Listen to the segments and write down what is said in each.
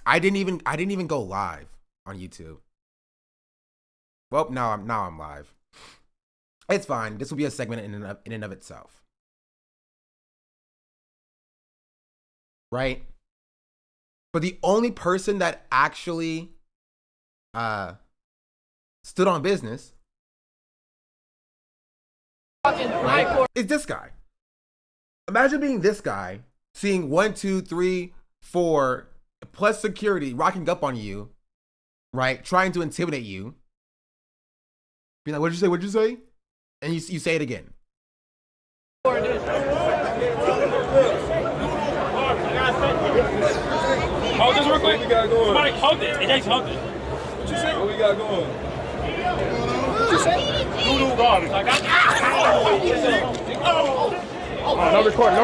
I didn't even go live on YouTube. Well, now I'm live. It's fine. This will be a segment in and of itself. Right? But the only person that actually stood on business, right, is this guy. Imagine being this guy, seeing 1, 2, 3, 4 plus security rocking up on you, right? Trying to intimidate you. Be like, what'd you say? What'd you say? And you say it again. Hold this real quick. What we got going? Somebody hold it. It takes hold it. What you say? What we got going? What you say? DOODOO garbage. I got. No recording.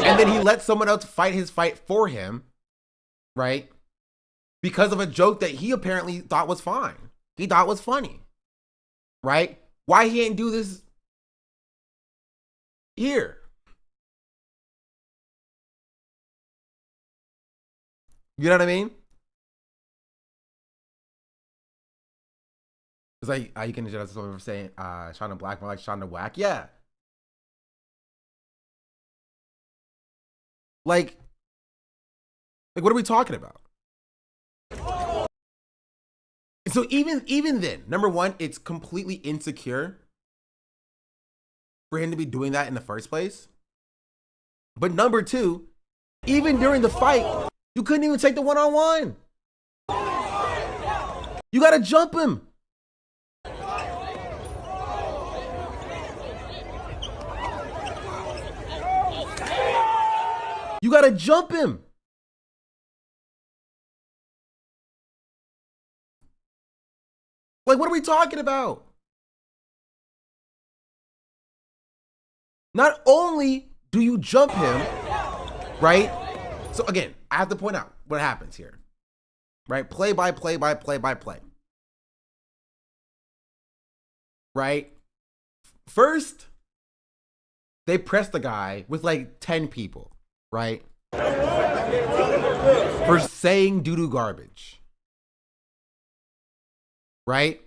And then he let someone else fight his fight for him, right? Because of a joke that he apparently thought was fine. He thought was funny, right? Why he ain't do this here? You know what I mean? It's like, you can judge someone for saying, Shonda Black, more like Shonda Whack. Yeah. Like, what are we talking about? So even then, number one, it's completely insecure for him to be doing that in the first place. But number two, even during the fight, you couldn't even take the one-on-one. You gotta jump him. You gotta jump him. Like, what are we talking about? Not only do you jump him, right? So again, I have to point out what happens here, right? Play by play. Right? First, they press the guy with like 10 people, right? For saying doo-doo garbage. Right?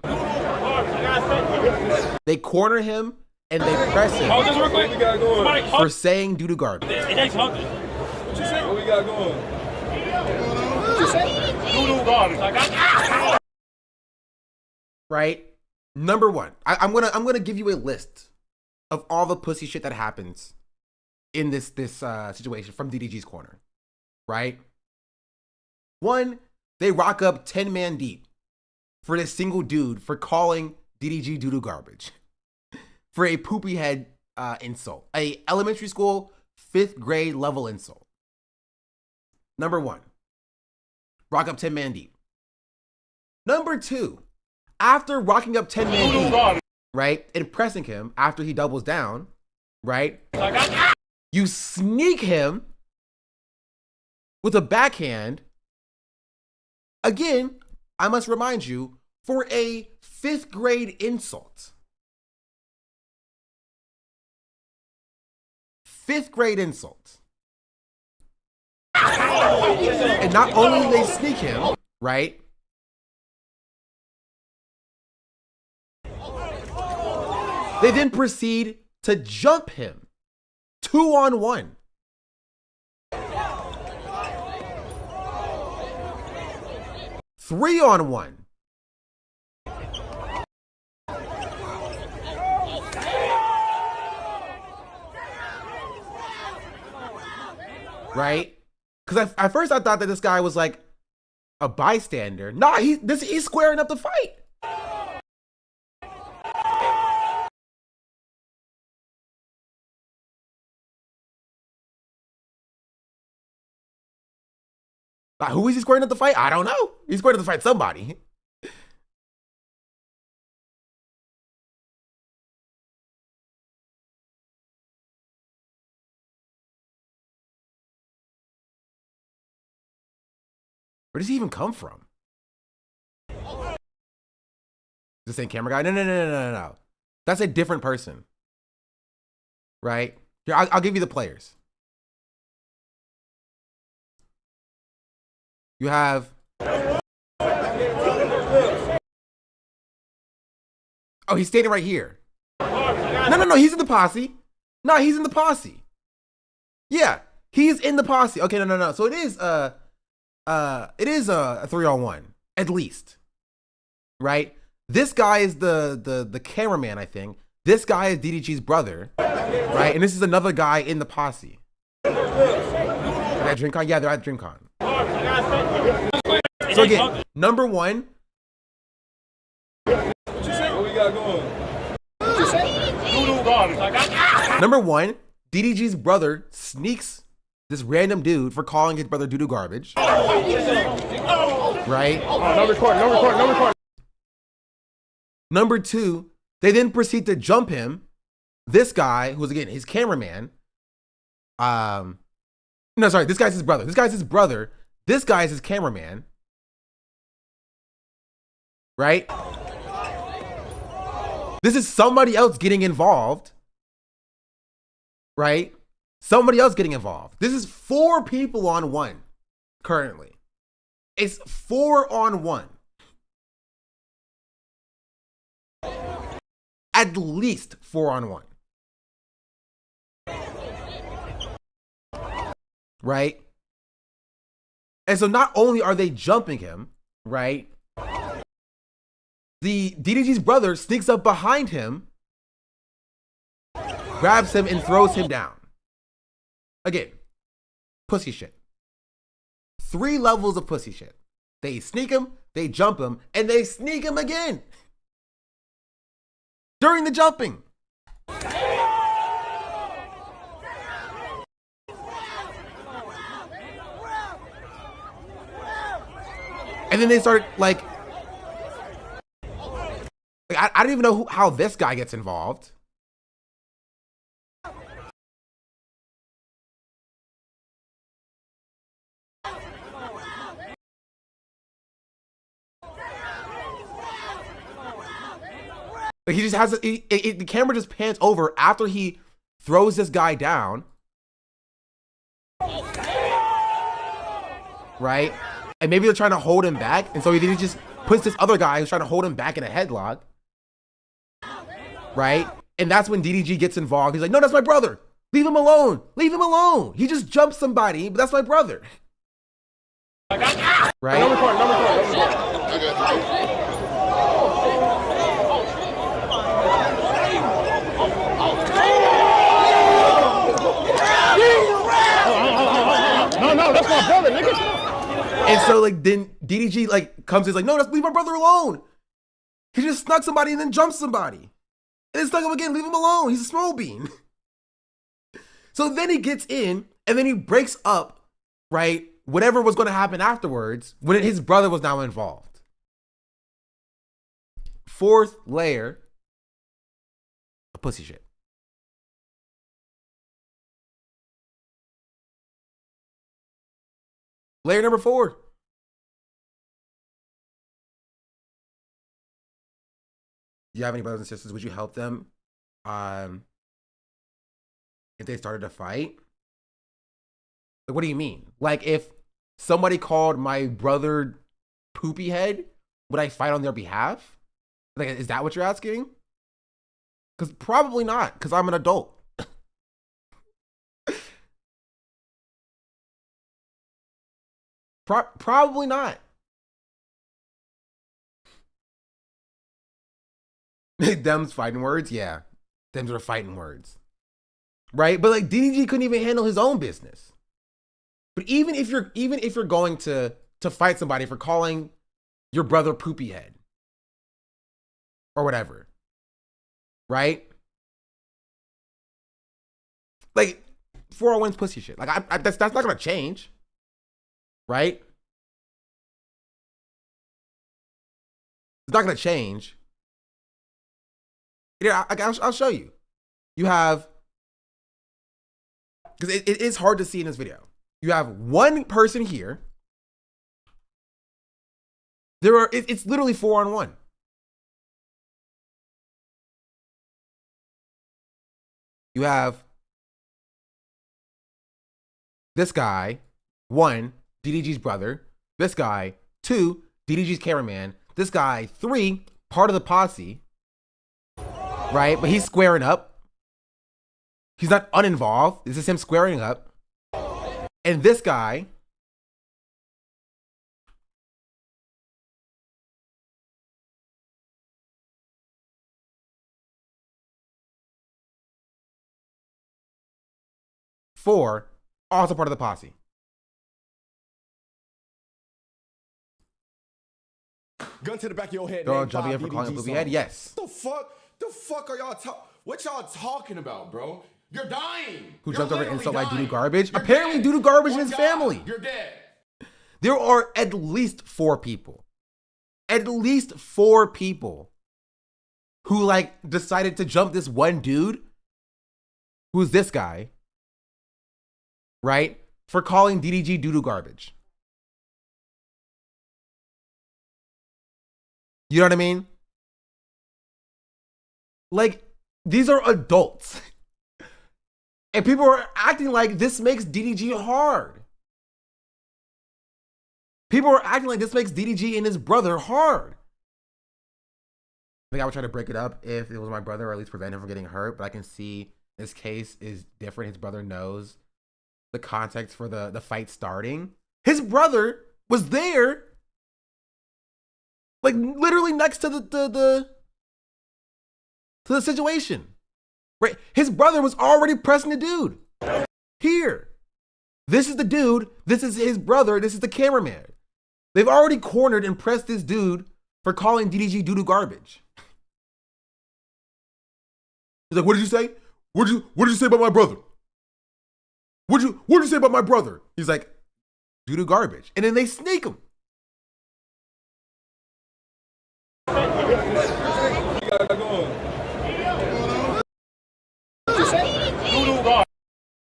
They corner him and they press him Hold this real quick. What we got going? for saying doo-doo garbage. It takes hold it. What you say? What we got going? What you say? DOODOO garbage. I got. Right? Number one, I'm gonna give you a list of all the pussy shit that happens in this situation from DDG's corner. Right? One, they rock up 10 man deep for this single dude for calling DDG doo-doo garbage for a poopy head insult, a elementary school 5th grade level insult. Number one, rock up 10 man deep. Number two, after rocking up 10 man deep, right, and pressing him after he doubles down, right, you sneak him with a backhand. Again, I must remind you, for a 5th grade insult. 5th grade insult. And not only do they sneak him, right? They then proceed to jump him 2-on-1. Three-on-one. Right? Because at first I thought that this guy was like a bystander. Nah, he's squaring up the fight. Who is he squaring up the fight? I don't know. He's squaring up to fight somebody. Where does he even come from? The same camera guy? No. That's a different person. Right? Here, I'll give you the players. You have. Oh, he's standing right here. No. He's in the posse. No, he's in the posse. Yeah, he's in the posse. Okay, no. So it is a 3-on-1 at least, right? This guy is the cameraman, I think. This guy is DDG's brother, right? And this is another guy in the posse. Are they at DreamCon? Yeah, they're at DreamCon. So again, number one. What we got going? DOODOO garbage. I got. Number one, DDG's brother sneaks this random dude for calling his brother DOODOO garbage. Right? No recording. Number two, they then proceed to jump him. This guy, who's again his cameraman. No, sorry, this guy's his brother. This guy's his brother. This guy is his cameraman. Right? This is somebody else getting involved. Right? Somebody else getting involved. This is 4 people on 1 currently. It's 4 on 1. At least 4 on 1. Right? And so not only are they jumping him, right? The DDG's brother sneaks up behind him, grabs him, and throws him down. Again, pussy shit. 3 levels of pussy shit. They sneak him, they jump him, and they sneak him again. During the jumping. And then they start like I don't even know how this guy gets involved. Like he just has the camera just pans over after he throws this guy down, right? And maybe they're trying to hold him back, and so he just puts this other guy who's trying to hold him back in a headlock, right? And that's when DDG gets involved. He's like, "No, that's my brother. Leave him alone. Leave him alone. He just jumped somebody, but that's my brother." Right? No recording. No, that's my brother, nigga. And so like then DDG like comes in like, "No, leave my brother alone. He just snuck somebody and then jumped somebody. And then snuck him again, leave him alone. He's a small bean." So then he gets in and then he breaks up, right? Whatever was going to happen afterwards when his brother was now involved. 4th layer of pussy shit. Layer number 4. Do you have any brothers and sisters? Would you help them if they started a fight? Like, what do you mean? Like, if somebody called my brother Poopy Head, would I fight on their behalf? Like, is that what you're asking? Because probably not, because I'm an adult. Probably not. Them's fighting words, yeah. Them's are fighting words, right? But like DDG couldn't even handle his own business. But even if you're going to fight somebody for calling your brother Poopy Head or whatever, right? Like 401's pussy shit. Like that's not gonna change. Right? It's not going to change. Yeah, I'll show you. You have, because it is hard to see in this video. You have one person here. It's literally 4 on 1. You have this guy, 1, DDG's brother, This guy. 2, DDG's cameraman. This guy. 3, part of the posse. Right? But he's squaring up. He's not uninvolved. This is him squaring up. And this guy. Four, also part of the posse. Gun to the back of your head. Girl jumping in for calling a booby head? Yes. The fuck are y'all what y'all talking about, bro? You're dying. Who You're jumped over literally insult by dying. DOODOO Garbage? You're Apparently dead. DOODOO Garbage and Oh his God, family. You're dead. There are at least 4 people. At least 4 people who like decided to jump this one dude. Who's this guy? Right? For calling DDG DOODOO Garbage. You know what I mean? Like, these are adults. And people are acting like this makes DDG hard. People are acting like this makes DDG and his brother hard. I think I would try to break it up if it was my brother, or at least prevent him from getting hurt. But I can see this case is different. His brother knows the context for the fight starting. His brother was there, like literally next to the situation. Right? His brother was already pressing the dude. Here. This is the dude. This is his brother. This is the cameraman. They've already cornered and pressed this dude for calling DDG DOODOO Garbage. He's like, what did you say? What did you say about my brother? What did you say about my brother? He's like, DOODOO Garbage. And then they sneak him. What you got going? DOODOO garbage.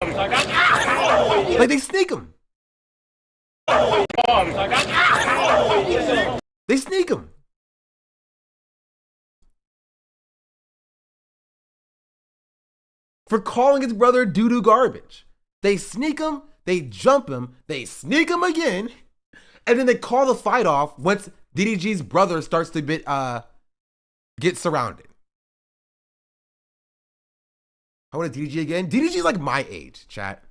I got Like they sneak him. garbage. I got They sneak him. For calling his brother DOODOO Garbage. They sneak him, they jump him, they sneak him again, and then they call the fight off once DDG's brother starts to get surrounded. How old is DDG again? DDG is like my age, chat.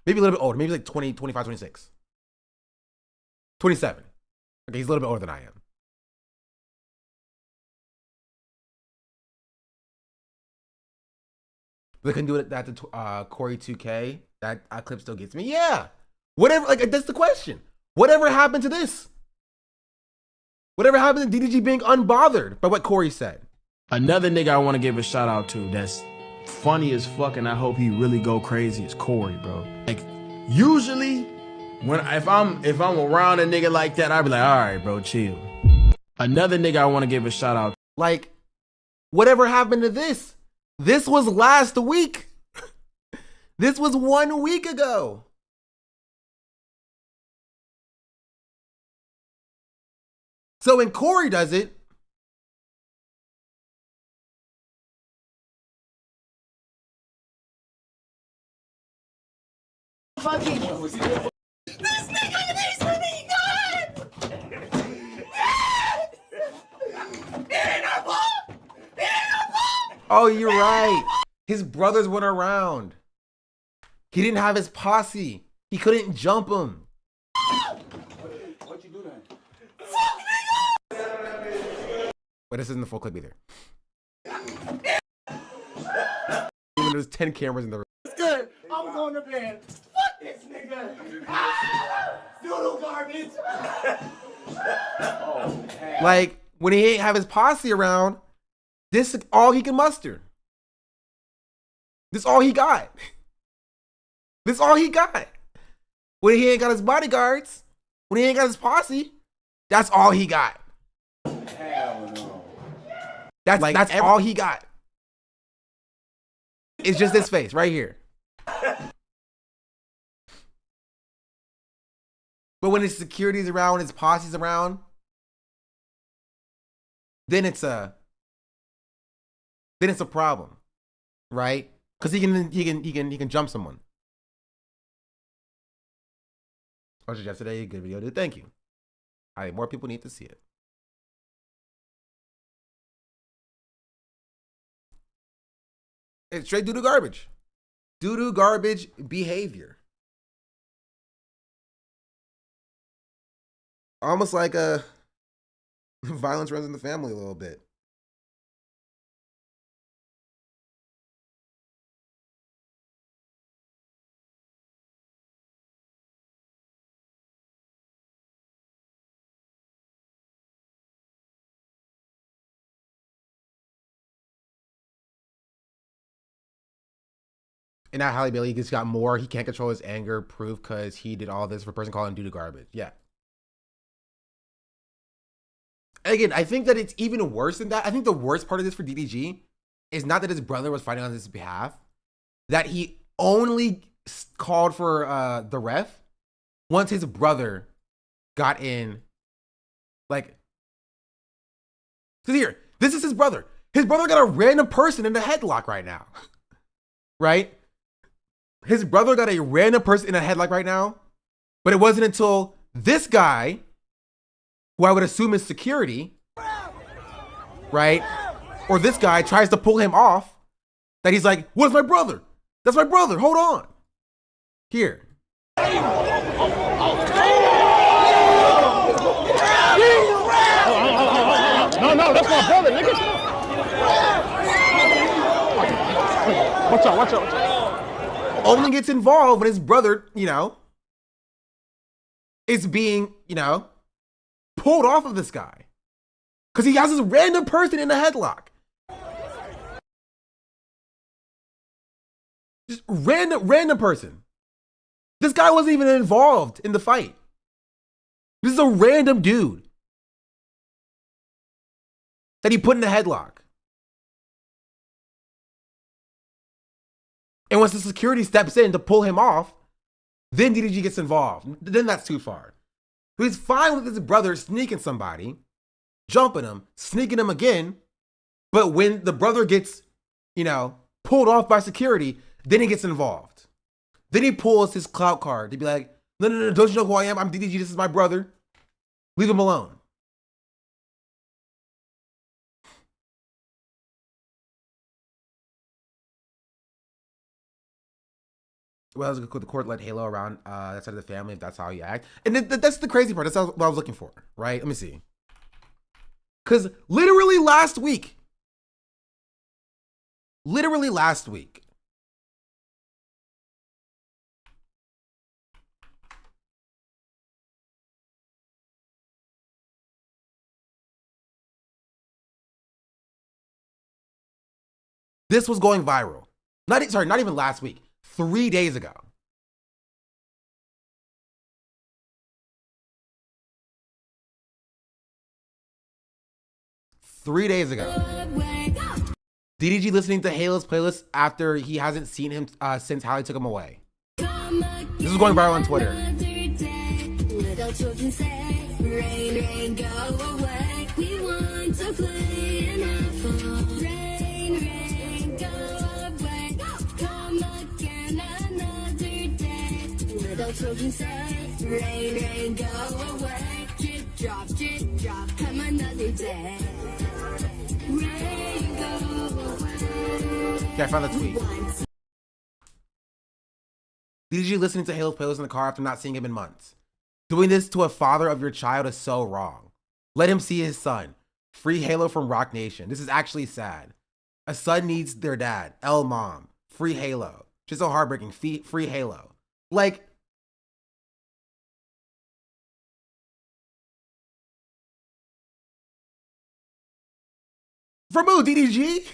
Maybe a little bit older, maybe like 20, 25, 26. 27. Okay, he's a little bit older than I am. They couldn't do it that to Corey 2K. That clip still gets me. Yeah. Whatever, like that's the question. Whatever happened to this? Whatever happened to DDG being unbothered by what Corey said? Another nigga I want to give a shout out to that's funny as fuck, and I hope he really go crazy is Corey, bro. Like usually if I'm around a nigga like that, I'd be like, all right, bro, chill. Another nigga I want to give a shout out. Like, whatever happened to this? This was last week. This was 1 week ago. So when Corey does it, oh, you're right. His brothers went around. He didn't have his posse. He couldn't jump him. What you do then? But this isn't the full clip either. Even there's 10 cameras in the room. good. I'm going to bed. Fuck this nigga. DOODOO garbage. Like, when he ain't have his posse around, this is all he can muster. This is all he got. This is all he got. When he ain't got his bodyguards, when he ain't got his posse, that's all he got. Hell no. That's all he got. It's just this face right here. But when his security's around, his posse's around, then it's a problem, right? Because he can jump someone. Watched it yesterday. Good video, dude. Thank you. I think more people need to see it. It's straight doo-doo garbage. Doo-doo garbage behavior. Almost like violence runs in the family a little bit. And now Halle Bailey just got more. He can't control his anger proof because he did all this for a person calling doo-doo garbage. Yeah. Again, I think that it's even worse than that. I think the worst part of this for DDG is not that his brother was fighting on his behalf, that he only called for the ref once his brother got in. Like, so here, this is his brother. His brother got a random person in a headlock right now, right? His brother got a random person in a headlock right now, but it wasn't until this guy, who I would assume is security, right? Or this guy tries to pull him off, that he's like, what's my brother? That's my brother, hold on. Here. No, that's my brother, nigga. Watch out. Only gets involved when his brother, is being, pulled off of this guy. Because he has this random person in a headlock. Just random person. This guy wasn't even involved in the fight. This is a random dude that he put in a headlock. And once the security steps in to pull him off, then DDG gets involved. Then that's too far. So he's fine with his brother sneaking somebody, jumping him, sneaking him again. But when the brother gets, pulled off by security, then he gets involved. Then he pulls his clout card to be like, no, don't you know who I am? I'm DDG, this is my brother. Leave him alone. Well, the court let Halo around that side of the family if that's how you act. And that's the crazy part. That's what I was looking for, right? Let me see. Because literally last week, this was going viral. Not even last week. 3 days ago. DDG listening to Halo's playlist after he hasn't seen him since Halle took him away. This is going viral on Twitter. Children say, rain, go away. Drip, drop, come another day. Rain, go away. Okay, I found the tweet. DDG listening to Halo's playlist in the car after not seeing him in months. Doing this to a father of your child is so wrong. Let him see his son. Free Halo from Rock Nation. This is actually sad. A son needs their dad. L mom. Free Halo. Just so heartbreaking. Free Halo. Like, from who, DDG?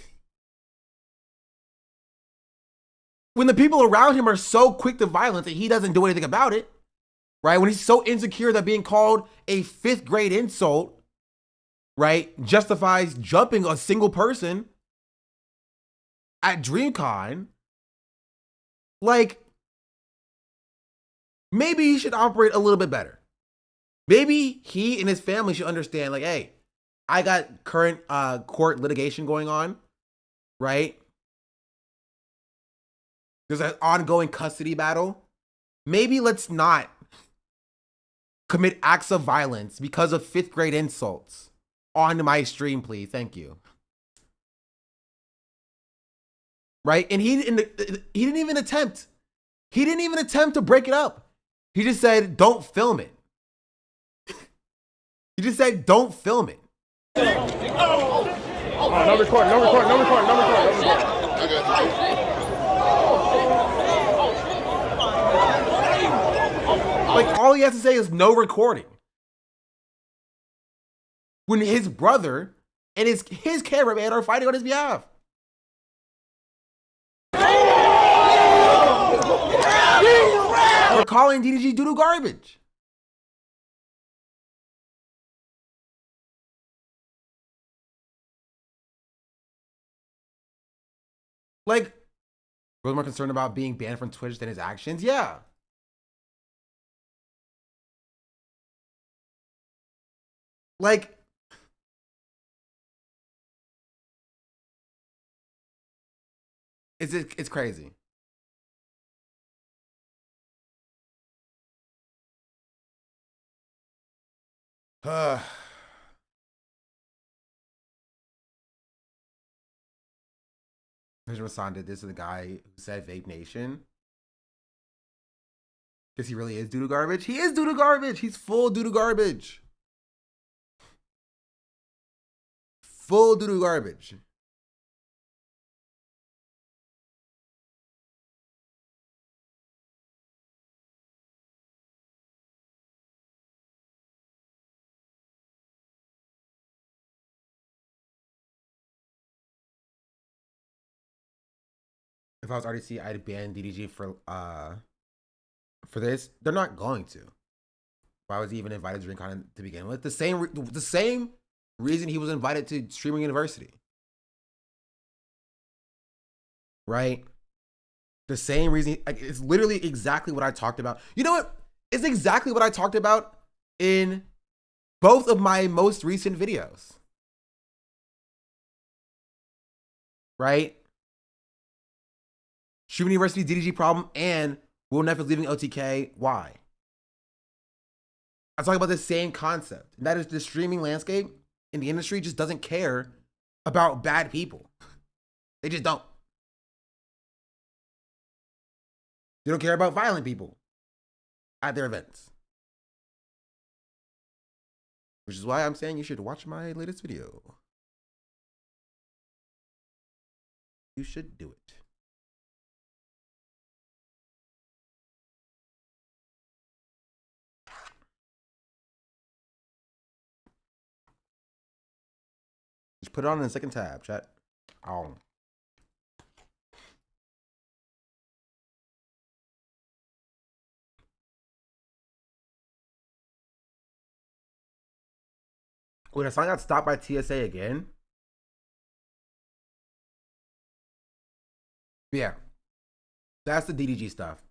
When the people around him are so quick to violence and he doesn't do anything about it, right? When he's so insecure that being called a 5th grade insult, right, justifies jumping a single person at DreamCon, like, maybe he should operate a little bit better. Maybe he and his family should understand, like, hey, I got current court litigation going on, right? There's an ongoing custody battle. Maybe let's not commit acts of violence because of 5th grade insults on my stream, please. Thank you. Right? And he didn't even attempt. He didn't even attempt to break it up. He just said, don't film it. He just said, don't film it. No recording. Like, all he has to say is no recording. When his brother and his cameraman are fighting on his behalf. We're calling DDG DOODOO garbage. Like, was more concerned about being banned from Twitch than his actions? Yeah. Like, it's crazy. Mr. Masan did this to the guy who said Vape Nation. Because he really is DOODOO garbage. He is DOODOO garbage. He's full DOODOO garbage. Full DOODOO garbage. If I was RDC, I'd ban DDG for this. They're not going to. Why was he even invited to DreamCon to begin with? The same reason he was invited to Streaming University. Right? The same reason. Like, it's literally exactly what I talked about. You know what? It's exactly what I talked about in both of my most recent videos. Right? Streaming University DDG problem and Will Neff is leaving OTK. Why? I talk about the same concept. And that is the streaming landscape in the industry just doesn't care about bad people. They just don't. They don't care about violent people at their events. Which is why I'm saying you should watch my latest video. You should do it. Just put it on in the second tab, chat. Oh. Wait, a song got stopped by TSA again? Yeah. That's the DDG stuff.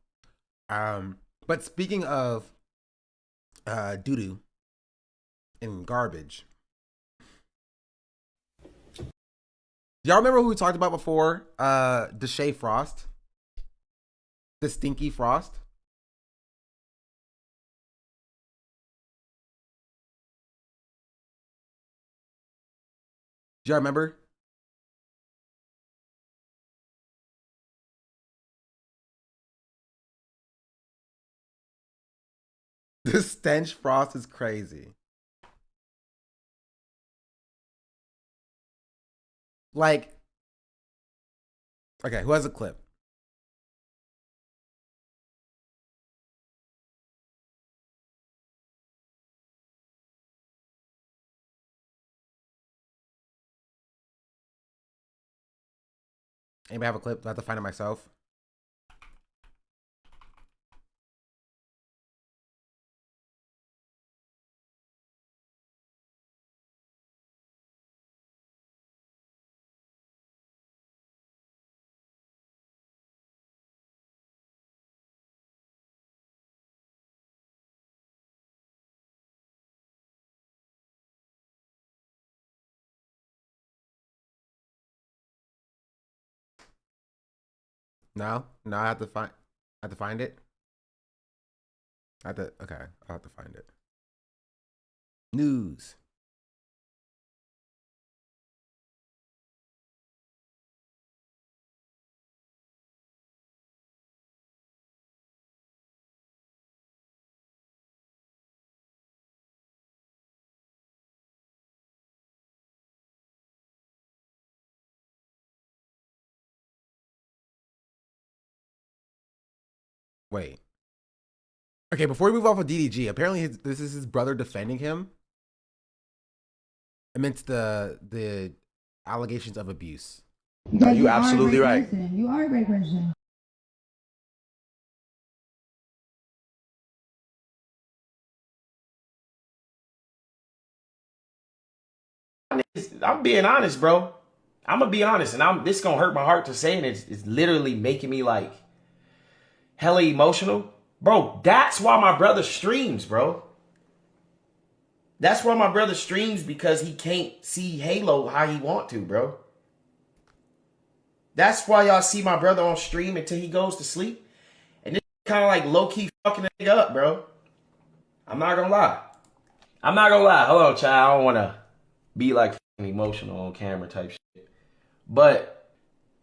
But speaking of DOODOO and garbage. Y'all remember who we talked about before? Deshae Frost. The Stinky Frost. Do y'all remember? The stench Frost is crazy. Like, okay, who has a clip? Anybody have a clip? Do I have to find it myself? No, I have to find it. Okay, I'll have to find it. News. Wait. Okay, before we move off of DDG, apparently this is his brother defending him amidst the allegations of abuse. No, you absolutely right. You are a great person. I'm being honest, bro. I'm gonna be honest, and this gonna hurt my heart to say, and it's literally making me like hella emotional, bro. That's why my brother streams, bro. That's why my brother streams, because he can't see Halo how he want to, bro. That's why y'all see my brother on stream until he goes to sleep, and this kind of like low key fucking a nigga up, bro. I'm not gonna lie. I'm not gonna lie. Hold on, child. I don't wanna be like emotional on camera type shit. But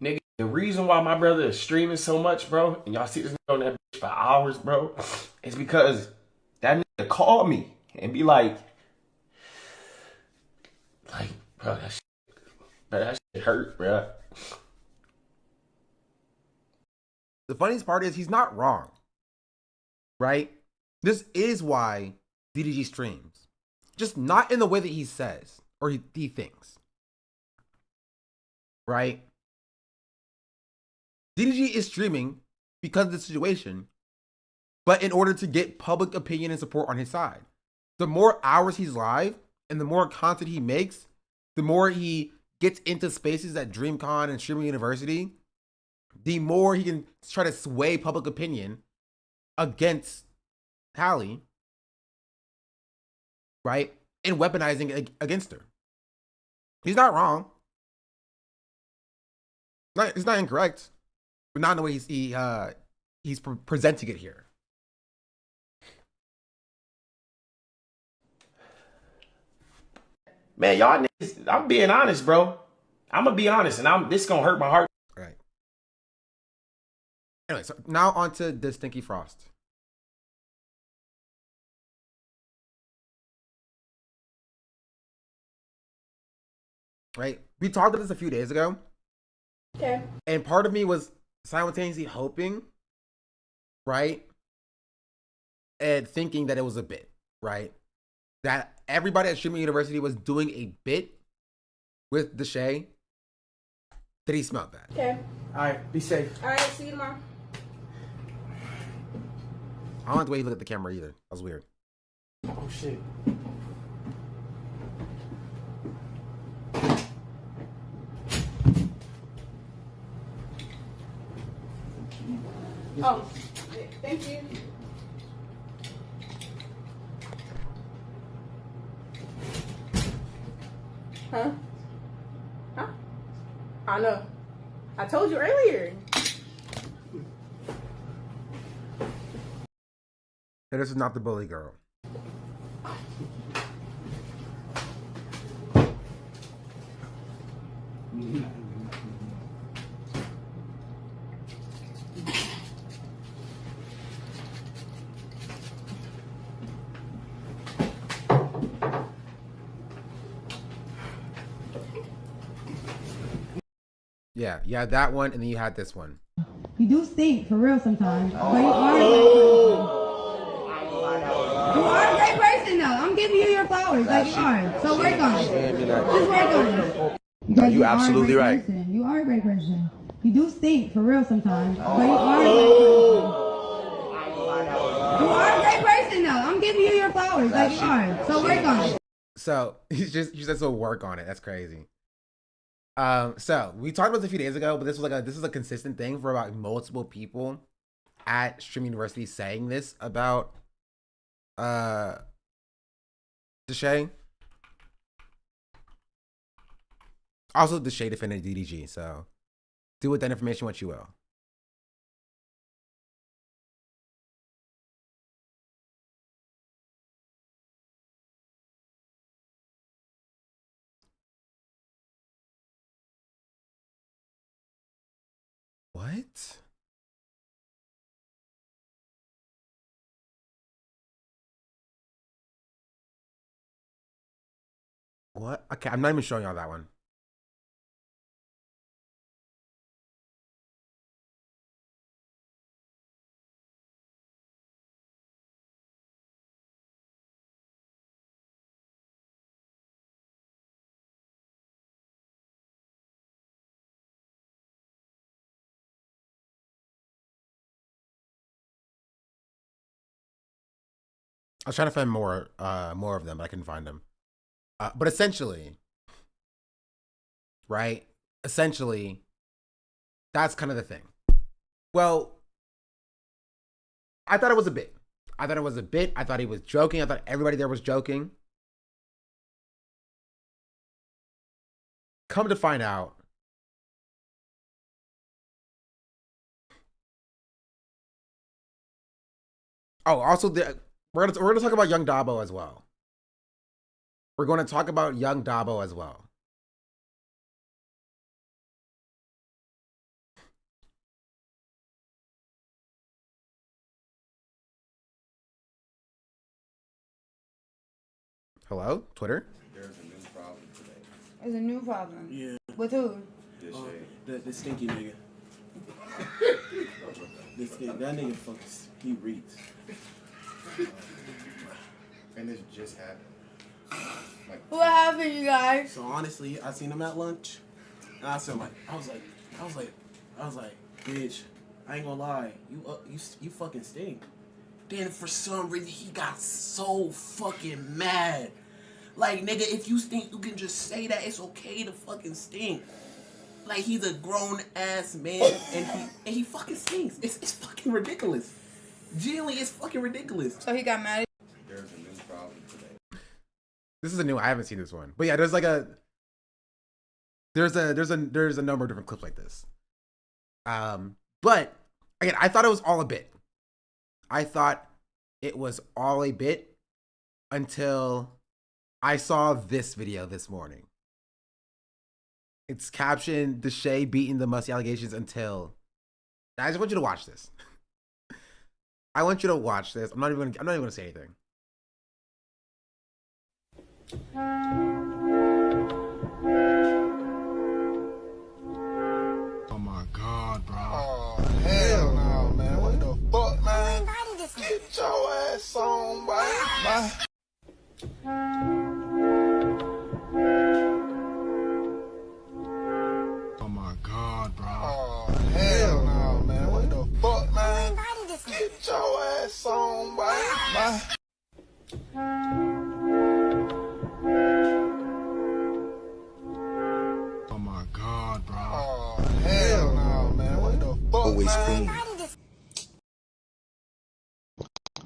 nigga, the reason why my brother is streaming so much, bro, and y'all see this nigga on that bitch for hours, bro, is because that nigga called me and be like, bro, that shit hurt, bro. The funniest part is he's not wrong, right? This is why DDG streams, just not in the way that he says or he thinks, right? DDG is streaming because of the situation, but in order to get public opinion and support on his side. The more hours he's live and the more content he makes, the more he gets into spaces at DreamCon and Streaming University, the more he can try to sway public opinion against Hallie, right? And weaponizing against her. He's not wrong. It's not incorrect, but not in the way he's presenting it here. Man, y'all niggas, I'm being honest, bro. I'm gonna be honest, and this gonna hurt my heart. Right. Anyway, so now on to the Stinky Frost. Right? We talked about this a few days ago. Okay. And part of me was simultaneously hoping, right? And thinking that it was a bit, right? That everybody at Streaming University was doing a bit with Deshae. That he smelled that. Okay. All right, be safe. All right, see you tomorrow. I don't like the way he looked at the camera either. That was weird. Oh shit. Oh, thank you. Huh? Huh? I know. I told you earlier. Hey, this is not the bully girl. Yeah, that one, and then you had this one. You do stink for real sometimes, but you are a great person. You are a great person, though. I'm giving you your flowers, like you are. So work on it. Just work on it. No, you absolutely right. You are a great person. You do stink for real sometimes, but you are a great person. You are a great person, though. I'm giving you your flowers, like you are. So work on it. So he said so work on it. That's crazy. So we talked about this a few days ago, but this is a consistent thing for about multiple people at Streaming University saying this about Deshae. Also, Deshae defended DDG, so do with that information what you will. What? What? Okay, I'm not even showing y'all that one. I was trying to find more of them, but I couldn't find them. But essentially, right? Essentially, that's kind of the thing. Well, I thought it was a bit. I thought it was a bit. I thought he was joking. I thought everybody there was joking. Come to find out, oh, also we're gonna talk about young Dabo as well. We're going to talk about young Dabo as well. Hello, Twitter. There's a new problem today. There's a new problem. Yeah. With who? This shade. The stinky nigga. That nigga fucking, he reeks. And this just happened. Like, What happened, you guys? So honestly, I seen him at lunch, and I said, I was like, bitch, I ain't gonna lie, you fucking stink. Then for some reason he got so fucking mad. Like, nigga, if you stink, you can just say that. It's okay to fucking stink. Like, he's a grown ass man, and he fucking stinks. It's fucking ridiculous. Genuinely, it's fucking ridiculous. So he got mad. there's a new problem today. This is a new. I haven't seen this one, but yeah, there's like a there's a number of different clips like this. But again, I thought it was all a bit. I thought it was all a bit until I saw this video this morning. It's captioned "Deshae beating the musty allegations until." I just want you to watch this. I want you to watch this. I'm not even gonna say anything. Oh my God, bro. Oh, hell no, man. What the fuck, man? Get your ass on, bye. Oh my God, bro. Oh, hell no, man. What the fuck, man? Get your ass on, bye. Oh my God, bro. Oh, hell no, man. What the fuck, Always man? clean.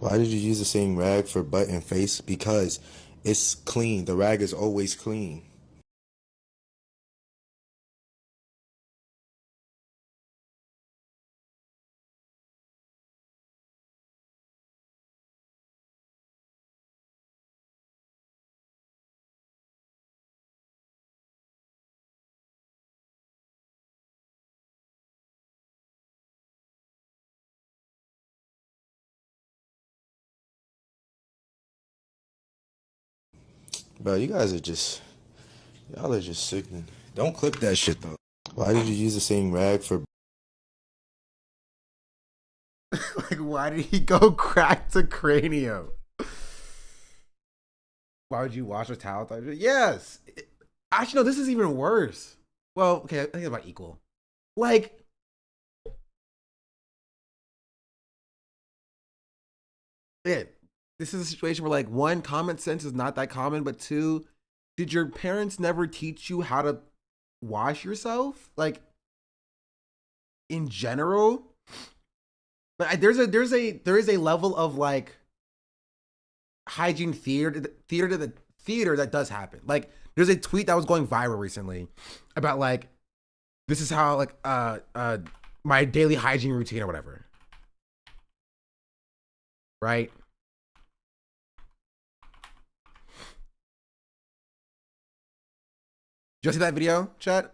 Why did you use the same rag for butt and face? Because it's clean. The rag is always clean. Bro, you guys are just, y'all are just sickening. Don't clip that shit though. Why did you use the same rag for Like, why did he go crack to cranium? Why would you wash a towel? Yes. Actually, no, this is even worse. Well, okay, I think it's about equal. Like, this is a situation where, like, one, common sense is not that common, but two, did your parents never teach you how to wash yourself? Like, in general? But there is a level of, like, hygiene theater that does happen. Like, there's a tweet that was going viral recently about, like, this is how, like, my daily hygiene routine or whatever. Right? Did you see that video, chat?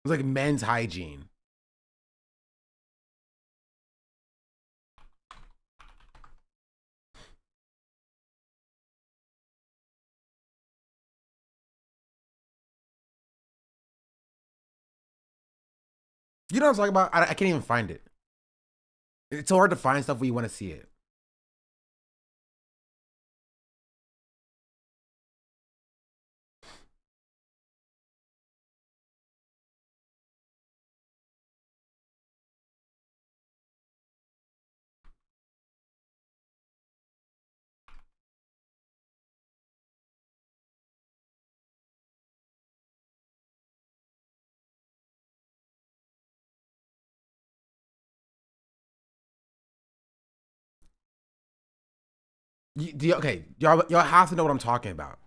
was like men's hygiene. You know what I'm talking about? I can't even find it. It's so hard to find stuff where you want to see it. Okay, y'all have to know what I'm talking about.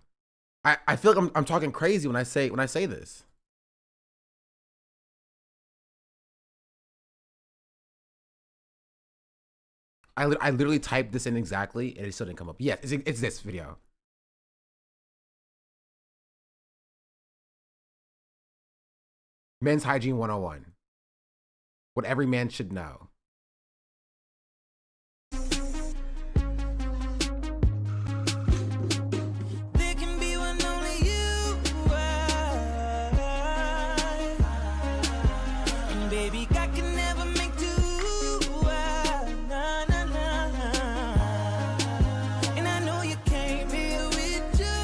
I feel like I'm talking crazy when I say this. I literally typed this in exactly and it still didn't come up. Yes, it's this video. Men's Hygiene 101. What every man should know.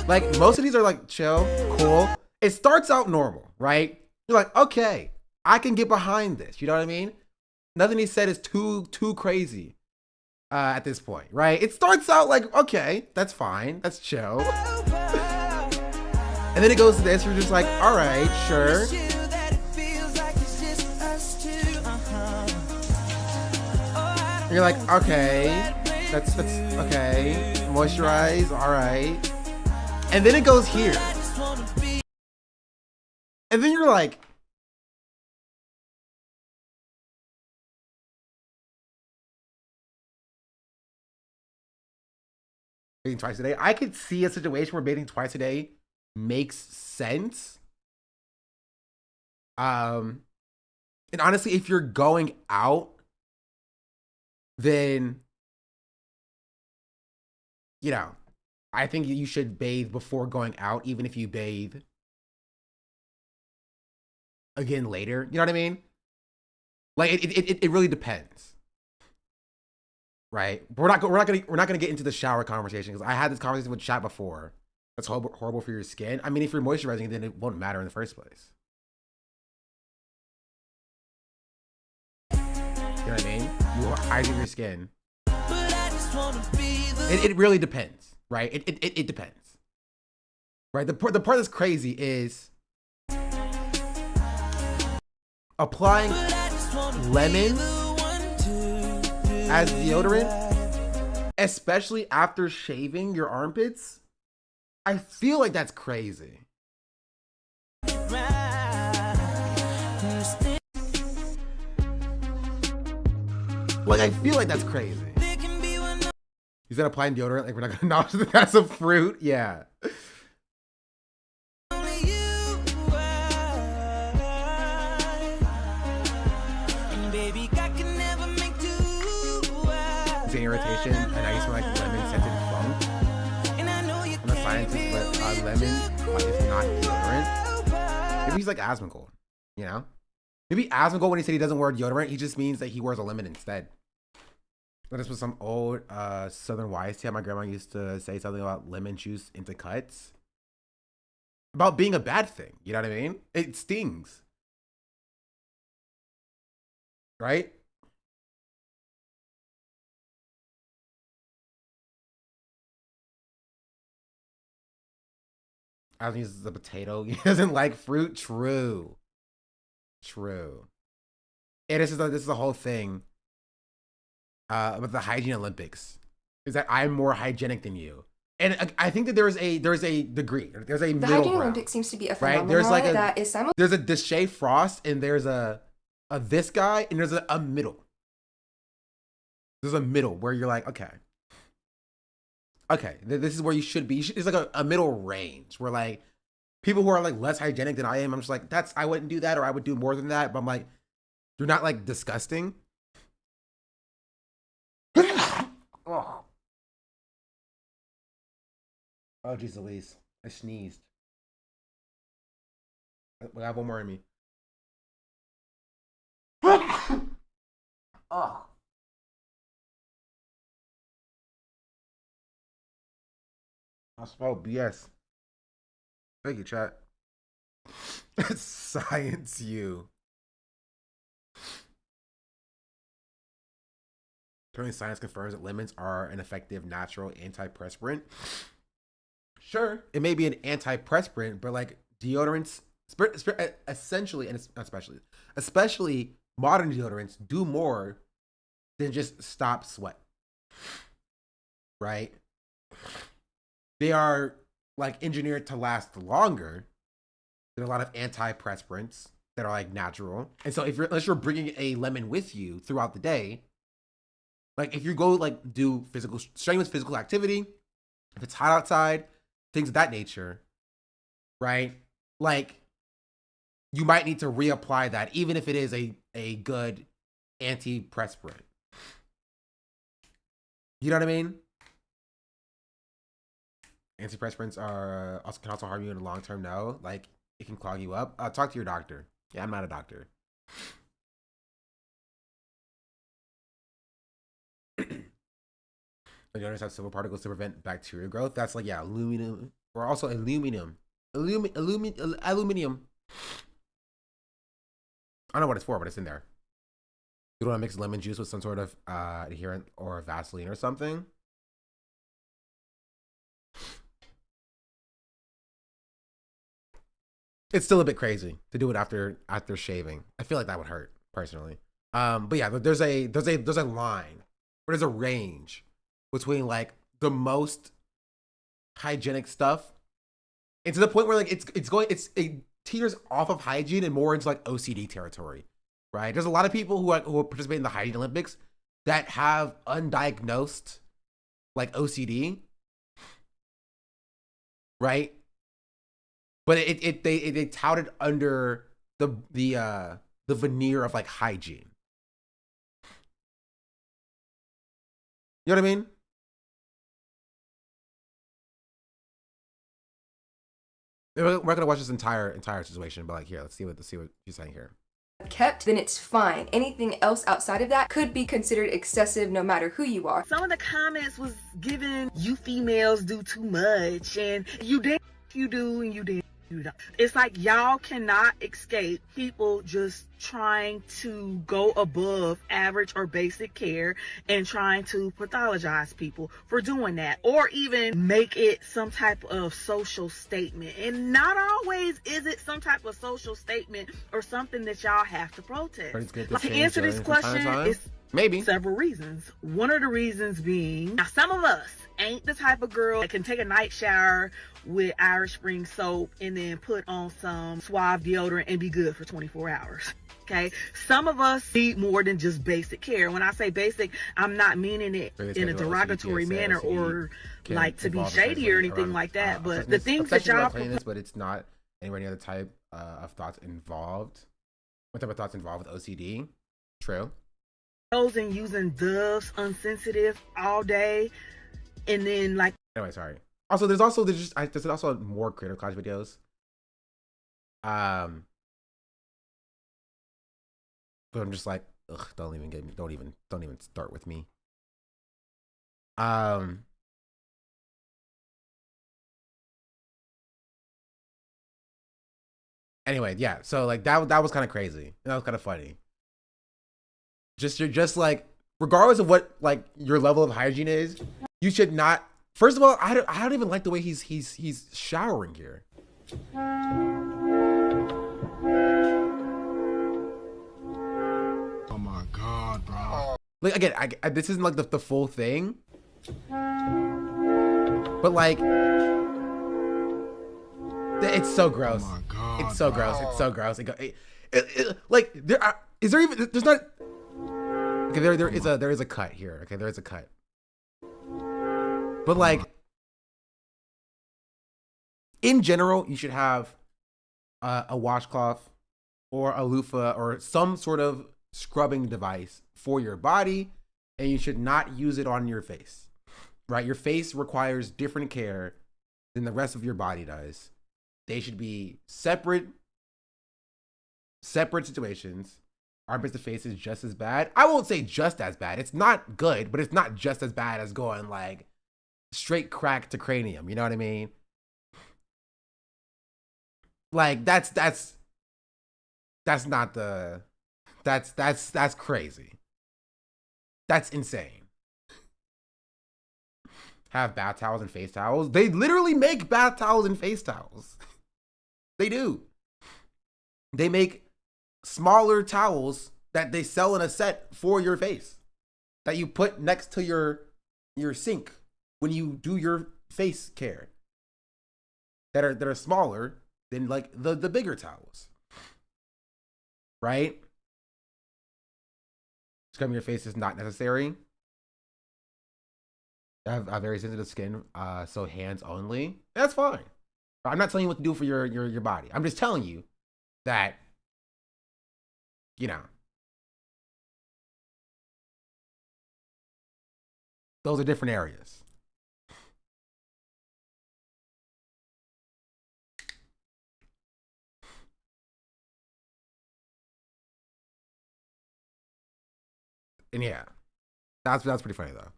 Like, most of these are like chill, cool. It starts out normal, right? You're like, okay, I can get behind this. You know what I mean? Nothing he said is too crazy at this point, right? It starts out like, okay, that's fine. That's chill. And then it goes to this. You're just like, all right, sure. And you're like, okay, that's okay. Moisturize, all right. And then it goes here. And then you're like, bathing twice a day. I could see a situation where bathing twice a day makes sense. And honestly, if you're going out, then, you know, I think you should bathe before going out, even if you bathe again later. You know what I mean? Like it really depends, right? We're not gonna get into the shower conversation because I had this conversation with chat before. That's horrible for your skin. I mean, if you're moisturizing, then it won't matter in the first place. You know what I mean? You hydrate your skin. It really depends. Right? It depends. Right? The part that's crazy is applying lemon as deodorant, especially after shaving your armpits. I feel like that's crazy. Like, I feel like that's crazy. You said applying deodorant, like we're not gonna acknowledge that that's a fruit? Yeah. It's an irritation, and I used to like lemon scented funk. I'm a scientist, but lemon is not deodorant. Maybe he's like Asmongold, you know? Maybe Asmongold, when he said he doesn't wear deodorant, he just means that he wears a lemon instead. This was some old Southern wise tale. My grandma used to say something about lemon juice into cuts. About being a bad thing. You know what I mean? It stings. Right? I don't use the potato. He doesn't like fruit. True. And this is the whole thing. With the hygiene Olympics, is that I'm more hygienic than you, and I think that there's a degree, there's a the middle hygiene ground, Olympics seems to be a phenomenon, right? There's like that is there's a Deshae Frost, and there's a this guy, and there's a middle. There's a middle where you're like, okay, this is where you should be. It's like a middle range where like people who are like less hygienic than I am, I'm just like, I wouldn't do that, or I would do more than that. But I'm like, you're not like disgusting. Oh, geez Louise. I sneezed. I have one more in me. Oh. I smell BS. Thank you, chat. Science you. Currently, science confirms that lemons are an effective natural antiperspirant. Sure, it may be an antiperspirant, but like deodorants, essentially, and especially modern deodorants do more than just stop sweat. Right? They are like engineered to last longer than a lot of antiperspirants that are like natural. And so unless you're bringing a lemon with you throughout the day, like if you go like do strenuous physical activity, if it's hot outside, things of that nature, right? Like you might need to reapply that, even if it is a good antiperspirant. You know what I mean? Antiperspirants can also harm you in the long term. No, like it can clog you up. Talk to your doctor. Yeah, I'm not a doctor. Deodorants have silver particles to prevent bacteria growth. That's like, yeah, aluminum, or also aluminium. Aluminium. I don't know what it's for, but it's in there. You don't want to mix lemon juice with some sort of adherent or Vaseline or something. It's still a bit crazy to do it after shaving. I feel like that would hurt personally. But yeah, there's a line, or there's a range between like the most hygienic stuff, and to the point where like it teeters off of hygiene and more into like OCD territory, right? There's a lot of people who participate in the hygiene Olympics that have undiagnosed like OCD, right? But they tout it under the veneer of like hygiene. You know what I mean? We're not gonna watch this entire situation, but like here, let's see what she's saying here. Kept, then it's fine. Anything else outside of that could be considered excessive no matter who you are. Some of the comments was giving you females do too much, and you damn you do, and you damn you don't. It's like y'all cannot escape people just trying to go above average or basic care and trying to pathologize people for doing that, or even make it some type of social statement. And not always is it some type of social statement or something that y'all have to protest. Like, to answer this question is maybe several reasons. One of the reasons being, now some of us ain't the type of girl that can take a night shower with Irish Spring soap and then put on some Suave deodorant and be good for 24 hours. Okay, some of us need more than just basic care. When I say basic, I'm not meaning it in a derogatory manner or like to be shady or anything like that. But the things that y'all but it's not anywhere near the type of thoughts involved. What type of thoughts involved with OCD? True. And using Dove's unsensitive all day, and then like anyway, sorry. Also, there's also more creator collage videos. But I'm just like, ugh, don't even start with me. Anyway, yeah. So like that was kind of crazy. That was kind of funny. You're just like, regardless of what like your level of hygiene is, you should not. First of all, I don't even like the way he's showering here. Oh my god, bro. Like again, this isn't like the full thing, but like it's so gross. Oh my god, it's so gross. It's so gross. Like there's not. Okay, there is a cut here. Okay, there is a cut. But like, in general, you should have a washcloth or a loofah or some sort of scrubbing device for your body, and you should not use it on your face, right? Your face requires different care than the rest of your body does. They should be separate situations. Armpits to face is just as bad. I won't say just as bad. It's not good, but it's not just as bad as going like straight crack to cranium. You know what I mean? Like that's not the that's crazy. That's insane. Have bath towels and face towels. They literally make bath towels and face towels. They do. They make smaller towels that they sell in a set for your face that you put next to your sink when you do your face care, that are smaller than like the bigger towels, right? Scrubbing your face is not necessary. I have very sensitive skin, so hands only. That's fine. I'm not telling you what to do for your body. I'm just telling you that, you know, those are different areas. And yeah, that's pretty funny though.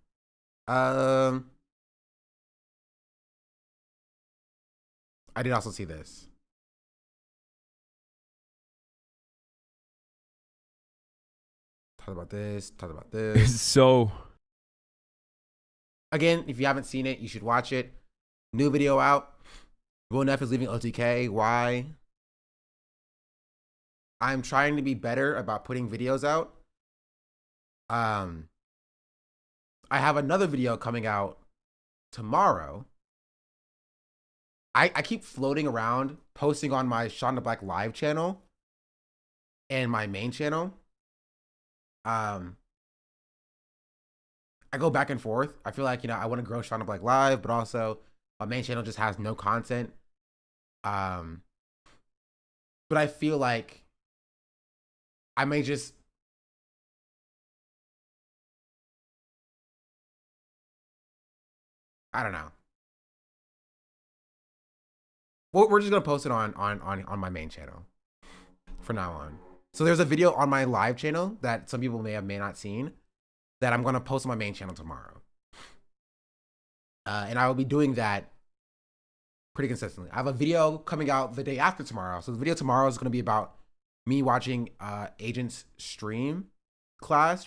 I did also see this. Talk about this. So, again, if you haven't seen it, you should watch it. New video out. Will Neff is leaving OTK. Why? I'm trying to be better about putting videos out. I have another video coming out tomorrow. I keep floating around, posting on my Sean the Black live channel and my main channel. I go back and forth. I feel like, you know, I want to grow Sean the Black live, but also my main channel just has no content. But I feel like I may just I don't know. Well, we're just gonna post it on my main channel for now on. So there's a video on my live channel that some people may not seen that I'm gonna post on my main channel tomorrow. And I will be doing that pretty consistently. I have a video coming out the day after tomorrow. So the video tomorrow is gonna be about me watching Agent's stream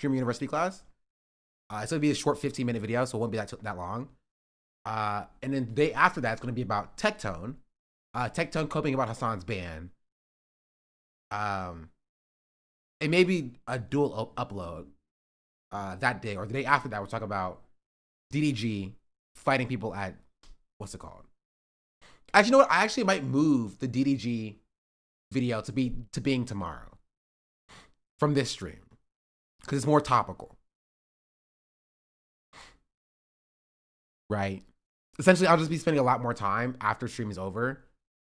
university class. It's gonna be a short 15-minute video, so it won't be that long. And then the day after that, it's going to be about Tectone. Tectone coping about Hassan's ban. It may be a dual upload that day, or the day after that, we'll talk about DDG fighting people at, what's it called? Actually, you know what? I actually might move the DDG video to being tomorrow from this stream, because it's more topical. Right? Essentially, I'll just be spending a lot more time after stream is over,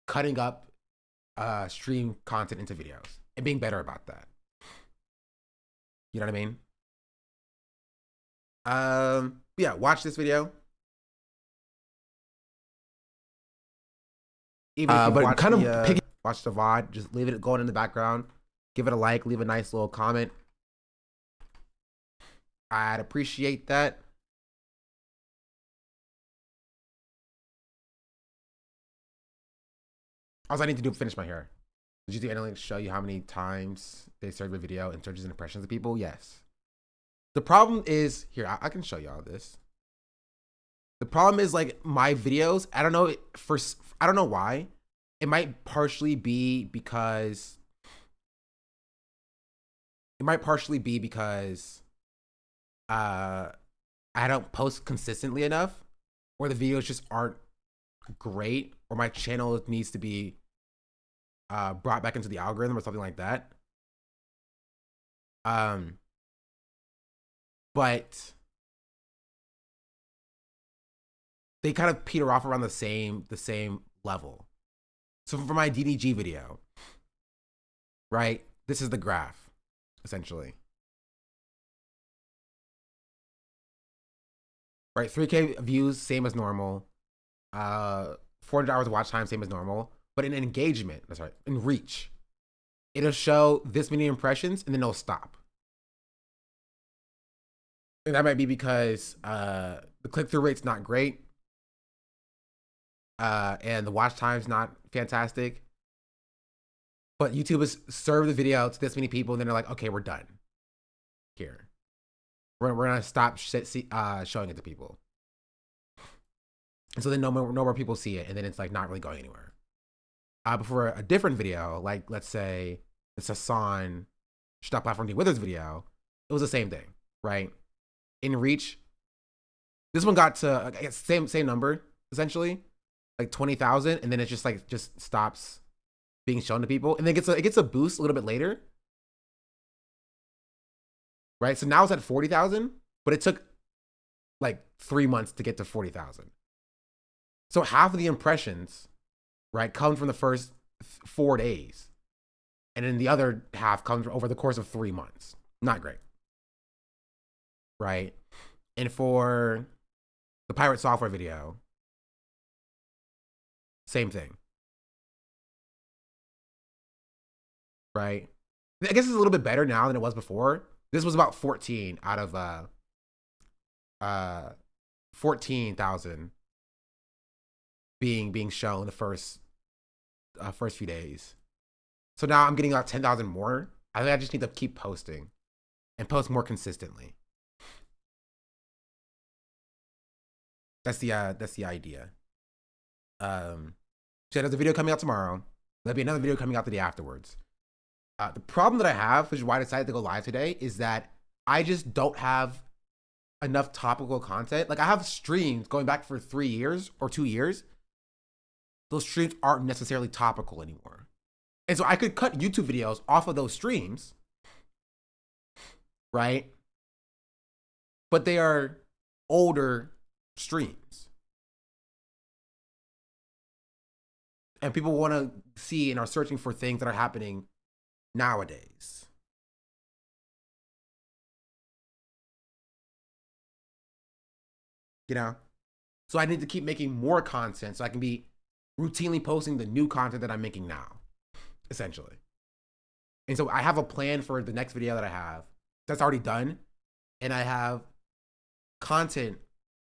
cutting up stream content into videos and being better about that. You know what I mean? Yeah, watch this video. Even if you but watch kind of watch the VOD, just leave it going in the background. Give it a like, leave a nice little comment. I'd appreciate that. Also, I need to finish my hair. Did you do anything to show you how many times they serve your video in searches and impressions of people? Yes. The problem is, here, I can show y'all this. The problem is, like, my videos, I don't know why. It might partially be because I don't post consistently enough, or the videos just aren't great, or my channel needs to be brought back into the algorithm or something like that. But they kind of peter off around the same level. So for my DDG video, right, this is the graph, essentially. Right, 3K views, same as normal. 400 hours of watch time, same as normal. But in engagement, that's right, in reach, it'll show this many impressions and then it'll stop. And that might be because the click-through rate's not great. And the watch time's not fantastic. But YouTube has served the video to this many people and then they're like, okay, we're done. Here. We're gonna stop showing it to people. And so then no more people see it and then it's like not really going anywhere. But for a different video, like let's say it's Hassan Stop Platform D Withers video, it was the same thing, right? In reach, this one got to I guess same number essentially, like 20,000, and then it just stops being shown to people, and then it gets a boost a little bit later, right? So now it's at 40,000, but it took like 3 months to get to 40,000. So half of the impressions, right, come from the first 4 days. And then the other half comes over the course of 3 months. Not great. Right? And for the Pirate Software video, same thing. Right? I guess it's a little bit better now than it was before. This was about 14 out of 14,000 being shown the first few days. So now I'm getting about 10,000 more. I think I just need to keep posting and post more consistently. That's the idea. So there's a video coming out tomorrow. There'll be another video coming out the day afterwards. The problem that I have, which is why I decided to go live today, is that I just don't have enough topical content. Like I have streams going back for 3 years or 2 years. Those streams aren't necessarily topical anymore. And so I could cut YouTube videos off of those streams, right? But they are older streams. And people want to see and are searching for things that are happening nowadays. You know? So I need to keep making more content so I can be routinely posting the new content that I'm making now, essentially. And so I have a plan for the next video that I have that's already done. And I have content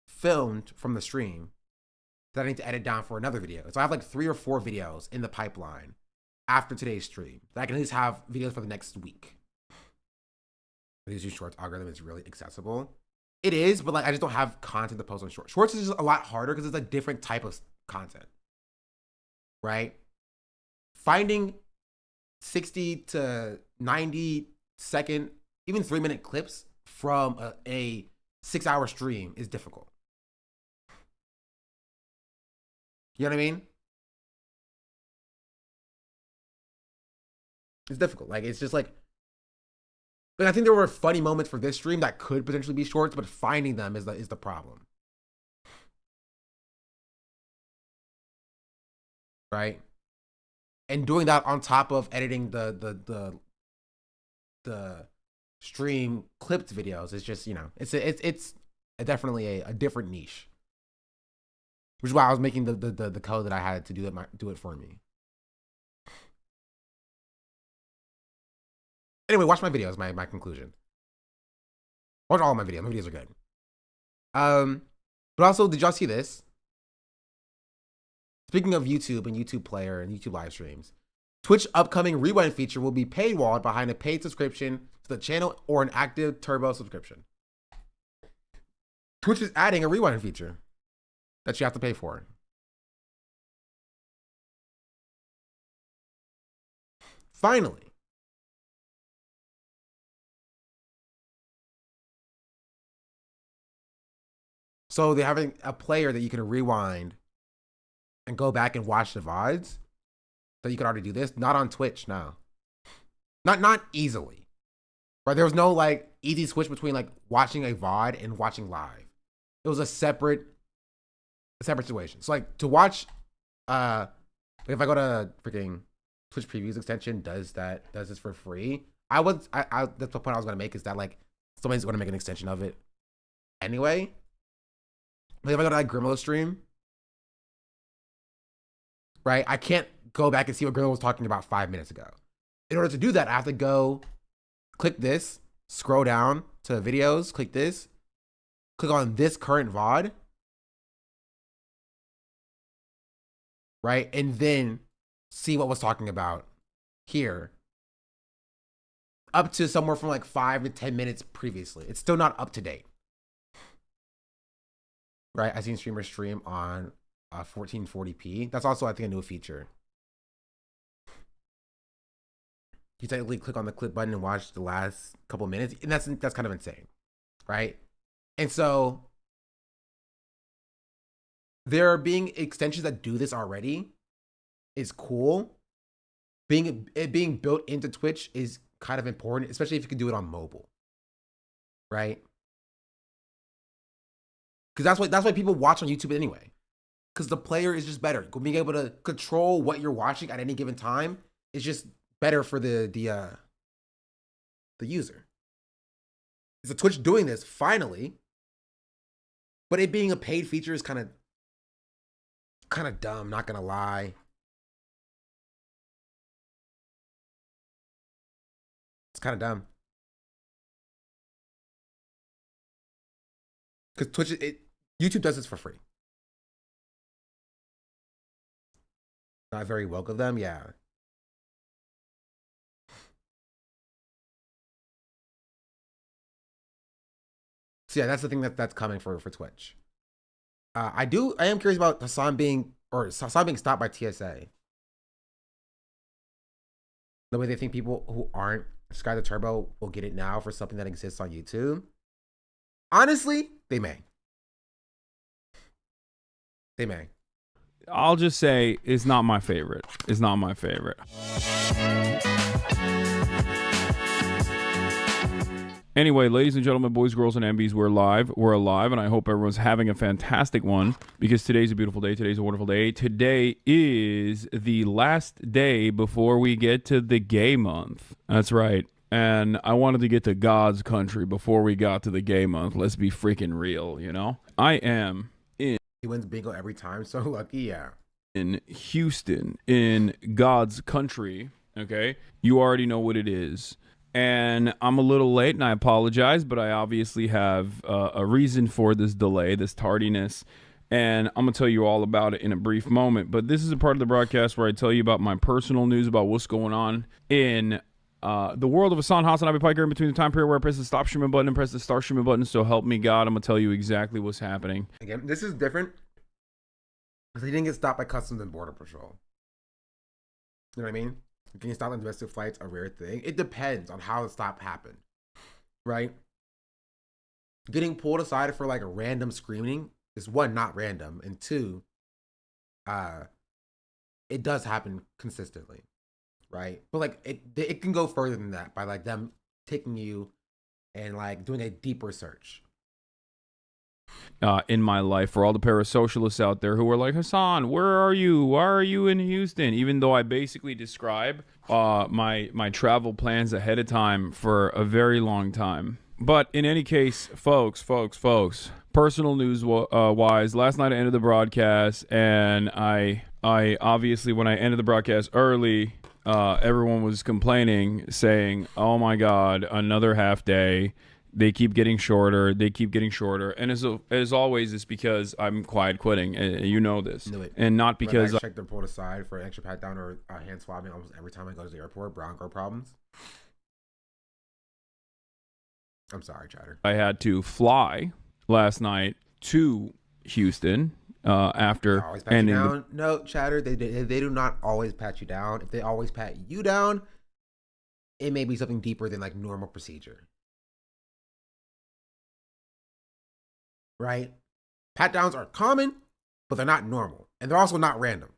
filmed from the stream that I need to edit down for another video. So I have like 3 or 4 videos in the pipeline after today's stream that I can at least have videos for the next week. The YouTube Shorts algorithm is really accessible. It is, but like I just don't have content to post on Shorts. Shorts is just a lot harder because it's a different type of content, right? Finding 60 to 90 second, even 3-minute clips from a 6-hour stream is difficult. You know what I mean? It's difficult. Like, it's just like I think there were funny moments for this stream that could potentially be shorts, but finding them is the problem. Right? And doing that on top of editing the stream clipped videos is just, you know, it's definitely a different niche. Which is why I was making the code that I had to do it for me. Anyway, watch my videos, my conclusion. Watch all my videos. My videos are good. But also, did y'all see this? Speaking of YouTube and YouTube Player and YouTube live streams, Twitch upcoming rewind feature will be paywalled behind a paid subscription to the channel or an active turbo subscription. Twitch is adding a rewind feature that you have to pay for. Finally. So they're having a player that you can rewind and go back and watch the VODs. That you can already do this. Not on Twitch now. Not easily. Right? There was no like easy switch between like watching a VOD and watching live. It was a separate situation. So like to watch if I go to freaking Twitch previews extension, does this for free? That's the point I was gonna make, is that like somebody's gonna make an extension of it anyway. But if I go to like Grimlo's stream, right, I can't go back and see what Grimlo was talking about 5 minutes ago. In order to do that, I have to go click this, scroll down to videos, click this, click on this current VOD, right, and then see what was talking about here, up to somewhere from like 5 to 10 minutes previously. It's still not up to date, right? I've seen streamers stream on 1440p. That's also, I think, a new feature. You technically click on the clip button and watch the last couple minutes, and that's kind of insane, right? And so there being extensions that do this already is cool. It being built into Twitch is kind of important, especially if you can do it on mobile, right? Because that's why people watch on YouTube anyway. Because the player is just better. Being able to control what you're watching at any given time is just better for the user. Is the Twitch doing this finally? But it being a paid feature is kind of dumb, not gonna lie. It's kind of dumb. Because YouTube does this for free. Not very woke of them, yeah. So yeah, that's the thing that's coming for Twitch. I am curious about Hassan being stopped by TSA. The way they think people who aren't subscribed to Turbo will get it now for something that exists on YouTube. Honestly, they may. They may. I'll just say it's not my favorite. It's not my favorite. Anyway, ladies and gentlemen, boys, girls, and MBs, we're live. We're alive, and I hope everyone's having a fantastic one, because today's a beautiful day. Today's a wonderful day. Today is the last day before we get to the gay month. That's right. And I wanted to get to God's country before we got to the gay month. Let's be freaking real, you know? I am in... He wins bingo every time, so lucky, yeah. In Houston, in God's country, okay? You already know what it is. And I'm a little late, and I apologize, but I obviously have a reason for this delay, this tardiness, and I'm going to tell you all about it in a brief moment. But this is a part of the broadcast where I tell you about my personal news about what's going on in the world of Hassan Hassan Abi Piker in between the time period where I press the stop streaming button and press the start streaming button. So help me God, I'm going to tell you exactly what's happening. Again, this is different because he didn't get stopped by Customs and Border Patrol. You know what I mean? Getting stopped on domestic flights a rare thing. It depends on how the stop happened, right? Getting pulled aside for like a random screaming is, one, not random, and two, it does happen consistently, right? But like it can go further than that by like them taking you and like doing a deeper search. In my life, for all the parasocialists out there who are like, Hassan, where are you? Why are you in Houston? Even though I basically describe my travel plans ahead of time for a very long time. But in any case, folks, personal news wise, last night I ended the broadcast, and I obviously, when I ended the broadcast early, everyone was complaining, saying, oh my God, another half day. They keep getting shorter. They keep getting shorter. And as always, it's because I'm quiet quitting. You know this. And not because I check the report aside for an extra pat down or hand swabbing almost every time I go to the airport. Brown girl problems. I'm sorry, Chatter. I had to fly last night to Houston after ending. Down. No, Chatter. They do not always pat you down. If they always pat you down, it may be something deeper than like normal procedure. Right? Pat downs are common, but they're not normal. And they're also not random.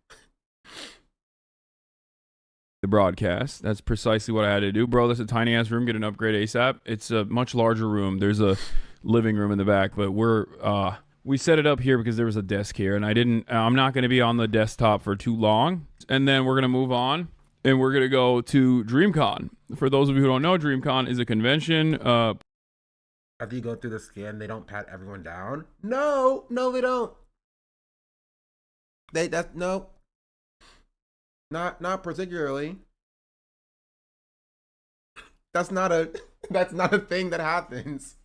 The broadcast. That's precisely what I had to do. Bro, that's a tiny ass room. Get an upgrade ASAP. It's a much larger room. There's a living room in the back, but we're we set it up here because there was a desk here, and I'm not going to be on the desktop for too long. And then we're going to move on, and we're going to go to DreamCon. For those of you who don't know, DreamCon is a convention. After you go through the scan, they don't pat everyone down. No, they don't. No, not particularly. That's not a thing that happens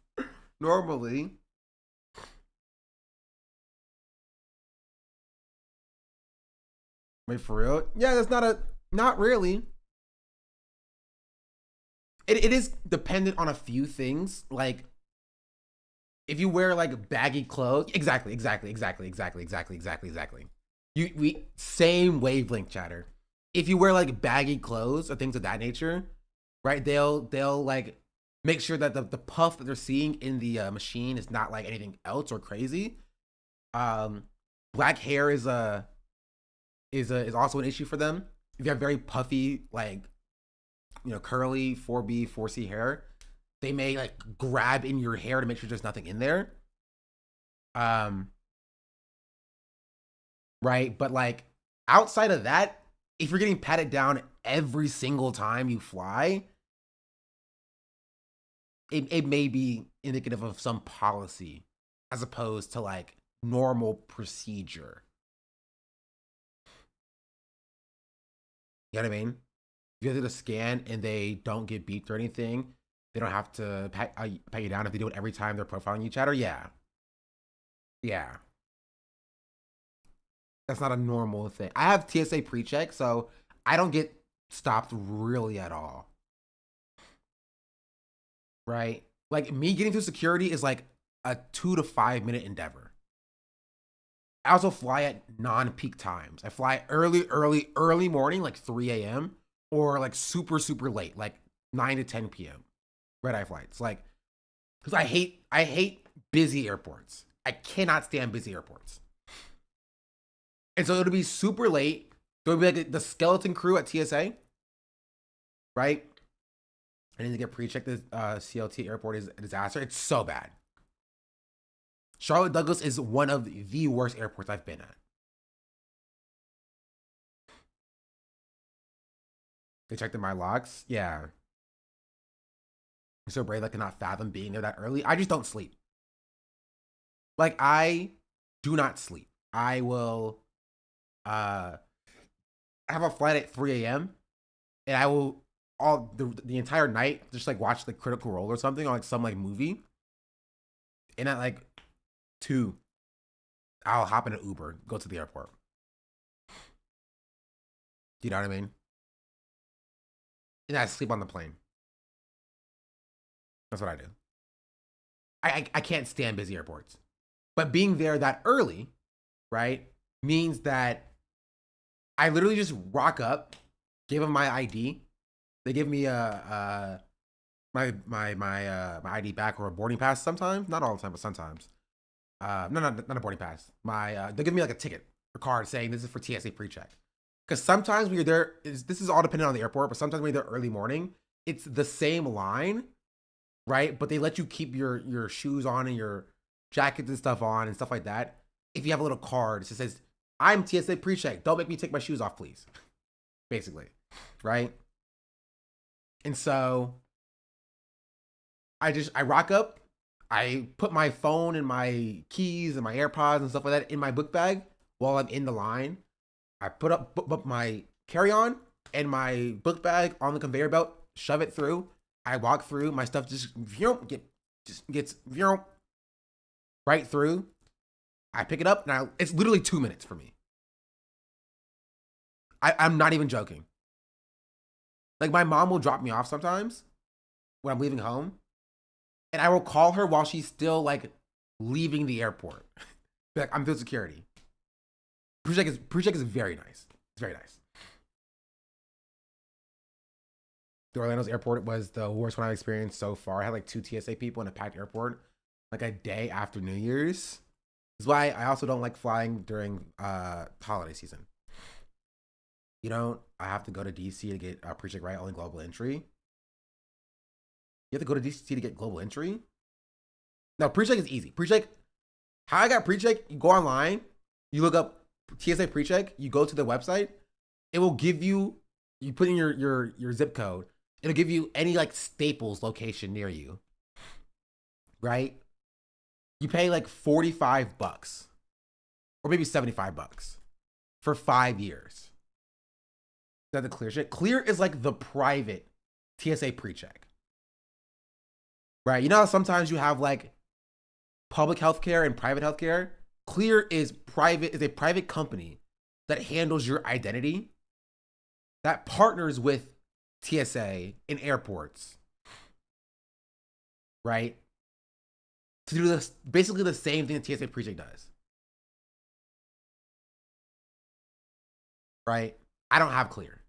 normally. Wait, for real? Yeah, that's not really. It is dependent on a few things. Like, if you wear like baggy clothes, exactly. We same wavelength, chatter. If you wear like baggy clothes or things of that nature, right? They'll like make sure that the puff that they're seeing in the machine is not like anything else or crazy. Black hair is also an issue for them. If you have very puffy, like, you know, curly 4B, 4C hair, they may like grab in your hair to make sure there's nothing in there. Right? But like outside of that, if you're getting patted down every single time you fly, it may be indicative of some policy as opposed to like normal procedure. You know what I mean? If you do the scan and they don't get beeped or anything, they don't have to pat you down if they do it every time they're profiling you, chatter. Yeah. That's not a normal thing. I have TSA pre-check, so I don't get stopped really at all. Right? Like, me getting through security is like a 2 to 5 minute endeavor. I also fly at non-peak times. I fly early morning, like 3 a.m. or like super late, like 9 to 10 p.m. red-eye flights. Like, because I hate busy airports. I cannot stand busy airports. And so it'll be super late. There'll be like the skeleton crew at TSA, right? I need to get pre-checked. This CLT airport is a disaster. It's so bad. Charlotte Douglas is one of the worst airports I've been at. They checked in my logs. Yeah. I'm so brave I cannot fathom being there that early. I just don't sleep. Like, I do not sleep. I will have a flight at 3 a.m. and I will all the entire night just like watch the Critical Role or something, or like some like movie. And at like 2, I'll hop in an Uber, go to the airport. You know what I mean? And I sleep on the plane. That's what I do. I can't stand busy airports. But being there that early, right, means that I literally just rock up, give them my ID. They give me my ID back or a boarding pass sometimes. Not all the time, but sometimes. No, not a boarding pass. They give me like a ticket or card saying this is for TSA pre-check. Because sometimes when you're there, this is all dependent on the airport, but sometimes when you're there early morning, it's the same line, right? But they let you keep your shoes on and your jackets and stuff on and stuff like that. If you have a little card, it says, I'm TSA pre-check. Don't make me take my shoes off, please. Basically, right? And so I rock up. I put my phone and my keys and my AirPods and stuff like that in my book bag while I'm in the line. I put up my carry-on and my book bag on the conveyor belt, shove it through. I walk through. My stuff just gets right through. I pick it up. Now it's literally 2 minutes for me. I'm not even joking. Like, my mom will drop me off sometimes when I'm leaving home, and I will call her while she's still like leaving the airport. Be like, I'm through security. Pre-check is very nice. It's very nice. The Orlando's airport was the worst one I've experienced so far. I had like 2 TSA people in a packed airport like a day after New Year's. That's why I also don't like flying during holiday season. I have to go to DC to get pre-check, right? Only global entry. You have to go to DC to get global entry? No, pre-check is easy. Pre-check, How I got pre-check, you go online, you look up TSA pre-check, you go to the website, it will give you put in your zip code, it'll give you any like Staples location near you. Right? You pay like $45 or maybe $75 for 5 years. Is that the Clear shit? Clear is like the private TSA pre-check. Right? You know how sometimes you have like public healthcare and private healthcare? Clear is a private company that handles your identity, that partners with TSA in airports, right? To do this, basically the same thing that TSA pre-check does, right? I don't have Clear.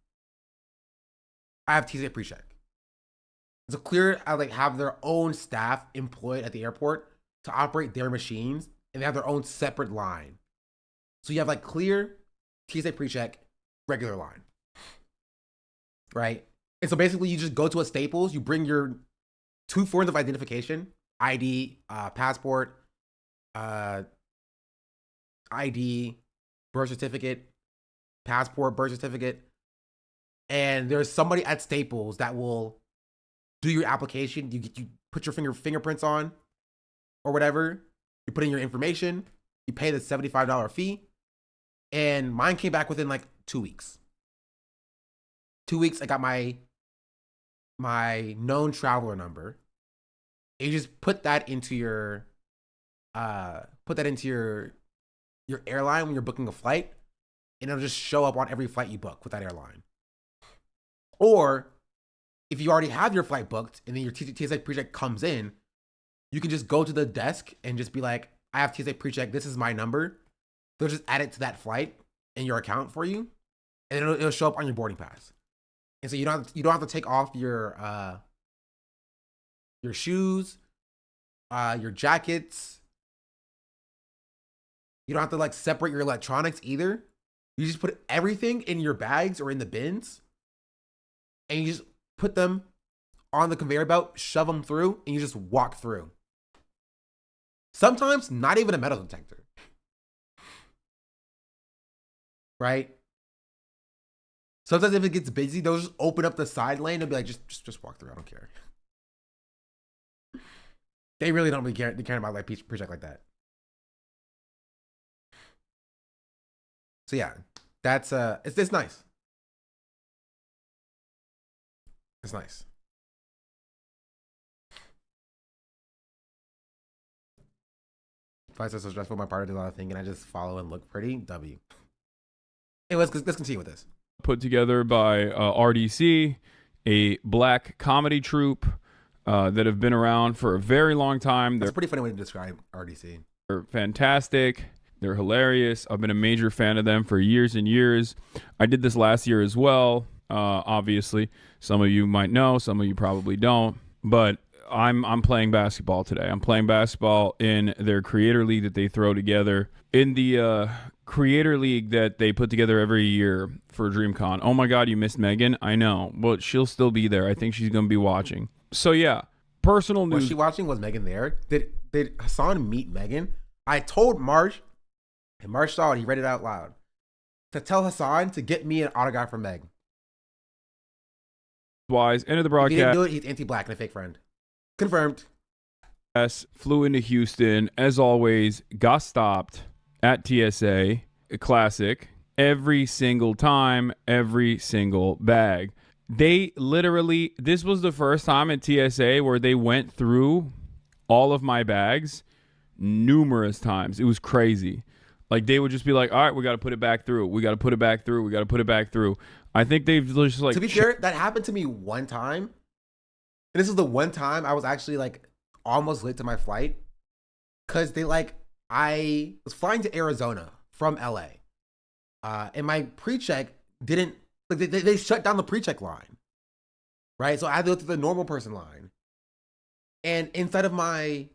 I have TSA pre-check. So Clear, I like have their own staff employed at the airport to operate their machines, and they have their own separate line. So you have like Clear, TSA pre-check, regular line, right? And so basically you just go to a Staples, you bring your 2 forms of identification, ID, passport, ID, birth certificate, passport, birth certificate, and there's somebody at Staples that will do your application. You put your fingerprints on or whatever. You put in your information. You pay the $75 fee, and mine came back within like 2 weeks. 2 weeks, I got my known traveler number. And you just put that into your airline when you're booking a flight, and it'll just show up on every flight you book with that airline. Or if you already have your flight booked and then your TSA pre-check comes in, you can just go to the desk and just be like, I have TSA pre-check, this is my number. They'll just add it to that flight in your account for you, and it'll show up on your boarding pass. And so you don't have to take off your shoes, your jackets. You don't have to like separate your electronics either. You just put everything in your bags or in the bins, and you just put them on the conveyor belt, shove them through, and you just walk through. Sometimes not even a metal detector. Right? Sometimes if it gets busy, they'll just open up the side lane and be like, just walk through. I don't care. They really don't really care. They care about like pre-check like that. So yeah, that's it's nice. It's nice. If I said so stressful, my partner did a lot of thinking, I just follow and look pretty. W. Anyways, let's continue with this. Put together by RDC, a black comedy troupe that have been around for a very long time. That's a pretty funny way to describe RDC. They're fantastic. They're hilarious. I've been a major fan of them for years and years. I did this last year as well. Obviously, some of you might know, some of you probably don't. But I'm playing basketball today. I'm playing basketball in their creator league that they throw together. In the creator league that they put together every year for DreamCon. Oh my God, you missed Megan? I know, but she'll still be there. I think she's gonna be watching. So yeah, personal news. Was she watching? Was Megan there? Did Hassan meet Megan? I told Marsh, and Marsh saw it. He read it out loud to tell Hassan to get me an autograph from Meg. Wise, end of the broadcast. If he didn't do it, he's anti-black and a fake friend. Confirmed. Yes, flew into Houston. As always, got stopped at TSA. A classic. Every single time, every single bag. They literally, this was the first time at TSA where they went through all of my bags numerous times. It was crazy. Like, they would just be like, all right, we got to put it back through. We got to put it back through. We got to put it back through. I think they've just like... To be fair, that happened to me one time. And this is the one time I was actually like almost late to my flight. Because they like, I was flying to Arizona from LA. And my pre-check didn't, like they shut down the pre-check line. Right? So I had to go through the normal person line. And inside of my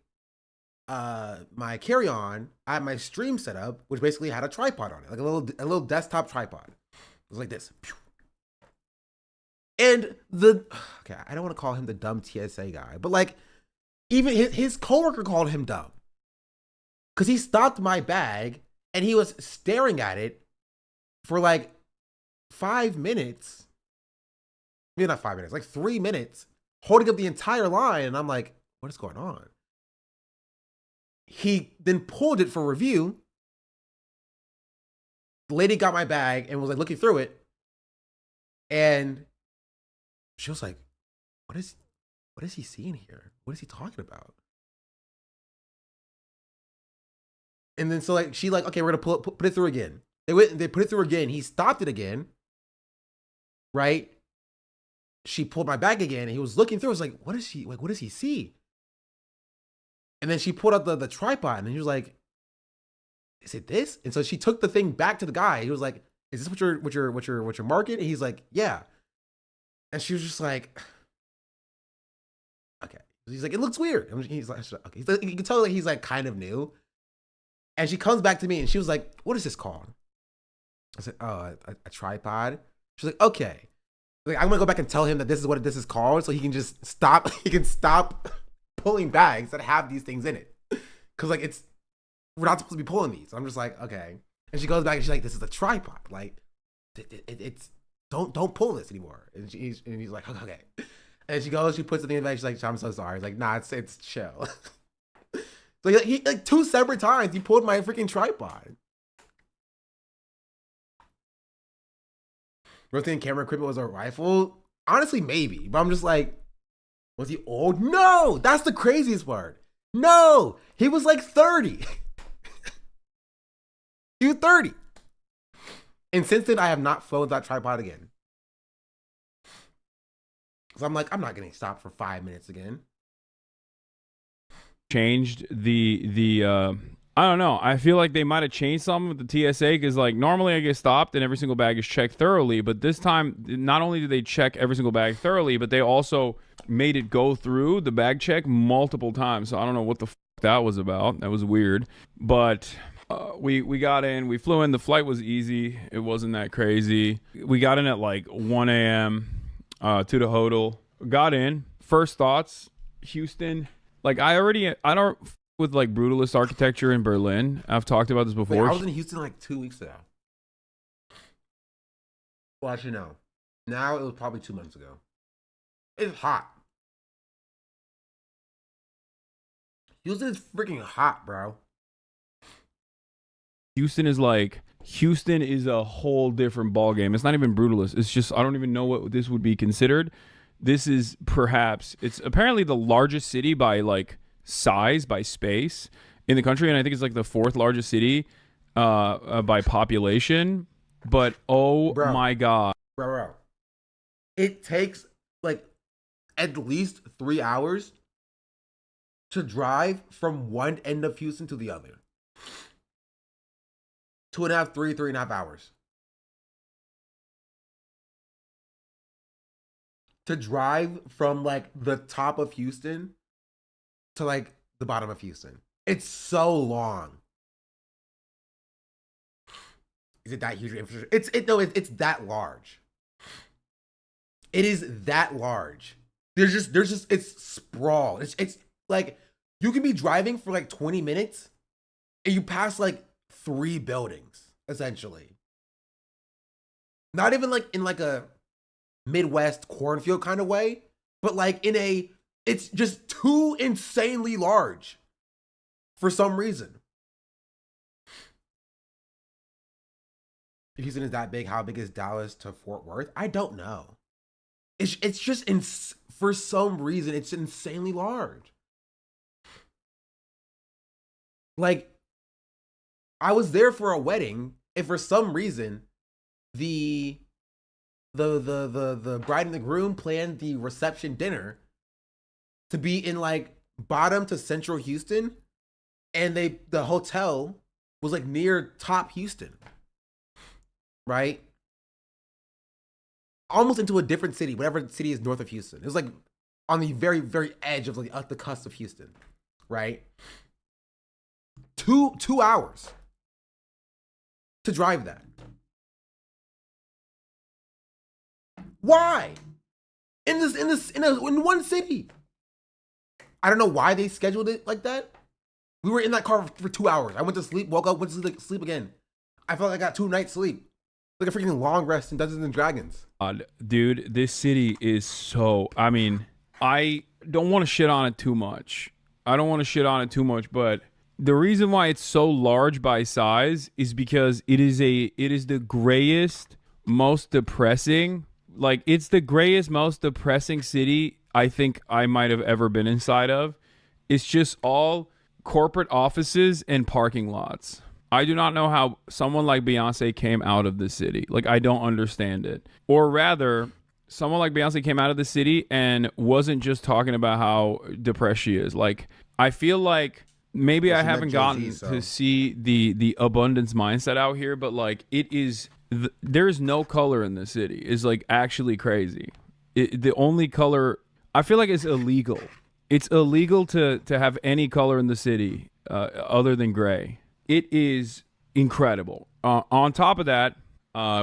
my carry-on, I had my stream set up, which basically had a tripod on it, like a little desktop tripod. It was like this. And okay, I don't want to call him the dumb TSA guy, but like even his coworker called him dumb. Because he stopped my bag and he was staring at it for like 5 minutes. Maybe not 5 minutes, like 3 minutes, holding up the entire line. And I'm like, what is going on? He then pulled it for review. The lady got my bag and was like looking through it. And she was like, what is he seeing here? What is he talking about? And then so like she like, okay, we're gonna put it through again. They put it through again. He stopped it again. Right? She pulled my bag again and he was looking through. I was like, what does he see? And then she pulled out the tripod and he was like, is it this? And so she took the thing back to the guy. He was like, is this what you're marking? And he's like, yeah. And she was just like, okay. He's like, it looks weird. And he's like, okay. You can tell that he's like kind of new. And she comes back to me and she was like, what is this called? I said, oh, a tripod. She's like, okay. Like, I'm gonna go back and tell him that this is what this is called, so he can just stop. He can stop pulling bags that have these things in it, because like we're not supposed to be pulling these. I'm just like, okay. And she goes back and she's like, this is a tripod. Like, it's don't pull this anymore. And he's like, okay. And she goes, she puts it in the bag. She's like, I'm so sorry. He's like, nah, it's chill. So he like 2 separate times he pulled my freaking tripod. Rotating camera equipment was a rifle? Honestly, maybe. But I'm just like, was he old? No! That's the craziest part. No! He was like 30. He was 30. And since then, I have not flown with that tripod again. Because I'm like, I'm not getting stopped for 5 minutes again. Changed the I don't know. I feel like they might have changed something with the TSA because, like, normally I get stopped and every single bag is checked thoroughly. But this time, not only did they check every single bag thoroughly, but they also made it go through the bag check multiple times. So I don't know what the that was about. That was weird. But we got in. We flew in. The flight was easy. It wasn't that crazy. We got in at like 1 a.m. To the hotel. Got in. First thoughts, Houston. Like, I don't with like brutalist architecture in Berlin. I've talked about this before. Wait, I was in Houston like 2 weeks ago. Well, actually, no. Now it was probably 2 months ago. It's hot. Houston is freaking hot, bro. Houston is a whole different ballgame. It's not even brutalist. It's just, I don't even know what this would be considered. This is it's apparently the largest city by like size, by space in the country. And I think it's like the 4th largest city by population. But my God. Bro. It takes like at least 3 hours to drive from one end of Houston to the other. 2.5, 3.5 hours. To drive from like the top of Houston to like the bottom of Houston. It's so long. Is it that huge infrastructure? It's that large. It is that large. There's just it's sprawl. It's like you can be driving for like 20 minutes and you pass like 3 buildings, essentially. Not even like in like a Midwest cornfield kind of way, but like it's just too insanely large for some reason. If Houston is that big, how big is Dallas to Fort Worth? I don't know. It's just for some reason it's insanely large. Like, I was there for a wedding, and for some reason, the bride and the groom planned the reception dinner to be in like bottom to central Houston, and the hotel was like near top Houston, right? Almost into a different city, whatever city is north of Houston. It was like on the very, very edge of like the cusp of Houston, right? 2 hours to drive that. Why? In one city. I don't know why they scheduled it like that. We were in that car for 2 hours. I went to sleep, woke up, went to sleep again. I felt like I got 2 nights sleep. Like a freaking long rest in Dungeons and Dragons. Dude, this city is so... I mean, I don't want to shit on it too much. But the reason why it's so large by size is because it is the grayest, most depressing... Like, it's the grayest, most depressing city I think I might have ever been inside of. It's just all corporate offices and parking lots. I do not know how someone like Beyonce came out of the city. Like, I don't understand it. Or rather, someone like Beyonce came out of the city and wasn't just talking about how depressed she is. Like, I feel like maybe I haven't gotten to see the abundance mindset out here, but like, it is... there's no color in the city. It's like actually crazy. The only color, I feel like, it's illegal. It's illegal to have any color in the city other than gray. It is incredible. On top of that,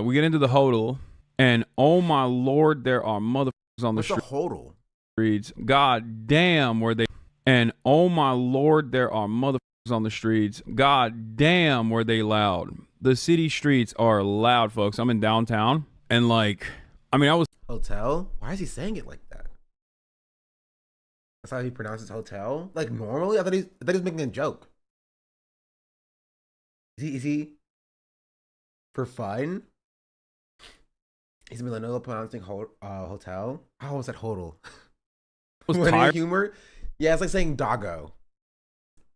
we get into the hodl, and oh my lord, there are motherfuckers on the street. What's the hodl? Streets. God damn, were they? And oh my lord, there are motherfuckers on the streets. God damn, were they loud. The city streets are loud, folks. I'm in downtown, and like, I mean, I was... Hotel? Why is he saying it like that? That's how he pronounces hotel? Like, normally? I thought he was making a joke. Is he for fun? He's Millennial pronouncing hotel? How was that hodl? Was When tired. humor? Yeah, it's like saying doggo.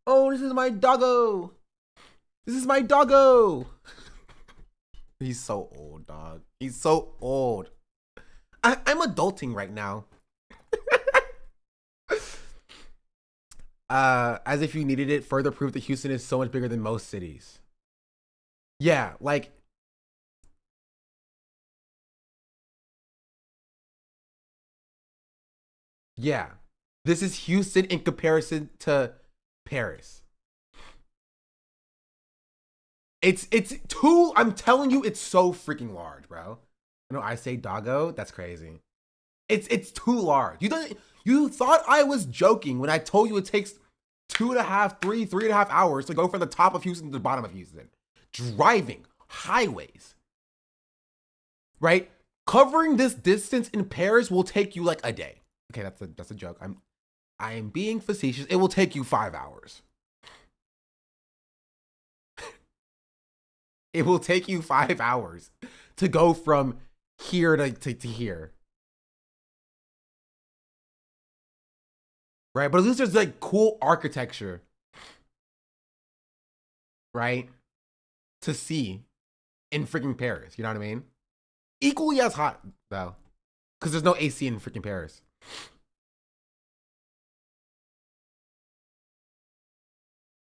Oh, this is my doggo. This is my doggo. He's so old, dog. He's so old. I'm adulting right now. As if you needed it, further proof that Houston is so much bigger than most cities. Yeah, like... Yeah. This is Houston in comparison to Paris. It's too... I'm telling you, it's so freaking large, bro. I know I say doggo. That's crazy. It's too large. You thought I was joking when I told you it takes 3.5 hours to go from the top of Houston to the bottom of Houston. Driving highways, right? Covering this distance in Paris will take you like a day. Okay, that's a joke. I am being facetious. It will take you 5 hours. It will take you 5 hours to go from here to here. Right? But at least there's like cool architecture. Right? To see in freaking Paris. You know what I mean? Equally as hot, though. Because there's no AC in freaking Paris.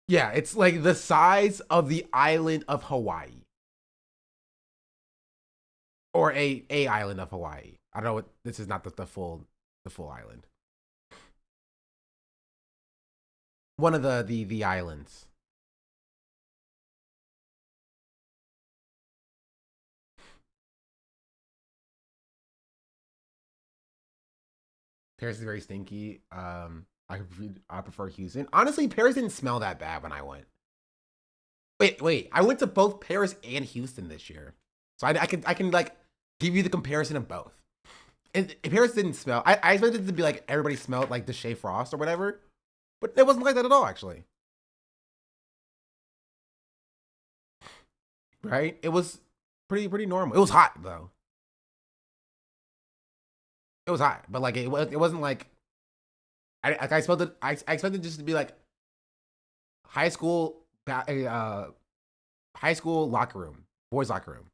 Yeah, it's like the size of the island of Hawaii. Or a island of Hawaii. I don't know what... This is not the full island. One of the islands. Paris is very stinky. I prefer Houston. Honestly, Paris didn't smell that bad when I went. Wait. I went to both Paris and Houston this year. So I can like give you the comparison of both. And Paris didn't smell. I expected it to be like everybody smelled like the Shea Frost or whatever. But it wasn't like that at all, actually. Right? It was pretty normal. It was hot though. It was hot, but like it wasn't like I expected. I expected just to be like high school locker room, boys locker room.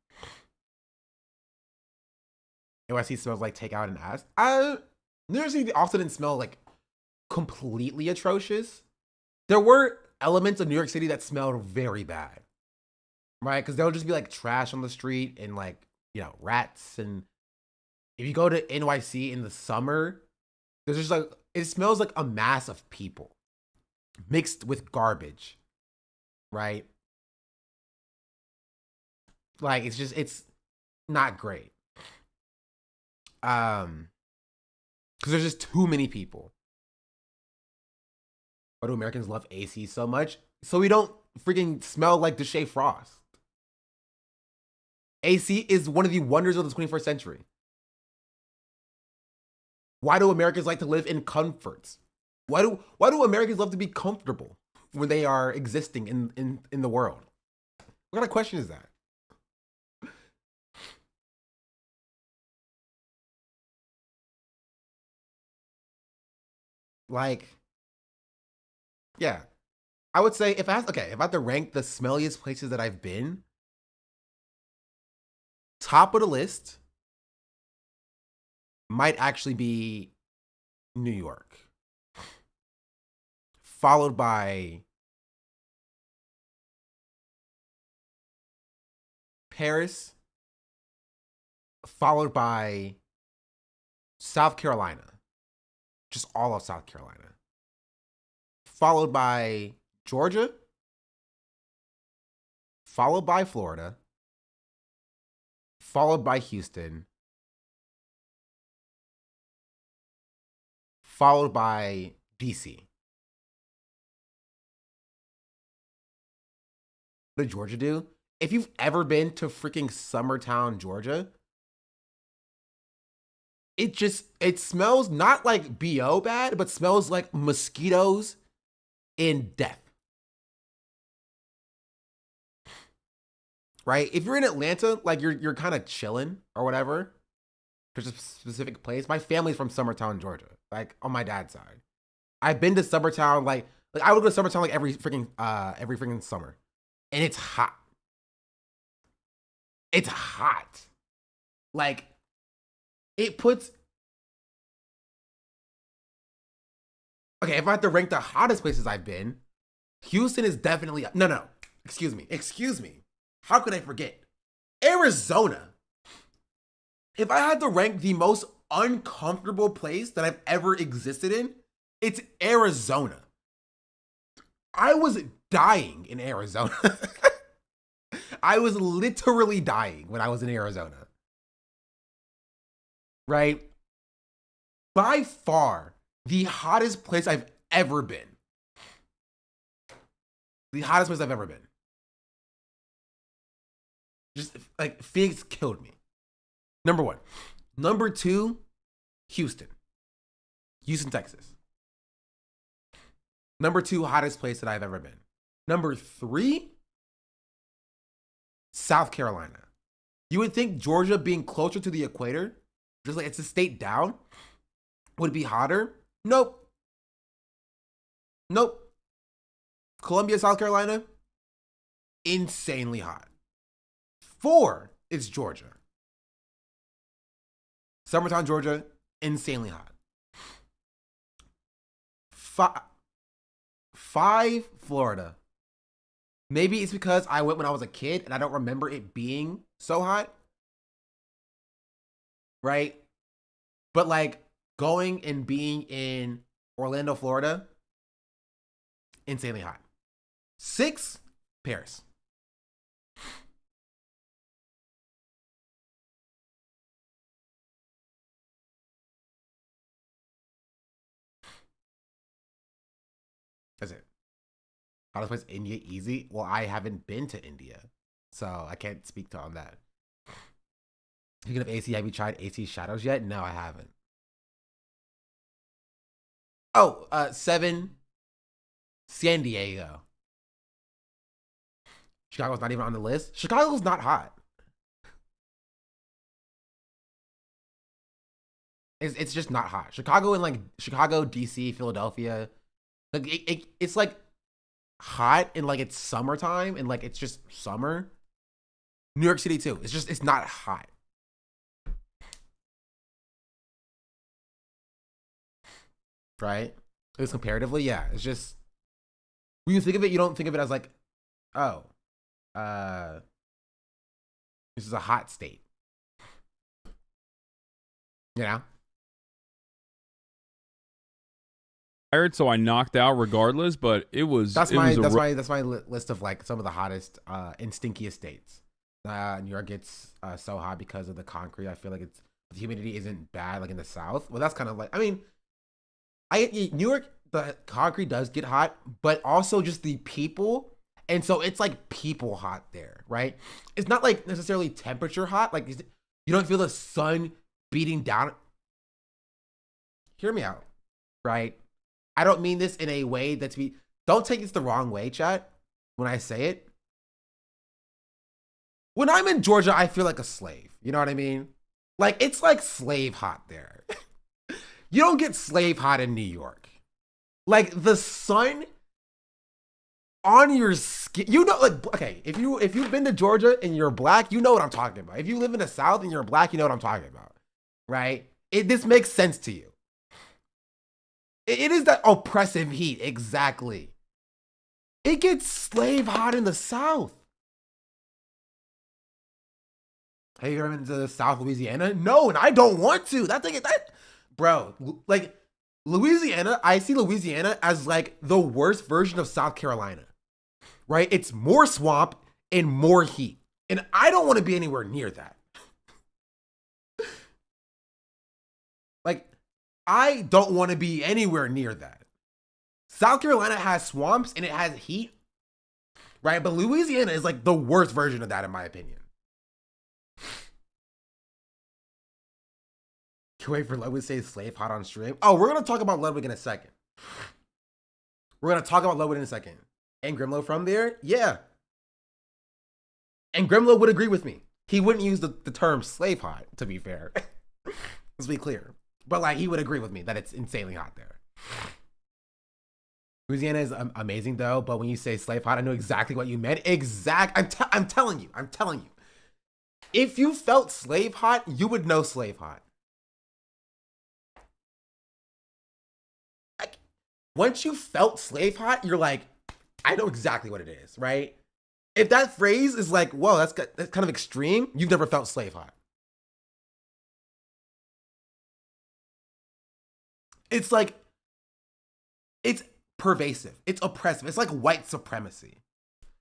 NYC smells like takeout and ass. New York City also didn't smell like completely atrocious. There were elements of New York City that smelled very bad, right? Because there'll just be like trash on the street and like, you know, rats. And if you go to NYC in the summer, there's just like, it smells like a mass of people mixed with garbage, right? Like, it's not great. Because there's just too many people. Why do Americans love AC so much? So we don't freaking smell like Deshae Frost. AC is one of the wonders of the 21st century. Why do Americans like to live in comforts? Why do Americans love to be comfortable when they are existing in the world? What kind of question is that? Like, yeah. I would say if I had to rank the smelliest places that I've been, top of the list might actually be New York, followed by Paris, followed by South Carolina, just all of South Carolina, followed by Georgia, followed by Florida, followed by Houston, followed by DC. What did Georgia do? If you've ever been to freaking Summertown, Georgia, it smells not like BO bad, but smells like mosquitoes and death. Right? If you're in Atlanta, like you're kind of chilling or whatever, there's a specific place. My family's from Summertown, Georgia, like on my dad's side. I've been to Summertown, like I would go to Summertown like every freaking summer, and it's hot. It's hot. Like it puts. Okay, if I have to rank the hottest places I've been, Houston is definitely no. Excuse me. How could I forget? Arizona. If I had to rank the most uncomfortable place that I've ever existed in, it's Arizona. I was dying in Arizona. I was literally dying when I was in Arizona. Right? By far, the hottest place I've ever been. The hottest place I've ever been. Just like Phoenix killed me. Number 1. Number 2, Houston, Texas. Number 2, hottest place that I've ever been. Number 3, South Carolina. You would think Georgia being closer to the equator, just like it's a state down, would be hotter. Nope. Columbia, South Carolina, insanely hot. 4 is Georgia. Summertown, Georgia, insanely hot. 5, Florida. Maybe it's because I went when I was a kid and I don't remember it being so hot. Right? But like going and being in Orlando, Florida, insanely hot. 6, Paris. That's it. Hottest place, India, easy. Well, I haven't been to India, so I can't speak on that. Speaking of AC, have you tried AC Shadows yet? No, I haven't. Oh, 7, San Diego. Chicago's not even on the list. Chicago's not hot. It's just not hot. Chicago and like Chicago, DC, Philadelphia. Like it's like hot and like it's summertime and like it's just summer. New York City too. It's not hot. Right? At least comparatively, yeah. It's just when you think of it, you don't think of it as like, oh, this is a hot state. You know? Tired, so I knocked out regardless, but it was that's my list of like some of the hottest and stinkiest states. New York gets so hot because of the concrete. I feel like the humidity isn't bad like in the south. Well, that's kind of like, I mean, New York the concrete does get hot, but also just the people. And so it's like people hot there, right? It's not like necessarily temperature hot. Like you don't feel the sun beating down. Hear me out, right? I don't mean this in a way that's don't take this the wrong way, chat, when I say it. When I'm in Georgia, I feel like a slave. You know what I mean? Like, it's like slave hot there. You don't get slave hot in New York. Like, the sun on your skin, you know, like, okay, if you've been to Georgia and you're black, you know what I'm talking about. If you live in the South and you're black, you know what I'm talking about, right? This makes sense to you. It is that oppressive heat, exactly. It gets slave hot in the South. Have you ever been to South Louisiana? No, and I don't want to. Bro, like, Louisiana, I see Louisiana as like the worst version of South Carolina, right? It's more swamp and more heat. And I don't want to be anywhere near that. Like, I don't want to be anywhere near that. South Carolina has swamps and it has heat, right? But Louisiana is like the worst version of that, in my opinion. Can't wait for Ludwig to say slave hot on stream. Oh, we're going to talk about Ludwig in a second. And Grimlow from there? Yeah. And Grimlow would agree with me. He wouldn't use the term slave hot, to be fair. Let's be clear. But like, he would agree with me that it's insanely hot there. Louisiana is amazing though, but when you say slave hot, I know exactly what you meant. I'm telling you. If you felt slave hot, you would know slave hot. Like, once you felt slave hot, you're like, I know exactly what it is, right? If that phrase is like, whoa, that's kind of extreme, you've never felt slave hot. It's like, it's pervasive. It's oppressive. It's like white supremacy,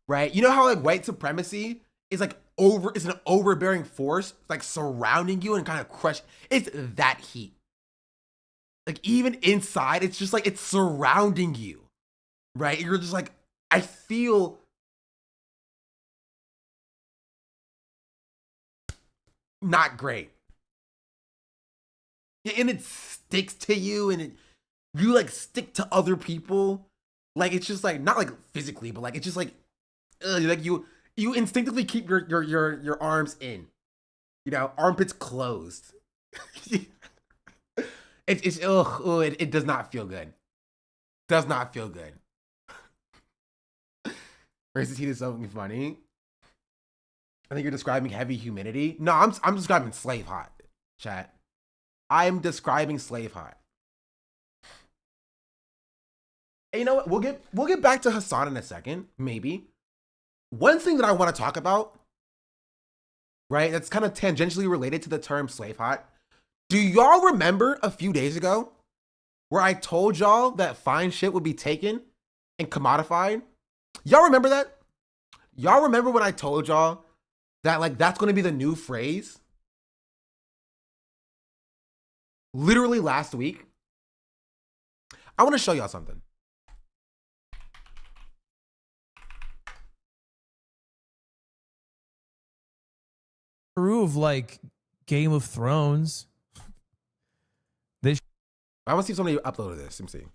right? You know how like white supremacy is like it's an overbearing force, like surrounding you and kind of crush. It's that heat. Like even inside, it's just like it's surrounding you, right? You're just like, I feel not great. And it sticks to you and you like stick to other people. Like it's just like, not like physically, but like it's just like, like you instinctively keep your arms in, you know, armpits closed. It does not feel good. Does not feel good. Racist heat is something funny. I think you're describing heavy humidity. No, I'm describing slave hot, chat. I'm describing slave hot. And you know what? We'll get back to Hassan in a second, maybe. One thing that I want to talk about, right? That's kind of tangentially related to the term slave hot. Do y'all remember a few days ago where I told y'all that fine shit would be taken and commodified? Y'all remember that? Y'all remember when I told y'all that like that's going to be the new phrase? Literally last week. I want to show y'all something. Of like Game of Thrones. I want to see if somebody uploaded this. Let me see.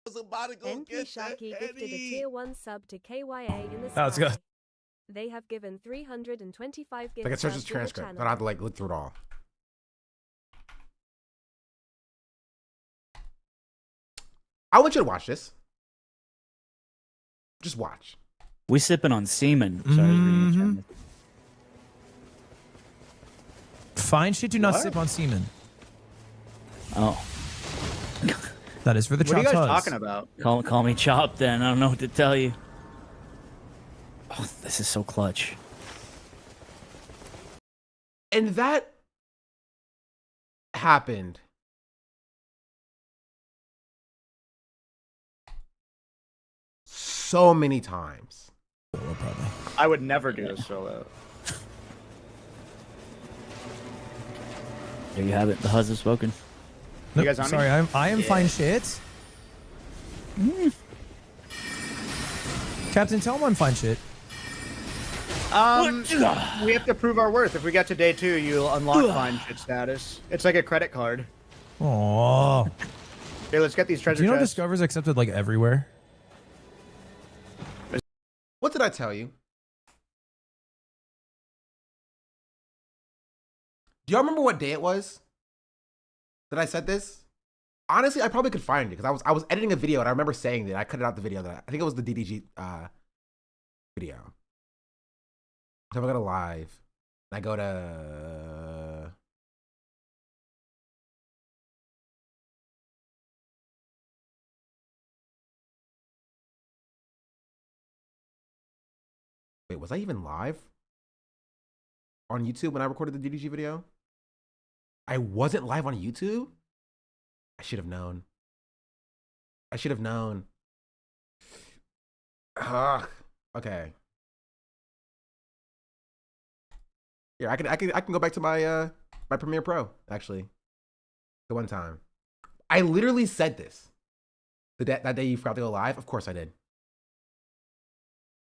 NP Sharky gifted a tier 1 sub to KYA in the Oh, it's good. sky. They have given 325 gifts. Like I search this transcript. I don't have to like look through it all. I want you to watch this. Just watch. We sipping on semen. Sorry, I was reading it. Fine shit, do not What? sip on semen. Oh. That is for the What are you chopped guys huzz. talking about? Call me Chop then. I don't know what to tell you. Oh, this is so clutch. And that happened so many times. I would never do a solo. There you have it. The Huz have spoken. Nope, sorry, I am fine shit. Captain, tell him I'm fine shit. We have to prove our worth. If we get to day 2, you'll unlock fine shit status. It's like a credit card. Aww. Okay, let's get these treasure Do you know chests. Discover's accepted like everywhere? What did I tell you? Do y'all remember what day it was that I said this? Honestly, I probably could find it because I was editing a video and I remember saying that I cut it out the video that I think it was the DDG video. So I go to live. And I go to wait, was I even live on YouTube when I recorded the DDG video? I wasn't live on YouTube? I should have known. I should have known. Ugh. Okay. Yeah, I can go back to my my Premiere Pro, actually. The one time. I literally said this. That day you forgot to go live? Of course I did.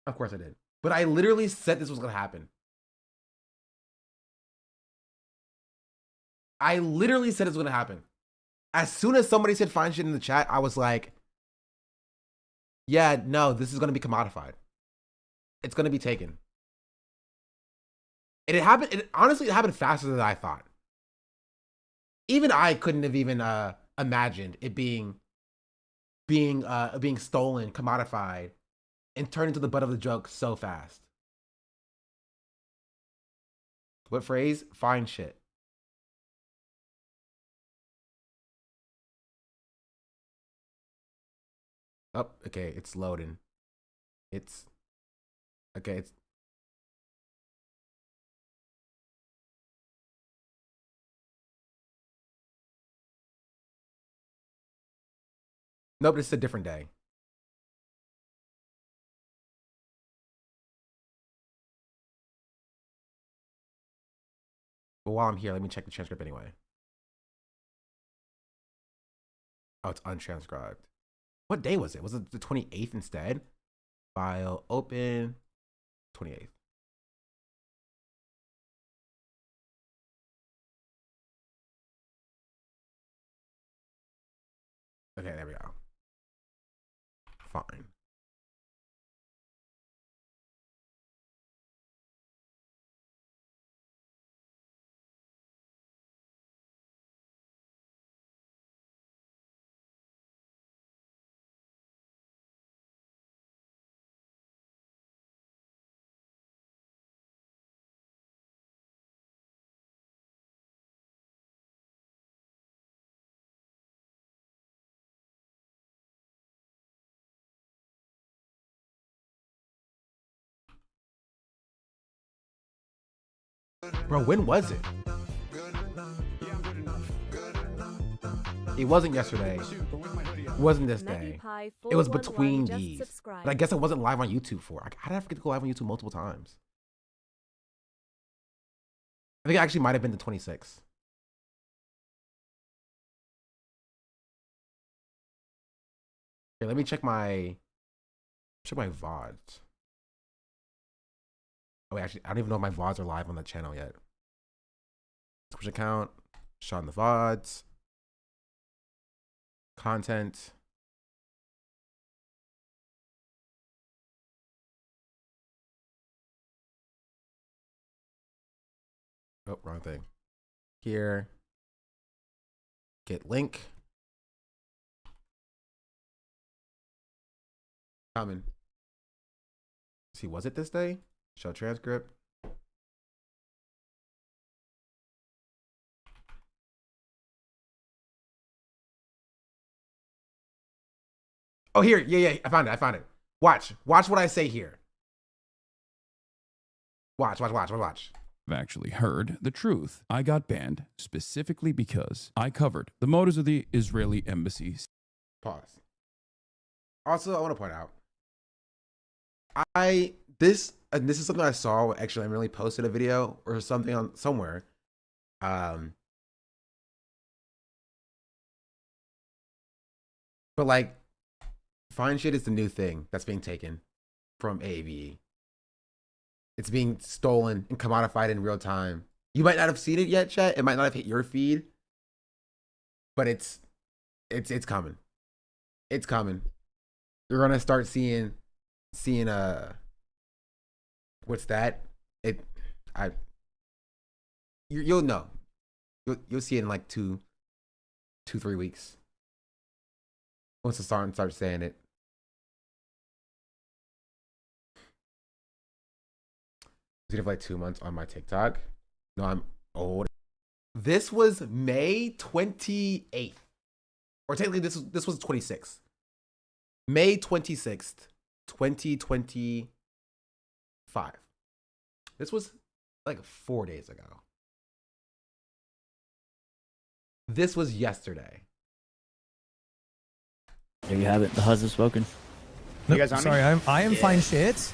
Of course I did. But I literally said this was gonna happen. I literally said it was gonna happen. As soon as somebody said fine shit in the chat, I was like, yeah, no, this is gonna be commodified. It's gonna be taken. And it happened, honestly, it happened faster than I thought. Even I couldn't have even imagined it being stolen, commodified, and turned into the butt of the joke so fast. What phrase? Fine shit. Oh, okay, it's loading. It's okay, it's nope, it's a different day. But while I'm here, let me check the transcript anyway. Oh, it's untranscribed. What day was it? Was it the 28th instead? File open 28th. Okay, there we go. Fine. Bro, when was it? It wasn't yesterday. It wasn't this day. It was between these. But I guess I wasn't live on YouTube for. How did I forget to go live on YouTube multiple times? I think it actually might have been the 26th. Okay, let me check my VODs. Oh, wait, actually, I don't even know if my VODs are live on the channel yet. Twitch account, shot in the VODs, content. Oh, wrong thing. Here, get link. Coming. See, was it this day? Show transcript. Oh, here. Yeah, I found it. Watch what I say here. Watch. I've actually heard the truth. I got banned specifically because I covered the motives of the Israeli embassies. Pause. Also, I want to point out, this is something I saw. Actually, I really posted a video or something on somewhere. But like, fine shit is the new thing that's being taken from AAVE. It's being stolen and commodified in real time. You might not have seen it yet, chat. It might not have hit your feed, but it's coming. It's coming. You're gonna start seeing what's that? You'll know. You'll see it in like 2-3 weeks. Once the start saying it. I was it for like 2 months on my TikTok. No, I'm old. This was May 28th. Or technically this was 26th. May 26th, 2025. This was like 4 days ago. This was yesterday. There you have it. The huzz has spoken. Nope, you guys on sorry, me? I am fine shit.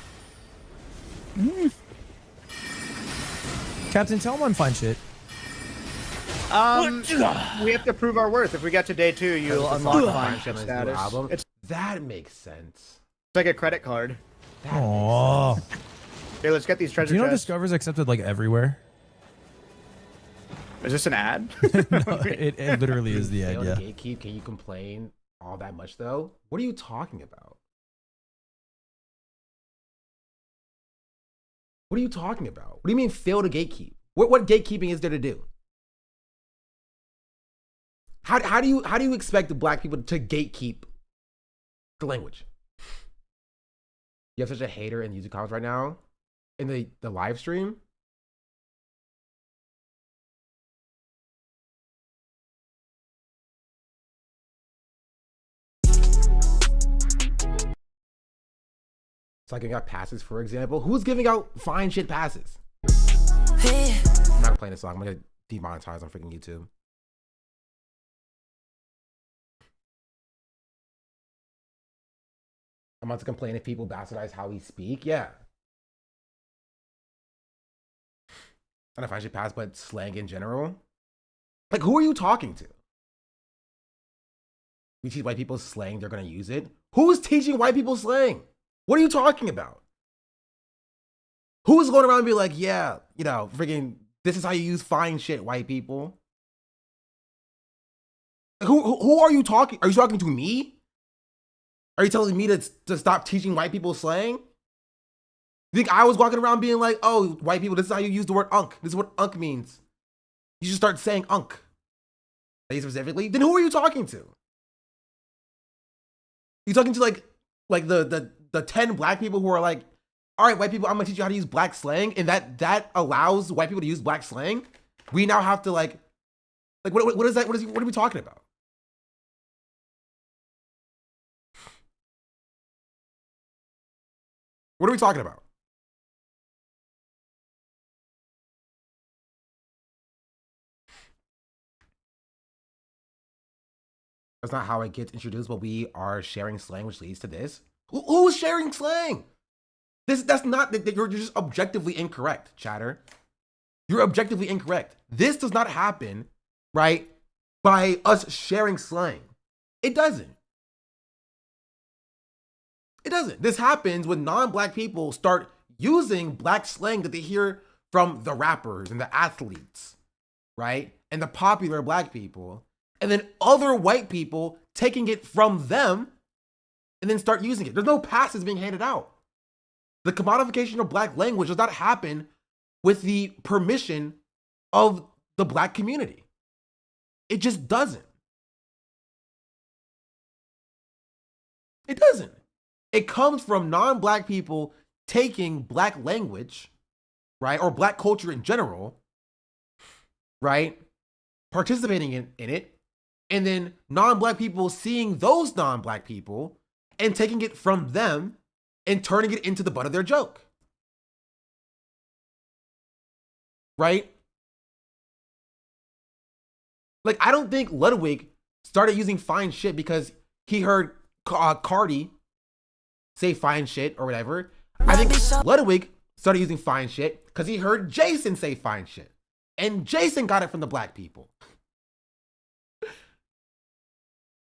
Captain, tell him I'm fine shit. We have to prove our worth. If we get to day 2, you'll unlock fine shit status. That makes sense. It's like a credit card. Aww. Okay, let's get these treasure Do you know chests. Discover's accepted like everywhere? Is this an ad? No, it literally is the ad, yeah. Gatekeep, can you complain all that much though? What are you talking about? What are you talking about? What do you mean fail to gatekeep? What gatekeeping is there to do? How do you expect the black people to gatekeep the language? You have such a hater in YouTube comments right now in the live stream. It's like giving out passes, for example. Who's giving out fine shit passes? I'm not playing this song. I'm gonna demonetize on freaking YouTube. I'm about to complain if people bastardize how we speak. Yeah. And if I should pass, but slang in general. Like, who are you talking to? You teach white people slang, they're gonna use it. Who's teaching white people slang? What are you talking about? Who's going around and be like, yeah, you know, freaking, this is how you use fine shit, white people? Who are you talking? Are you talking to me? Are you telling me to stop teaching white people slang? You think I was walking around being like, oh, white people, this is how you use the word unk. This is what unk means. You should start saying unk. Like specifically. Then who are you talking to? You talking to like the 10 black people who are like, all right, white people, I'm gonna teach you how to use black slang, and that allows white people to use black slang. We now have to like what is that? What are we talking about? What are we talking about? That's not how it gets introduced, but we are sharing slang, which leads to this. Who's sharing slang? That's not, you're just objectively incorrect, chatter. You're objectively incorrect. This does not happen, right, by us sharing slang. It doesn't. It doesn't. This happens when non-black people start using black slang that they hear from the rappers and the athletes, right? And the popular black people. And then other white people taking it from them and then start using it. There's no passes being handed out. The commodification of black language does not happen with the permission of the black community. It just doesn't. It doesn't. It comes from non-black people taking black language, right, or black culture in general, right, participating in it, and then non-black people seeing those non-black people and taking it from them and turning it into the butt of their joke. Right? Like, I don't think Ludwig started using fine shit because he heard Cardi say fine shit or whatever. I think Ludwig started using fine shit because he heard Jason say fine shit. And Jason got it from the black people.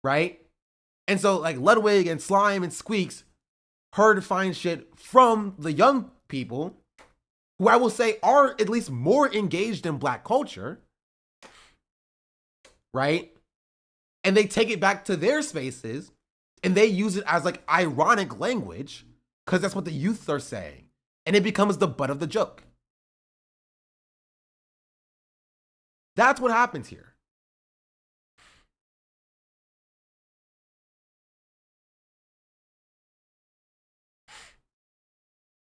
Right? And so like Ludwig and Slime and Squeaks heard fine shit from the young people who I will say are at least more engaged in Black culture, right? And they take it back to their spaces and they use it as like ironic language because that's what the youth are saying. And it becomes the butt of the joke. That's what happens here.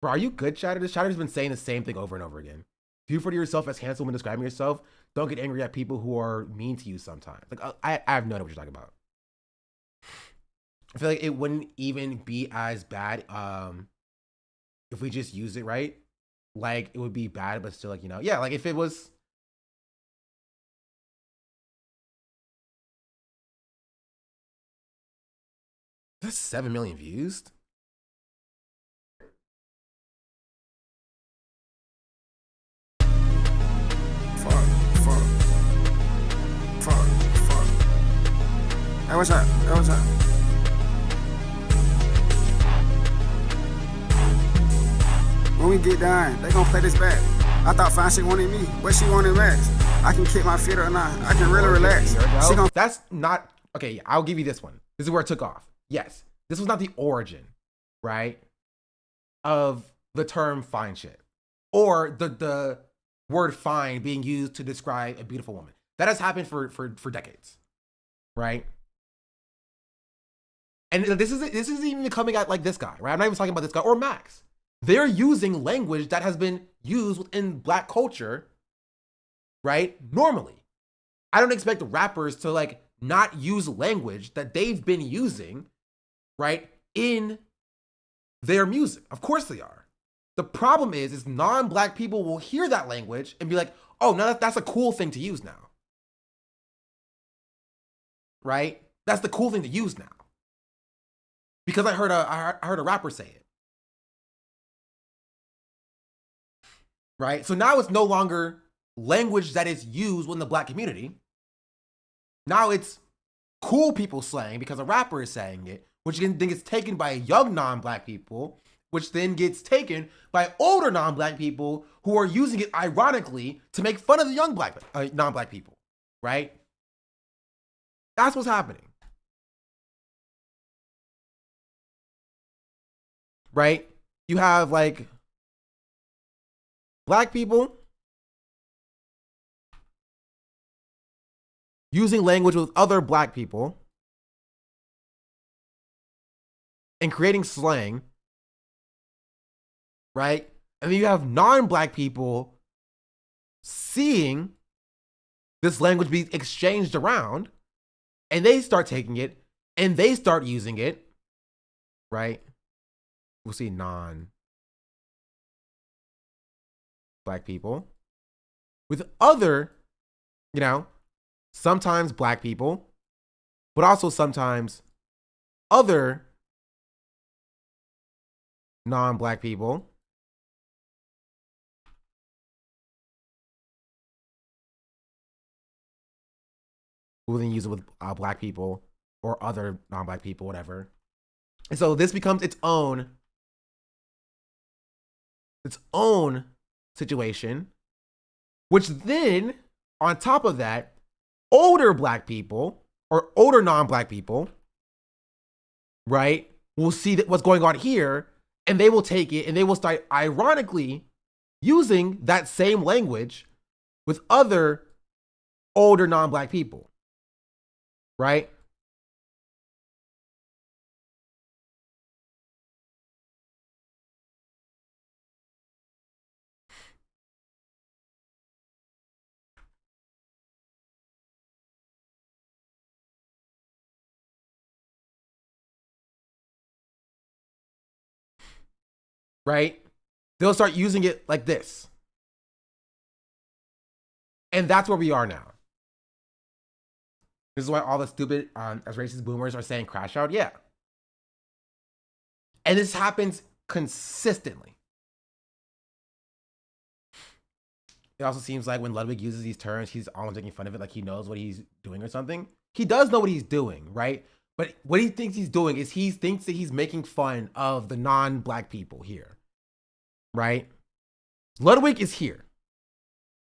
Bro, are you good, Shatter? This Shatter's been saying the same thing over and over again. If you refer to yourself as handsome when describing yourself, don't get angry at people who are mean to you sometimes. Like, I have no idea what you're talking about. I feel like it wouldn't even be as bad if we just use it right. Like, it would be bad, but still, like, you know, yeah, like if it was... That's 7 million views? Hey, what's up? Hey, what's up? When we get done, they gonna play this back. I thought Fine Shit wanted me, but she wanted Max. I can kick my feet or not. I can really relax. She gonna... That's not... Okay, I'll give you this one. This is where it took off. Yes, this was not the origin, right, of the term fine shit. Or the word fine being used to describe a beautiful woman. That has happened for decades, right? And this isn't even coming at like this guy, right? I'm not even talking about this guy or Max. They're using language that has been used within Black culture, right? Normally. I don't expect rappers to like not use language that they've been using, right, in their music. Of course they are. The problem is non-Black people will hear that language and be like, oh, no, that's a cool thing to use now. Right? That's the cool thing to use now. Because I heard a rapper say it. Right? So now it's no longer language that is used within the Black community. Now it's cool people slang because a rapper is saying it, which then gets taken by young non-Black people, which then gets taken by older non-Black people who are using it ironically to make fun of the young non-Black people, right? That's what's happening. Right? You have like Black people using language with other Black people and creating slang, right? And then you have non-Black people seeing this language be exchanged around and they start taking it and they start using it, right? We'll see non-Black people with other, you know, sometimes Black people, but also sometimes other non-Black people who then use it with Black people or other non-Black people, whatever. And so this becomes its own situation, which then, on top of that, older Black people or older non-Black people, right, will see that what's going on here and they will take it and they will start ironically using that same language with other older non-Black people, right? Right? They'll start using it like this. And that's where we are now. This is why all the stupid, as racist boomers are saying crash out. Yeah. And this happens consistently. It also seems like when Ludwig uses these terms, he's almost making fun of it like he knows what he's doing or something. He does know what he's doing, right? But what he thinks he's doing is he thinks that he's making fun of the non-black people here, right? Ludwig is here.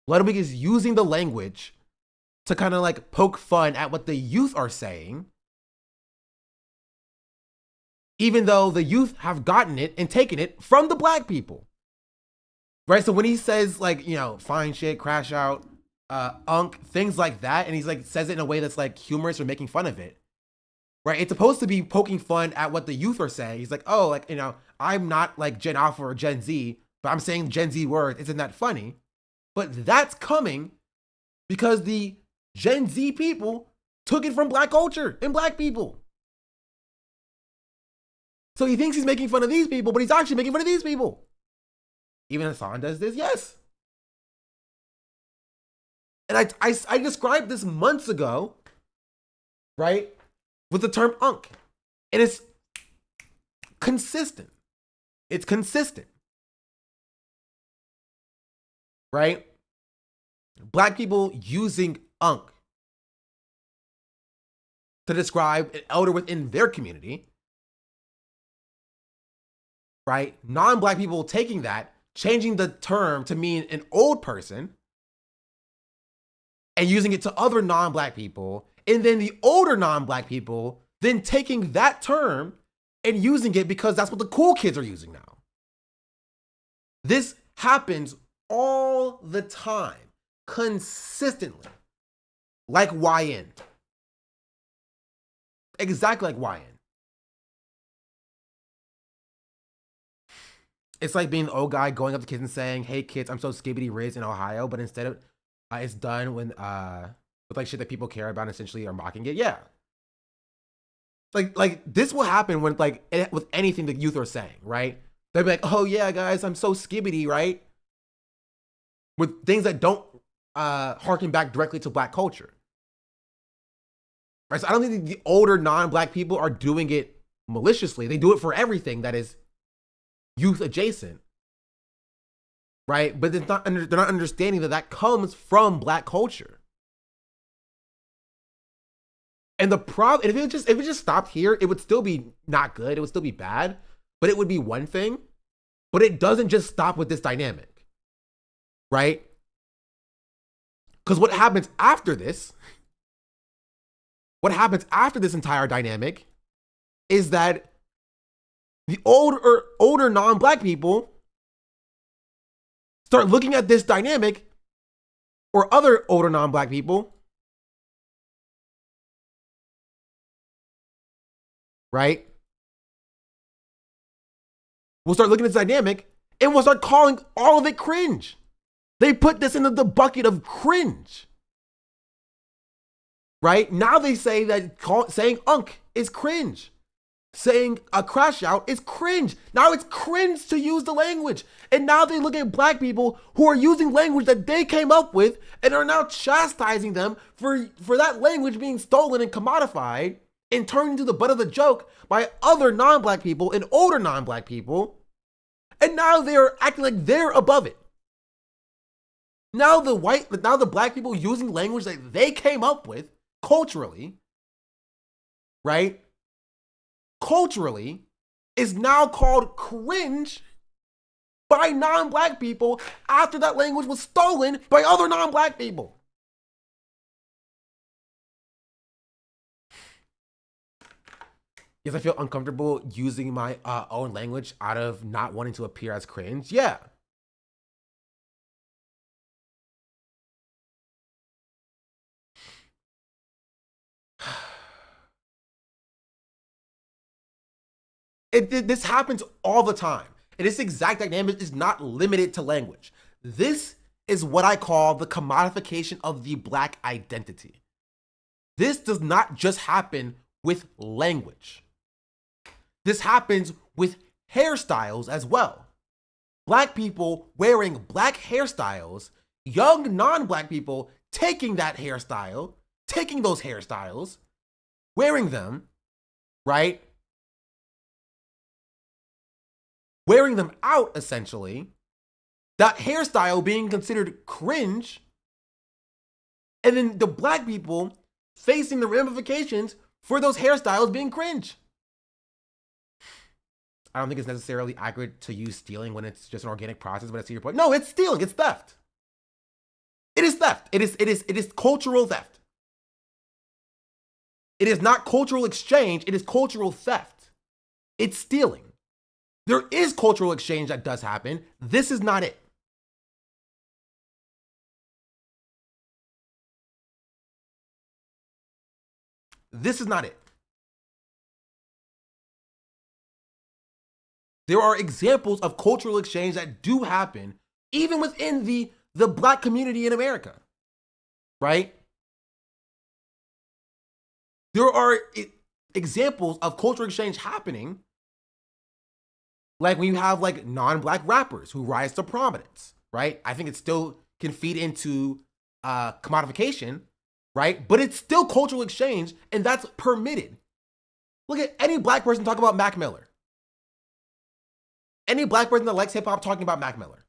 Ludwig is using the language to kind of like poke fun at what the youth are saying, even though the youth have gotten it and taken it from the black people, right? So when he says like, you know, fine shit, crash out, things like that, and he's like says it in a way that's like humorous or making fun of it, right? It's supposed to be poking fun at what the youth are saying. He's like, oh, like, you know, I'm not like Gen Alpha or Gen Z, but I'm saying Gen Z words. Isn't that funny? But that's coming because the Gen Z people took it from black culture and black people. So he thinks he's making fun of these people, but he's actually making fun of these people. Even Hassan does this, yes. And I described this months ago, right, with the term unk. And it's consistent. It's consistent. Right? Black people using unk to describe an elder within their community. Right? Non-black people taking that, changing the term to mean an old person, and using it to other non-black people, and then the older non-black people then taking that term and using it because that's what the cool kids are using now. This happens all the time, consistently, like YN. Exactly like YN. It's like being the old guy going up to kids and saying, hey kids, I'm so skibbity riz in Ohio, but instead of it's done when with like shit that people care about and essentially are mocking it. Yeah. Like this will happen when like with anything the youth are saying, right? They'll be like, oh yeah, guys, I'm so skibbity, right? With things that don't harken back directly to black culture. Right? So I don't think the older non-black people are doing it maliciously. They do it for everything that is youth adjacent. Right? But they're not understanding that that comes from black culture. And the problem, if it just stopped here, it would still be not good. It would still be bad, but it would be one thing. But it doesn't just stop with this dynamic, right? Because what happens after this entire dynamic is that the older non-black people start looking at this dynamic, or other older non-black people, right? We'll start looking at this dynamic and we'll start calling all of it cringe. They put this into the bucket of cringe. Right? Now they say that saying unk is cringe. Saying a crash out is cringe. Now it's cringe to use the language. And now they look at black people who are using language that they came up with and are now chastising them for that language being stolen and commodified and turned into the butt of the joke by other non-black people and older non-black people. And now they're acting like they're above it. Now the black people using language that they came up with culturally, right? Culturally is now called cringe by non-black people after that language was stolen by other non-black people. Yes, I feel uncomfortable using my own language out of not wanting to appear as cringe. Yeah. This happens all the time. And this exact dynamic is not limited to language. This is what I call the commodification of the black identity. This does not just happen with language. This happens with hairstyles as well. Black people wearing black hairstyles, young non-black people taking that hairstyle, taking those hairstyles, wearing them, right? Wearing them out, essentially, that hairstyle being considered cringe, and then the black people facing the ramifications for those hairstyles being cringe. I don't think it's necessarily accurate to use stealing when it's just an organic process, but I see your point. No, it's stealing. It's theft. It is theft. It is cultural theft. It is not cultural exchange. It is cultural theft. It's stealing. There is cultural exchange that does happen. This is not it. This is not it. There are examples of cultural exchange that do happen even within the black community in America, right? There are examples of cultural exchange happening, like when you have like non-black rappers who rise to prominence, right? I think it still can feed into commodification, right? But it's still cultural exchange, and that's permitted. Look at any black person talk about Mac Miller. Any black person that likes hip hop talking about Mac Miller.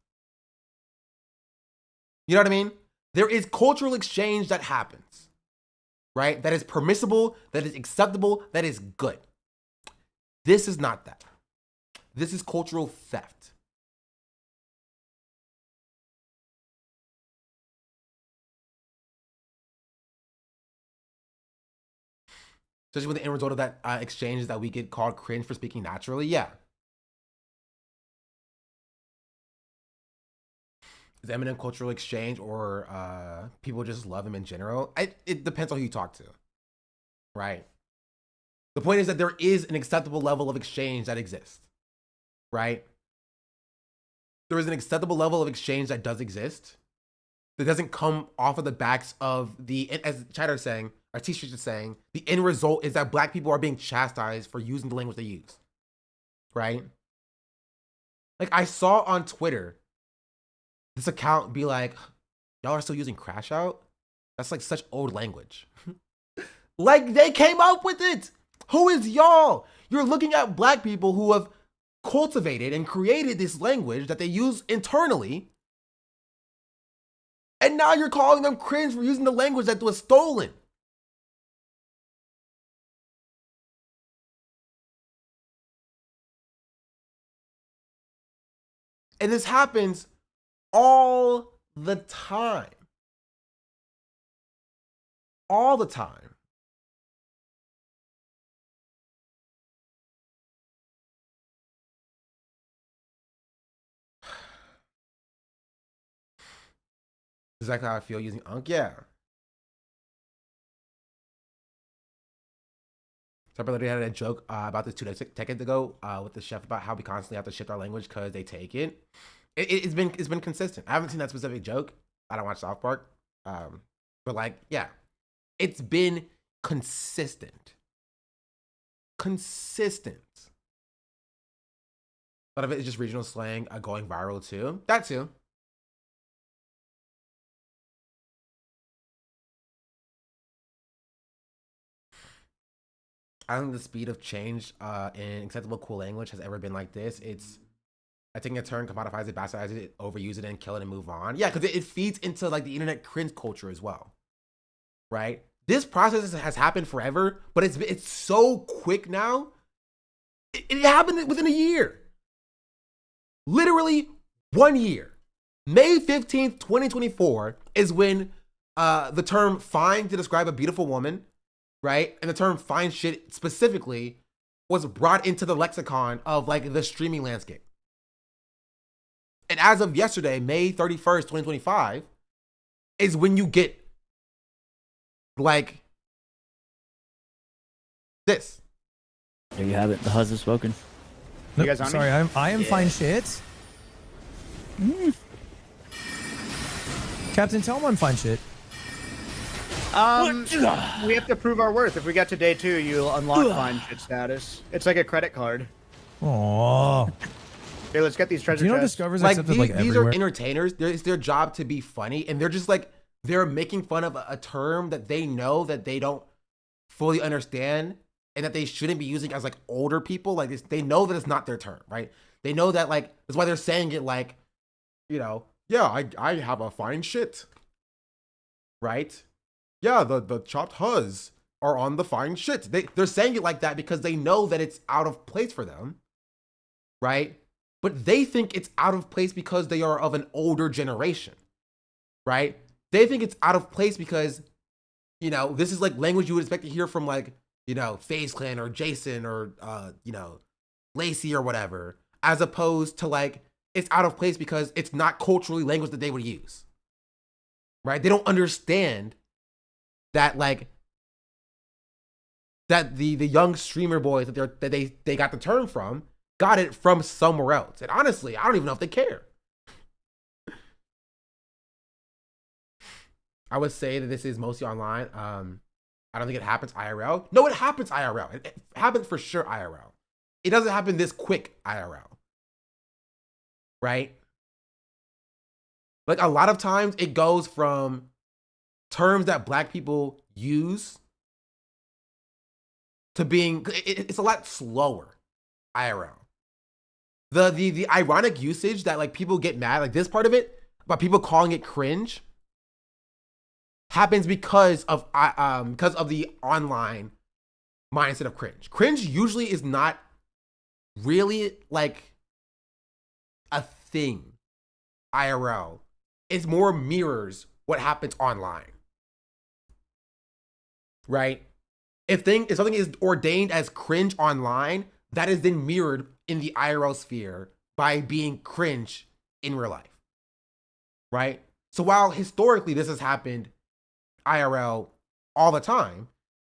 You know what I mean? There is cultural exchange that happens, right? That is permissible, that is acceptable, that is good. This is not that. This is cultural theft. Especially when the end result of that exchange is that we get called cringe for speaking naturally. Yeah. Is Eminem cultural exchange, or people just love him in general? It depends on who you talk to, right? The point is that there is an acceptable level of exchange that exists, right? There is an acceptable level of exchange that does exist that doesn't come off of the backs of the, as Chatter is saying, our T-shirt is saying, the end result is that black people are being chastised for using the language they use, right? Like I saw on Twitter, this account be like, y'all are still using crash out? That's like such old language. Like they came up with it. Who is y'all? You're looking at black people who have cultivated and created this language that they use internally. And now you're calling them cringe for using the language that was stolen. And this happens all the time. All the time. Exactly how I feel using Unk, yeah. Somebody had a joke about this 2 decades ago with the chef about how we constantly have to shift our language because they take it. It's been consistent. I haven't seen that specific joke. I don't watch South Park, but like, yeah, it's been consistent. Consistent. A lot of it is just regional slang going viral too. That too. I don't think the speed of change in acceptable cool language has ever been like this. It's I think a turn commodifies it, bastardizes it, overuse it, and kill it and move on. Yeah, because it feeds into like the internet cringe culture as well, right? This process has happened forever, but it's so quick now. It happened within a year. Literally 1 year. May 15th, 2024 is when the term fine to describe a beautiful woman, right? And the term fine shit specifically was brought into the lexicon of like the streaming landscape. And as of yesterday, May 31st, 2025, is when you get like this. There you have it. The Huz have spoken. Nope, sorry, I am fine shit. Captain, tell him I'm fine shit. We have to prove our worth. If we get to day 2, you'll unlock fine shit status. It's like a credit card. Aww. Okay, let's get these treasure Do you know chests. Discover's Like accepted these like everywhere? are entertainers. It's their job to be funny, and they're just like they're making fun of a term that they know that they don't fully understand and that they shouldn't be using as like older people. Like they know that it's not their term, right? They know that like that's why they're saying it like, you know, yeah, I have a fine shit, right? Yeah, the chopped huzz. are on the fine shit. They're saying it like that because they know that it's out of place for them, right? But they think it's out of place because they are of an older generation, right? They think it's out of place because, you know, this is like language you would expect to hear from like, you know, FaZe Clan or Jason or, you know, Lacey or whatever, as opposed to like, it's out of place because it's not culturally language that they would use, right? They don't understand that like, that the young streamer boys that they got the term from got it from somewhere else. And honestly, I don't even know if they care. I would say that this is mostly online. I don't think it happens IRL. No, it happens IRL. It happens for sure IRL. It doesn't happen this quick IRL. Right? Like a lot of times it goes from terms that black people use to being, it's a lot slower IRL. The ironic usage that like people get mad, like this part of it, about people calling it cringe, happens because of the online mindset of cringe. Cringe usually is not really like a thing IRL. It's more mirrors what happens online. Right? If something is ordained as cringe online, that is then mirrored in the IRL sphere by being cringe in real life. Right? So while historically this has happened IRL all the time,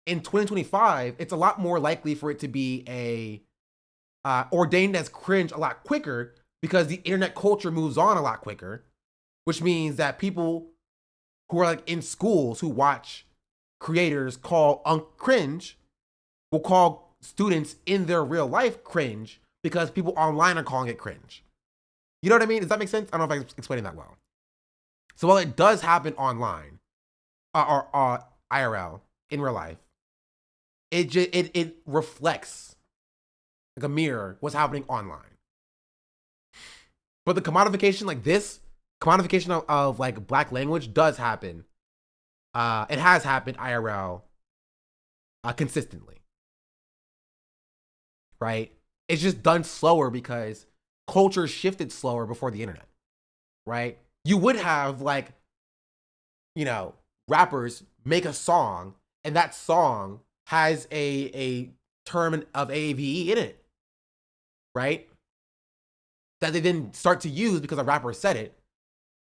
in 2025, it's a lot more likely for it to be ordained as cringe a lot quicker because the internet culture moves on a lot quicker, which means that people who are like in schools who watch creators call cringe will call students in their real life cringe because people online are calling it cringe. You know what I mean? Does that make sense? I don't know if I'm explaining that well. So while it does happen online or IRL in real life, it reflects like a mirror what's happening online. But the commodification like this, commodification of like black language does happen. It has happened IRL consistently, right? It's just done slower because culture shifted slower before the internet, right? You would have like, you know, rappers make a song and that song has a term of AAVE in it, right? That they didn't start to use because a rapper said it,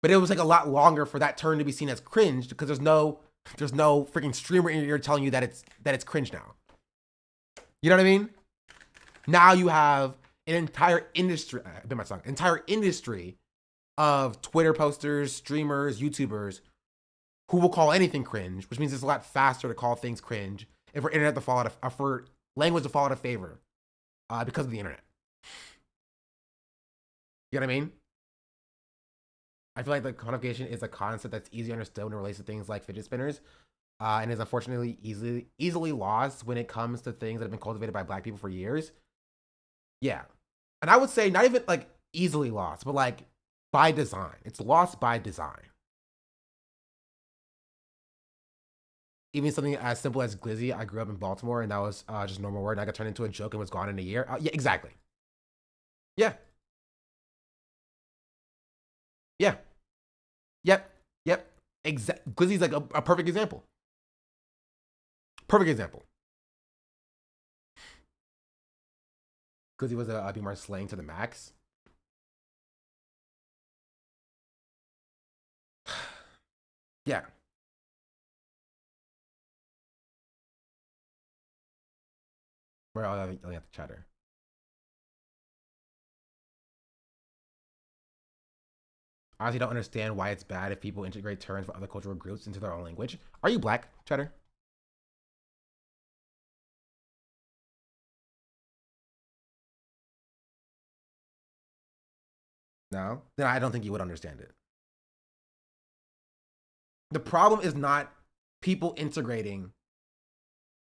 but it was like a lot longer for that term to be seen as cringe because there's no freaking streamer in your ear telling you that it's cringe now. You know what I mean? Now you have an entire industry, entire industry of Twitter posters, streamers, YouTubers who will call anything cringe, which means it's a lot faster to call things cringe and for internet to fall out of, for language to fall out of favor because of the internet. You know what I mean? I feel like the codification is a concept that's easily understood when it relates to things like fidget spinners, and is unfortunately easily lost when it comes to things that have been cultivated by black people for years. Yeah. And I would say not even like easily lost, but like by design. It's lost by design. Even something as simple as glizzy, I grew up in Baltimore and that was just a normal word and I got turned into a joke and was gone in a year. Yeah, exactly. Yeah. Yeah. Yep. Glizzy's like a perfect example. Perfect example. Glizzy was a be more slang to the max. Yeah. We're all yelling at the chatter. I honestly don't understand why it's bad if people integrate terms from other cultural groups into their own language. Are you black, chatter? No? Then I don't think you would understand it. The problem is not people integrating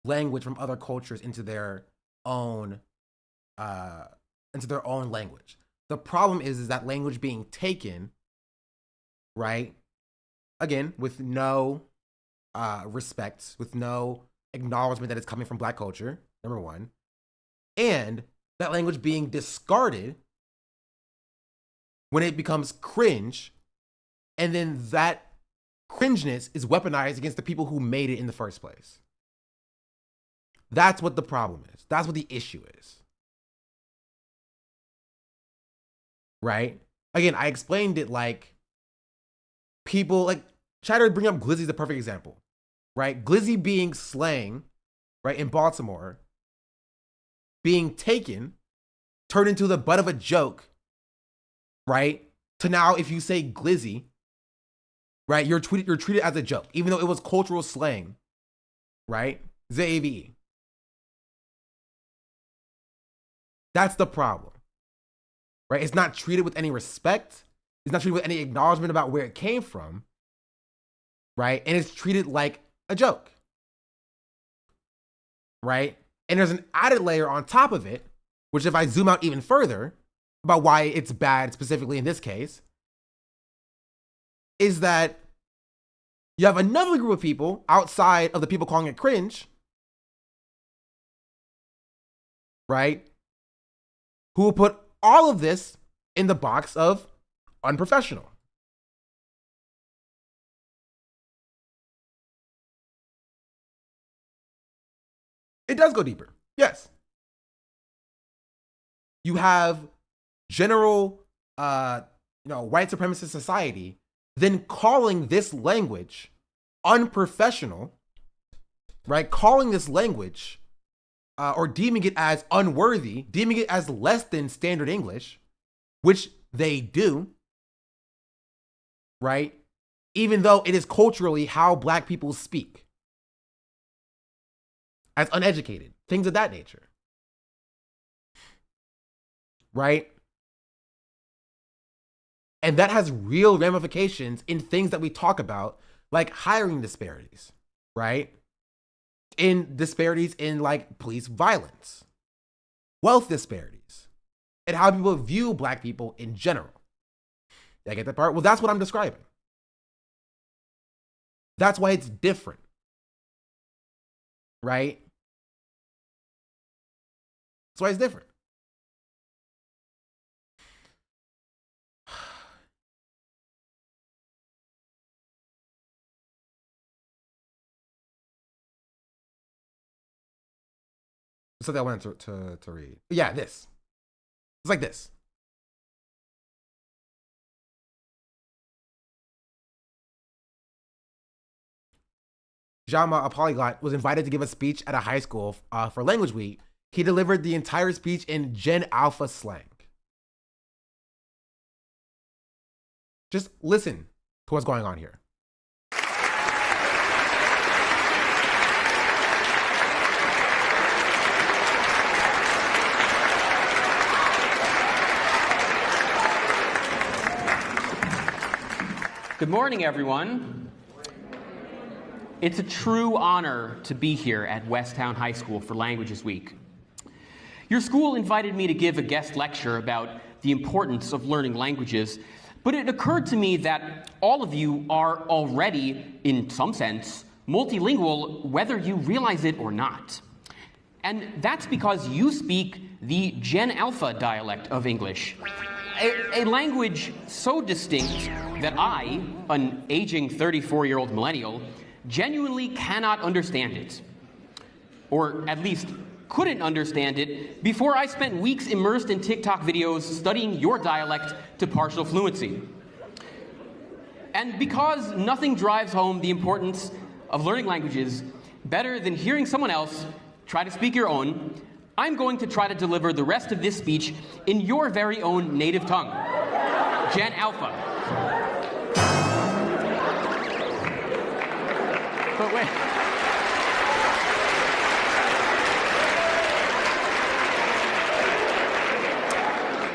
language from other cultures into their own language. The problem is that language being taken, right? Again, with no respect, with no acknowledgement that it's coming from Black culture, number one, and that language being discarded when it becomes cringe, and then that cringeness is weaponized against the people who made it in the first place. That's what the problem is. That's what the issue is. Right? Again, I explained it like people, like, Chatter bring up Glizzy is the perfect example. Right? Glizzy being slang, right, in Baltimore, being taken, turned into the butt of a joke, right? To now, if you say Glizzy, right, you're treated as a joke, even though it was cultural slang, right? Z-A-V-E. That's the problem, right? It's not treated with any respect. It's not treated with any acknowledgement about where it came from, right? And it's treated like a joke, right? And there's an added layer on top of it, which if I zoom out even further about why it's bad specifically in this case, is that you have another group of people outside of the people calling it cringe, right? Who will put all of this in the box of unprofessional. It does go deeper. Yes. You have general, white supremacist society then calling this language unprofessional, right? Calling this language or deeming it as unworthy, deeming it as less than standard English, which they do, right? Even though it is culturally how Black people speak, as uneducated, things of that nature, right? And that has real ramifications in things that we talk about, like hiring disparities, right? In disparities in like police violence, wealth disparities, and how people view Black people in general. Did I get that part? Well, that's what I'm describing. That's why it's different, right? That's why it's different. Something I wanted to read. Yeah, this. It's like this. Jama, a polyglot, was invited to give a speech at a high school for Language Week. He delivered the entire speech in Gen Alpha slang. Just listen to what's going on here. Good morning, everyone. It's a true honor to be here at Westtown High School for Languages Week. Your school invited me to give a guest lecture about the importance of learning languages, but it occurred to me that all of you are already, in some sense, multilingual, whether you realize it or not. And that's because you speak the Gen Alpha dialect of English, a language so distinct that I, an aging 34-year-old millennial, genuinely cannot understand it. Or at least couldn't understand it before I spent weeks immersed in TikTok videos studying your dialect to partial fluency. And because nothing drives home the importance of learning languages better than hearing someone else try to speak your own, I'm going to try to deliver the rest of this speech in your very own native tongue, Gen Alpha. But wait.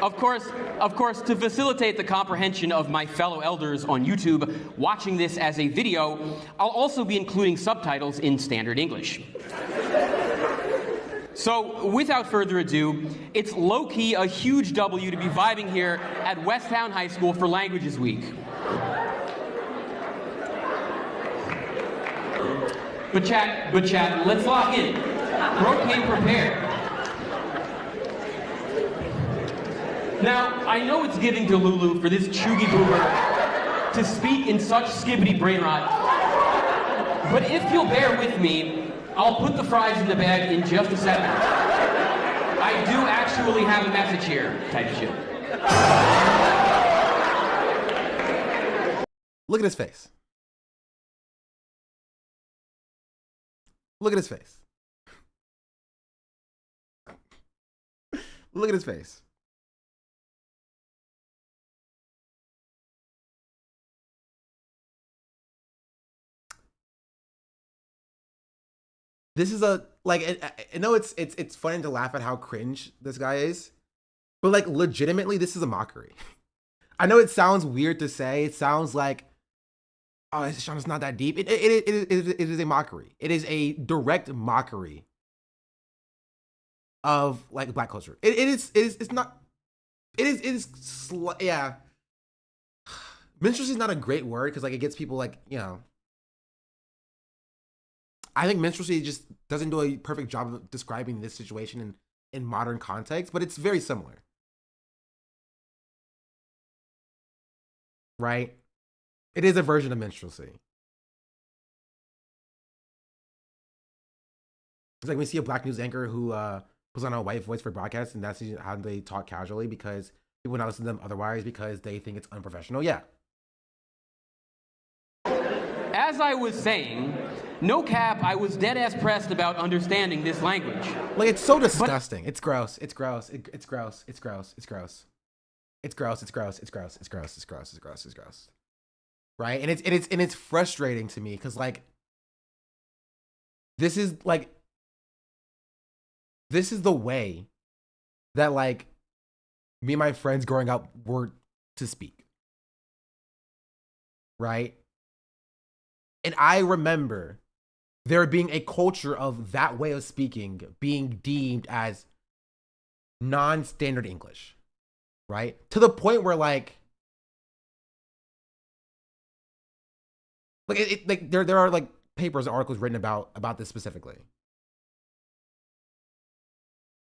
Of course, to facilitate the comprehension of my fellow elders on YouTube watching this as a video, I'll also be including subtitles in standard English. So, without further ado, it's low-key a huge W to be vibing here at Westtown High School for Languages Week. But chat, let's lock in. Bro came prepared. Now, I know it's giving to Lulu for this chuggy boomer to speak in such skibbity brain rot, but if you'll bear with me, I'll put the fries in the bag in just a second. I do actually have a message here, type shit. Look at his face. Look at his face. Look at his face. This is a, like, I know it's funny to laugh at how cringe this guy is, but like legitimately, this is a mockery. I know it sounds weird to say. It sounds like, oh, Sean, it's not that deep. It is a mockery. It is a direct mockery of like Black culture. It's not. Yeah. Minstrelsy is not a great word because like it gets people like, you know. I think minstrelsy just doesn't do a perfect job of describing this situation in modern context, but it's very similar. Right? It is a version of minstrelsy. It's like we see a Black news anchor who puts on a white voice for broadcast, and that's how they talk casually because people not listen to them otherwise because they think it's unprofessional. Yeah. As I was saying, no cap, I was dead ass pressed about understanding this language. Like, it's so disgusting. It's gross. It's gross. It's gross. It's gross. It's gross. It's gross. It's gross. It's gross. It's gross. It's gross. It's gross. It's gross. Right? And it's frustrating to me because like this is the way that like me and my friends growing up were to speak. Right? And I remember there being a culture of that way of speaking being deemed as non-standard English, right? To the point where like there are like papers and articles written about this specifically.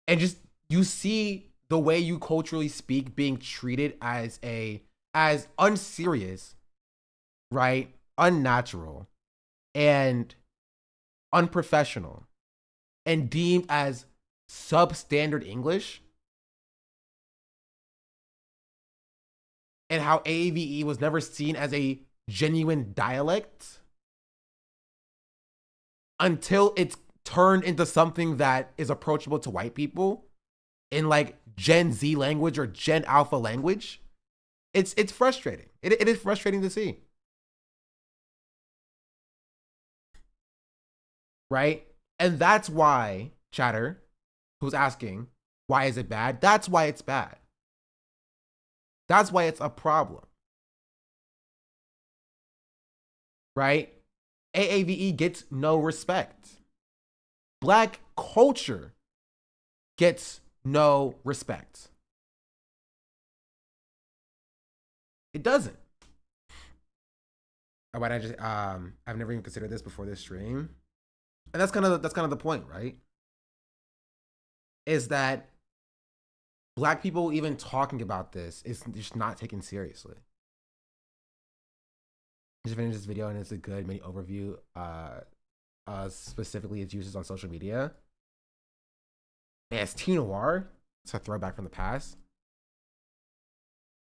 And just you see the way you culturally speak being treated as unserious, right? Unnatural and unprofessional and deemed as substandard English, and how AAVE was never seen as a genuine dialect until it's turned into something that is approachable to white people in like Gen Z language or Gen Alpha language. It's frustrating. It is frustrating to see. Right? And that's why, chatter, who's asking, why is it bad? That's why it's bad. That's why it's a problem. Right? AAVE gets no respect. Black culture gets no respect. It doesn't. Oh, but I've never even considered this before this stream. And that's kind of the point, right? Is that Black people even talking about this is just not taken seriously. Just finished this video and it's a good mini overview, specifically its uses on social media. Yeah, it's Teen Noir. It's a throwback from the past.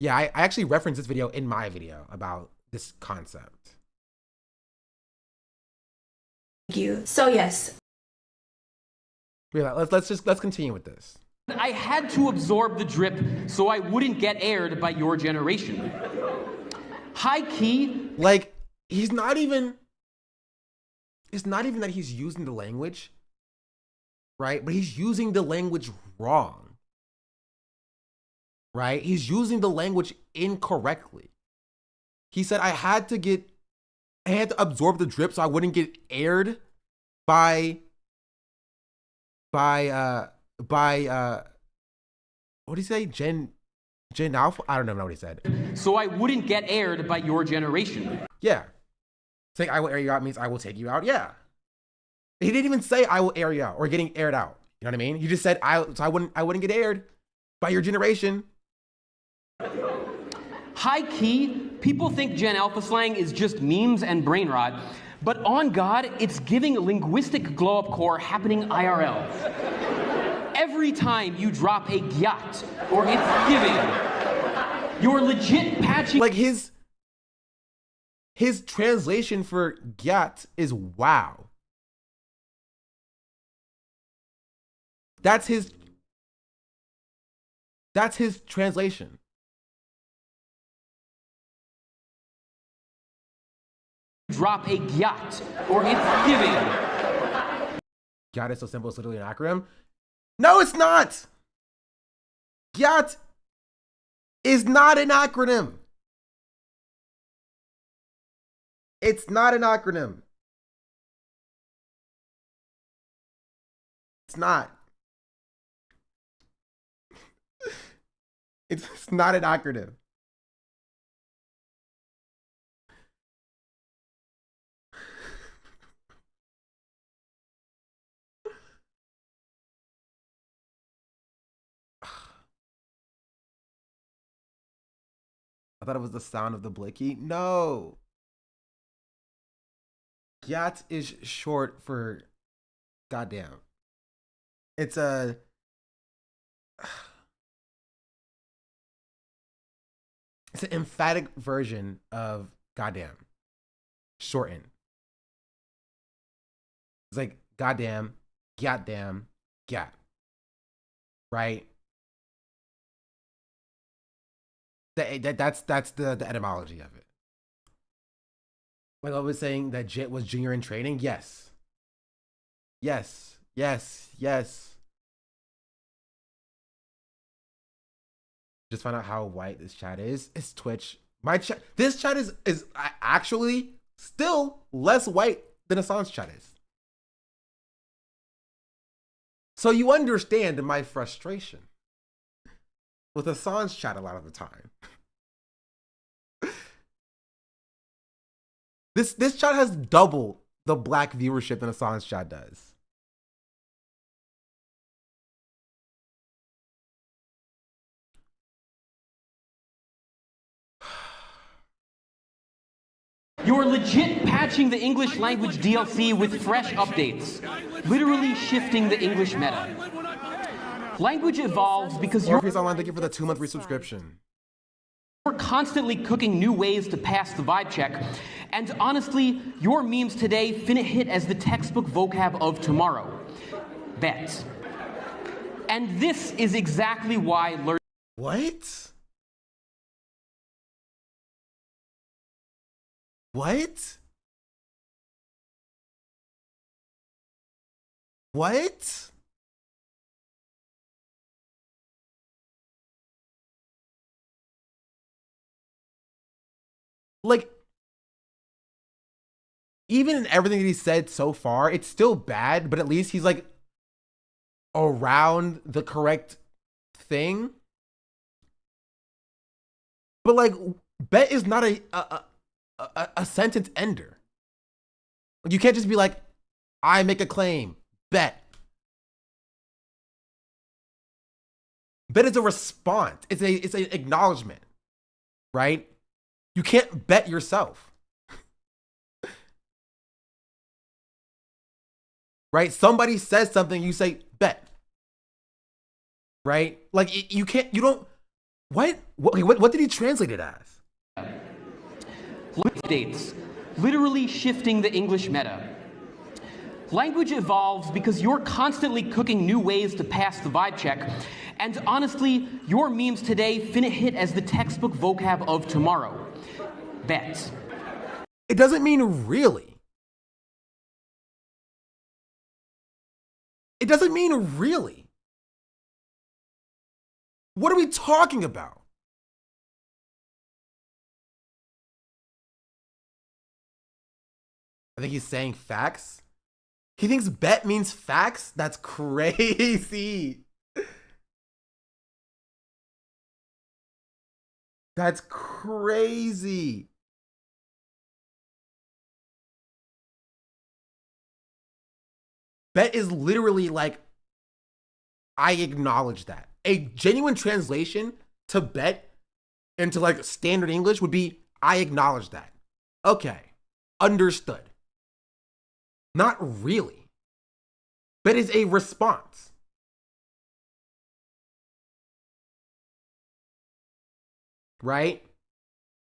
Yeah, I actually referenced this video in my video about this concept. Thank you. So yes. Yeah, let's continue with this. I had to absorb the drip so I wouldn't get aired by your generation. High key. Like, it's not even that he's using the language, right? But he's using the language wrong. Right? He's using the language incorrectly. He said, I had to absorb the drip so I wouldn't get aired by what did he say? Gen Alpha? I don't know what he said. So I wouldn't get aired by your generation. Yeah. Saying I will air you out means I will take you out. Yeah. He didn't even say I will air you out or getting aired out. You know what I mean? He just said I wouldn't get aired by your generation. High key, people think Gen Alpha slang is just memes and brain rot, but on God, it's giving linguistic glow up core happening IRL. Every time you drop a gyat or it's giving, you're legit patching. Like his translation for gyat is wow. That's his translation. Drop a gyat or it's giving. Gyat is so simple, it's literally an acronym. No, it's not. Gyat is not an acronym. It's not an acronym. It's not. It's not an acronym. I thought it was the sound of the blicky. No. Gyat is short for goddamn. It's a it's an emphatic version of goddamn. Shortened. It's like goddamn, goddamn, gat. Right? That's the etymology of it. Like I was saying that Jit was junior in training. Yes. Yes. Yes. Yes. Just find out how white this chat is. It's Twitch. My chat. This chat is actually still less white than Hassan's chat is. So you understand my frustration with Hassan's chat a lot of the time. This chat has double the black viewership than Hassan's chat does. You're legit patching the English language DLC with fresh updates, literally shifting the English meta. Language evolves because you're Online, thank you for the 2-month resubscription. You're constantly cooking new ways to pass the vibe check, and honestly, your memes today finna hit as the textbook vocab of tomorrow. Bet. And this is exactly why learning. What? What? What? Like, even in everything that he said so far, it's still bad, but at least he's like around the correct thing. But like, bet is not a sentence ender. You can't just be like, I make a claim, bet. Bet is a response. It's an acknowledgement, right? You can't bet yourself. Right? Somebody says something, you say, bet. Right? Like, you can't, you don't, what did he translate it as? Updates, literally shifting the English meta. Language evolves because you're constantly cooking new ways to pass the vibe check, and honestly, your memes today finna hit as the textbook vocab of tomorrow. Bet. It doesn't mean really. It doesn't mean really. What are we talking about? I think he's saying facts. He thinks bet means facts? That's crazy. That's crazy. Bet is literally like, I acknowledge that. A genuine translation to bet into like standard English would be, I acknowledge that. Okay, understood. Not really. Bet is a response. Right?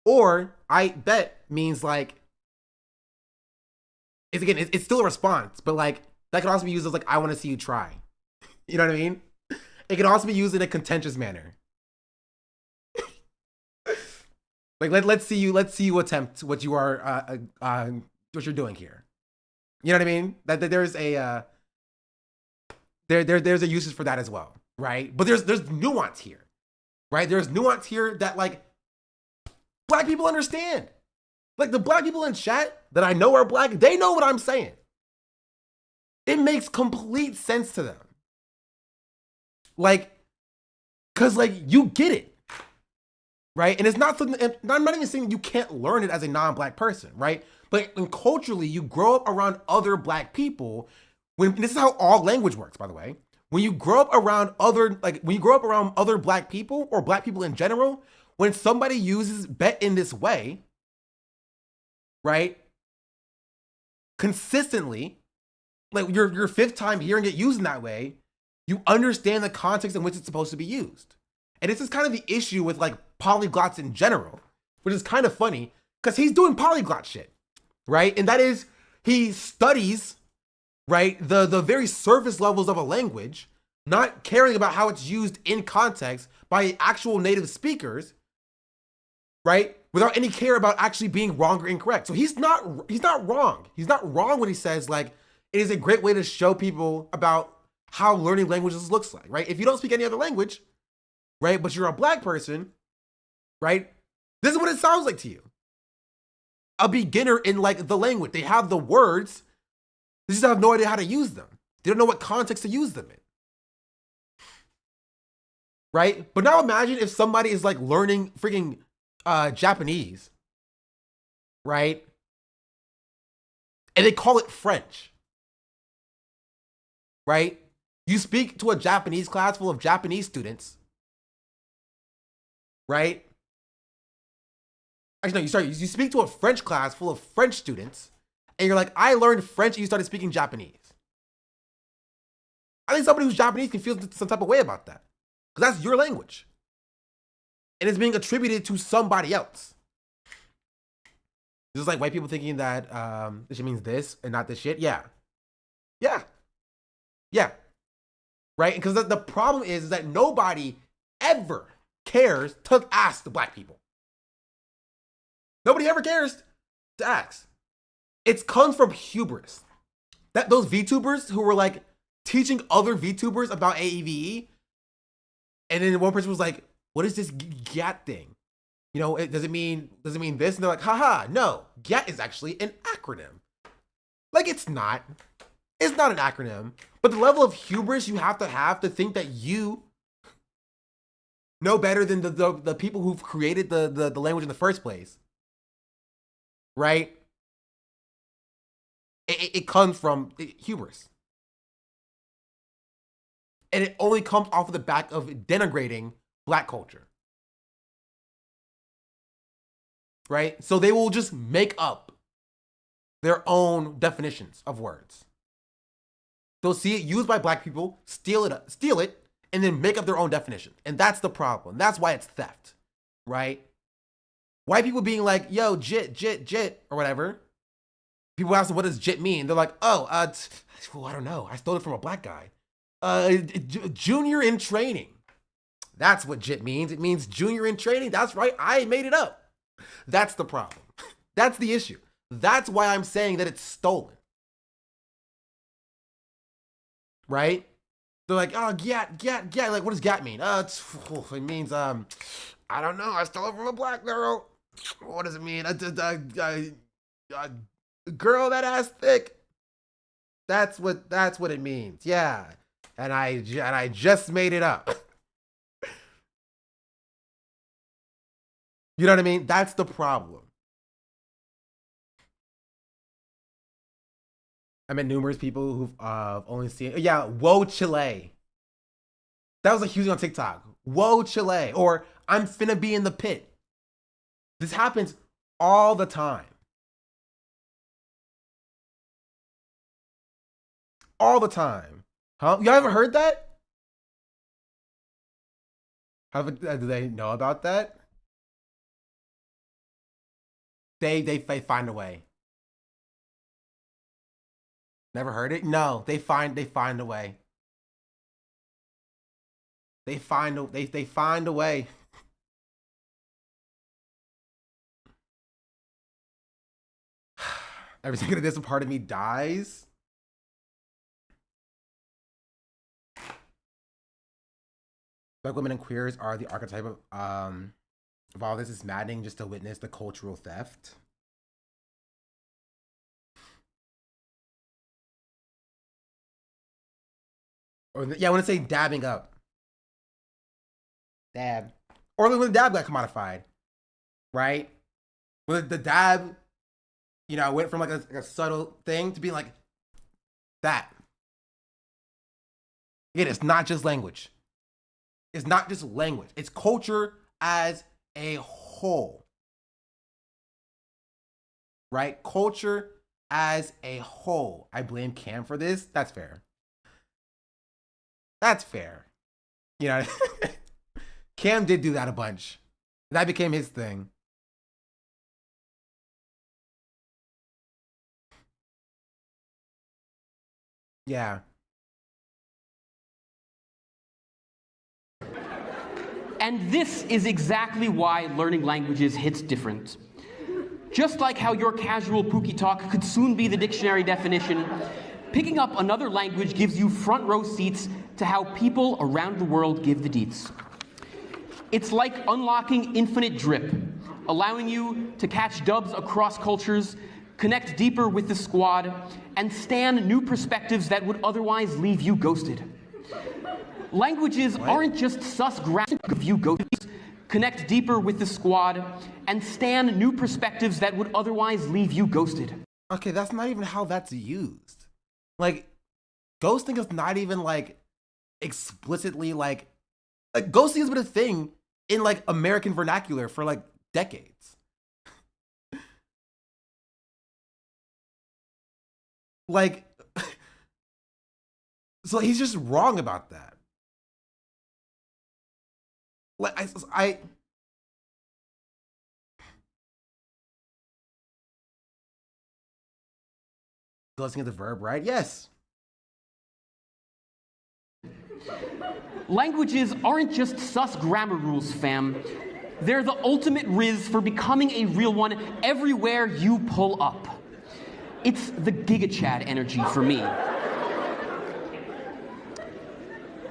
Or I bet means like, it's still a response, but like that can also be used as like, I want to see you try. You know what I mean? It can also be used in a contentious manner. Like let's see you attempt what you are what you're doing here. You know what I mean? That there's a there's a usage for that as well, right? But there's nuance here, right? There's nuance here that like black people understand. Like the black people in chat that I know are black, they know what I'm saying. It makes complete sense to them. Like, cause like you get it, right? And it's not something, and I'm not even saying you can't learn it as a non-black person, right? But culturally, you grow up around other black people. When this is how all language works, by the way. When you grow up around other black people or black people in general, when somebody uses bet in this way, right? Consistently, like your fifth time hearing it used in that way, you understand the context in which it's supposed to be used. And this is kind of the issue with like polyglots in general, which is kind of funny because he's doing polyglot shit, right? And that is, he studies, right, the very surface levels of a language, not caring about how it's used in context by actual native speakers, right? Without any care about actually being wrong or incorrect. So he's not wrong. He's not wrong when he says like, it is a great way to show people about how learning languages looks like, right? If you don't speak any other language, right, but you're a black person, right? This is what it sounds like to you. A beginner in like the language. They have the words, they just have no idea how to use them. They don't know what context to use them in. Right? But now imagine if somebody is like learning freaking Japanese, right? And they call it French, right? You speak to a Japanese class full of Japanese students, right? Actually, no, you speak to a French class full of French students, and you're like, I learned French, and you started speaking Japanese. I think somebody who's Japanese can feel some type of way about that, because that's your language. And it's being attributed to somebody else. Just like white people thinking that this shit means this and not this shit. Yeah. Right? Because the problem is that nobody ever cares to ask the black people. Nobody ever cares to ask. It comes from hubris. That those VTubers who were like teaching other VTubers about AEVE, and then one person was like, what is this GAT thing? You know, does it mean this? And they're like, haha, no, GAT is actually an acronym. Like, it's not. It's not an acronym. But the level of hubris you have to think that you know better than the people who've created the language in the first place, right? It comes from hubris. And it only comes off of the back of denigrating black culture. Right? So they will just make up their own definitions of words. They'll see it used by black people, steal it, and then make up their own definition. And that's the problem. That's why it's theft, right? White people being like, yo, jit, or whatever. People ask them, what does jit mean? They're like, oh, I don't know. I stole it from a black guy. Junior in training. That's what jit means. It means junior in training. That's right. I made it up. That's the problem. That's the issue. That's why I'm saying that it's stolen. Right? They're like, oh, gat. Like, what does gat mean? It means, I don't know. I stole it from a black girl. What does it mean? Girl, that ass thick. That's what it means. Yeah. And I just made it up. You know what I mean? That's the problem. I met numerous people who've only seen. Yeah, whoa Chile. That was like huge on TikTok. Whoa Chile, or I'm finna be in the pit. This happens all the time. All the time. Huh? Y'all ever heard that? Do they know about that? They find a way. Never heard it? No, they find a way. They find a way. Every single day, some part of me dies. Black women and queers are the archetype of all this. Is maddening just to witness the cultural theft. Or yeah, I want to say dabbing up. Dab. Or when the dab got commodified, right? When the dab, you know, went from like a subtle thing to be like that. Again, it's not just language. It's not just language. It's culture as a whole. Right? Culture as a whole. I blame Cam for this. That's fair. That's fair. You know, Cam did do that a bunch. That became his thing. Yeah. And this is exactly why learning languages hits different. Just like how your casual Pookie talk could soon be the dictionary definition, picking up another language gives you front row seats to how people around the world give the deets. It's like unlocking infinite drip, allowing you to catch dubs across cultures, connect deeper with the squad, and stand new perspectives that would otherwise leave you ghosted. Languages aren't just sus graphic of you ghosted. Connect deeper with the squad, and stand new perspectives that would otherwise leave you ghosted. Okay, that's not even how that's used. Like, ghosting is not even like explicitly like ghosting has been a thing in like American vernacular for like decades. Like, so he's just wrong about that. Like, ghosting is the verb, right? Yes. Languages aren't just sus grammar rules, fam. They're the ultimate riz for becoming a real one everywhere you pull up. It's the Giga Chad energy for me.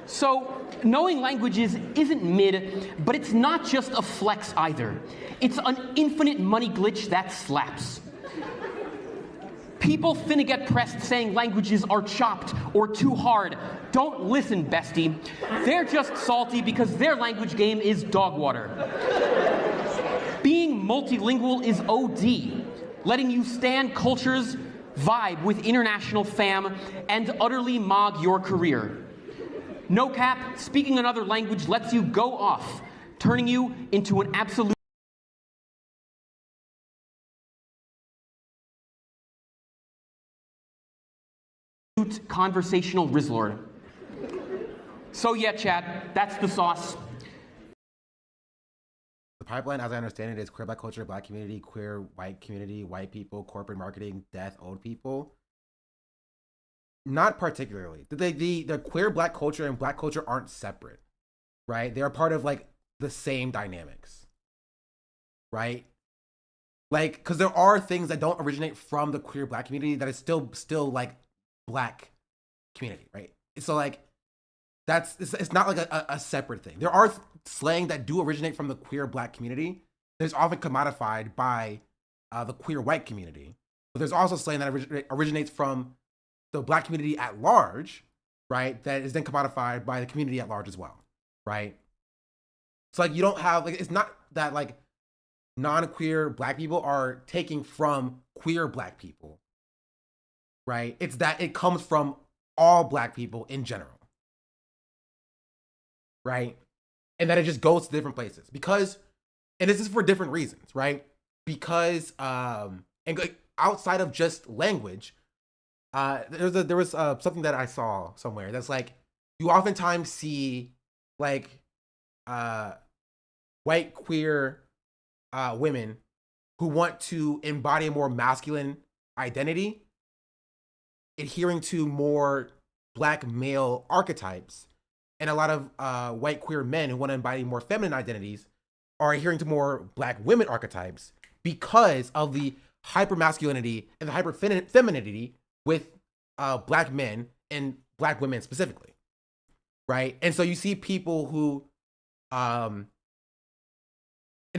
So, knowing languages isn't mid, but it's not just a flex either. It's an infinite money glitch that slaps. People finna get pressed saying languages are chopped or too hard. Don't listen, bestie. They're just salty because their language game is dog water. Being multilingual is OD, letting you stand cultures, vibe with international fam, and utterly mog your career. No cap, speaking another language lets you go off, turning you into an absolute conversational Rizzlord. So yeah, chat, that's the sauce. The pipeline, as I understand it, is queer black culture, black community, queer white community, white people, corporate marketing, death, old people. Not particularly. The queer black culture and black culture aren't separate, right? They're part of like the same dynamics, right? Like, because there are things that don't originate from the queer black community that is still like black community, right? So like, it's not like a separate thing. There are slang that do originate from the queer black community. There's often commodified by the queer white community, but there's also slang that originates from the black community at large, right? That is then commodified by the community at large as well, right? So like, you don't have like, it's not that like non-queer black people are taking from queer black people. right? It's that it comes from all black people in general, right? And that it just goes to different places because, and this is for different reasons, right? Because, and like, outside of just language, there was something that I saw somewhere that's like, you oftentimes see like, white queer women who want to embody a more masculine identity, adhering to more black male archetypes, and a lot of white queer men who want to embody more feminine identities are adhering to more black women archetypes because of the hypermasculinity and the hyperfemininity with black men and black women specifically, right? And so you see people who, it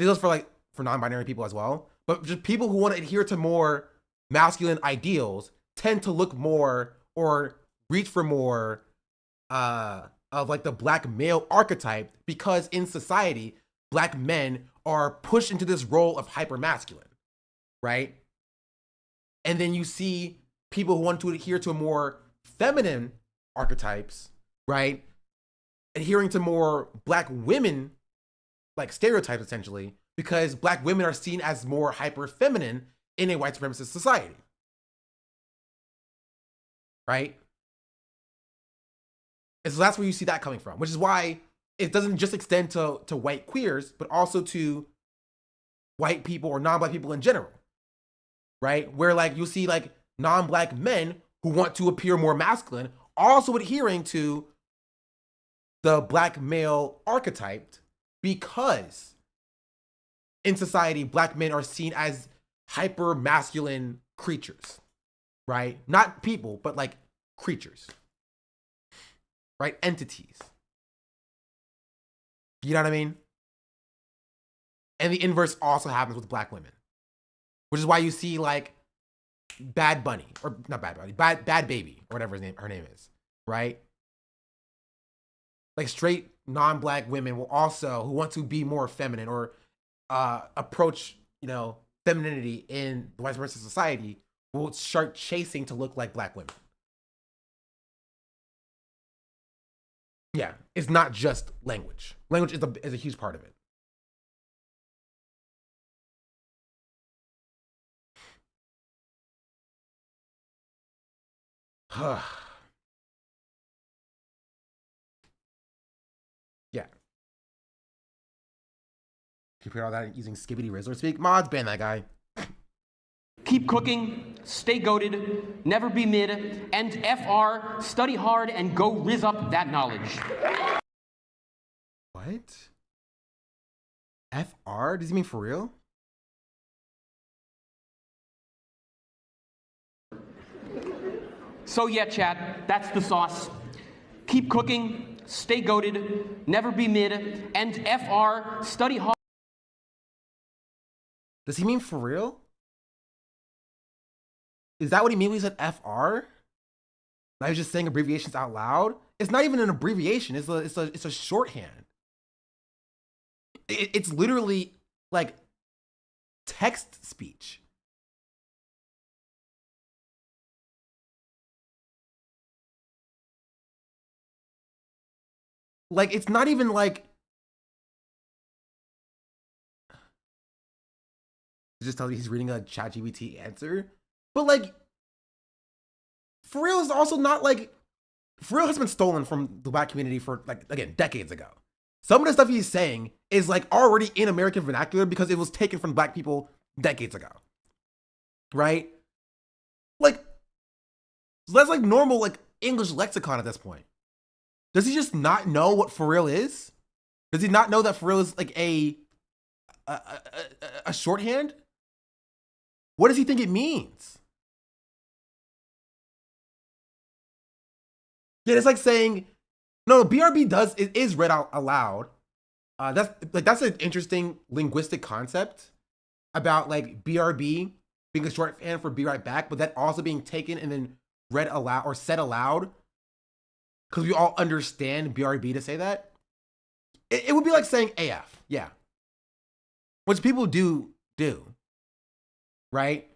goes for like for non-binary people as well, but just people who want to adhere to more masculine ideals tend to look more or reach for more of like the black male archetype because in society, black men are pushed into this role of hypermasculine, right? And then you see people who want to adhere to a more feminine archetypes, right? Adhering to more black women, like stereotypes essentially, because black women are seen as more hyper feminine in a white supremacist society, right? And so that's where you see that coming from, which is why it doesn't just extend to white queers, but also to white people or non-black people in general, right? Where like you'll see like non-black men who want to appear more masculine also adhering to the black male archetype because in society, black men are seen as hyper masculine creatures, right? Not people, but like creatures, right? Entities. You know what I mean? And the inverse also happens with black women, which is why you see like Bad Bunny, or not Bad Bunny, Bad Baby, or whatever her name is, right? Like straight non-black women will also, who want to be more feminine or approach, you know, femininity in the white supremacist society, will start chasing to look like black women. Yeah, it's not just language. Language is a huge part of it. Yeah. You put all that using Skibbity Rizzler speak? Mods, ban that guy. Keep cooking, stay goated, never be mid, and FR, study hard and go rizz up that knowledge. What? FR? Does he mean for real? So yeah, chat, that's the sauce. Keep cooking, stay goated, never be mid, and FR, study hard. Does he mean for real? Is that what he means when he said FR? Now he's just saying abbreviations out loud? It's not even an abbreviation. It's a shorthand. It's literally like text speech. Like, it's not even like, it just tells you he's reading a ChatGPT answer. But like, for real is also not like, for real has been stolen from the black community for like, again, decades ago. Some of the stuff he's saying is like already in American vernacular because it was taken from black people decades ago. Right? Like, so that's like normal, like English lexicon at this point. Does he just not know what for real is? Does he not know that for real is like a shorthand? What does he think it means? Yeah, it's like saying, no, BRB is read out aloud. That's an interesting linguistic concept about like BRB being a shorthand for be right back, but that also being taken and then read aloud or said aloud. Because we all understand BRB to say that. It would be like saying AF, yeah. Which people do, right?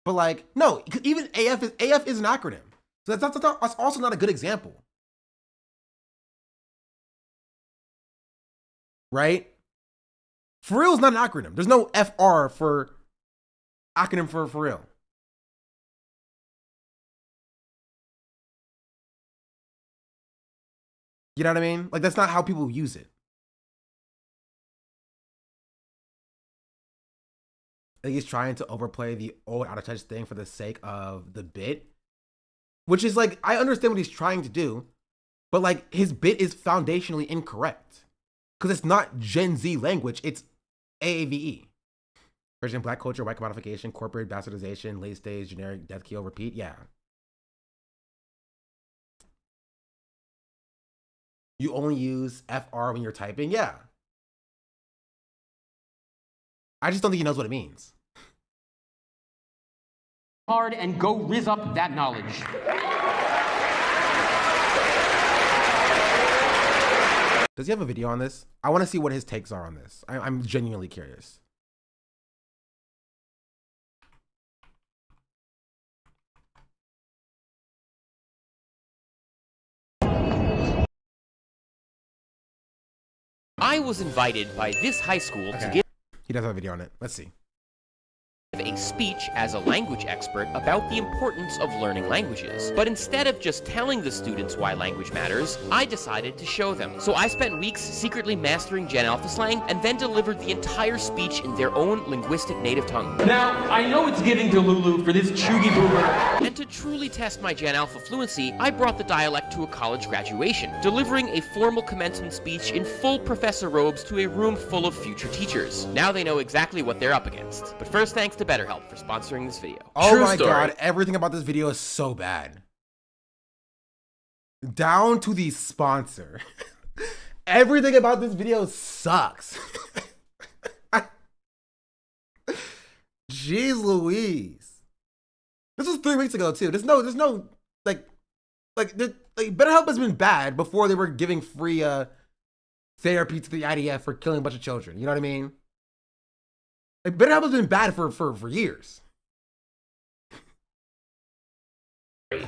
But like, no, even AF is an acronym. So that's also not a good example. Right? For real is not an acronym. There's no FR for acronym for real. You know what I mean? Like, that's not how people use it. I think he's trying to overplay the old out of touch thing for the sake of the bit, which is like, I understand what he's trying to do, but like his bit is foundationally incorrect because it's not Gen Z language, it's AAVE. Version black culture, white commodification, corporate bastardization, late stage, generic, death kill, repeat. Yeah. You only use FR when you're typing. Yeah. I just don't think he knows what it means. Hard and go riz up that knowledge. Does he have a video on this? I want to see what his takes are on this. I'm genuinely curious. I was invited by this high school to give He does have a video on it. Let's see. a speech as a language expert about the importance of learning languages. But instead of just telling the students why language matters, I decided to show them. So I spent weeks secretly mastering Gen Alpha slang and then delivered the entire speech in their own linguistic native tongue. Now, I know it's giving Delulu for this chuggy boomer. And to truly test my Gen Alpha fluency, I brought the dialect to a college graduation, delivering a formal commencement speech in full professor robes to a room full of future teachers. Now they know exactly what they're up against. But first, thanks to BetterHelp for sponsoring this video. Oh my god, everything about this video is so bad. Down to the sponsor. Everything about this video sucks. Jeez Louise. This was 3 weeks ago too. There's no like BetterHelp has been bad before they were giving free therapy to the IDF for killing a bunch of children. You know what I mean? Like, BetterHelp has been bad for years.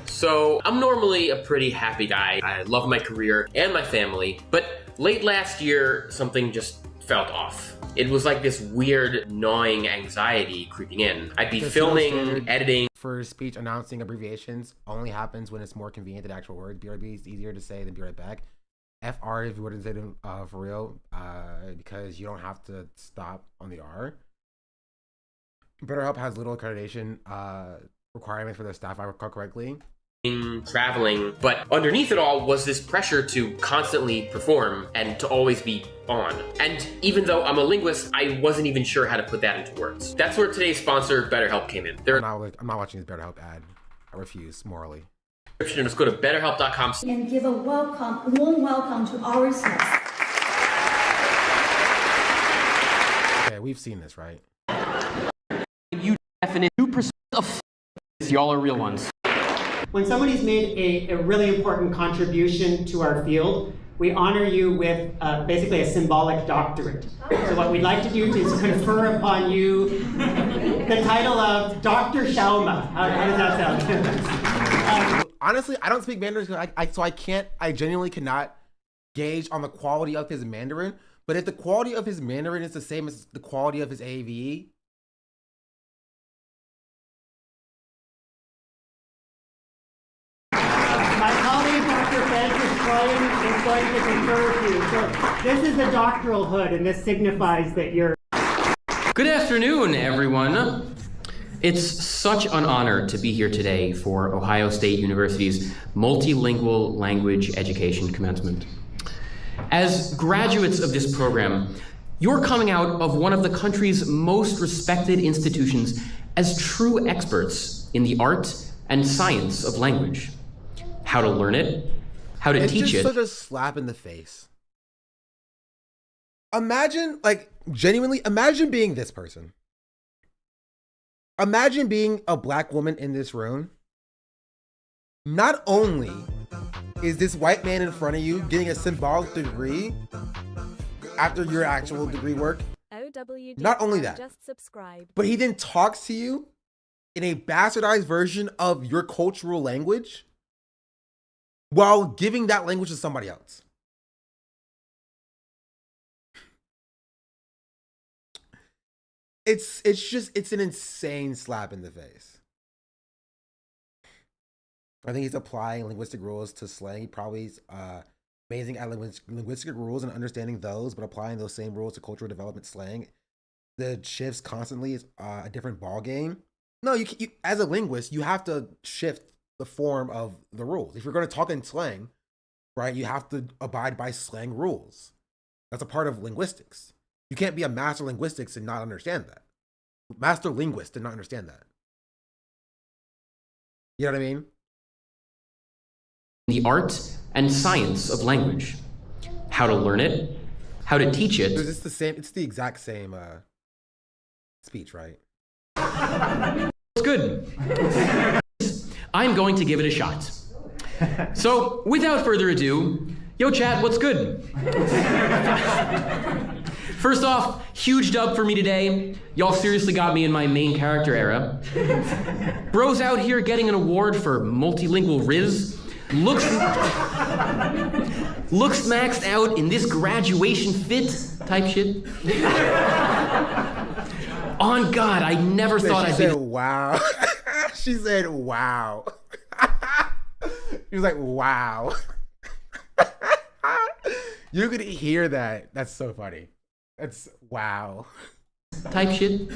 So, I'm normally a pretty happy guy. I love my career and my family, but late last year, something just felt off. It was like this weird, gnawing anxiety creeping in. I'd be filming, editing. For speech announcing abbreviations only happens when it's more convenient than actual words. BRB is easier to say than be right back. FR if you were to say them for real, because you don't have to stop on the R. BetterHelp has little accreditation requirements for their staff, if I recall correctly. Traveling, but underneath it all was this pressure to constantly perform and to always be on. And even though I'm a linguist, I wasn't even sure how to put that into words. That's where today's sponsor, BetterHelp, came in. I'm not watching this BetterHelp ad. I refuse, morally. Just go to betterhelp.com and give a warm welcome to ourselves. Okay, we've seen this, right? You definite new perspective of y'all are real ones. When somebody's made a really important contribution to our field, we honor you with basically a symbolic doctorate. So what we'd like to do is confer upon you the title of Dr. Shalma. How does that sound? Honestly, I don't speak Mandarin, so I genuinely cannot gauge on the quality of his Mandarin. But if the quality of his Mandarin is the same as the quality of his AAVE, my colleague, Dr. Francis is going to confer with you. So this is the doctoral hood, and this signifies that you're... Good afternoon, everyone. It's such an honor to be here today for Ohio State University's Multilingual Language Education Commencement. As graduates of this program, you're coming out of one of the country's most respected institutions as true experts in the art and science of language. How to learn it, how to teach it. It's just such a slap in the face. Imagine, like, genuinely, imagine being this person. Imagine being a black woman in this room. Not only is this white man in front of you getting a symbolic degree after your actual degree work, not only that, but he then talks to you in a bastardized version of your cultural language while giving that language to somebody else. It's an insane slap in the face. I think he's applying linguistic rules to slang. He probably is amazing at linguistic rules and understanding those, but applying those same rules to cultural development slang, the shifts constantly is a different ball game. No, you as a linguist, you have to shift the form of the rules. If you're going to talk in slang, right, you have to abide by slang rules. That's a part of linguistics. You can't be a master linguistics and not understand that. Master linguist and not understand that. You know what I mean? The art and science of language. How to learn it, how to teach it. It's the same. It's the exact same speech, right? It's good. I'm going to give it a shot. So, without further ado, yo chat, what's good? First off, huge dub for me today. Y'all seriously got me in my main character era. Bro's out here getting an award for multilingual Riz. Looks maxed out in this graduation fit type shit. On God, I never thought I'd say wow. She said wow. She was like, wow. You could hear that. That's so funny. That's wow. Type shit.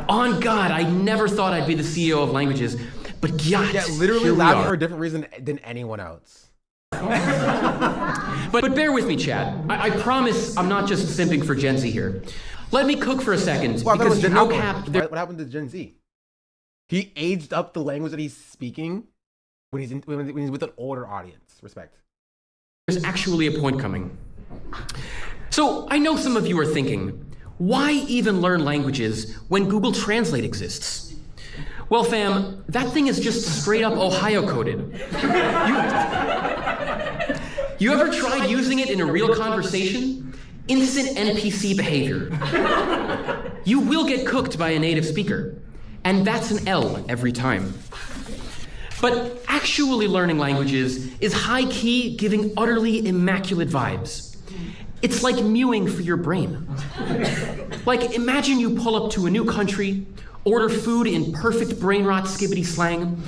On God, I never thought I'd be the CEO of languages, but God, yeah, literally laughing for a different reason than anyone else. But bear with me, chat. I promise I'm not just simping for Gen Z here. Let me cook for a second, well, because no cap. What happened to Gen Z? He aged up the language that he's speaking when he's with an older audience. Respect. There's actually a point coming. So I know some of you are thinking, why even learn languages when Google Translate exists? Well, fam, that thing is just straight up Ohio coded. You ever tried using it in a real conversation? Instant NPC behavior. You will get cooked by a native speaker, and that's an L every time. But actually learning languages is high-key giving utterly immaculate vibes. It's like mewing for your brain. Like, imagine you pull up to a new country, order food in perfect brain rot skibbity slang,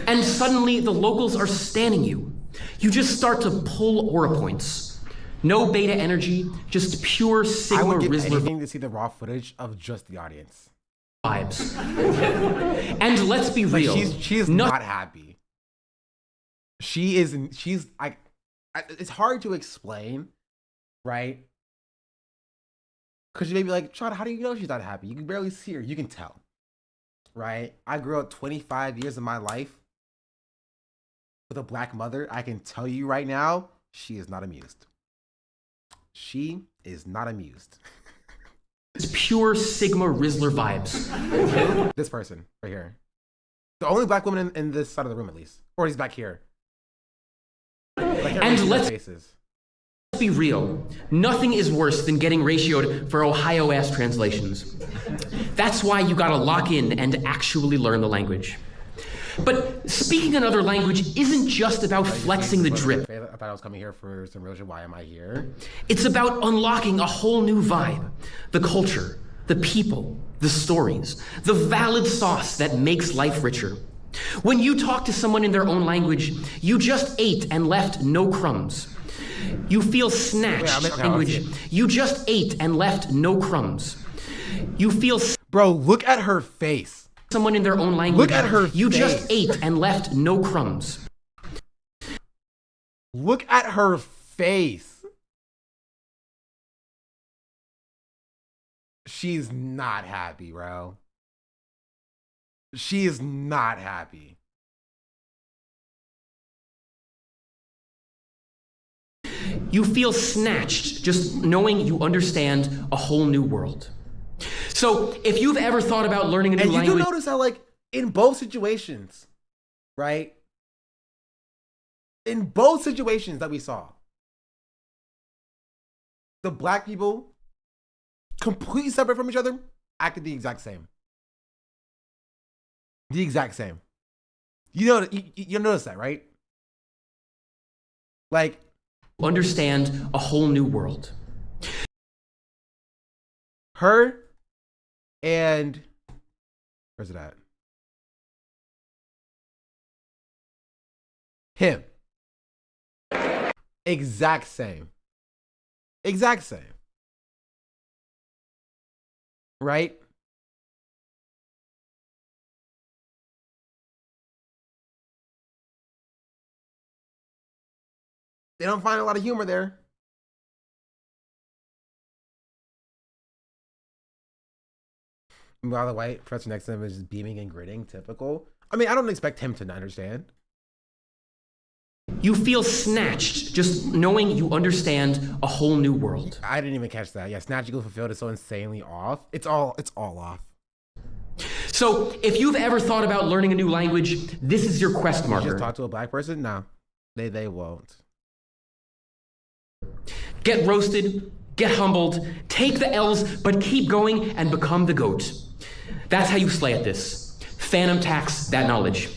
and suddenly the locals are standing you. You just start to pull aura points. No beta energy, just pure Sigma I would give Rizzler anything to see the raw footage of just the audience. Vibes. And let's be real. She's not happy. She's like, it's hard to explain, right? Because you may be like, Sean, how do you know she's not happy? You can barely see her. You can tell, right? I grew up 25 years of my life with a black mother. I can tell you right now, she is not amused. She is not amused. It's pure Sigma Rizzler vibes. This person right here. The only black woman in this side of the room, at least. Or he's back here. Like, and let's be real. Nothing is worse than getting ratioed for Ohio-ass translations. That's why you gotta lock in and actually learn the language. But speaking another language isn't just about flexing the drip. I thought I was coming here for some real shit. Why am I here? It's about unlocking a whole new vibe. The culture, the people, the stories, the valid sauce that makes life richer. When you talk to someone in their own language, you just ate and left no crumbs. You feel snatched in which you just ate and left no crumbs. You feel... Bro, look at her face. Someone in their own language. Look at her You face. just ate and left no crumbs. Look at her face. She's not happy, bro. She is not happy. You feel snatched just knowing you understand a whole new world. So if you've ever thought about learning a new language... And you do notice how, like, in both situations, right? In both situations that we saw, the black people, completely separate from each other, acted the exact same. The exact same. You know, you notice that, right? Like, understand a whole new world. Her and where's it at? Him. Exact same. Exact same. Right? They don't find a lot of humor there. By the way, Professor next to him is just beaming and grinning, typical. I mean, I don't expect him to understand. You feel snatched just knowing you understand a whole new world. I didn't even catch that. Yeah, snatch equals fulfilled is so insanely off. It's all off. So, if you've ever thought about learning a new language, this is your quest marker. You just talk to a black person? No, they won't. Get roasted, get humbled, take the L's, but keep going and become the GOAT. That's how you slay at this. Phantom tax that knowledge.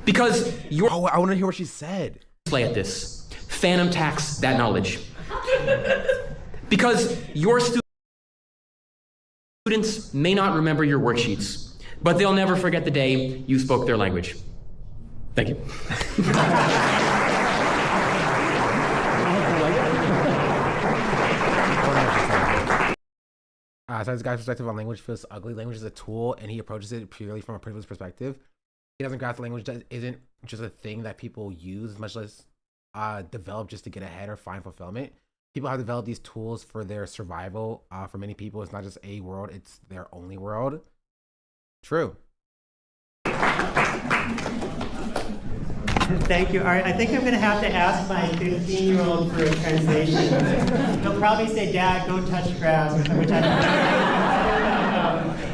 Because you're... Oh, I want to hear what she said. Slay at this. Phantom tax that knowledge. Because your students may not remember your worksheets, but they'll never forget the day you spoke their language. Thank you. So this guy's perspective on language feels ugly. Language is a tool, and he approaches it purely from a privileged perspective. He doesn't grasp language isn't just a thing that people use, much less develop just to get ahead or find fulfillment. People have developed these tools for their survival. For many people, it's not just a world, it's their only world. True. Thank you. All right, I think I'm going to have to ask my 15-year-old for a translation. He'll probably say, Dad, don't touch grass, which I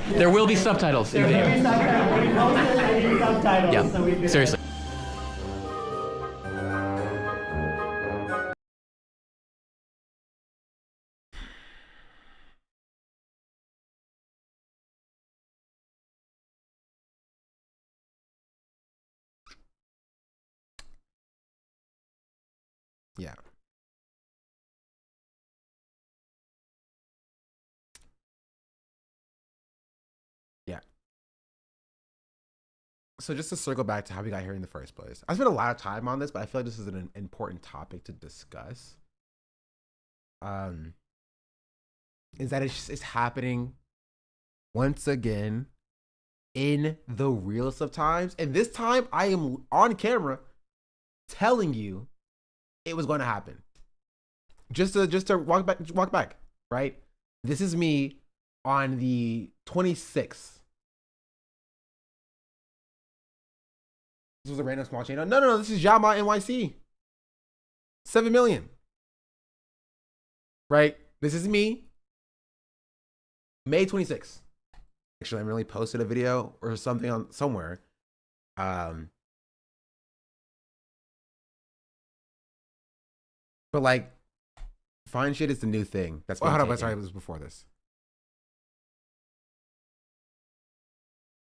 don't. There will be subtitles. There will be subtitles. We posted, I need subtitles. Yeah, so we've seriously. Yeah. Yeah. So just to circle back to how we got here in the first place. I spent a lot of time on this, but I feel like this is an important topic to discuss. Is that it's happening once again in the realest of times. And this time I am on camera telling you it was going to happen. Just to walk back, right? This is me on the 26th. This was a random small chain. No, this is Yama NYC. 7 million. Right? This is me. May 26th. Actually, I really posted a video or something on somewhere. But like, fine shit is the new thing. That's hold on, sorry, it was before this.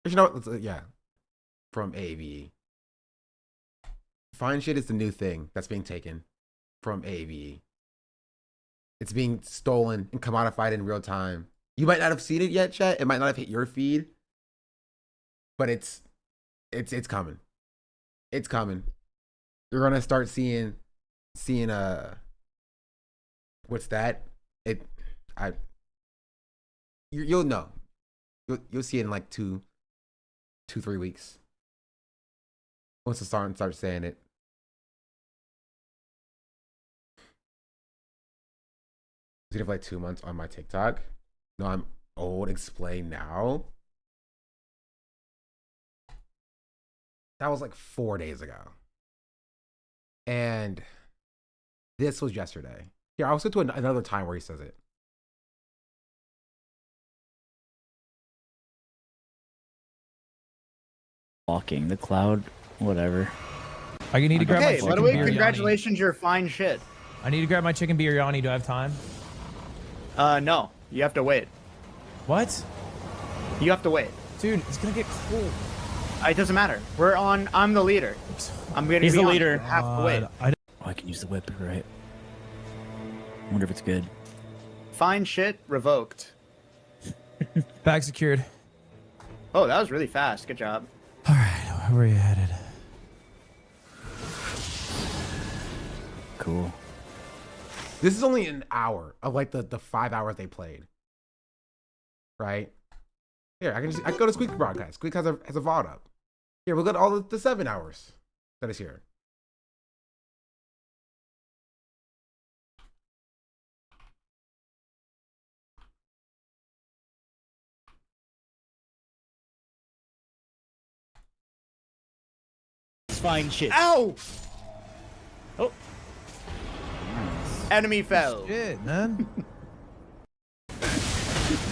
You know what? Yeah, from AVE. Fine shit is the new thing that's being taken from AVE. It's being stolen and commodified in real time. You might not have seen it yet, chat. It might not have hit your feed, but it's coming. It's coming. You're gonna start seeing what's that? You'll know. You'll see it in like 2-3 weeks. Once the start saying it. It's been like 2 months on my TikTok. No, I'm old. Explain now. That was like 4 days ago. And this was yesterday. Here, I'll skip to another time where he says it. Walking the cloud, whatever. I need to grab my chicken by the way, biryani. congratulations, you're fine shit. I need to grab my chicken biryani. Do I have time? No. You have to wait. What? You have to wait. Dude, it's gonna get cold. It doesn't matter. I'm the leader. I'm gonna He's be the on leader. half the way. I can use the whip, right? I wonder if it's good. Fine shit revoked. Bag secured. Oh, that was really fast. Good job. Where are you headed? Cool. This is only an hour of like the 5 hours they played. Right? Here, I can go to Squeak's broadcast. Squeak has a VOD up. Here, we'll go to all the 7 hours that is here. Fine shit. Ow! Oh. Enemy fell. Shit, man.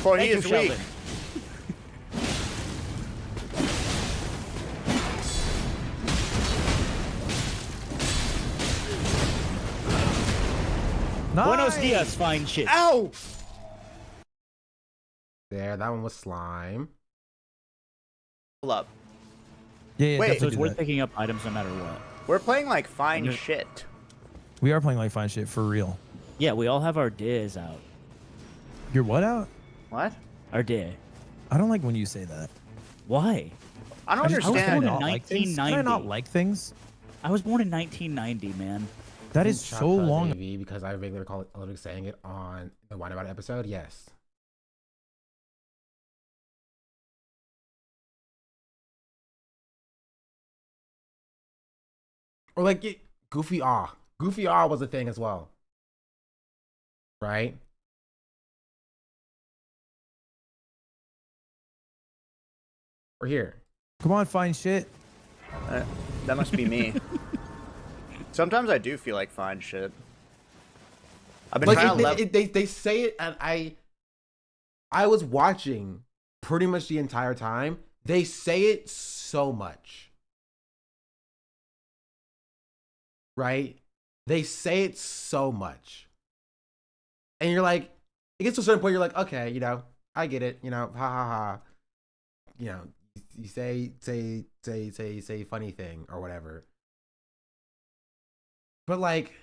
For he is weak. Nice. Buenos dias, fine shit. Ow! There, that one was slime. Pull up. Yeah, Wait, So it's worth that. picking up items no matter what. We're playing like fine shit. We are playing like fine shit for real. Yeah, we all have our days out. Your what out? What? Our day. I don't like when you say that. Why? I don't I was born understand. in 1990. Can I not like things? I was born in 1990, man. That is so long. AV because I vaguely recall Olympic saying it on the Wine About It episode. Yes. Or like Goofy Ah. Goofy Ah was a thing as well. Right? Or here. Come on, fine shit. That must be me. Sometimes I do feel like fine shit. I've been trying to they say it, and I was watching pretty much the entire time. They say it so much. Right? They say it so much. And you're like, it gets to a certain point, you're like, okay, you know, I get it, you know, ha ha ha. You know, you say funny thing or whatever. But like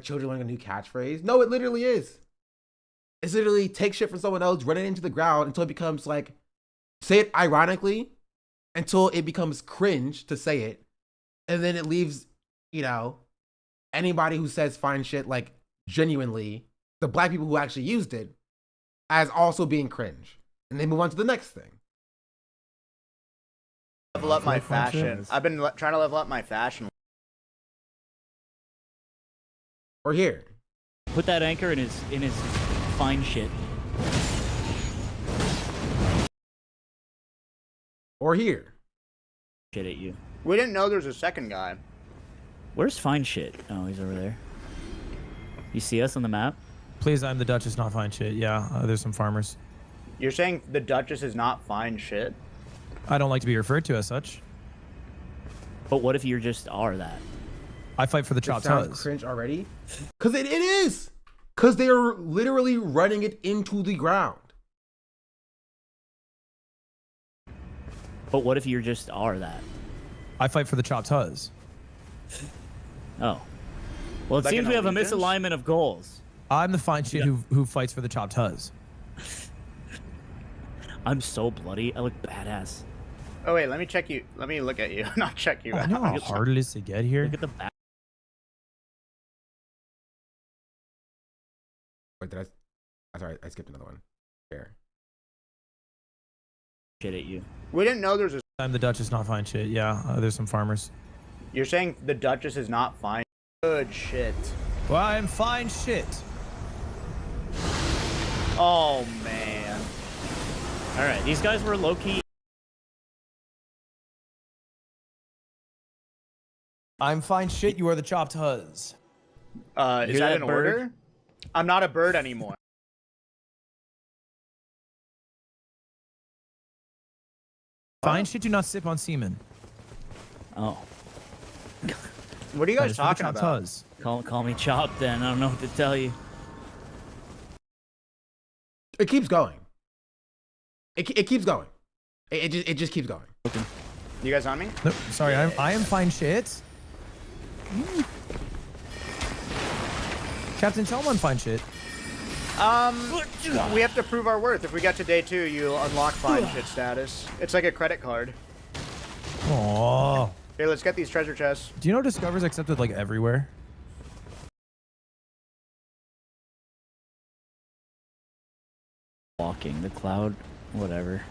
children learning a new catchphrase. No, it literally is. It's literally take shit from someone else, run it into the ground until it becomes like, say it ironically, until it becomes cringe to say it. And then it leaves, you know, anybody who says fine shit, like genuinely, the black people who actually used it, as also being cringe. And they move on to the next thing. level up my fashion. I've been trying to level up my fashion. Or here. Put that anchor in his fine shit. Or here. Shit at you. We didn't know there's a second guy. Where's fine shit? Oh, he's over there. You see us on the map? Please, I'm the Duchess, not fine shit. Yeah, there's some farmers. You're saying the Duchess is not fine shit? I don't like to be referred to as such. But what if you just are that? I fight for the chopped sounds cringe already? Because it is. Because they are literally running it into the ground. But what if you just are that? I fight for the chopped huzz. Oh. Well, it Like seems an we have a allegiance? misalignment of goals. I'm the fine shit who fights for the chopped huzz. I'm so bloody. I look badass. Oh wait, let me check you. Let me look at you. Not check you. I know how hard it is to get here. Look at the back. Wait, did I? Sorry, I skipped another one. Here. Shit at you. We didn't know there's a. I'm the Duchess, not fine shit. Yeah, there's some farmers. You're saying the Duchess is not fine. Good shit. Well, I'm fine shit. Oh man. All right, these guys were low key. I'm fine shit. You are the chopped huzz. Is Hear that that an bird? order? I'm not a bird anymore. Fine shit. Do not sip on semen. Oh. What are you That guys is for the talking chopped about? huzz. Call me Chop then. I don't know what to tell you. It keeps going. It keeps going. It just keeps going. Okay. You guys on me? No, sorry, I am fine shit. Captain, tell him I'm fine shit. We have to prove our worth. If we get to day 2, you'll unlock fine shit status. It's like a credit card. Aww. Here, let's get these treasure chests. Do you know Discover's accepted like everywhere? Walking the cloud, whatever.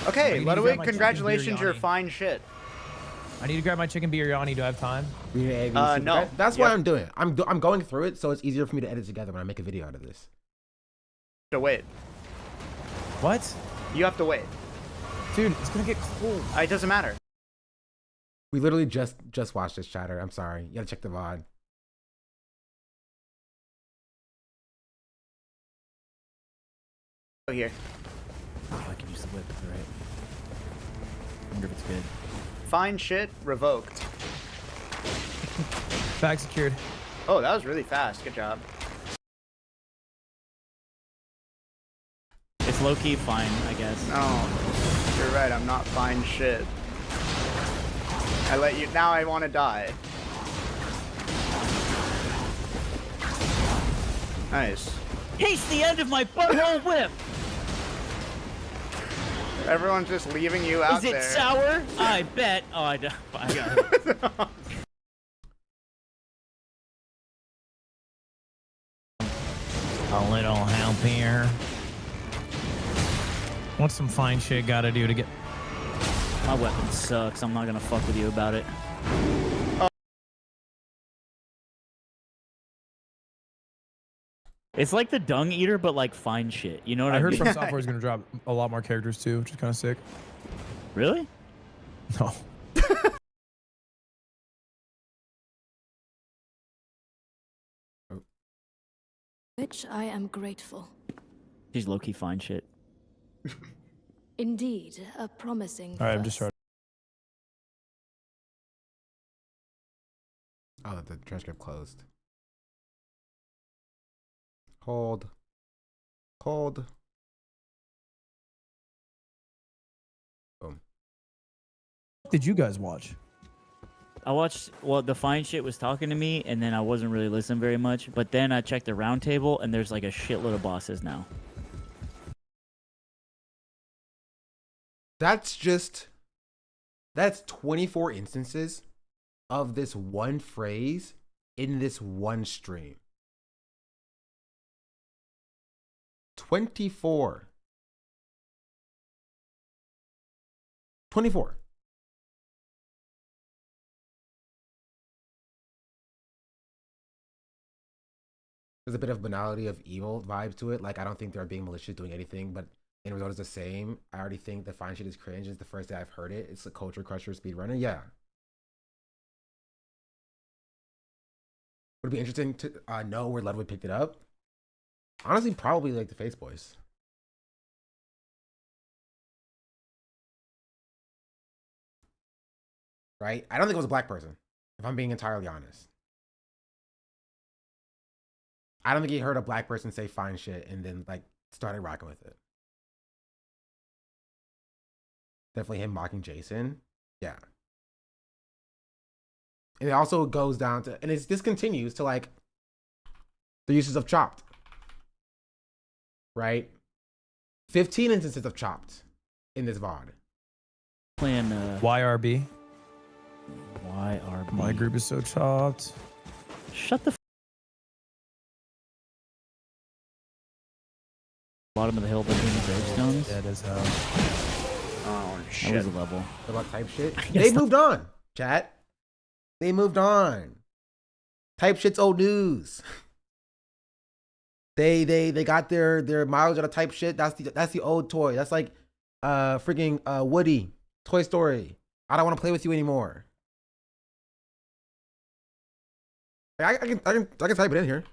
Okay, by the way, grab my congratulations, chicken you're biryani. fine shit. I need to grab my chicken biryani. Do I have time? No. That's why I'm doing it. I'm going through it, so it's easier for me to edit together when I make a video out of this. To wait. What? You have to wait. Dude, it's gonna get cold. It doesn't matter. We literally just watched this, chatter. I'm sorry. You gotta check the VOD. Go here. Oh, I can use the whip, right? I wonder if it's good. Fine shit revoked. Bag secured. Oh, that was really fast. Good job. It's low-key fine, I guess. No, you're right. I'm not fine shit. I let you. Now I want to die. Nice. He's the end of my butthole whip! Everyone's just leaving you out there. Is it sour? I bet. Oh, I got it. A little help here. What's some fine shit gotta do to get... My weapon sucks. I'm not gonna fuck with you about it. It's like the dung eater, but like fine shit. You know what I heard mean? From Software is gonna drop a lot more characters too, which is kind of sick. Really? No. Which I am grateful. She's low-key fine shit. Indeed, a promising. All right, I'm just trying. Oh, the transcript closed. Hold. Boom. What did you guys watch? I watched, well, the fine shit was talking to me, and then I wasn't really listening very much. But then I checked the round table, and there's like a shitload of bosses now. That's 24 instances of this one phrase in this one stream. 24. There's a bit of banality of evil vibes to it. Like, I don't think they're being malicious doing anything, but end result is the same. I already think the fine shit is cringe. It's the first day I've heard it. It's a culture crusher speedrunner. Yeah. Would it be interesting to know where Ludwig picked it up? Honestly, probably like the Face Boys. Right? I don't think it was a black person, if I'm being entirely honest. I don't think he heard a black person say fine shit and then like started rocking with it. Definitely him mocking Jason. Yeah. And it also goes down to, and this continues to like the uses of chopped. Right? 15 instances of chopped in this VOD. Playing YRB. YRB. My group is so chopped. Shut the bottom of the hill between the gravestones. That is how. Oh shit. That was a level. What about type shit? They moved on, chat. They moved on. Type shit's old news. They got their mileage out of type shit. That's the old toy. That's like freaking Woody, Toy Story. I don't want to play with you anymore. I can type it in here.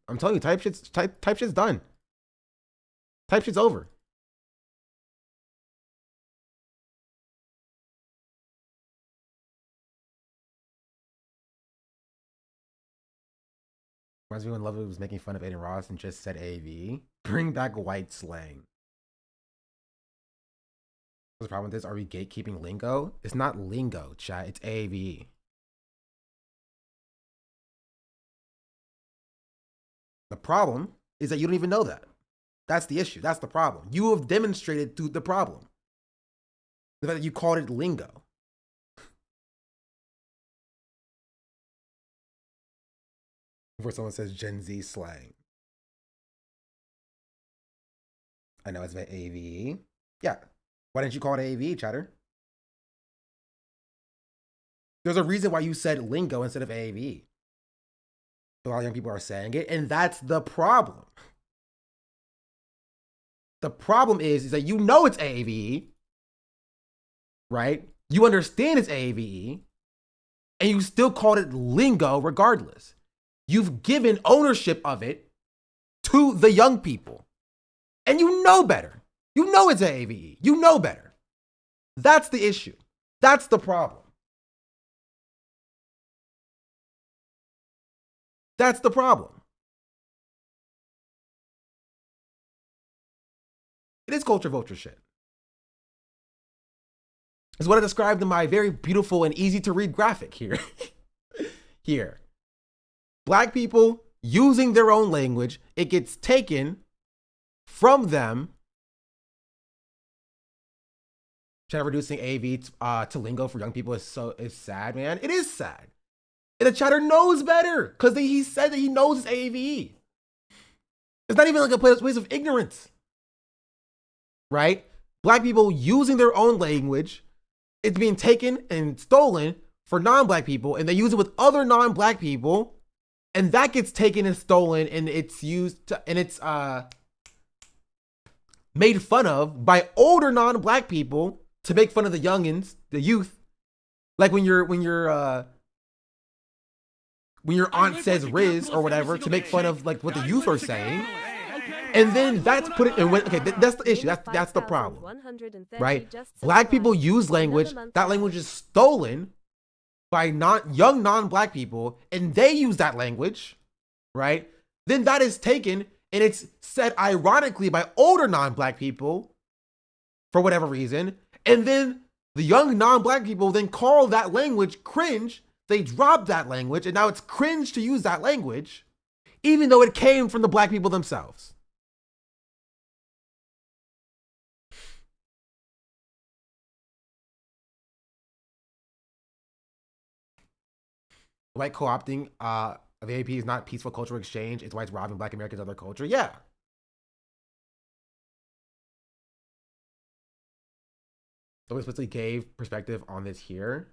I'm telling you, type shit's done. Type shit's over. Reminds me when Lovely was making fun of Aiden Ross and just said AV. Bring back white slang. What's the problem with this? Are we gatekeeping lingo? It's not lingo, chat. It's AAVE. The problem is that you don't even know that. That's the issue. That's the problem. You have demonstrated the problem. The fact that you called it lingo. Before someone says Gen Z slang. I know it's about AVE. Yeah. Why didn't you call it AVE, chatter? There's a reason why you said lingo instead of AVE. A lot of young people are saying it, and that's the problem. The problem is that you know it's AVE, right? You understand it's AVE, and you still called it lingo regardless. You've given ownership of it to the young people. And you know better. You know it's AVE. You know better. That's the issue. That's the problem. That's the problem. It is culture vulture shit. It's what I described in my very beautiful and easy to read graphic here. Here. Black people using their own language, it gets taken from them. Trying to reducing AV to lingo for young people is sad, man. It is sad. And the chatter knows better because he said that he knows it's AAVE. It's not even like a place of ignorance, right? Black people using their own language, it's being taken and stolen for non-black people, and they use it with other non-black people, and that gets taken and stolen, and it's used to, and it's made fun of by older non-black people to make fun of the youngins, the youth. Like when your aunt says Riz or whatever to make fun of like what the youth are saying. And then that's put it, and when, okay, that's the issue. That's the problem, right? Black people use language. That language is stolen by young non-black people, and they use that language, right? Then that is taken and it's said ironically by older non-black people for whatever reason, and then the young non-black people then call that language cringe. They drop that language, and now it's cringe to use that language, even though it came from the black people themselves. White co-opting of AAP is not peaceful cultural exchange. It's whites robbing black Americans of their culture. Yeah. So we explicitly gave perspective on this here.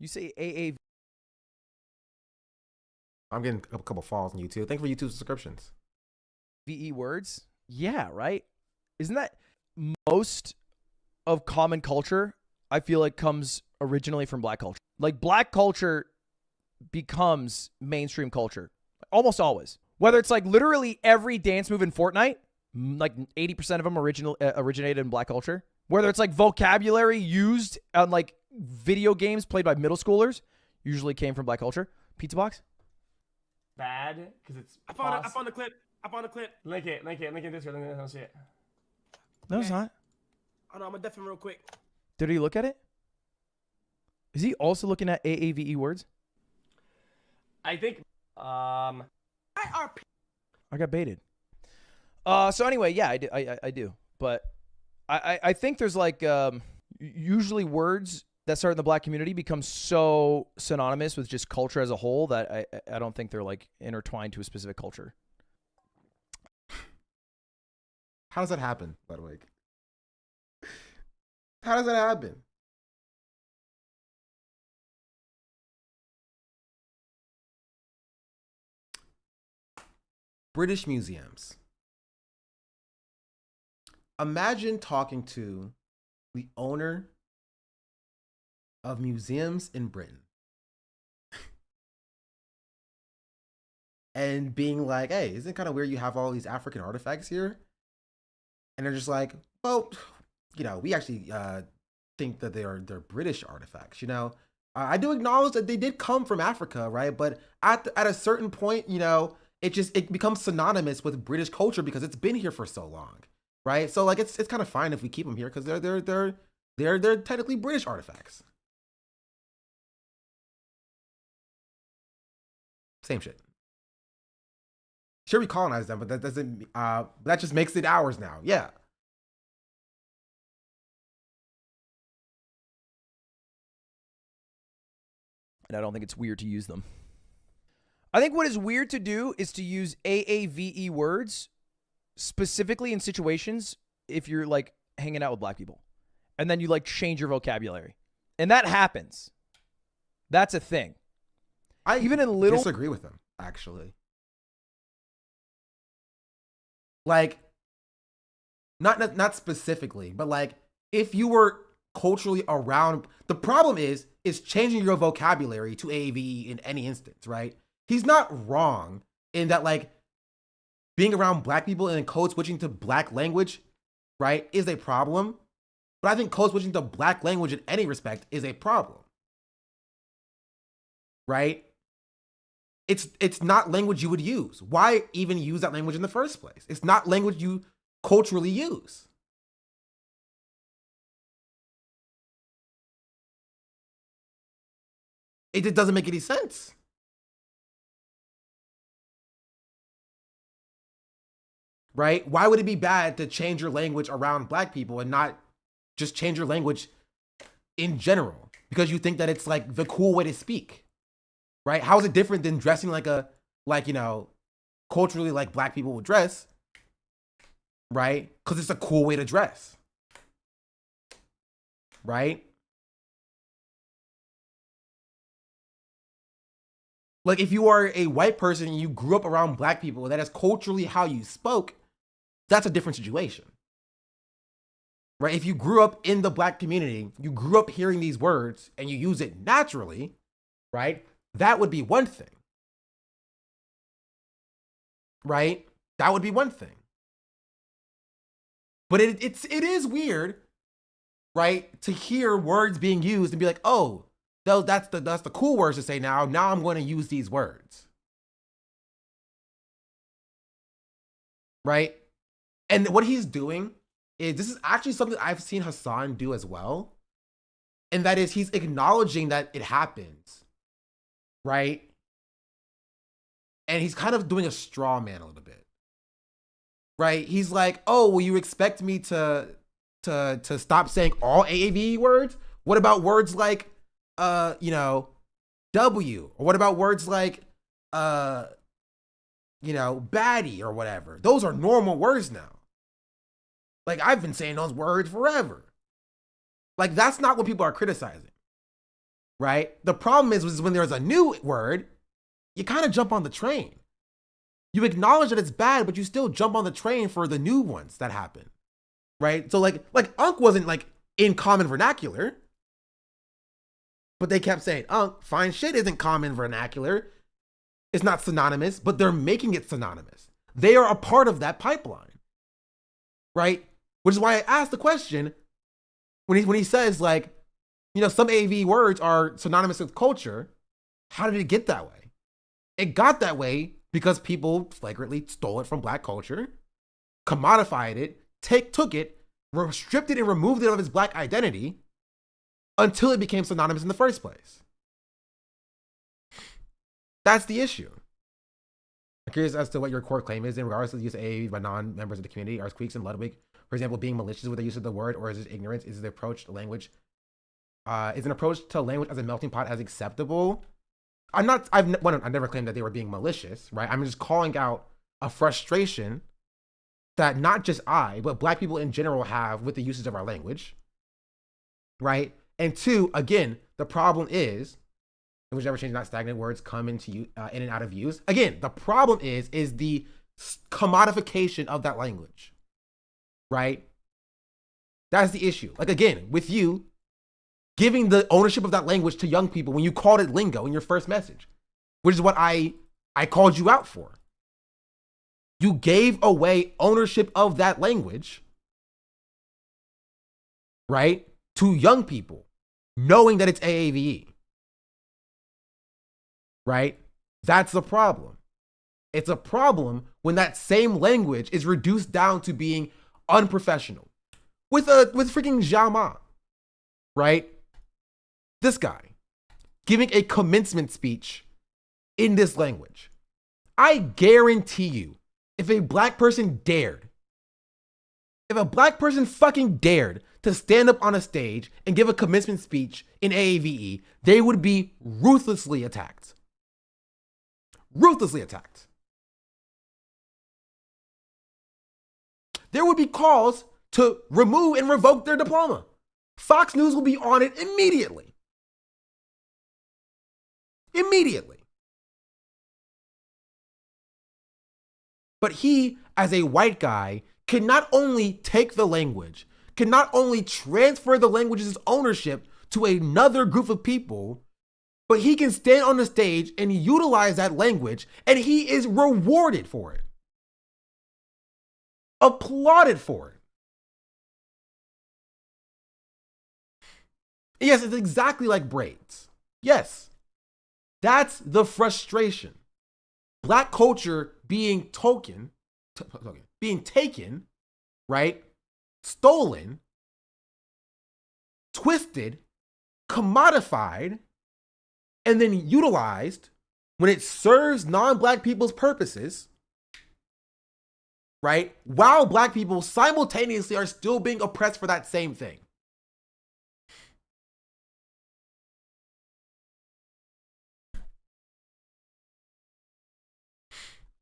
You say AAV. I'm getting a couple falls on YouTube. Thank you for YouTube subscriptions. VE words? Yeah, right? Isn't that most of common culture, I feel like, comes originally from black culture. Like, black culture becomes mainstream culture. Almost always. Whether it's like literally every dance move in Fortnite, like 80% of them originated in black culture. Whether it's like vocabulary used on like video games played by middle schoolers, usually came from black culture. Pizza box? Bad, because it's... I found the clip. Link it in Discord. I don't see it. No, it's not. Oh, no, I'm going to def him real quick. Did he look at it? Is he also looking at AAVE words? I think... I got baited. So anyway, yeah, I do. But I think there's like usually words that start in the black community become so synonymous with just culture as a whole that I don't think they're like intertwined to a specific culture. How does that happen, by the way? How does that happen? British museums. Imagine talking to the owner of museums in Britain and being like, hey, isn't it kind of weird you have all these African artifacts here? And they're just like, well, you know, we actually think that they're British artifacts. You know, I do acknowledge that they did come from Africa, right? But at a certain point, you know, it becomes synonymous with British culture because it's been here for so long, right? So like it's kind of fine if we keep them here because they're technically British artifacts. Same shit. Sure, we colonized them, but that doesn't. That just makes it ours now. Yeah. And I don't think it's weird to use them. I think what is weird to do is to use AAVE words specifically in situations if you're like hanging out with black people and then you like change your vocabulary. And that happens. That's a thing. I even in little disagree with them, actually. Like, not specifically, but like if you were culturally around, the problem is changing your vocabulary to AAVE in any instance, right? He's not wrong in that, like, being around black people and then code switching to black language, right, is a problem. But I think code switching to black language in any respect is a problem, right? It's not language you would use. Why even use that language in the first place? It's not language you culturally use. It just doesn't make any sense. Right? Why would it be bad to change your language around black people and not just change your language in general? Because you think that it's like the cool way to speak. Right? How is it different than dressing like you know, culturally like black people would dress? Right? Because it's a cool way to dress. Right? Like if you are a white person and you grew up around black people, that is culturally how you spoke, that's a different situation. Right? If you grew up in the black community, you grew up hearing these words and you use it naturally, right? That would be one thing. Right? That would be one thing. But it is weird, right, to hear words being used and be like, oh, that's the cool words to say now. Now I'm going to use these words. Right? And what he's doing is, this is actually something I've seen Hassan do as well. And that is, he's acknowledging that it happens. Right? And he's kind of doing a straw man a little bit. Right? He's like, oh, well, you expect me to stop saying all AAVE words? What about words like, you know, W? Or what about words like, you know, baddie or whatever? Those are normal words now. Like, I've been saying those words forever. Like, that's not what people are criticizing. Right? The problem is when there's a new word, you kind of jump on the train. You acknowledge that it's bad, but you still jump on the train for the new ones that happen. Right? So like Unk wasn't like in common vernacular. But they kept saying, fine shit isn't common vernacular. It's not synonymous, but they're making it synonymous. They are a part of that pipeline. Right? Which is why I asked the question when he says, like, you know, some AV words are synonymous with culture. How did it get that way? It got that way because people flagrantly stole it from black culture, commodified it, took it, stripped it and removed it of its black identity until it became synonymous in the first place. That's the issue. I'm curious as to what your core claim is in regards to the use of AAV by non-members of the community. Are Squeaks and Ludwig, for example, being malicious with the use of the word, or is it ignorance? Is the approach to language? Is an approach to language as a melting pot as acceptable? I've never claimed that they were being malicious, right? I'm just calling out a frustration that not just I, but black people in general have with the usage of our language, right? And two, again, the problem is, language never changes, not stagnant. Words come into in and out of use. Again, the problem is the commodification of that language, right? That's the issue. Like, again, with you giving the ownership of that language to young people when you called it lingo in your first message, which is what I called you out for. You gave away ownership of that language, right, to young people, knowing that it's AAVE. Right? That's the problem. It's a problem when that same language is reduced down to being unprofessional. With freaking Zhao Ma, right? This guy giving a commencement speech in this language. I guarantee you, if a black person fucking dared to stand up on a stage and give a commencement speech in AAVE, they would be ruthlessly attacked. Ruthlessly attacked. There would be calls to remove and revoke their diploma. Fox News will be on it immediately. Immediately. But he, as a white guy, can not only take the language, can not only transfer the language's ownership to another group of people, but he can stand on the stage and utilize that language, and he is rewarded for it. Applauded for it. Yes, it's exactly like braids. Yes, that's the frustration. Black culture being taken, right? Stolen, twisted, commodified, and then utilized when it serves non-black people's purposes, right? While black people simultaneously are still being oppressed for that same thing.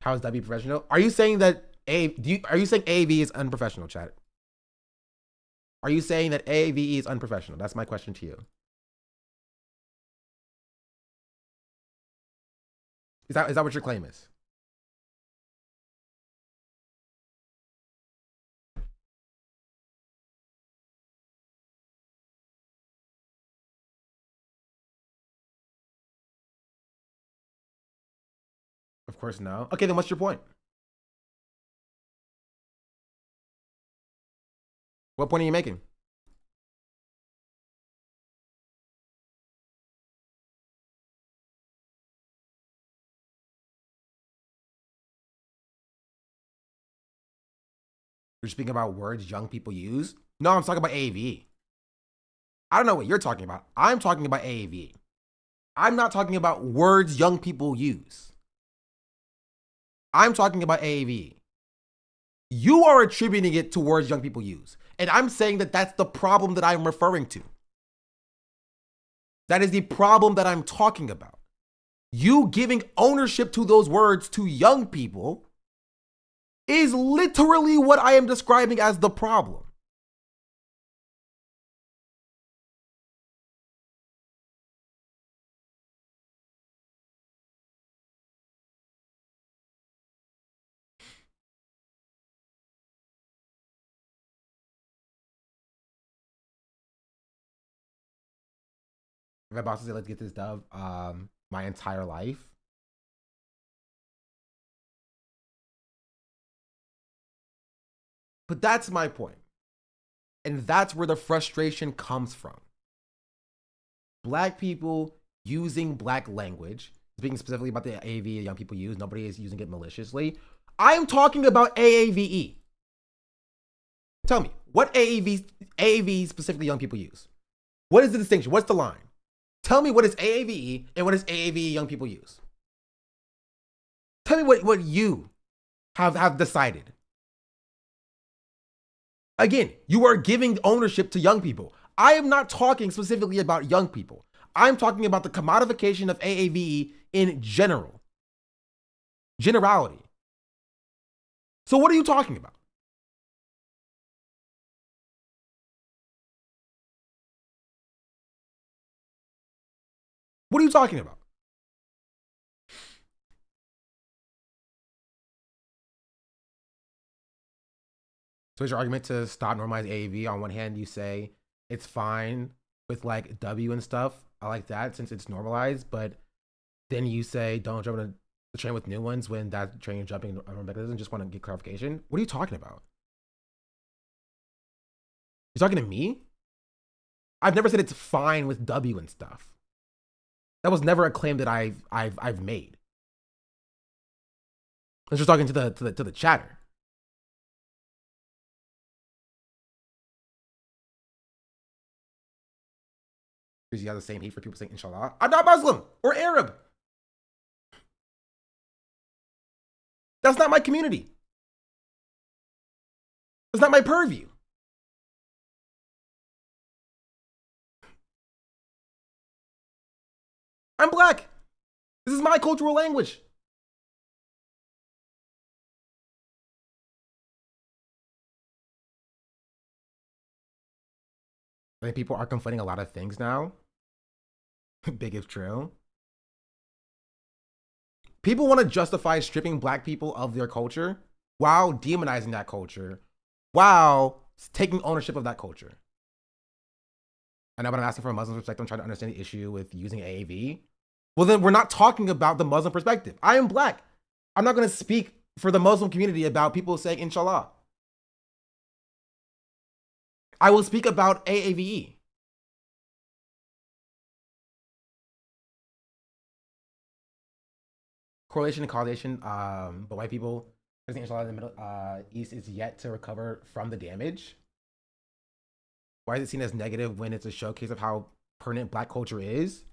How is that be professional? Are you saying that are you saying AAV is unprofessional, chat? Are you saying that AAVE is unprofessional? That's my question to you. Is that what your claim is? Of course, no. Okay, then what's your point? What point are you making? You're speaking about words young people use? No, I'm talking about AAVE. I don't know what you're talking about. I'm talking about AAVE. I'm not talking about words young people use. I'm talking about AAVE. You are attributing it to words young people use. And I'm saying that that's the problem that I'm referring to. That is the problem that I'm talking about. You giving ownership to those words to young people is literally what I am describing as the problem. If my boss said, let's get this done my entire life. But that's my point. And that's where the frustration comes from. Black people using black language, speaking specifically about the AAVE young people use, nobody is using it maliciously. I'm talking about AAVE. Tell me, what AAVE specifically young people use? What is the distinction? What's the line? Tell me what is AAVE and what is AAVE young people use. Tell me what you have decided. Again, you are giving ownership to young people. I am not talking specifically about young people. I'm talking about the commodification of AAVE in general. Generality. So what are you talking about? What are you talking about? So is your argument to stop normalize AAV? On one hand, you say it's fine with like W and stuff. I like that since it's normalized, but then you say don't jump on the train with new ones when that train you're jumping doesn't. Just want to get clarification. What are you talking about? You talking to me? I've never said it's fine with W and stuff. That was never a claim that I've made. I was just talking to the chatter. Because you have the same hate for people saying inshallah. I'm not Muslim or Arab. That's not my community. That's not my purview. I'm black. This is my cultural language. I think people are conflating a lot of things now. Big if true. People want to justify stripping black people of their culture while demonizing that culture, while taking ownership of that culture. I know, but I'm asking for a Muslim perspective. I'm trying to understand the issue with using AAV. Well, then we're not talking about the Muslim perspective. I am black. I'm not going to speak for the Muslim community about people saying inshallah. I will speak about AAVE. Correlation and causation, but white people, inshallah, in the Middle East is yet to recover from the damage. Why is it seen as negative when it's a showcase of how permanent black culture is?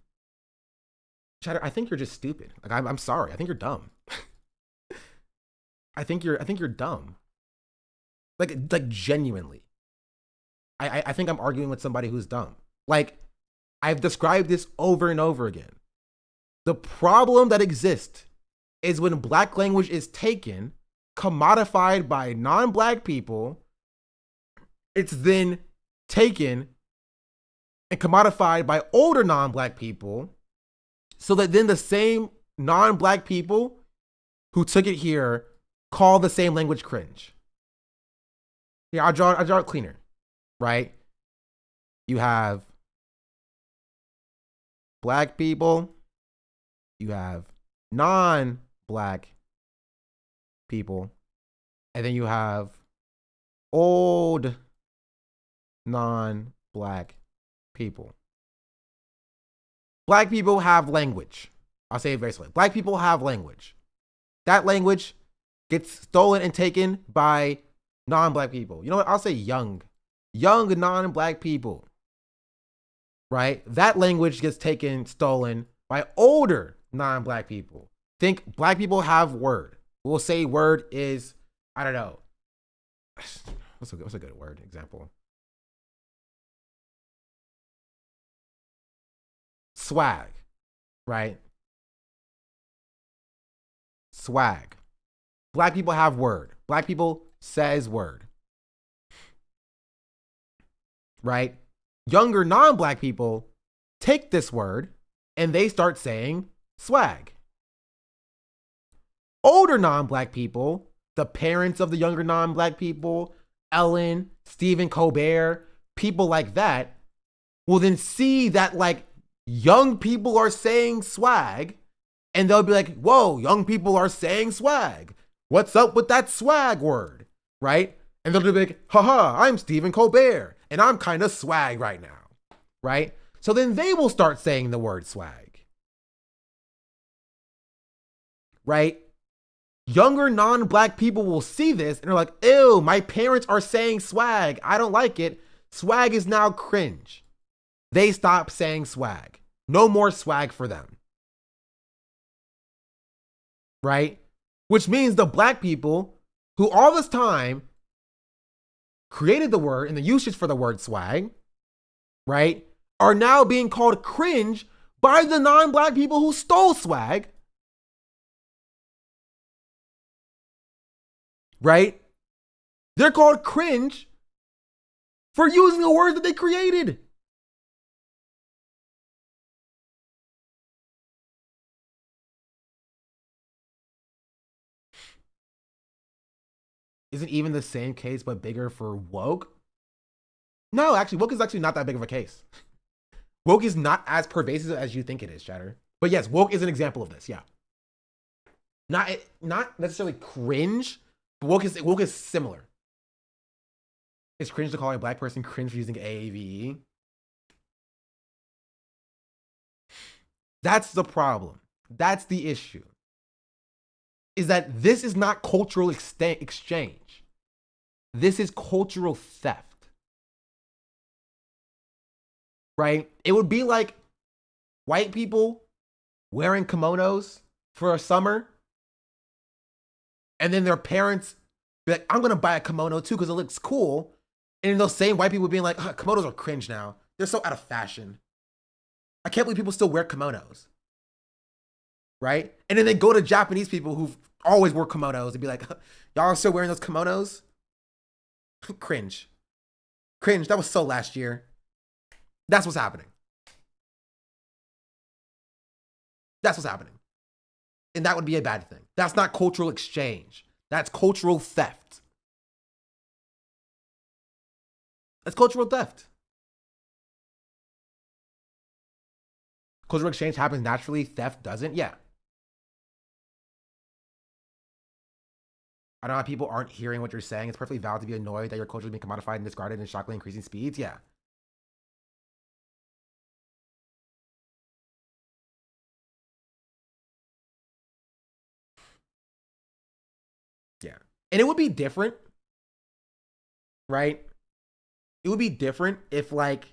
Chatter, I think you're just stupid. Like, I'm sorry. I think you're dumb. I think you're dumb. Like genuinely. I think I'm arguing with somebody who's dumb. Like, I've described this over and over again. The problem that exists is when black language is taken, commodified by non-black people, it's then taken and commodified by older non-black people, so that then the same non-black people who took it here call the same language cringe. Here, I'll draw it cleaner, right? You have black people, you have non-black people, and then you have old non-black people. Black people have language. I'll say it very slowly. Black people have language. That language gets stolen and taken by non-black people. You know what? I'll say young non-black people, right? That language gets taken, stolen by older non-black people. Think black people have word. We'll say word is, I don't know. What's a good word example? Swag, right? Swag. Black people have word. Black people says word. Right? Younger non-black people take this word and they start saying swag. Older non-black people, the parents of the younger non-black people, Ellen, Stephen Colbert, people like that, will then see that like young people are saying swag, and they'll be like, whoa, young people are saying swag. What's up with that swag word, right? And they'll be like, haha, I'm Stephen Colbert, and I'm kind of swag right now, right? So then they will start saying the word swag, right? Younger non-black people will see this and they're like, ew, my parents are saying swag. I don't like it. Swag is now cringe. They stop saying swag. No more swag for them. Right? Which means the black people who all this time created the word and the usage for the word swag, right, are now being called cringe by the non-black people who stole swag. Right? They're called cringe for using a word that they created. Isn't even the same case but bigger for woke? No, actually, woke is actually not that big of a case. Woke is not as pervasive as you think it is, Chatter. But yes, woke is an example of this, yeah. Not necessarily cringe, but woke is similar. It's cringe to call a black person cringe for using AAVE. That's the problem. That's the issue. Is that this is not cultural exchange. This is cultural theft. Right? It would be like white people wearing kimonos for a summer, and then their parents be like, I'm gonna buy a kimono too because it looks cool. And then those same white people being like, kimonos are cringe now. They're so out of fashion. I can't believe people still wear kimonos. Right? And then they go to Japanese people who've always wore kimonos and be like, y'all are still wearing those kimonos? Cringe. Cringe. That was so last year. That's what's happening. That's what's happening. And that would be a bad thing. That's not cultural exchange. That's cultural theft. That's cultural theft. Cultural exchange happens naturally. Theft doesn't. Yeah. I know how people aren't hearing what you're saying. It's perfectly valid to be annoyed that your culture is being commodified and discarded and shockingly increasing speeds. Yeah. Yeah. And it would be different, right? It would be different if like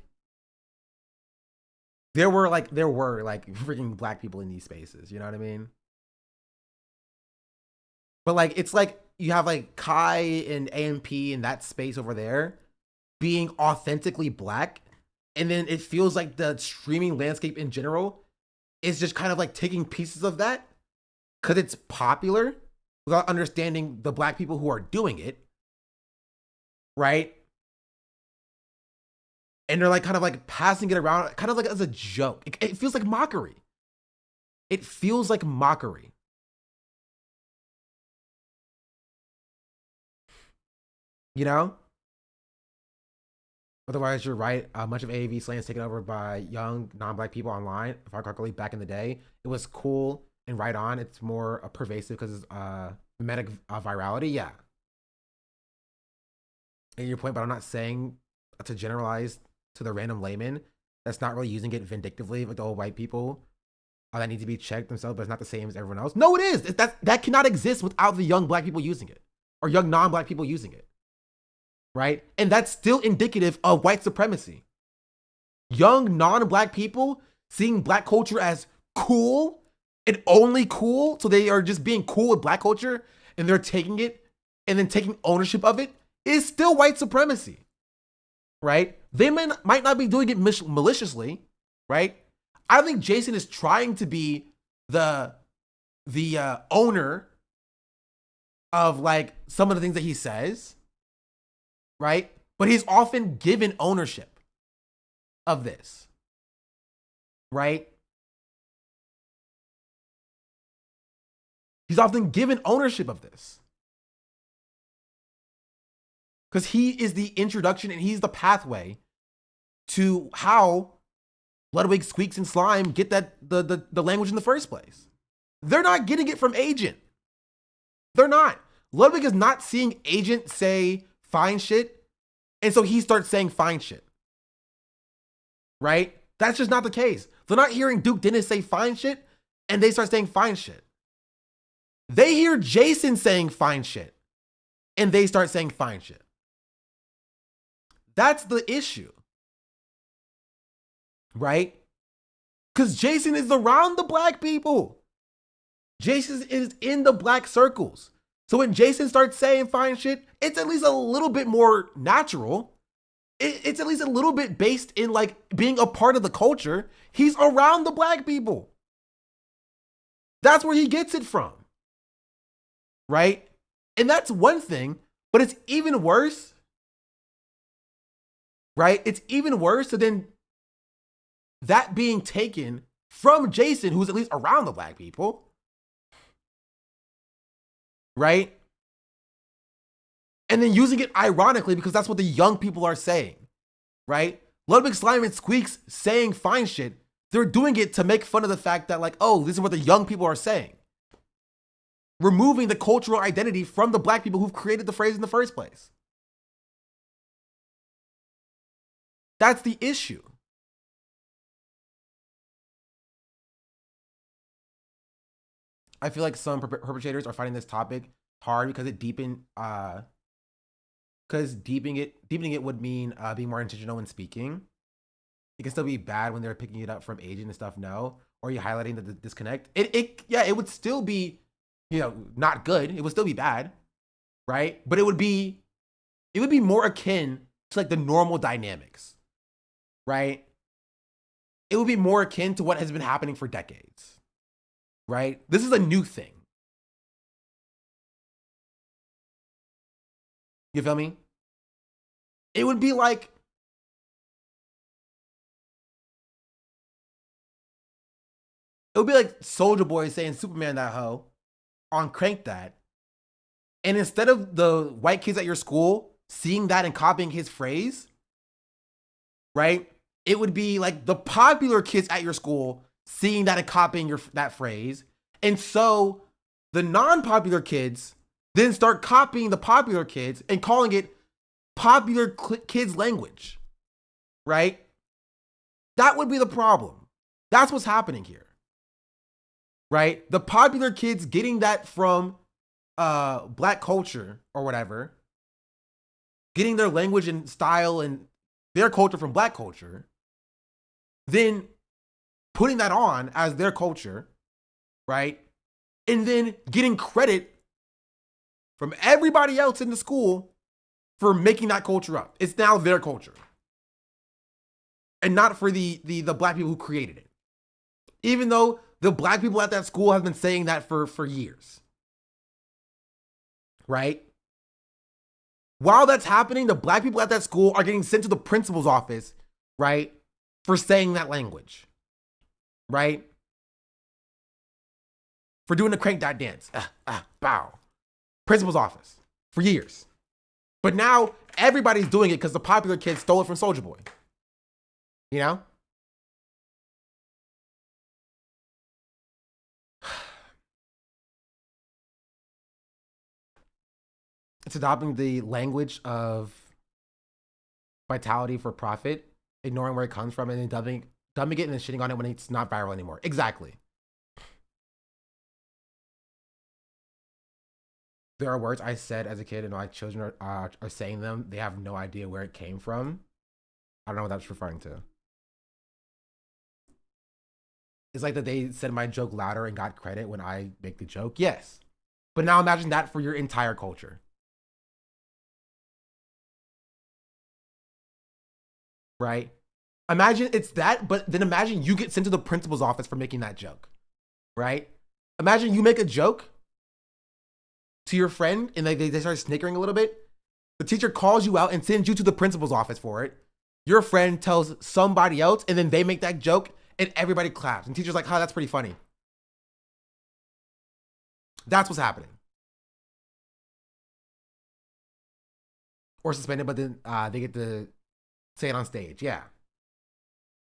there were freaking black people in these spaces, you know what I mean? But like it's like you have like Kai and AMP in that space over there being authentically black, and then it feels like the streaming landscape in general is just kind of like taking pieces of that because it's popular without understanding the black people who are doing it, right? And they're like kind of like passing it around kind of like as a joke. It feels like mockery. It feels like mockery. You know? Otherwise, you're right. Much of AAV slang is taken over by young, non-black people online. If I recall correctly, back in the day, it was cool and right on. It's more pervasive because it's mimetic virality. Yeah. And your point, but I'm not saying to generalize to the random layman that's not really using it vindictively with the old white people that need to be checked themselves, but it's not the same as everyone else. No, it is. That cannot exist without the young black people using it or young non-black people using it. Right? And that's still indicative of white supremacy. Young non-black people seeing black culture as cool and only cool, so they are just being cool with black culture and they're taking it and then taking ownership of it, is still white supremacy. Right? They might not be doing it maliciously, right? I think Jason is trying to be the owner of like some of the things that he says, right? But he's often given ownership of this, right? He's often given ownership of this because he is the introduction and he's the pathway to how Ludwig, Squeaks, and Slime get the language in the first place. They're not getting it from Agent. They're not. Ludwig is not seeing Agent say fine shit, and so he starts saying fine shit. Right? That's just not the case. They're not hearing Duke Dennis say fine shit, and they start saying fine shit. They hear Jason saying fine shit, and they start saying fine shit. That's the issue. Right? Because Jason is around the black people. Jason is in the black circles. So when Jason starts saying fine shit, it's at least a little bit more natural. It's at least a little bit based in like being a part of the culture. He's around the black people. That's where he gets it from. Right? And that's one thing, but it's even worse. Right? It's even worse than that being taken from Jason, who's at least around the black people. Right? And then using it ironically because that's what the young people are saying. Right? Ludwig, Slime, and Squeaks saying fine shit. They're doing it to make fun of the fact that like, oh, this is what the young people are saying. Removing the cultural identity from the black people who've created the phrase in the first place. That's the issue. I feel like some perpetrators are finding this topic hard because deepening it would mean being more intentional when speaking. It can still be bad when they're picking it up from aging and stuff. No, or you highlighting the disconnect. It would still be, not good. It would still be bad, right? But it would be more akin to like the normal dynamics, right? It would be more akin to what has been happening for decades, right? This is a new thing. You feel me? It would be like Soulja Boy saying Superman that hoe on Crank That. And instead of the white kids at your school seeing that and copying his phrase, right? It would be like the popular kids at your school seeing that and copying that phrase. And so the non-popular kids then start copying the popular kids and calling it popular kids language, right? That would be the problem. That's what's happening here, right? The popular kids getting that from black culture or whatever, getting their language and style and their culture from black culture, then putting that on as their culture, right? And then getting credit from everybody else in the school for making that culture up. It's now their culture. And not for the black people who created it. Even though the black people at that school have been saying that for years. Right? While that's happening, the black people at that school are getting sent to the principal's office, right? For saying that language. Right? For doing the Crank That dance. Bow. Principal's office. For years. But now everybody's doing it because the popular kids stole it from Soulja Boy. You know? It's adopting the language of vitality for profit, ignoring where it comes from, and then dumbing it and then shitting on it when it's not viral anymore. Exactly. There are words I said as a kid and my children are saying them. They have no idea where it came from. I don't know what that's referring to. It's like that they said my joke louder and got credit when I make the joke. Yes. But now imagine that for your entire culture. Right? Imagine it's that, but then imagine you get sent to the principal's office for making that joke. Right? Imagine you make a joke to your friend and they start snickering a little bit. The teacher calls you out and sends you to the principal's office for it. Your friend tells somebody else and then they make that joke and everybody claps. And teacher's like, huh, that's pretty funny. That's what's happening. Or suspended, but then they get to say it on stage. Yeah.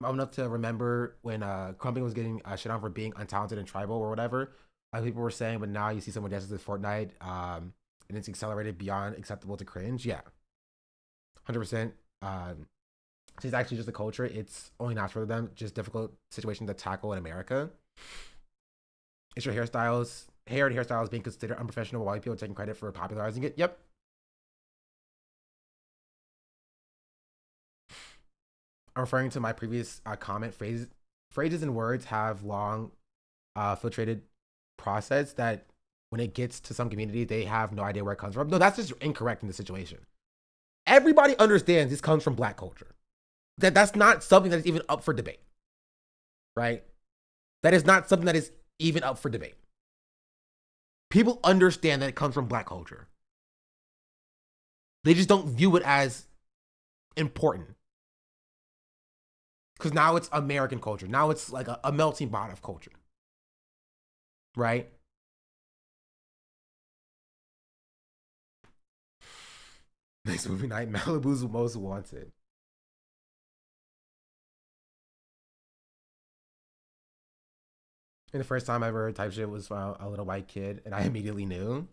I'm enough to remember when Crumping was getting shit on for being untalented and tribal or whatever. People were saying, but now you see someone dances with Fortnite and it's accelerated beyond acceptable to cringe. Yeah. 100%. It's actually just a culture. It's only natural to them. Just difficult situation to tackle in America. It's your hair and hairstyles being considered unprofessional while white people are taking credit for popularizing it. Yep. I'm referring to my previous comment. Phrases and words have long filtrated process that when it gets to some community, they have no idea where it comes from. No, that's just incorrect in this situation. Everybody understands this comes from black culture. That's not something that is even up for debate. Right? That is not something that is even up for debate. People understand that it comes from black culture. They just don't view it as important. Because now it's American culture. Now it's like a melting pot of culture. Right? Next movie night, Malibu's Most Wanted. And the first time I ever heard type shit was from a little white kid, and I immediately knew.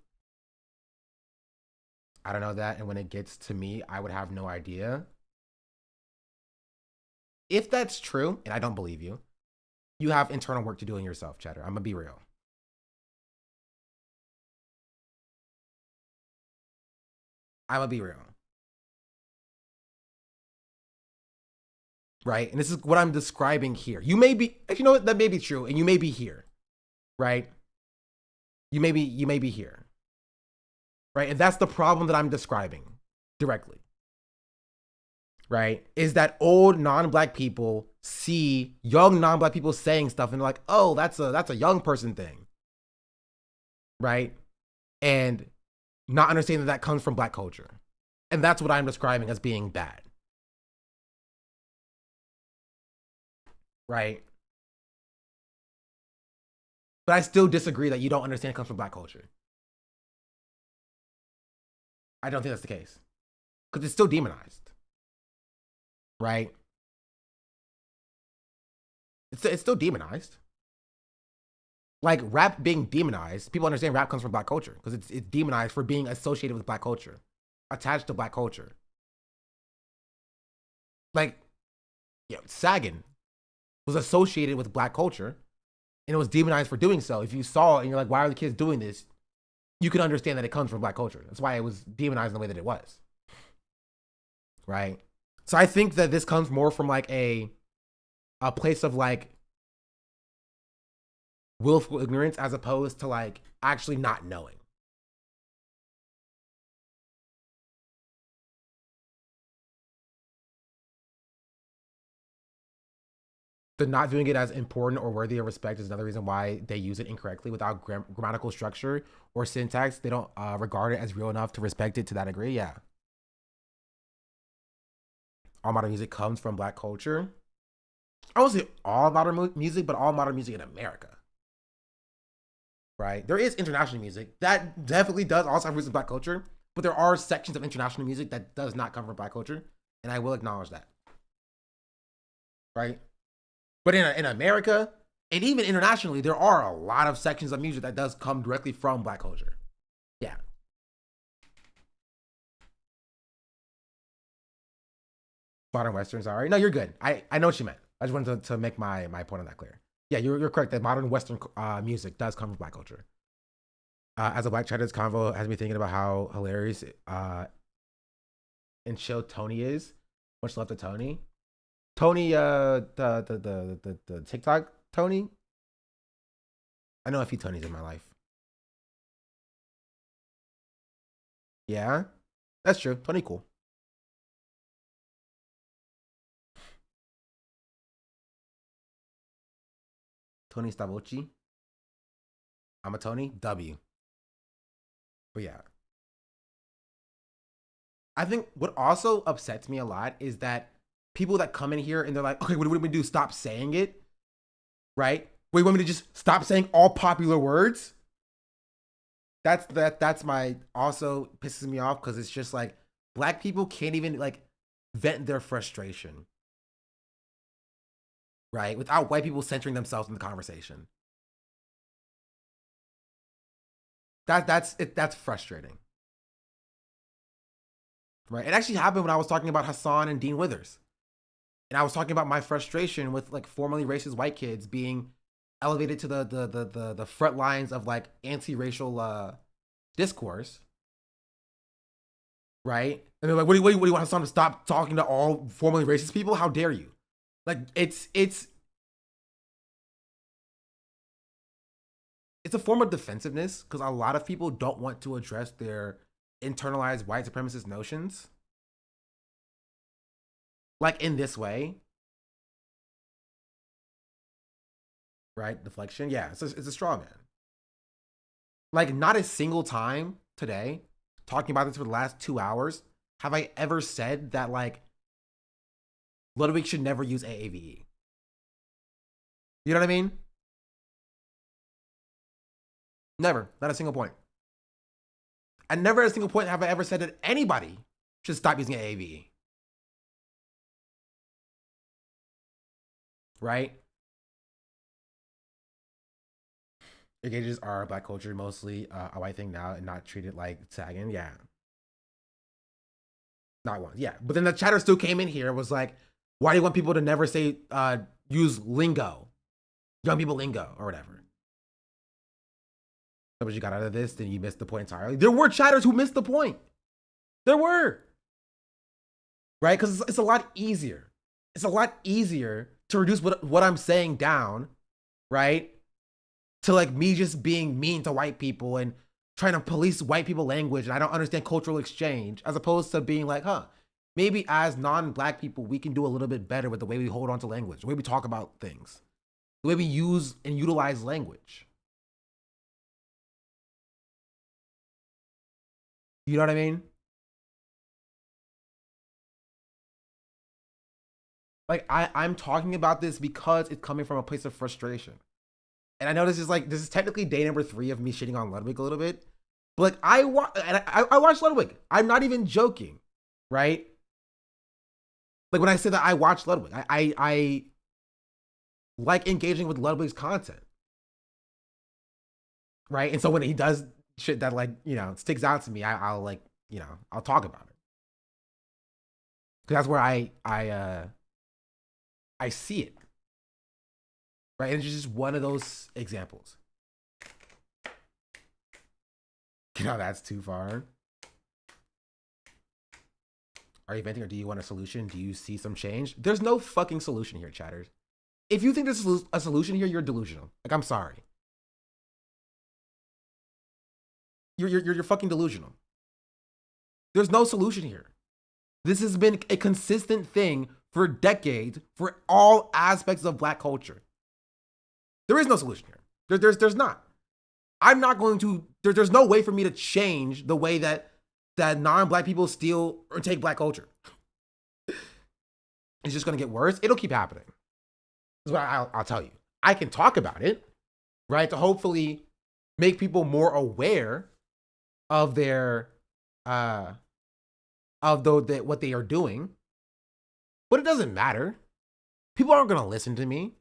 I don't know that, and when it gets to me, I would have no idea. If that's true, and I don't believe you, you have internal work to do in yourself, Cheddar. I'm gonna be real. I'm gonna be real. Right? And this is what I'm describing here. You may be, you know what, that may be true, and you may be here. Right? You may be here. Right? And that's the problem that I'm describing directly. Right? Is that old non-black people see young non-black people saying stuff and they're like, oh, that's a young person thing. Right? And not understanding that comes from black culture. And that's what I'm describing as being bad. Right? But I still disagree that you don't understand it comes from black culture. I don't think that's the case. Because it's still demonized. Right? It's still demonized. Like rap being demonized, people understand rap comes from black culture because it's demonized for being associated with black culture, attached to black culture. Like, yeah, sagging was associated with black culture and it was demonized for doing so. If you saw it and you're like, why are the kids doing this? You can understand that it comes from black culture. That's why it was demonized in the way that it was. Right? So I think that this comes more from like a place of like willful ignorance as opposed to like actually not knowing. The not viewing it as important or worthy of respect is another reason why they use it incorrectly without grammatical structure or syntax. They don't regard it as real enough to respect it to that degree. Yeah. All modern music comes from black culture. I won't say all modern music, but all modern music in America. Right? There is international music that definitely does also have roots in black culture, but there are sections of international music that does not come from black culture, and I will acknowledge that. Right? But in America, and even internationally, there are a lot of sections of music that does come directly from black culture. Yeah. Modern Westerns, all right. No, you're good. I know what you meant. I just wanted to make my point on that clear. Yeah, you're correct that modern Western music does come from black culture. As a black child, this convo has me thinking about how hilarious and chill Tony is. Much love to Tony. Tony, the TikTok Tony. I know a few Tonys in my life. Yeah, that's true. Tony cool. Tony Stavocci. I'm a Tony W. But yeah. I think what also upsets me a lot is that people that come in here and they're like, okay, what do we do? Stop saying it, right? Wait, you want me to just stop saying all popular words? That's my also pisses me off because it's just like black people can't even like vent their frustration, right? Without white people centering themselves in the conversation. That's frustrating, right? It actually happened when I was talking about Hassan and Dean Withers. And I was talking about my frustration with like formerly racist white kids being elevated to the front lines of like anti-racial discourse, right? And they're like, what do you want Hassan to stop talking to all formerly racist people? How dare you? Like it's a form of defensiveness because a lot of people don't want to address their internalized white supremacist notions. Like in this way, right? Deflection. Yeah, it's a straw man. Like not a single time today, talking about this for the last 2 hours, have I ever said that like Ludwig should never use AAVE. You know what I mean? Never. Not a single point. And never at a single point have I ever said that anybody should stop using AAVE. Right? Engages are black culture, mostly a white thing now, and not treated like sagging. Yeah. Not one. Yeah. But then the chatter still came in here, was like, why do you want people to never say, use lingo? Young people lingo, or whatever. So what you got out of this, then you missed the point entirely. There were chatters who missed the point. There were. Right? Because it's a lot easier. It's a lot easier to reduce what I'm saying down, right? To like me just being mean to white people and trying to police white people language and I don't understand cultural exchange, as opposed to being like, maybe as non-black people, we can do a little bit better with the way we hold on to language, the way we talk about things, the way we use and utilize language. You know what I mean? Like I'm talking about this because it's coming from a place of frustration. And I know this is technically day number 3 of me shitting on Ludwig a little bit. But like I watched Ludwig. I'm not even joking, right? Like when I say that I watch Ludwig, I like engaging with Ludwig's content. Right? And so when he does shit that like, sticks out to me, I'll like, I'll talk about it. Cause that's where I see it. Right? And it's just one of those examples. That's too far. Are you venting or do you want a solution? Do you see some change? There's no fucking solution here, chatters. If you think there's a solution here, you're delusional. Like, I'm sorry. You're fucking delusional. There's no solution here. This has been a consistent thing for decades for all aspects of black culture. There is no solution here. There's not. I'm not going to, there's no way for me to change the way that non-black people steal or take black culture. It's just going to get worse. It'll keep happening. That's what I'll tell you. I can talk about it, right? To hopefully make people more aware of their, what they are doing. But it doesn't matter. People aren't going to listen to me.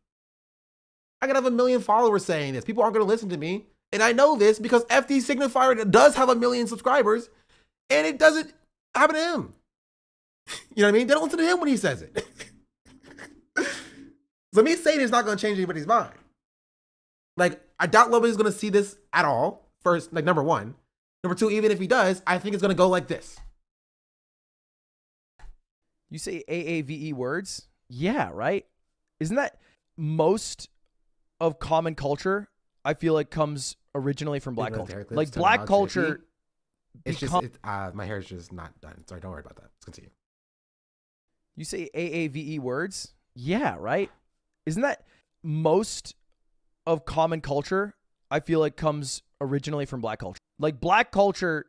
I could have 1 million followers saying this. People aren't going to listen to me. And I know this because FD Signifier does have 1 million subscribers and it doesn't happen to him. You know what I mean? They don't listen to him when he says it. So me saying it's not going to change anybody's mind. Like, I doubt nobody's going to see this at all. First, like, number one. Number two, even if he does, I think it's going to go like this. You say AAVE words? Yeah, right? Isn't that most of common culture, I feel like, comes originally from black culture? Like, black culture... It's just, my hair is just not done. Sorry, don't worry about that. Let's continue. You say AAVE words? Yeah, right? Isn't that most of common culture, I feel like, comes originally from black culture? Like, black culture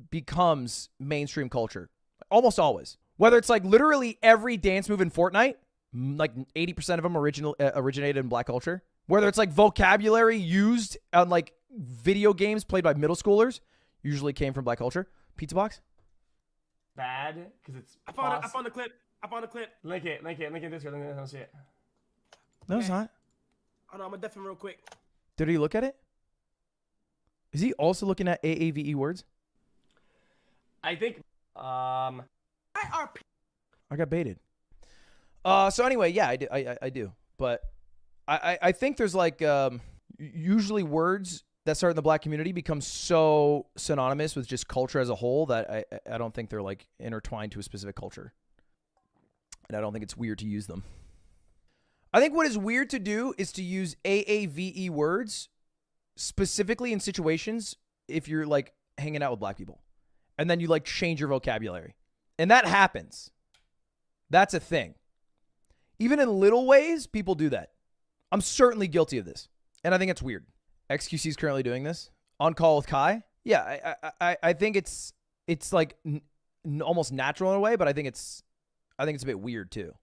becomes mainstream culture. Almost always. Whether it's like literally every dance move in Fortnite, like 80% of them originated in black culture. Whether it's like vocabulary used on like video games played by middle schoolers, usually came from black culture. Pizza box? Bad, because it's... I found the clip. Link it in Discord. I don't see it. No, it's not. Hold on, I'm gonna def him real quick. Did he look at it? Is he also looking at AAVE words? I think... I got baited. So anyway, yeah, I do. But I think there's like usually words that start in the black community become so synonymous with just culture as a whole that I don't think they're like intertwined to a specific culture. And I don't think it's weird to use them. I think what is weird to do is to use AAVE words specifically in situations if you're like hanging out with black people. And then you like change your vocabulary. And that happens. That's a thing. Even in little ways, people do that. I'm certainly guilty of this. And I think it's weird. XQC is currently doing this. On Call with Kai. Yeah, I think it's like almost natural in a way, but I think it's a bit weird too.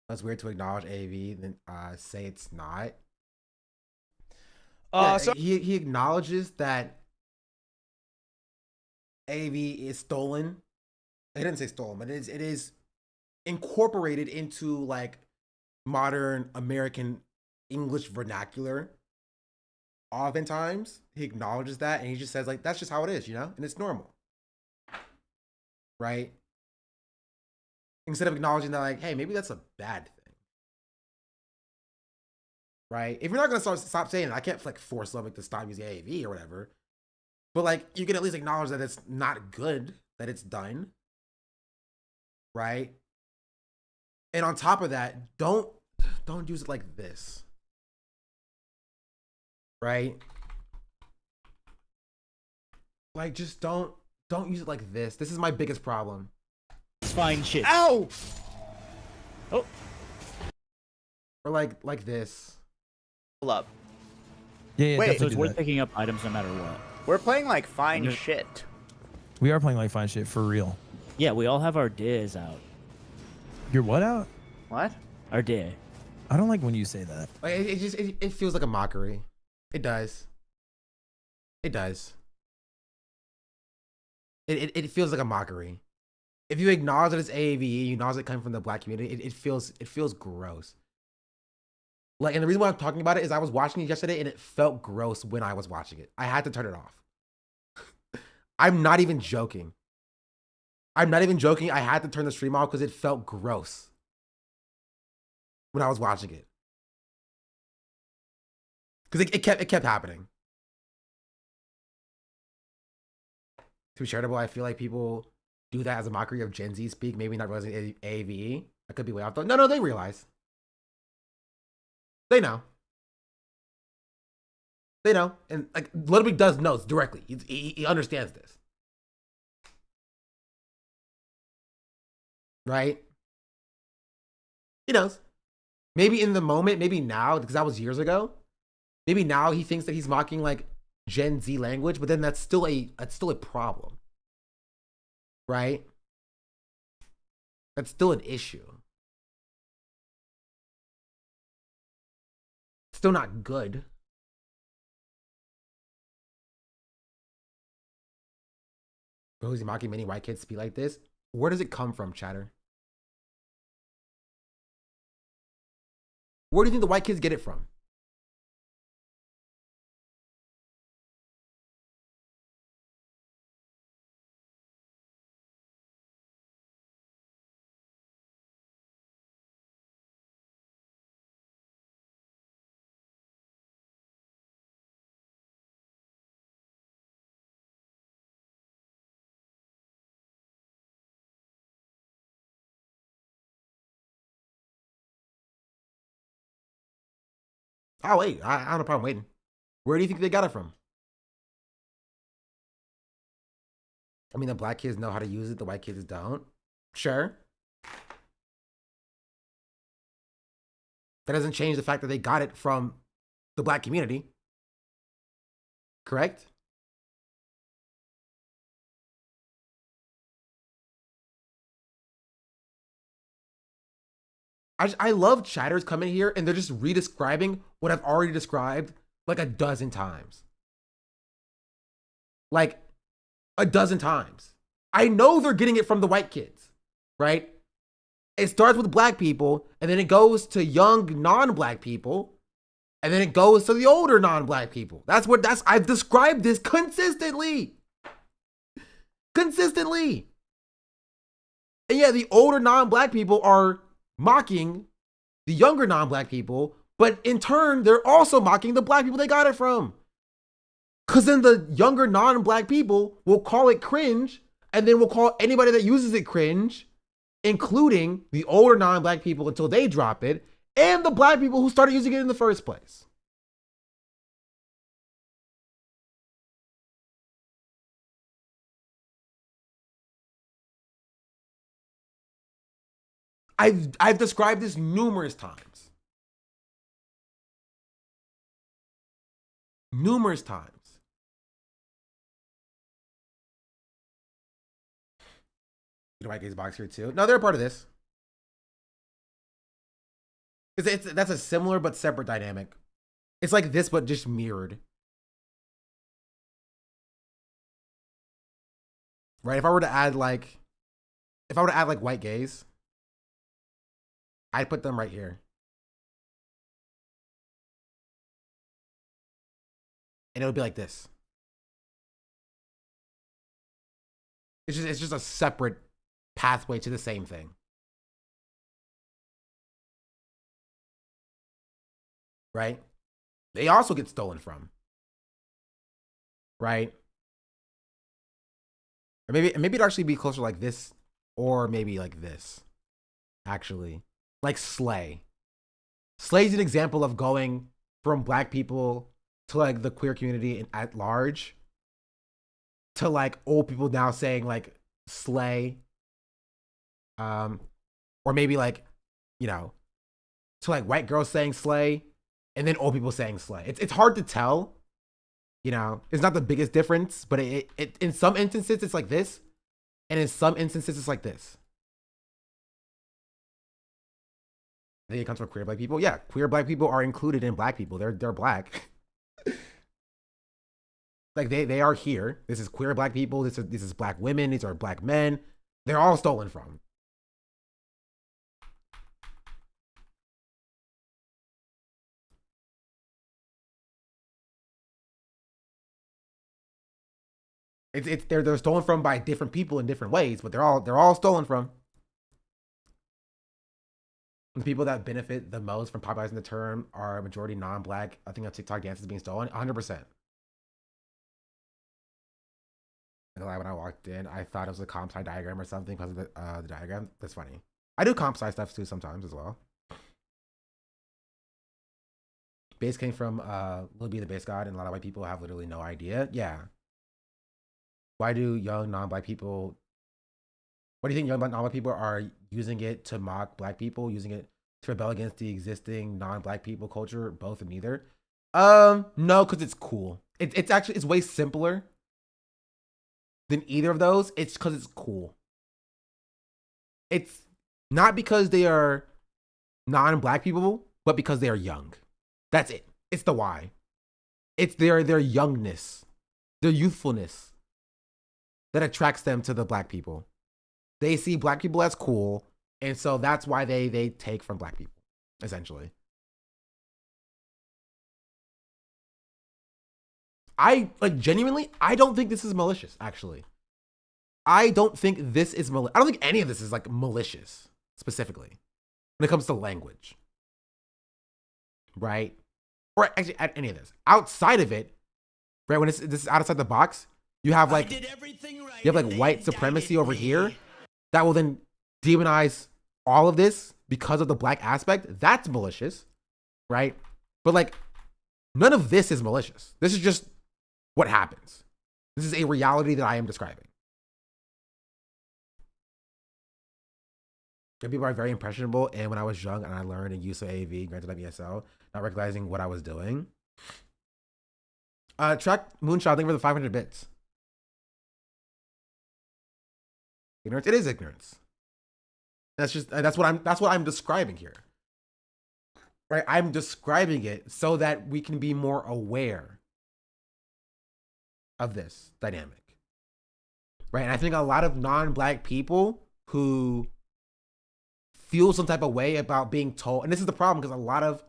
It's weird to acknowledge AV, then say it's not. So he acknowledges that AV is stolen. He didn't say stolen, but it is incorporated into like modern American English vernacular. Oftentimes, he acknowledges that and he just says like, that's just how it is, and it's normal. Right? Instead of acknowledging that like, hey, maybe that's a bad thing. right? If you're not gonna stop saying it, I can't like force Lubbock to stop using AAV or whatever. But like, you can at least acknowledge that it's not good that it's done, right? And on top of that, don't use it like this, right? Like, just don't use it like this. This is my biggest problem. It's fine shit. Ow! Oh. Or like this. Pull up. Yeah, Wait, So it's worth that. picking up items no matter what. We're playing like fine shit. We are playing like fine shit for real. Yeah, we all have our days out. Your what out? What? Our day. I don't like when you say that. Like, it feels like a mockery. It does. It does. It feels like a mockery. If you acknowledge that it's AAVE, you acknowledge it coming from the black community, it feels gross. Like, and the reason why I'm talking about it is I was watching it yesterday and it felt gross when I was watching it. I had to turn it off. I'm not even joking. I'm not even joking. I had to turn the stream off because it felt gross when I was watching it. Because it kept happening. To be charitable, I feel like people do that as a mockery of Gen Z speak, maybe not realizing AAVE. I could be way off though. No, they realize. They know. They know. And like Little Big does knows directly. He understands this. Right? He knows. Maybe in the moment, maybe now, because that was years ago. Maybe now he thinks that he's mocking like Gen Z language, but then that's still a problem. Right? That's still an issue. Still not good. But who's he mocking many white kids to be like this? Where does it come from, chatter? Where do you think the white kids get it from? Oh, wait. I don't have a problem waiting. Where do you think they got it from? I mean, the black kids know how to use it. The white kids don't. Sure. That doesn't change the fact that they got it from the black community. Correct? I love chatters coming here and they're just redescribing what I've already described like a dozen times. Like a dozen times. I know they're getting it from the white kids, right? It starts with black people and then it goes to young non-black people and then it goes to the older non-black people. I've described this consistently. Consistently. And yeah, the older non-black people are mocking the younger non-black people, but in turn, they're also mocking the black people they got it from. Because then the younger non-black people will call it cringe, and then will call anybody that uses it cringe, including the older non-black people until they drop it, and the black people who started using it in the first place. I've described this numerous times. Numerous times. The white gays box here too. No, they're a part of this. That's a similar but separate dynamic. It's like this, but just mirrored. Right? If I were to add like white gays, I'd put them right here. And it would be like this. It's just a separate pathway to the same thing. right? They also get stolen from, right? Or maybe it'd actually be closer like this, or maybe like this, actually. Like slay. Slay's an example of going from black people to like the queer community at large to like old people now saying like slay. Or maybe like, you know, to like white girls saying slay and then old people saying slay. It's hard to tell. You know, it's not the biggest difference, but it in some instances it's like this, and in some instances it's like this. I think it comes from queer black people. Yeah, queer black people are included in black people. They're black. Like they are here. This is queer black people. This is black women. These are black men. They're all stolen from. They're stolen from by different people in different ways, but they're all stolen from. The people that benefit the most from popularizing the term are majority non-black. I think TikTok dances being stolen 100%. When I walked in, I thought it was a comp sci diagram or something because of the diagram. That's funny. I do comp sci stuff too sometimes as well. Base came from Lil B the Base God, and a lot of white people have literally no idea. Yeah. Why do young non-black people? What do you think young non-black people are using it to mock black people? Using it to rebel against the existing non-black people culture? Both and neither. No, because it's cool. It's way simpler than either of those. It's because it's cool. It's not because they are non-black people, but because they are young. That's it. It's the why. It's their youngness, their youthfulness that attracts them to the black people. They see black people as cool, and so that's why they take from black people, essentially. I genuinely, I don't think this is malicious, actually. I don't think this is I don't think any of this is like malicious, specifically, when it comes to language. Right? Or actually at any of this. Outside of it, right, when this is outside the box, you have like white supremacy over here that will then demonize all of this because of the black aspect. That's malicious, right? But like none of this is malicious. This is just what happens. This is a reality that I am describing. People are very impressionable, and when I was young and I learned and used AAV, granted I'm ESL, not recognizing what I was doing. Track Moonshot, thank you for the 500 bits. Ignorance. It is ignorance. That's what I'm describing here. Right? I'm describing it so that we can be more aware of this dynamic. Right? And I think a lot of non-black people who feel some type of way about being told, and this is the problem because a lot of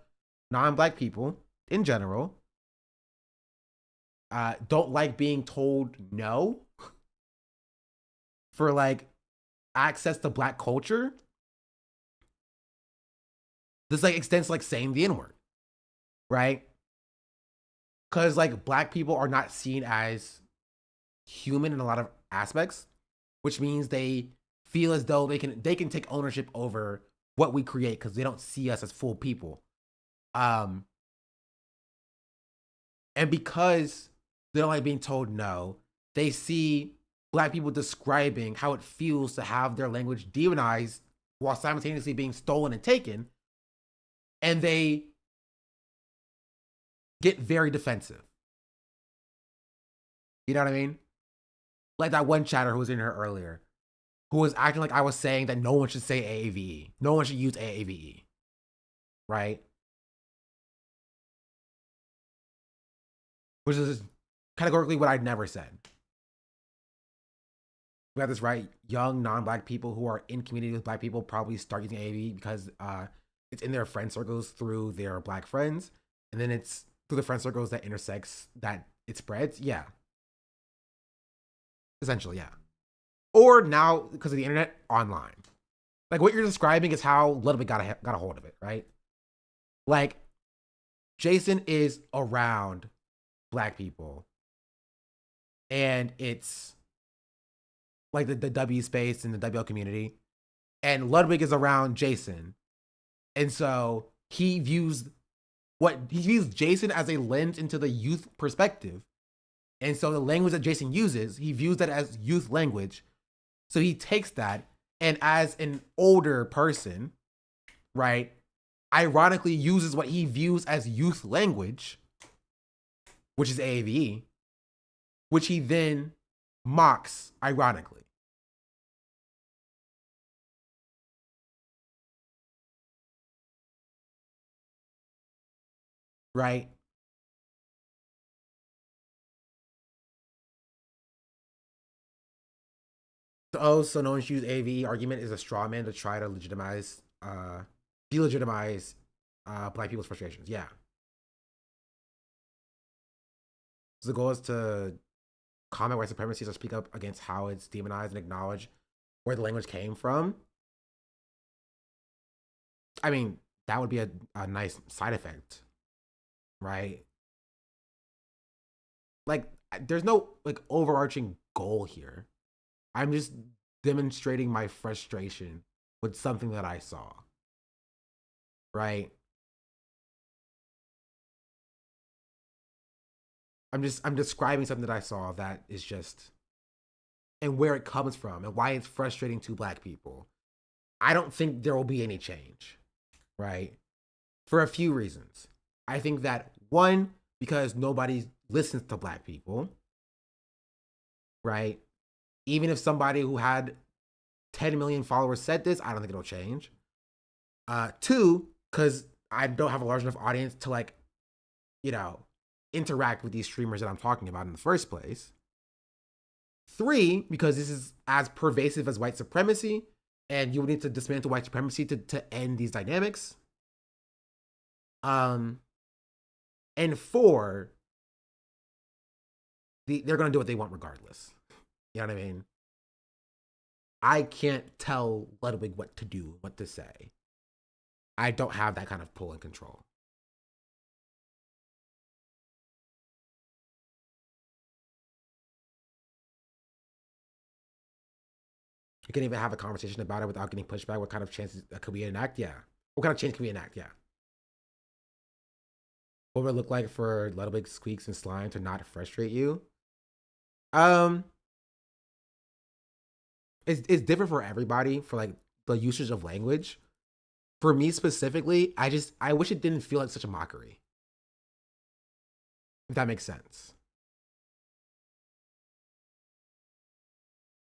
non-black people in general don't like being told no for like access to black culture. This like extends to like saying the N-word, right? Because like black people are not seen as human in a lot of aspects, which means they feel as though they can take ownership over what we create because they don't see us as full people. And because they don't like being told no, they see black people describing how it feels to have their language demonized while simultaneously being stolen and taken, and they get very defensive. You know what I mean? Like that one chatter who was in here earlier, who was acting like I was saying that no one should say AAVE. No one should use AAVE. Right? Which is categorically what I'd never said. We have this right, young non-black people who are in community with black people probably start using AAVE because it's in their friend circles through their black friends, and then it's through the friend circles that intersects that it spreads. Yeah. Essentially, yeah. Or now, because of the internet, online. Like what you're describing is how Little Bit got a hold of it, right? Like Jason is around black people. And it's like the W space and the WL community. And Ludwig is around Jason. And so he views Jason as a lens into the youth perspective. And so the language that Jason uses, he views that as youth language. So he takes that, and as an older person, right, ironically uses what he views as youth language, which is AAVE, which he then mocks ironically. Right? So no one should use AAVE argument is a straw man to try to delegitimize black people's frustrations. Yeah. So the goal is to combat white supremacy, so speak up against how it's demonized and acknowledge where the language came from. I mean, that would be a nice side effect, right? Like, there's no like overarching goal here. I'm just demonstrating my frustration with something that I saw, right? I'm describing something that I saw that is just, and where it comes from and why it's frustrating to black people. I don't think there will be any change, right? For a few reasons. I think that, one, because nobody listens to black people, right? Even if somebody who had 10 million followers said this, I don't think it'll change. Two, because I don't have a large enough audience to, like, you know, interact with these streamers that I'm talking about in the first place. Three, because this is as pervasive as white supremacy, and you would need to dismantle white supremacy to end these dynamics. And four, they're going to do what they want regardless. You know what I mean? I can't tell Ludwig what to do, what to say. I don't have that kind of pull and control. You can even have a conversation about it without getting pushback. What kind of chances could we enact? Yeah. What kind of change can we enact? Yeah. What would it look like for Ludwig, Squeaks, and Slime to not frustrate you? It's different for everybody for like the usage of language. For me specifically, I wish it didn't feel like such a mockery. If that makes sense.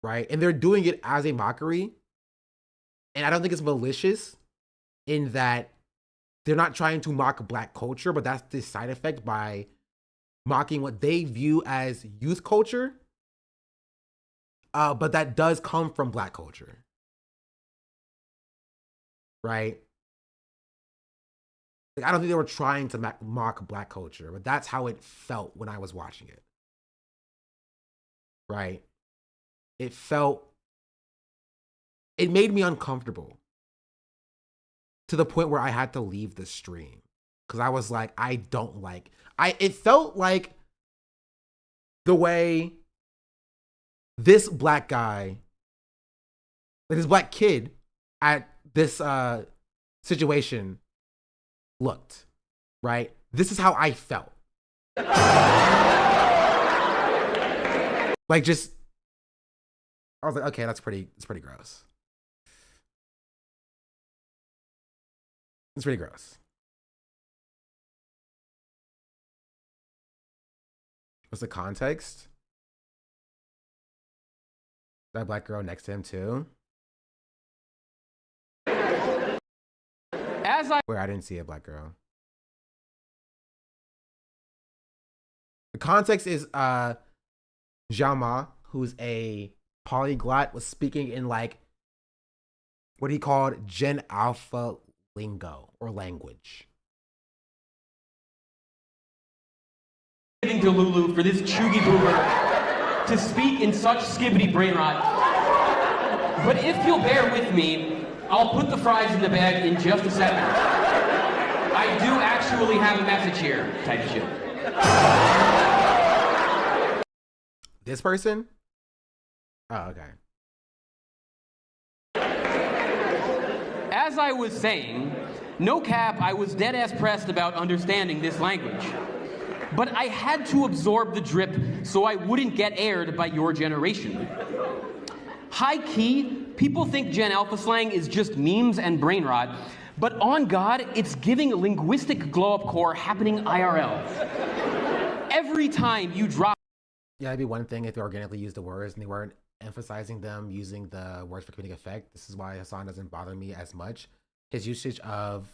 Right? And they're doing it as a mockery. And I don't think it's malicious in that they're not trying to mock black culture, but that's the side effect by mocking what they view as youth culture. But that does come from black culture. Right? Like, I don't think they were trying to mock black culture, but that's how it felt when I was watching it. Right? It made me uncomfortable to the point where I had to leave the stream. Because I was like, it felt like the way this black guy, like this black kid at this situation looked, right? This is how I felt. Like, just, I was like, okay, it's pretty gross. It's pretty gross. What's the context? That black girl next to him too? Where I didn't see a black girl. The context is Jama, who's a polyglot, was speaking in like what he called Gen Alpha lingo or language. Giving to Lulu for this chuggy boomer to speak in such skibbity brain rot. But if you'll bear with me, I'll put the fries in the bag in just a second. I do actually actually have a message here type shit. This person? Oh, okay. As I was saying, no cap, I was dead ass pressed about understanding this language. But I had to absorb the drip so I wouldn't get aired by your generation. High key, people think Gen Alpha slang is just memes and brain rot, but on God, it's giving linguistic glow up core happening IRL. Every time you drop. Yeah, it'd be one thing if they organically used the words and they weren't emphasizing them using the words for comedic effect. This is why Hassan doesn't bother me as much. His usage of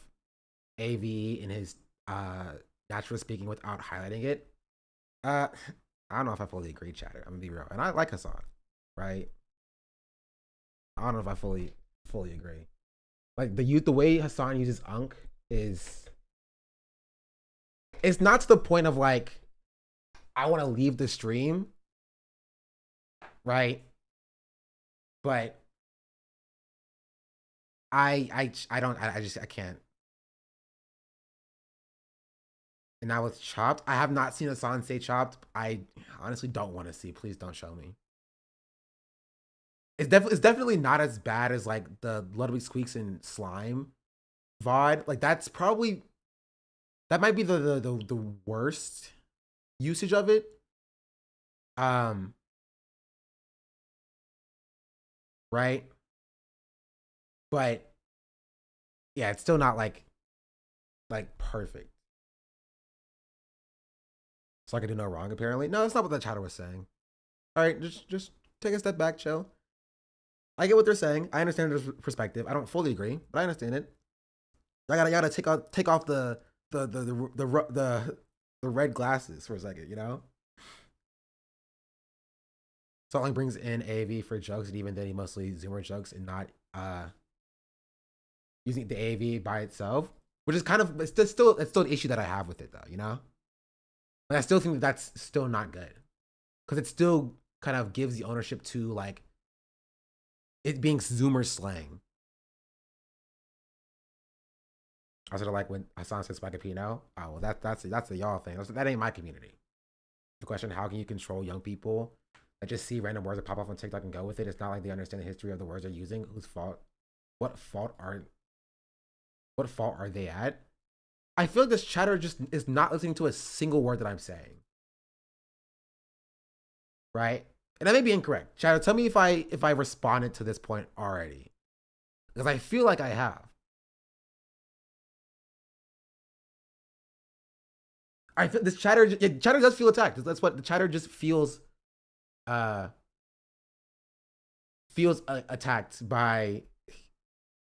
AV in his natural speaking without highlighting it. I don't know if I fully agree, chatter. I'm gonna be real. And I like Hassan, right? I don't know if I fully agree. Like the way Hassan uses Unk is, it's not to the point of like, I want to leave the stream, right? But I can't. And now with Chopped, I have not seen Hassan say Chopped. I honestly don't want to see. Please don't show me. It's definitely not as bad as like the Ludwig Squeaks and Slime VOD. Like that might be the worst usage of it. Right? But yeah, it's still not like perfect. So I could do no wrong apparently. No, that's not what the chatter was saying. All right, just take a step back, chill. I get what they're saying. I understand their perspective. I don't fully agree, but I understand it. I gotta take off the red glasses for a second, you know? Saltling brings in AV for jokes, and even then he mostly Zoomer jokes and not using the AV by itself, which is kind of it's still an issue that I have with it though, you know? But I still think that's still not good because it still kind of gives the ownership to like it being Zoomer slang. I sort of like when Hassan says Spaghettino. Oh well, that's a y'all thing. That ain't my community. The question: how can you control young people that just see random words that pop off on TikTok and go with it? It's not like they understand the history of the words they're using. Whose fault? What fault are they at? I feel like this chatter just is not listening to a single word that I'm saying. Right? And I may be incorrect. Chatter, tell me if I responded to this point already. Because I feel like I have. I feel this chatter does feel attacked. That's what the chatter just feels attacked by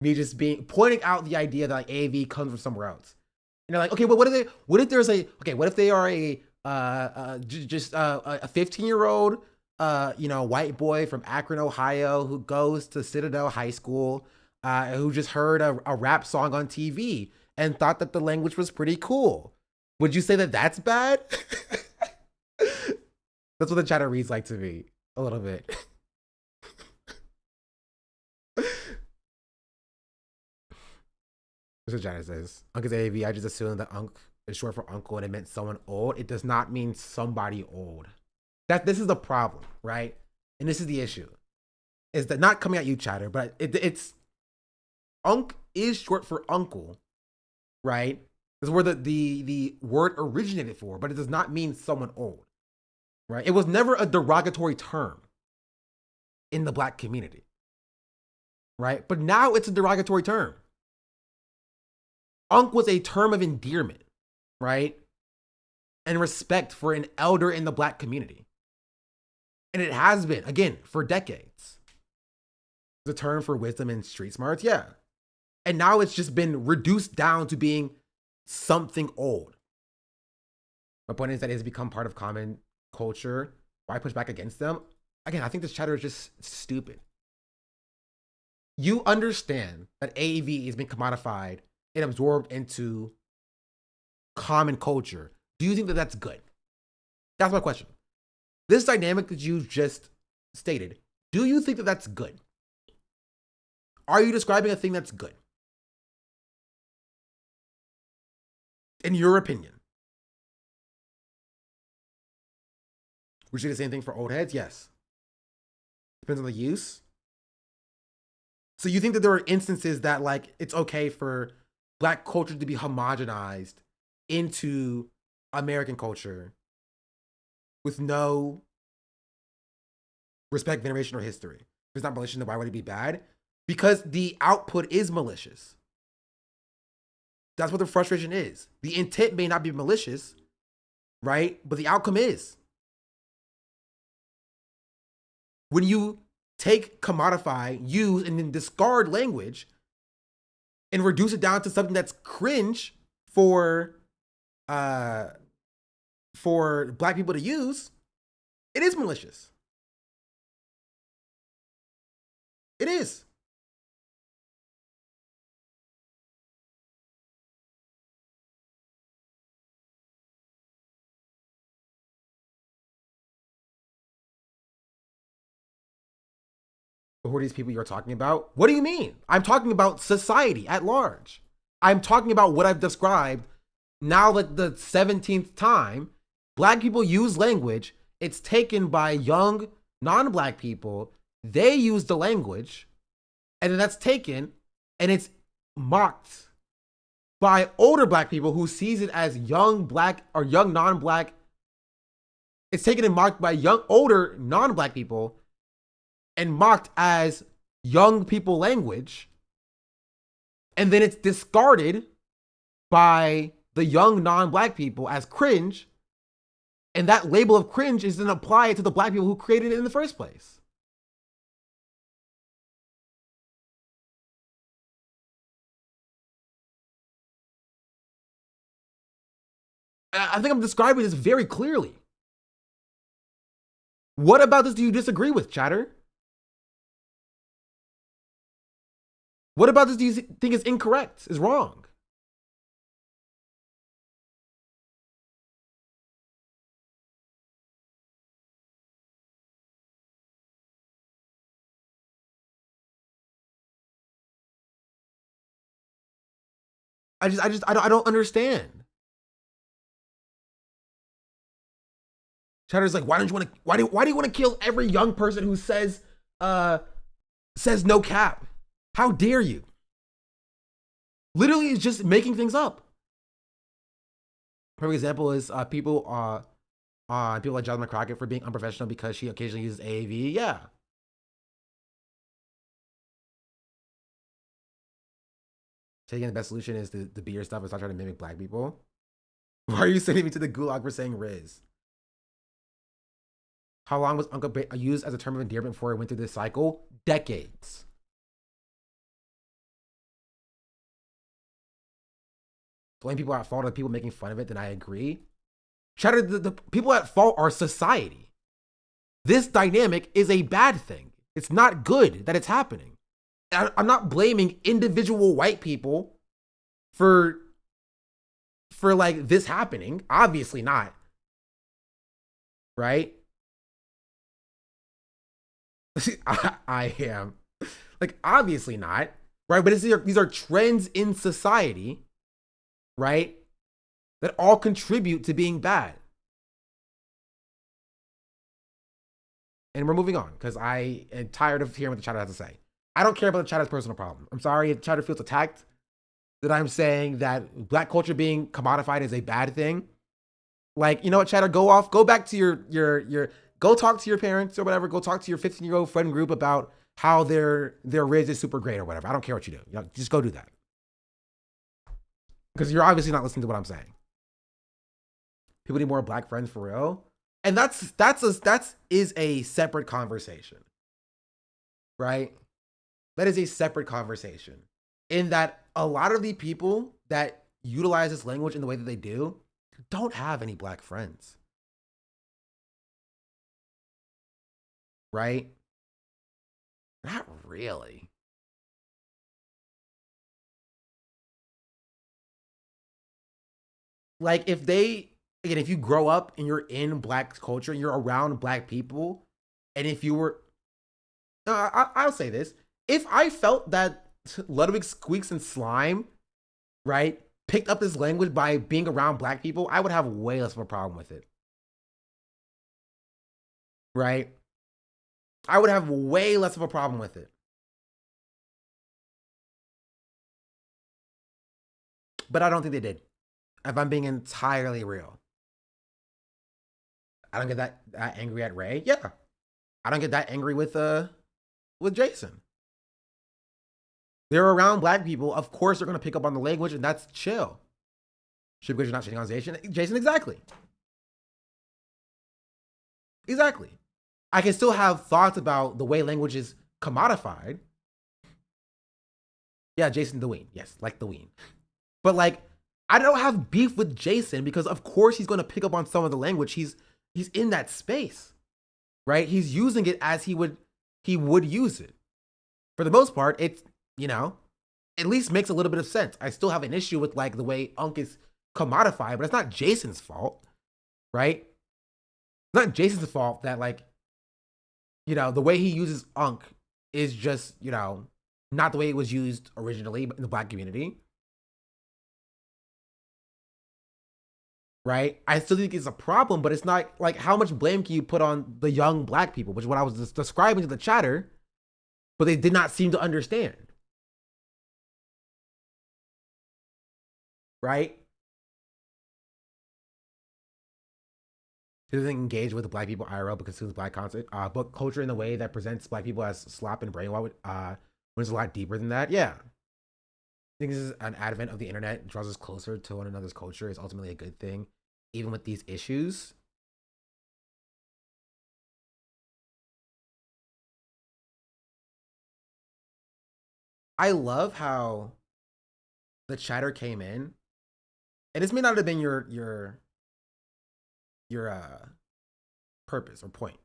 me just pointing out the idea that like AV comes from somewhere else. And they're like, okay, but what if they are a 15-year-old white boy from Akron, Ohio, who goes to Citadel High School, who just heard a rap song on TV and thought that the language was pretty cool. Would you say that that's bad? That's what the chatter reads like to me a little bit. This is what Janet says. Unk is AV. I just assumed that Unk is short for uncle and it meant someone old. It does not mean somebody old. This is the problem, right? And this is the issue. Is that not coming at you, chatter, but it's Unk is short for uncle, right? This is where the word originated for, but it does not mean someone old, right? It was never a derogatory term in the Black community, right? But now it's a derogatory term. Unk was a term of endearment, right? And respect for an elder in the Black community. And it has been, again, for decades. The term for wisdom and street smarts, yeah. And now it's just been reduced down to being something old. My point is that it has become part of common culture. Why push back against them? Again, I think this chatter is just stupid. You understand that AAV has been commodified and absorbed into common culture. Do you think that that's good? That's my question. This dynamic that you just stated, do you think that that's good? Are you describing a thing that's good? In your opinion. Would you say the same thing for old heads? Yes. Depends on the use. So you think that there are instances that like it's okay for black culture to be homogenized into American culture with no respect, veneration, or history? If it's not malicious, then why would it be bad? Because the output is malicious. That's what the frustration is. The intent may not be malicious, right? But the outcome is. When you take, commodify, use, and then discard language and reduce it down to something that's cringe for black people to use, it is malicious. It is. Who are these people you're talking about? What do you mean? I'm talking about society at large. I'm talking about what I've described now that the 17th time. Black people use language. It's taken by young non-black people. They use the language, and then that's taken and it's mocked by older black people who sees it as young black or young non-black. It's taken and mocked by young, older non-black people and mocked as young people language. And then it's discarded by the young non-black people as cringe. And that label of cringe is then applied to the black people who created it in the first place. I think I'm describing this very clearly. What about this do you disagree with, chatter? What about this do you think is incorrect, is wrong? I don't understand. Chatter's like, why do you want to kill every young person who says no cap? How dare you? Literally, it's just making things up. Perfect example is people like Jasmine Crockett for being unprofessional because she occasionally uses AAV. Yeah. Taking the best solution is to be your stuff and stop trying to mimic black people. Why are you sending me to the gulag for saying Riz? How long was Uncle used as a term of endearment before it went through this cycle? Decades. Blame people at fault are the people making fun of it, then I agree. Chatter, the people at fault are society. This dynamic is a bad thing. It's not good that it's happening. I'm not blaming individual white people for like this happening. Obviously not. Right? I am. Like, obviously not. Right? But these are trends in society, right? That all contribute to being bad. And we're moving on because I am tired of hearing what the chatter has to say. I don't care about the chatter's personal problem. I'm sorry if the chatter feels attacked that I'm saying that black culture being commodified is a bad thing. Like, you know what, chatter, go back to your go talk to your parents or whatever. Go talk to your 15-year-old friend group about how their Riz is super great or whatever. I don't care what you do. You know, just go do that. Because you're obviously not listening to what I'm saying. People need more black friends for real. And that is a separate conversation. Right? That is a separate conversation. In that a lot of the people that utilize this language in the way that they do don't have any black friends. Right? Not really. Like if you grow up and you're in black culture, you're around black people, and if you were, I'll say this. If I felt that Ludwig, Squeaks, and Slime, right, picked up this language by being around black people, I would have way less of a problem with it. Right? I would have way less of a problem with it. But I don't think they did. If I'm being entirely real. I don't get that angry at Ray. Yeah. I don't get that angry with Jason. They're around black people. Of course they're gonna pick up on the language, and that's chill. Should because you're not shitting on Jason, exactly. Exactly. I can still have thoughts about the way language is commodified. Yeah, Jason the Ween. Yes, like the Ween. But like, I don't have beef with Jason because of course he's gonna pick up on some of the language. He's in that space. Right? He's using it as he would use it. For the most part, it's, you know, at least makes a little bit of sense. I still have an issue with like the way Unk is commodified, but it's not Jason's fault, right? It's not Jason's fault that like, you know, the way he uses Unk is just, you know, not the way it was used originally in the black community. Right? I still think it's a problem, but it's not like how much blame can you put on the young black people, which is what I was describing to the chatter, but they did not seem to understand. Right? He doesn't engage with the black people IRL but consumes black content, but culture in the way that presents black people as slop and brainwash, when it's a lot deeper than that. Yeah. I think this is an advent of the internet, draws us closer to one another's culture, is ultimately a good thing, even with these issues. I love how the chatter came in, and this may not have been your purpose or point,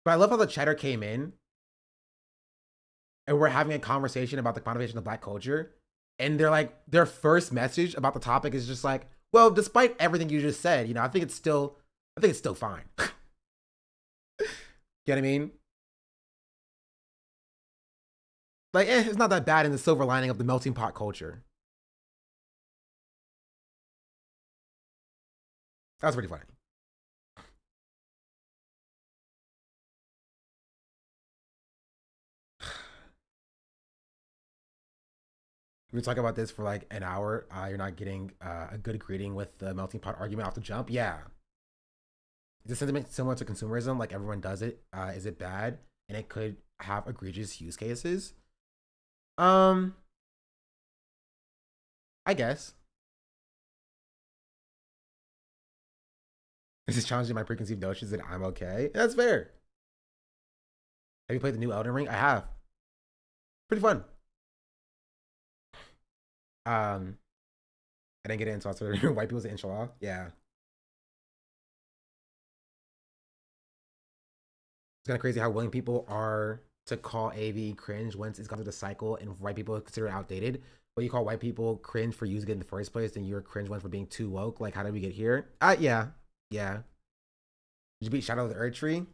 but I love how the chatter came in and we're having a conversation about the connotation of black culture, and they're like, their first message about the topic is just like, well, despite everything you just said, you know, I think it's still fine. You know what I mean? Like, it's not that bad in the silver lining of the melting pot culture. That's pretty funny. We talk about this for like an hour. You're not getting a good greeting with the melting pot argument off the jump. Yeah. Is the sentiment similar to consumerism? Like everyone does it. Is it bad? And it could have egregious use cases. I guess. This is challenging my preconceived notions that I'm okay. That's fair. Have you played the new Elden Ring? I have. Pretty fun. I didn't get it until I started white people's inshallah. Yeah. It's kind of crazy how willing people are to call AV cringe once it's gone through the cycle and white people consider it outdated. But you call white people cringe for using it in the first place, then you're cringe one for being too woke. Like, how did we get here? Yeah. Yeah. Did you beat Shadow of the Earth Tree?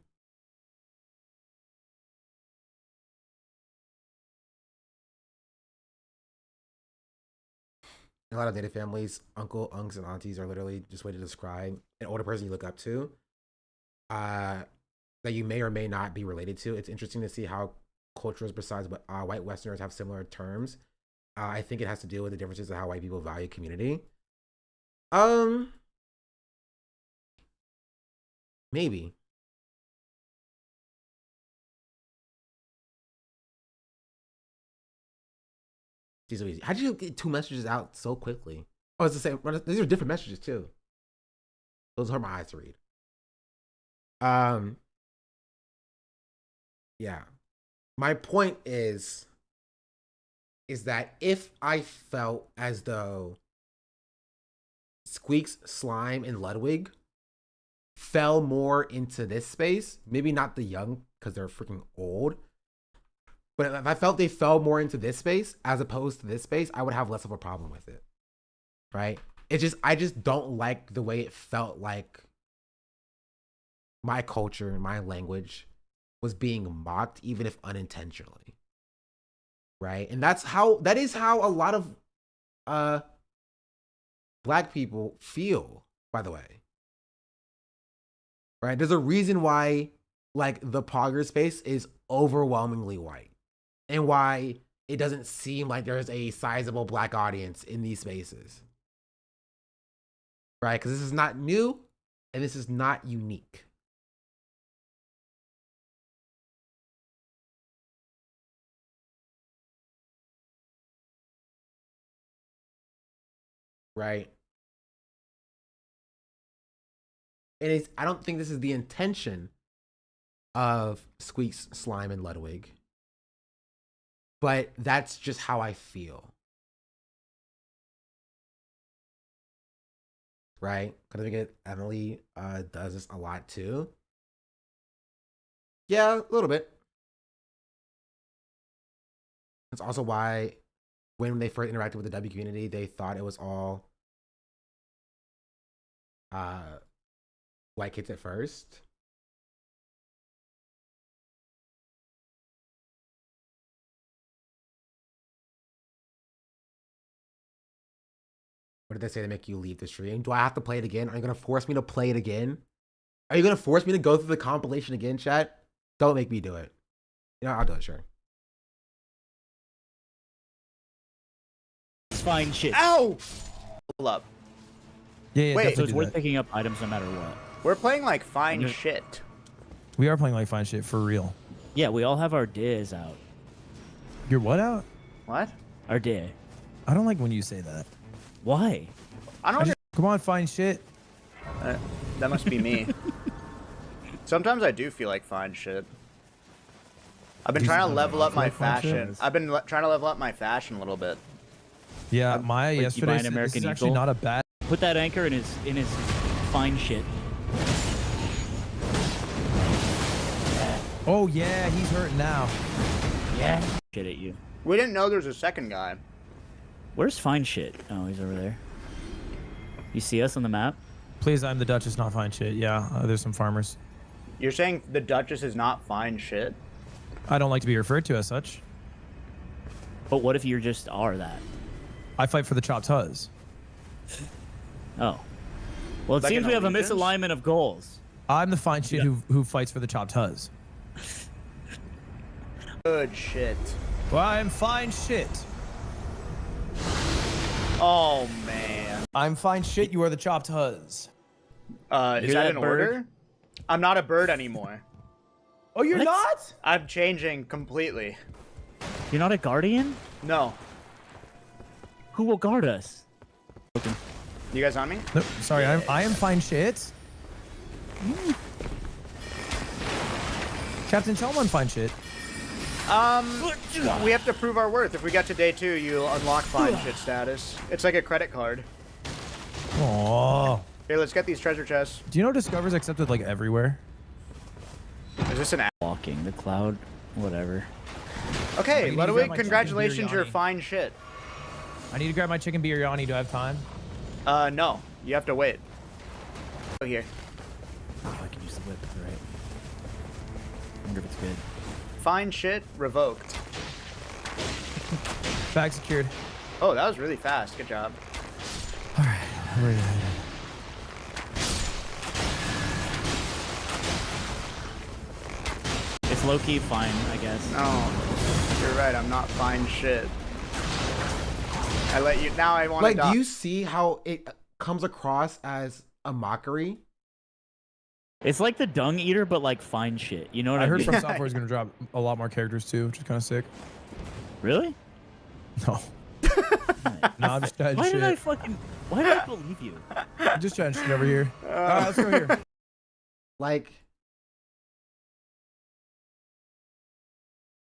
In a lot of native families, uncle, unks, and aunties are literally just a way to describe an older person you look up to, that you may or may not be related to. It's interesting to see how cultures besides white Westerners have similar terms. I think it has to do with the differences of how white people value community. Maybe. These are easy. How did you get 2 messages out so quickly? Oh, it's the same. These are different messages too. Those hurt my eyes to read. Yeah. My point is that if I felt as though Squeaks, Slime, and Ludwig fell more into this space, maybe not the young because they're freaking old, but if I felt they fell more into this space as opposed to this space, I would have less of a problem with it. Right? I just don't like the way it felt like my culture and my language was being mocked, even if unintentionally. Right? And that is how a lot of black people feel, by the way. Right? There's a reason why like the Pogger space is overwhelmingly white and why it doesn't seem like there's a sizable black audience in these spaces. Right? Because this is not new and this is not unique. Right? And it's, I don't think this is the intention of Squeaks, Slime, and Ludwig. But that's just how I feel. Right? Because I think Emily does this a lot too. Yeah, a little bit. That's also why when they first interacted with the W community, they thought it was all white kids at first. What did they say to make you leave the stream? Do I have to play it again? Are you going to force me to play it again? Are you going to force me to go through the compilation again, chat? Don't make me do it. You know, I'll do it, sure. It's fine shit. Ow! Hold up. Yeah, Wait, so it's worth picking up items no matter what. We're playing like fine shit. We are playing like fine shit for real. Yeah, we all have our days out. Your what out? What? Our day. I don't like when you say that. Why? I don't. Come on, fine shit. That must be me. Sometimes I do feel like fine shit. I've been trying to level up my fashion. I've been trying to level up my fashion a little bit. Yeah, Maya Like, yesterday you buy an said American this is actually Eagle? not a bad. Put that anchor in his fine shit. Oh yeah, he's hurting now. Yeah. Shit at you. We didn't know there was a second guy. Where's fine shit? Oh, he's over there. You see us on the map? Please, I'm the Duchess, not fine shit. Yeah, there's some farmers. You're saying the Duchess is not fine shit? I don't like to be referred to as such. But what if you just are that? I fight for the chopped huzz. Oh. Well, it Like seems an we have a allegiance? misalignment of goals. I'm the fine shit who fights for the chopped huzz. Good shit. Well, I'm fine shit. Oh man. I'm fine shit. You are the chopped huzz. Is that that an bird? order? I'm not a bird anymore. Oh, you're What? not? I'm changing completely. You're not a guardian? No. Who will guard us? You guys on me? No, sorry, I am fine shit. Captain, tell him I'm fine shit. We have to prove our worth. If we get to day 2, you'll unlock fine shit status. It's like a credit card. Oh. Here, let's get these treasure chests. Do you know Discover's accepted like everywhere? Is this an app? Walking the cloud, whatever. Okay, I need to Ludwig, grab my congratulations, chicken you're biryani. fine shit. I need to grab my chicken biryani. Do I have time? No. You have to wait. Go here. Oh, I can use the whip, right? I wonder if it's good. Fine shit revoked. Bag secured. Oh, that was really fast. Good job. Alright, ready. It's low-key fine, I guess. No. You're right, I'm not fine shit. I let you. Now I want Like, to do you see how it comes across as a mockery? It's like the dung eater, but like fine shit. You know what I I heard mean? From Software is going to drop a lot more characters too, which is kind of sick. Really? No. No, I'm just trying Why shit. did I fucking? Why did I believe you? I'm just trying shit over here. Let's go here. Like,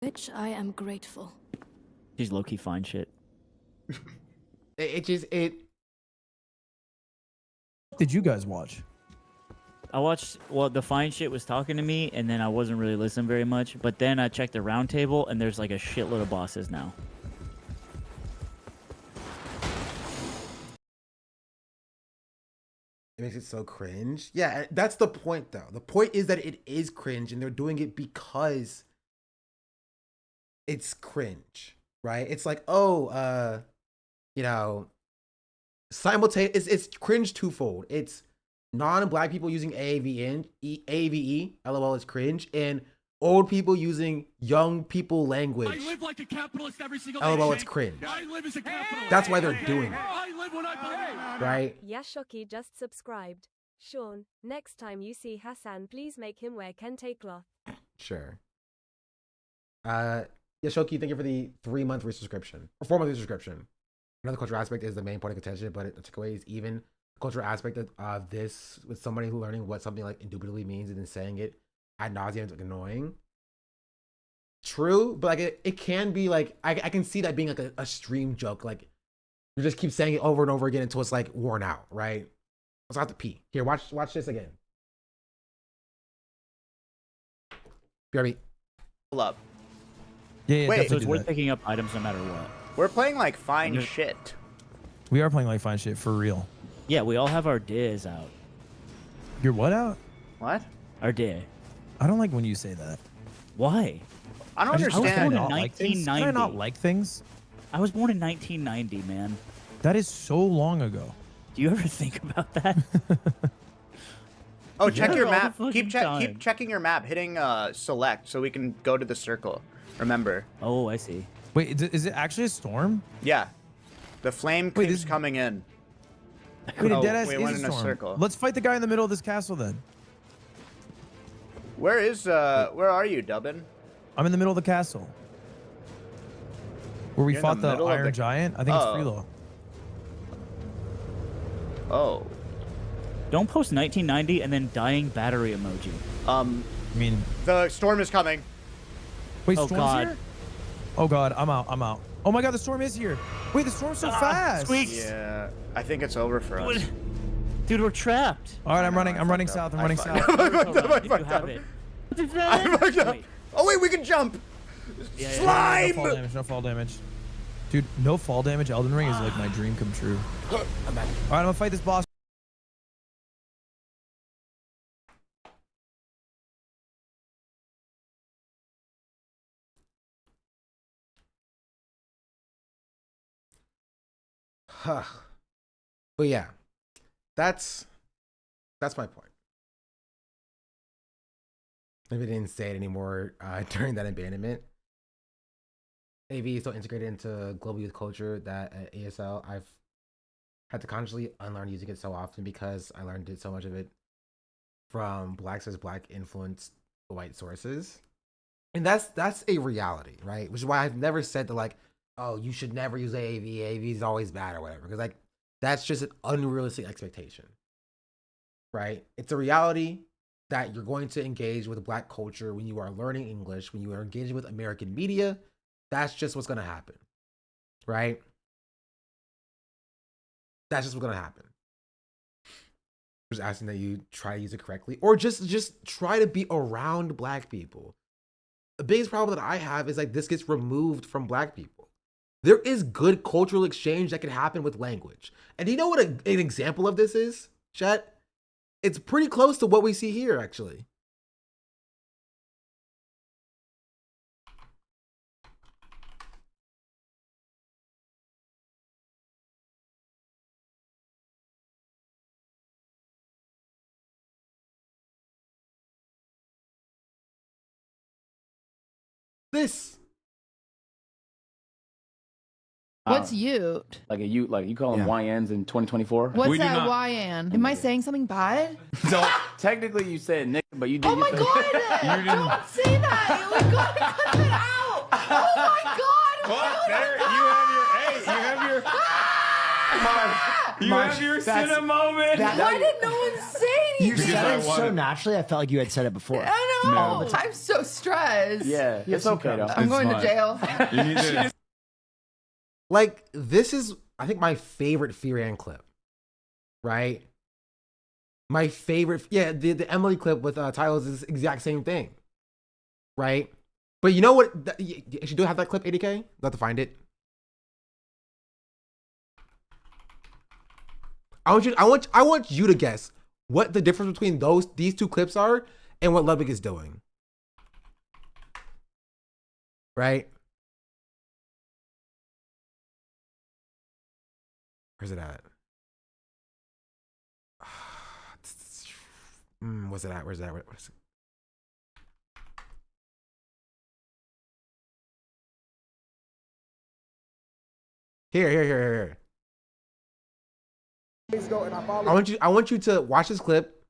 Which I am grateful. She's low-key fine shit. it just, it. What did you guys watch? I watched, well, the fine shit was talking to me, and then I wasn't really listening very much. But then I checked the round table, and there's like a shitload of bosses now. It makes it so cringe. Yeah, that's the point, though. The point is that it is cringe, and they're doing it because it's cringe, right? It's like, oh, you know, simultaneous. It's cringe twofold. It's non-black people using AVE, LOL is cringe, and old people using young people language. I live like a capitalist every single day. LOL, it's cringe. I live as a capitalist. That's why they're doing it. I live when I believe. Right? Yashoki just subscribed. Sean, next time you see Hassan, please make him wear kente cloth. Sure. Yashoki, thank you for the 3-month resubscription. Or 4-month resubscription. Another cultural aspect is the main point of contention, but the takeaway is even cultural aspect of this with somebody who learning what something like indubitably means and then saying it ad nauseum is like annoying. True, but like it can be like I can see that being like a stream joke. Like you just keep saying it over and over again until it's like worn out, right? Let's have to pee. Here, watch this again. BRB. Pull up. Yeah, wait. So it's worth picking up items no matter what. We're playing like fine shit. We are playing like fine shit for real. Yeah, we all have our days out. Your what out? What? Our day. I don't like when you say that. Why? I don't I was born understand. in Can I 1990. not like things? I was born in 1990, man. That is so long ago. Do you ever think about that? Oh, check Yeah, your all the map. fucking time. Keep checking your map, hitting select so we can go to the circle. Remember. Oh, I see. Wait, is it actually a storm? Yeah. The flame keeps coming in. Wait, Oh, deadass we is went a in a storm. circle. Let's fight the guy in the middle of this castle then. Where are you, Dubbin? I'm in the middle of the castle. Where we You're in fought the the middle of Iron the- Giant. I think it's Freelo. Oh. Don't post 1990 and then dying battery emoji. I mean, the storm is coming. Wait, Oh, storm's God. here? Oh god, I'm out. Oh my god, the storm is here. Wait, the storm's so fast. Yeah, I think it's over for us. Dude, we're trapped. All right, I'm running south. I'm running south. You have it. I fucked up. Oh wait, we can jump. Slime. No fall damage. Dude, no fall damage. Elden Ring is like my dream come true. I'm back. All right, I'm gonna fight this boss. But yeah, that's my point. Maybe I didn't say it anymore during that abandonment. AV is so integrated into global youth culture that at ASL I've had to consciously unlearn using it so often because I learned it so much of it from black influenced white sources. And that's a reality, right? Which is why I've never said that like, oh, you should never use AV. AV is always bad or whatever. Because like that's just an unrealistic expectation, right? It's a reality that you're going to engage with black culture when you are learning English, when you are engaging with American media. That's just what's going to happen, right? That's just what's going to happen. Just asking that you try to use it correctly, or just try to be around black people. The biggest problem that I have is like this gets removed from black people. There is good cultural exchange that can happen with language. And do you know what an example of this is, Chet? It's pretty close to what we see here, actually. This. What's Ute? Like you call them YNs in 2024? What's that YN? Am I saying something bad? So technically you said nigga, but you did. Oh my god! Don't say that! We gotta cut it out! Oh my god! Well, there you have your you have your cinema moment. Why did no one say You anything? said it so naturally. I felt like you had said it before. I know. I'm so stressed. Yeah, it's okay though. I'm going to jail. You need to. Like, this is, I think, my favorite Furian clip, right? My favorite, yeah, the Emily clip with Tyler is the exact same thing, right? But you know what? You actually do have that clip, 80K? You'll have to find it. I want you to guess what the difference between these two clips are and what Ludwig is doing. Right? Where's it at? What's it at? Where's that? Where's it? Here. I want you to watch this clip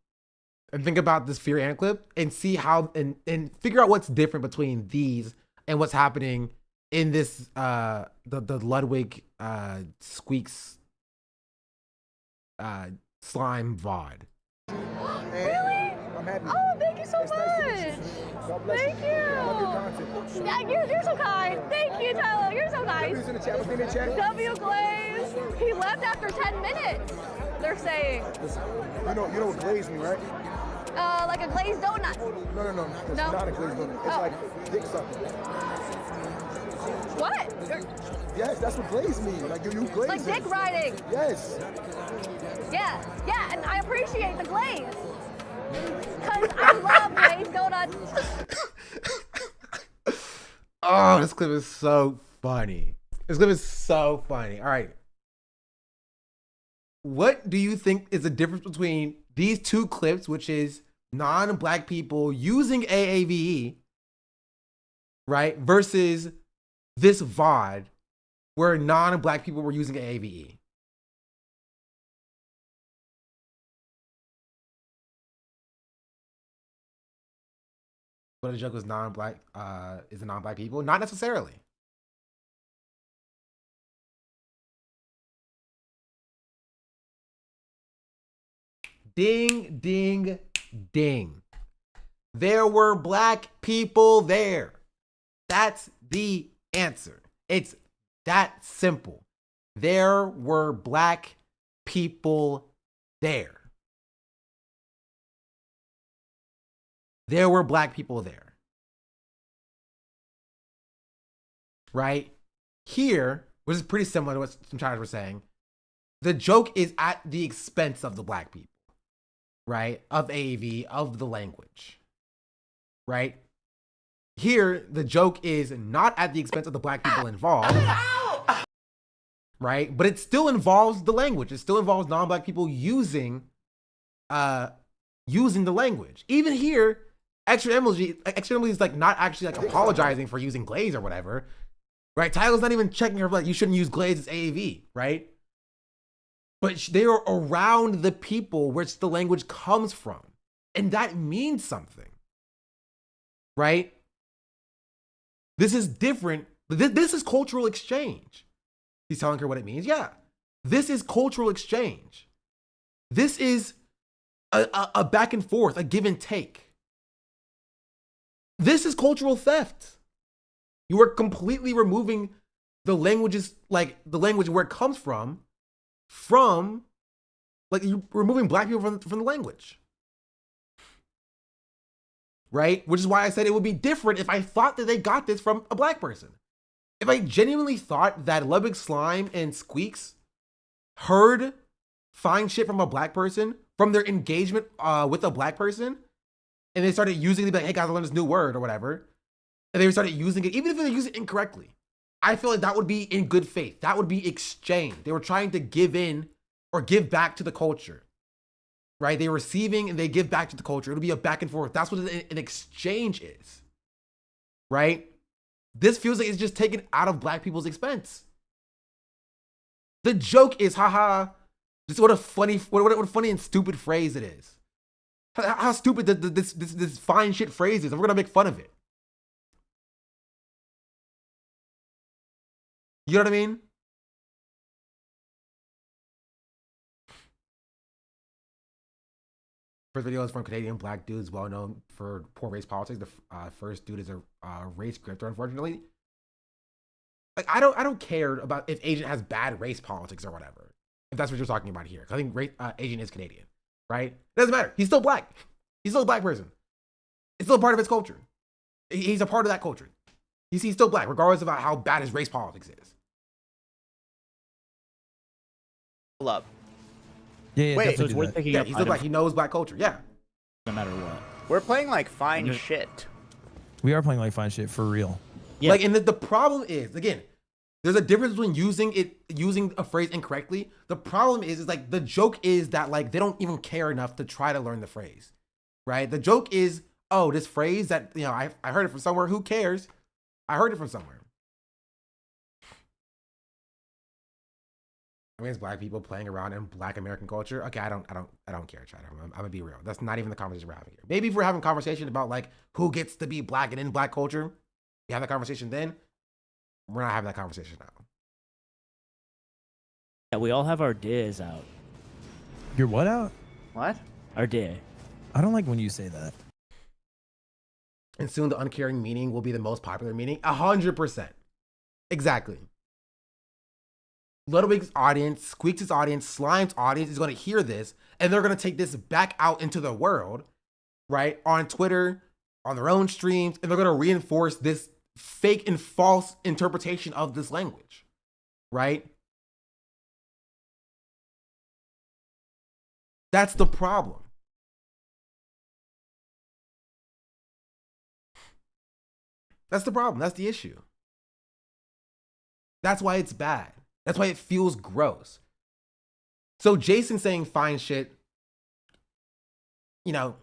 and think about this Fear Ant clip and see how and figure out what's different between these and what's happening in this the Ludwig Squeaks slime VOD. Really? I'm happy. Oh, thank you so much. God bless Thank you. you. I love your content. Yeah, you're so kind. Thank you, Tyler. You're so nice. Who's in the chat? What's in the chat? W Glaze. He left after 10 minutes. They're saying. Listen, you know what glazed me, right? Like a glazed donut. No. It's No? not a glazed donut. It's like dick sucking. What? Yes, that's what glazed means. Like you glaze. Like dick riding. Yes. Yeah, and I appreciate the glaze. Because I love glazed donuts. Oh, this clip is so funny. This clip is so funny. All right. What do you think is the difference between these two clips, which is non-black people using AAVE, right, versus this VOD where non-black people were using AAVE? But the joke was non-black, is the non-black people? Not necessarily. Ding, ding, ding. There were black people there. That's the answer. It's that simple. There were black people there. There were black people there. Right? Here, which is pretty similar to what some chaters were saying, the joke is at the expense of the black people. Right? Of AAV, of the language. Right? Here, the joke is not at the expense of the black people involved. Right? But it still involves the language. It still involves non-black people using the language. Even here, Extra Emily is like not actually like apologizing for using glaze or whatever. Right? Tyler's not even checking her like you shouldn't use glaze as AAV, right? But they are around the people which the language comes from. And that means something. Right? This is different. This is cultural exchange. He's telling her what it means. Yeah. This is cultural exchange. This is a back and forth, a give and take. This is cultural theft. You are completely removing the languages, like the language where it comes from like you're removing black people from the language. Right? Which is why I said it would be different if I thought that they got this from a black person. If I genuinely thought that Ludwig Slime and Squeaks heard fine shit from a black person, from their engagement with a black person, and they started using it, they'd be like, hey guys, I learned this new word or whatever, and they started using it, even if they use it incorrectly, I feel like that would be in good faith. That would be exchange. They were trying to give in or give back to the culture, right? They're receiving and they give back to the culture. It'll be a back and forth. That's what an exchange is, right? This feels like it's just taken out of black people's expense. The joke is, haha, just what a funny and stupid phrase it is. How stupid this fine shit phrase is, and we're gonna make fun of it. You know what I mean? First video is from Canadian black dudes, well known for poor race politics. The first dude is a race grifter, unfortunately. Like I don't care about if Asian has bad race politics or whatever. If that's what you're talking about here, I think Asian is Canadian, right? It doesn't matter. He's still black. He's still a black person. It's still a part of his culture. He's a part of that culture. He's still black, regardless of how bad his race politics is. Up. Yeah, wait. So it's worth picking up. He's still black. He knows black culture. Yeah. No matter what. We're playing like fine shit. We are playing like fine shit for real. Yeah. Like, and the problem is, again, there's a difference between using a phrase incorrectly. The problem is like the joke is that like they don't even care enough to try to learn the phrase. right? The joke is, oh, this phrase that, you know, I heard it from somewhere. Who cares? I heard it from somewhere. I mean, it's black people playing around in black American culture. Okay, I don't care, Chad. I'm gonna be real. That's not even the conversation we're having here. Maybe if we're having a conversation about like who gets to be black and in black culture, we have that conversation then. We're not having that conversation now. Yeah, we all have our days out. Your what out? What? Our day. I don't like when you say that. And soon the uncaring meaning will be the most popular meaning. 100%. Exactly. Ludwig's audience, Squeaks' audience, Slime's audience is going to hear this, and they're going to take this back out into the world, right? On Twitter, on their own streams, and they're going to reinforce this fake and false interpretation of this language, right? That's the problem. That's the problem. That's the issue. That's why it's bad. That's why it feels gross. So Jason saying fine shit, you know,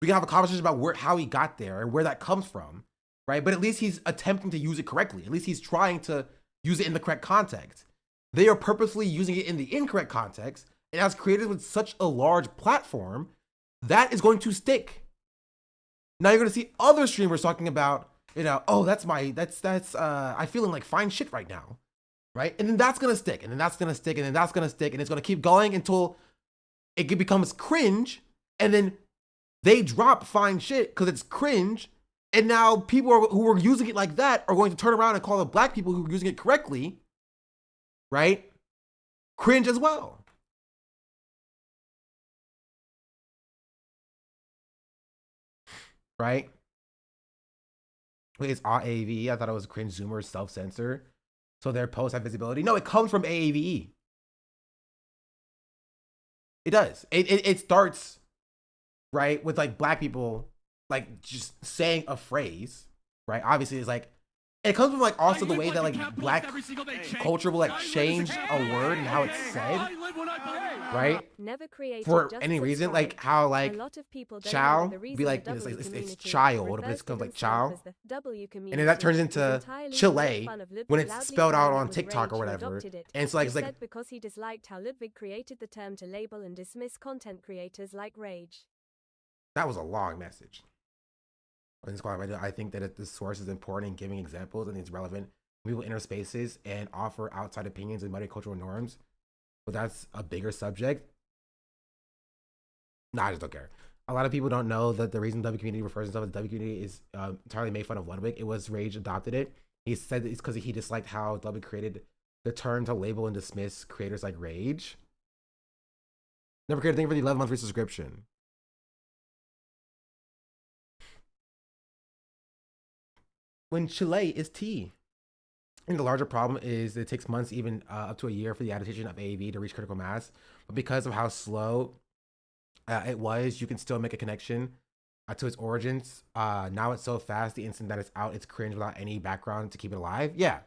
we can have a conversation about how he got there and where that comes from, right? But at least he's attempting to use it correctly. At least he's trying to use it in the correct context. They are purposely using it in the incorrect context, and as creators with such a large platform, that is going to stick. Now you're going to see other streamers talking about, you know, oh, I feeling like fine shit right now. Right? And then that's going to stick, and then that's going to stick, and then that's going to stick, and it's going to keep going until it becomes cringe, and then they drop fine shit because it's cringe, and now people who are using it like that are going to turn around and call the black people who are using it correctly, right, cringe as well. Right? Wait, it's AAVE. I thought it was cringe Zoomer self-censor. So their posts have visibility. No, it comes from AAVE. It does. It starts, right, with like black people like just saying a phrase, right? Obviously, it's like, it comes from like also the way that like black culture will like change a word and how it's said, right? For any reason, like how like chow be like, it's child, but it's like chow, and then that turns into Chile when it's spelled out on TikTok or whatever. And it's like because he disliked how Ludwig created the term to label and dismiss content creators like Rage. That was a long message. I think that the source is important in giving examples and it's relevant. People enter spaces and offer outside opinions and multicultural norms, but that's a bigger subject. Nah, I just don't care. A lot of people don't know that the reason W community refers to itself as W community is entirely made fun of Ludwig. It was Rage adopted it. He said it's because he disliked how Ludwig created the term to label and dismiss creators like Rage. Never cared a thing for the 11-month free subscription. When Chile is tea. And the larger problem is it takes months, even up to a year, for the adaptation of AAV to reach critical mass. But because of how slow it was, you can still make a connection to its origins. Now it's so fast, the instant that it's out, it's cringe without any background to keep it alive. Yeah.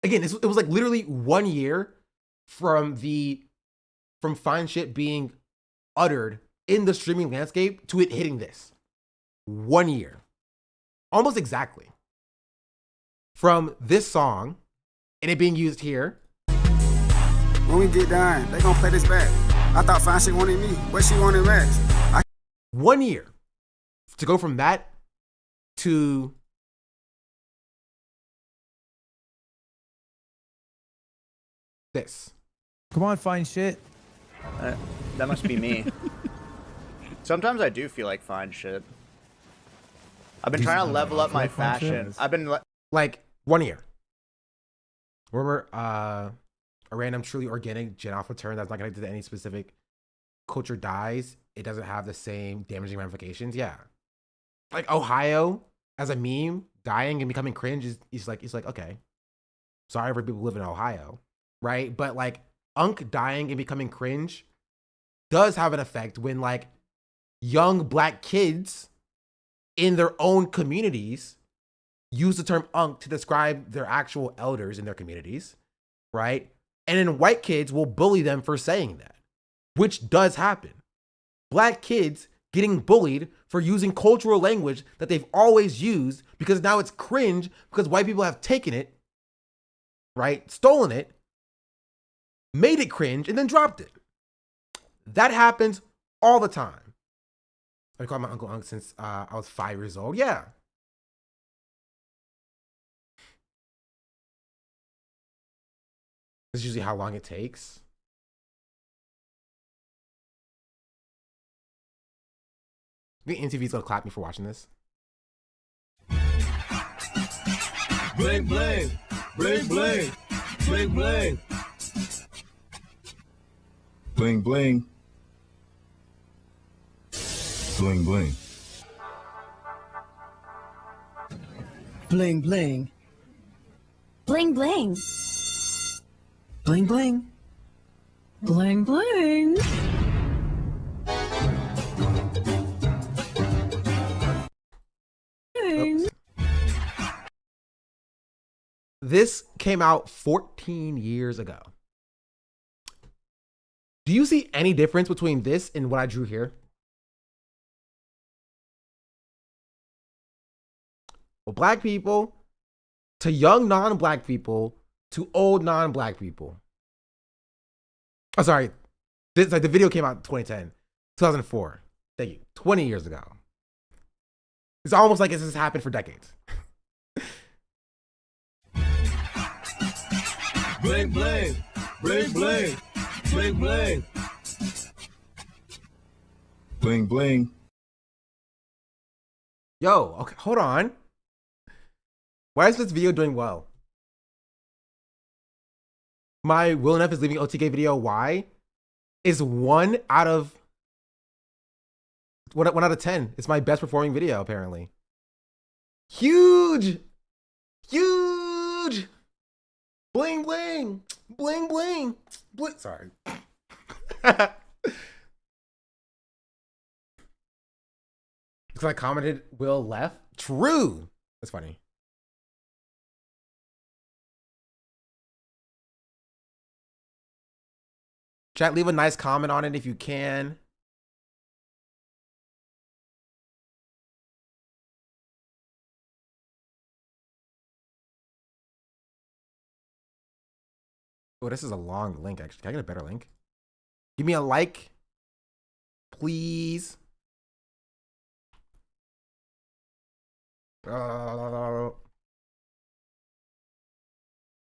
Again, it was like literally 1 year from fine shit being uttered in the streaming landscape to it hitting this. 1 year. Almost exactly. From this song and it being used here. When we get done, they gonna play this back. I thought fine shit wanted me, but she wanted Rex. 1 year to go from that to this. Come on, fine shit. That must be me. Sometimes I do feel like fine shit. I've been trying to level up my fashion. I've been like 1 year. Remember a random truly organic Gen Alpha term that's not connected to any specific culture dies, it doesn't have the same damaging ramifications. Yeah. Like Ohio as a meme dying and becoming cringe is like okay. Sorry for people who live in Ohio. Right? But like Unk dying and becoming cringe does have an effect when like young black kids in their own communities use the term Unk to describe their actual elders in their communities, right? And then white kids will bully them for saying that, which does happen. Black kids getting bullied for using cultural language that they've always used because now it's cringe because white people have taken it, right? Stolen it, made it cringe, and then dropped it. That happens all the time. I called my uncle since I was 5 years old. Yeah. That's usually how long it takes. The NTV's gonna clap me for watching this. Bling bling, bling bling, bling bling, Bling bling. Bling bling. Bling bling. Bling bling. Bling bling. Bling bling. Oops. This came out 14 years ago. Do you see any difference between this and what I drew here? Well, black people to young non-black people to old non-black people. Oh, sorry. This, like, the video came out in 2010, 2004. Thank you. 20 years ago. It's almost like this has happened for decades. bling bling, bling bling, bling bling, Bling bling. Yo, okay, hold on. Why is this video doing well? My Will Enough is leaving OTK video, why? Is 1 out of 10. It's my best performing video, apparently. Huge! Huge! Bling bling! Bling bling! Bling. Sorry. Because I commented Will left. True! That's funny. Chat, leave a nice comment on it if you can. Oh, this is a long link, actually. Can I get a better link? Give me a like, please. Let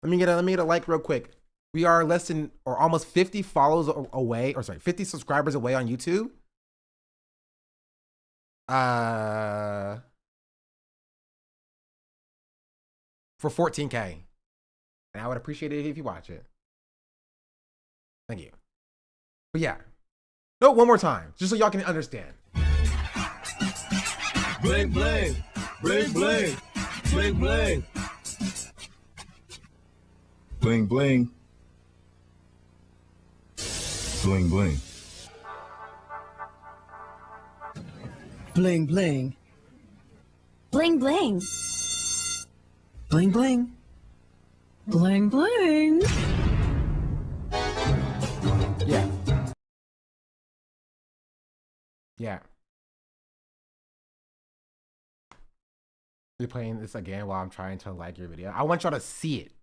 me get a like real quick. We are less than or almost 50 follows away, or sorry, 50 subscribers away on YouTube. For 14K. And I would appreciate it if you watch it. Thank you. But yeah. No, one more time, just so y'all can understand. bling bling, bling bling, bling bling, Bling bling. Bling bling. Bling bling. Bling bling. Bling bling. Bling bling. Yeah. Yeah. You're playing this again while I'm trying to like your video. I want y'all to see it.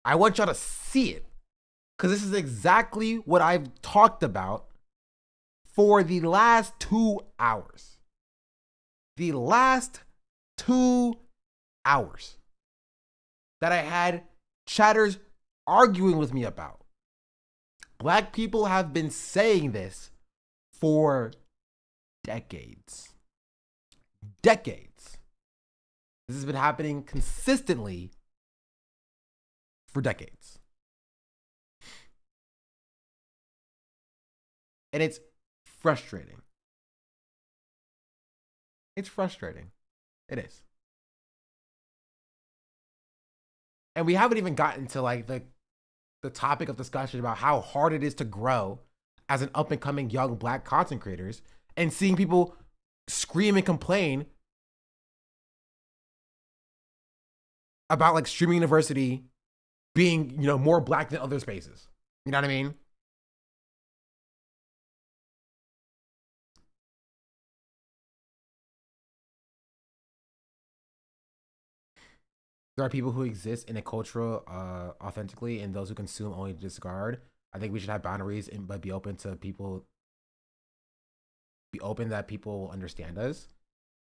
I want y'all to see it. Because this is exactly what I've talked about for the last 2 hours. The last 2 hours that I had chatters arguing with me about. Black people have been saying this for decades. Decades. This has been happening consistently for decades. And it's frustrating. It's frustrating. It is. And we haven't even gotten to like the topic of discussion about how hard it is to grow as an up and coming young black content creators and seeing people scream and complain about like streaming university being, you know, more black than other spaces. You know what I mean? there are people who exist in a cultural authentically, and those who consume only discard. I think we should have boundaries, but be open to people. Be open that people will understand us.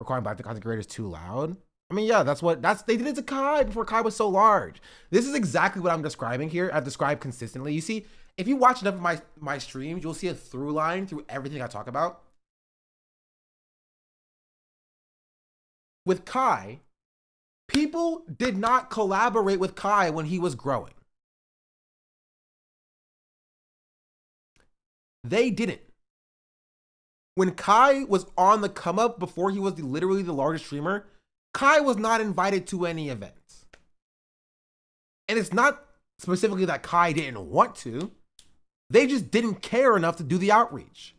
Requiring black content creators too loud. I mean, yeah, they did it to Kai before Kai was so large. This is exactly what I'm describing here. I've described consistently. You see, if you watch enough of my streams, you'll see a through line through everything I talk about. With Kai, people did not collaborate with Kai when he was growing. They didn't. When Kai was on the come up before he was literally the largest streamer, Kai was not invited to any events. And it's not specifically that Kai didn't want to. They just didn't care enough to do the outreach.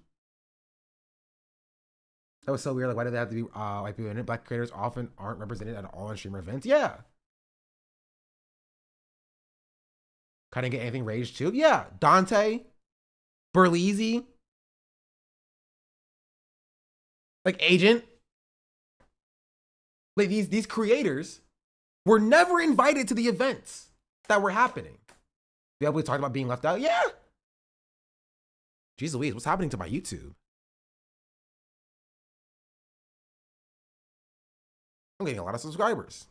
That was so weird. Like, why do they have to be white people in it? Black creators often aren't represented at all in streamer events. Yeah. Kind of get anything rage too. Yeah. Dante, Berleezy, like Agent. Like these creators were never invited to the events that were happening. Yeah, we talked about being left out. Yeah. Jeez Louise, what's happening to my YouTube? I'm getting a lot of subscribers.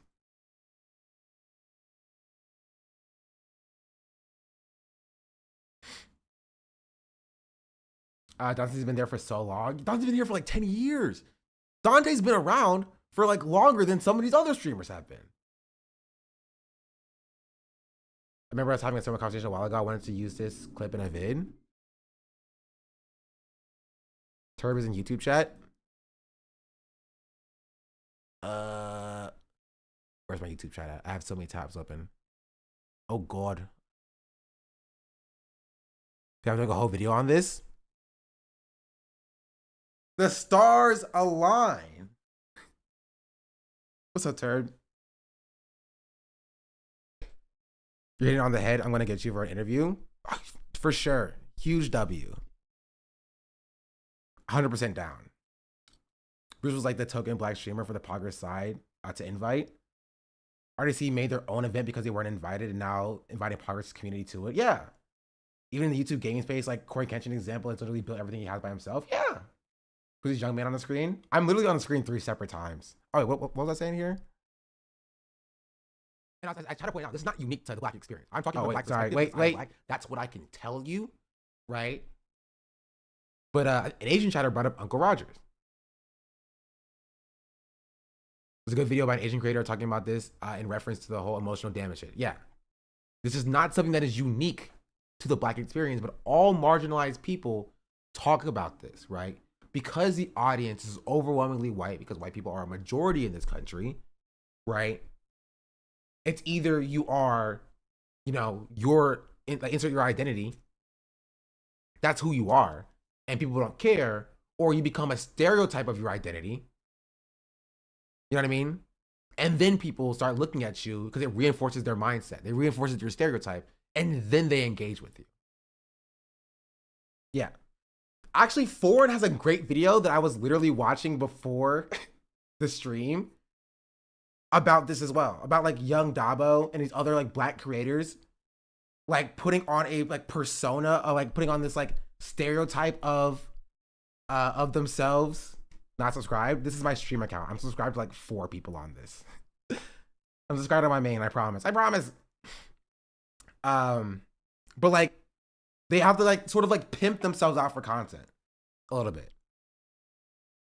Dante's been there for so long. Dante's been here for like 10 years. Dante's been around for like longer than some of these other streamers have been. I remember I was having a similar conversation a while ago. I wanted to use this clip in a vid. Turb is in YouTube chat. Where's my YouTube chat at? I have so many tabs open. Oh God. I'm doing a whole video on this. The stars align. What's up, Turb? You're hitting on the head. I'm gonna get you for an interview. For sure. Huge W. 100% down. Bruce was like the token black streamer for the Progress side to invite. RDC made their own event because they weren't invited, and now inviting Progress community to it. Yeah. Even in the YouTube gaming space, like Corey Kenshin example, has literally built everything he has by himself. Yeah. Who's this young man on the screen? I'm literally on the screen 3 separate times. Oh, wait, what was I saying here? And I try to point out, this is not unique to the black experience. I'm talking about black perspective. Wait. Black. That's what I can tell you, right? But an Asian chatter brought up Uncle Rogers. There's a good video by an Asian creator talking about this in reference to the whole emotional damage shit. Yeah. This is not something that is unique to the black experience, but all marginalized people talk about this, right? Because the audience is overwhelmingly white, because white people are a majority in this country, right? It's either you are, insert your identity, that's who you are, and people don't care, or you become a stereotype of your identity. You know what I mean? And then people start looking at you because it reinforces their mindset. It reinforces your stereotype, and then they engage with you. Yeah. Actually, Foreign has a great video that I was literally watching before the stream about this as well. About like young Dabo and these other like black creators like putting on a like persona, or like putting on this like stereotype of themselves. Not subscribed. This is my stream account. I'm subscribed to like 4 people on this. I'm subscribed to my main, I promise. But like they have to like sort of like pimp themselves out for content a little bit.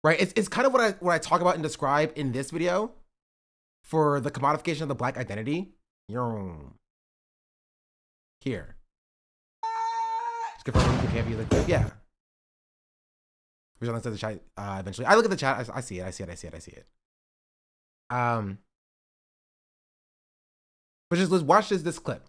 Right? It's kind of what I talk about and describe in this video for the commodification of the black identity. Here. Just confirm you can't view the clip. Yeah. Which I'll the chat eventually. I look at the chat. I see it. But just let's watch this clip.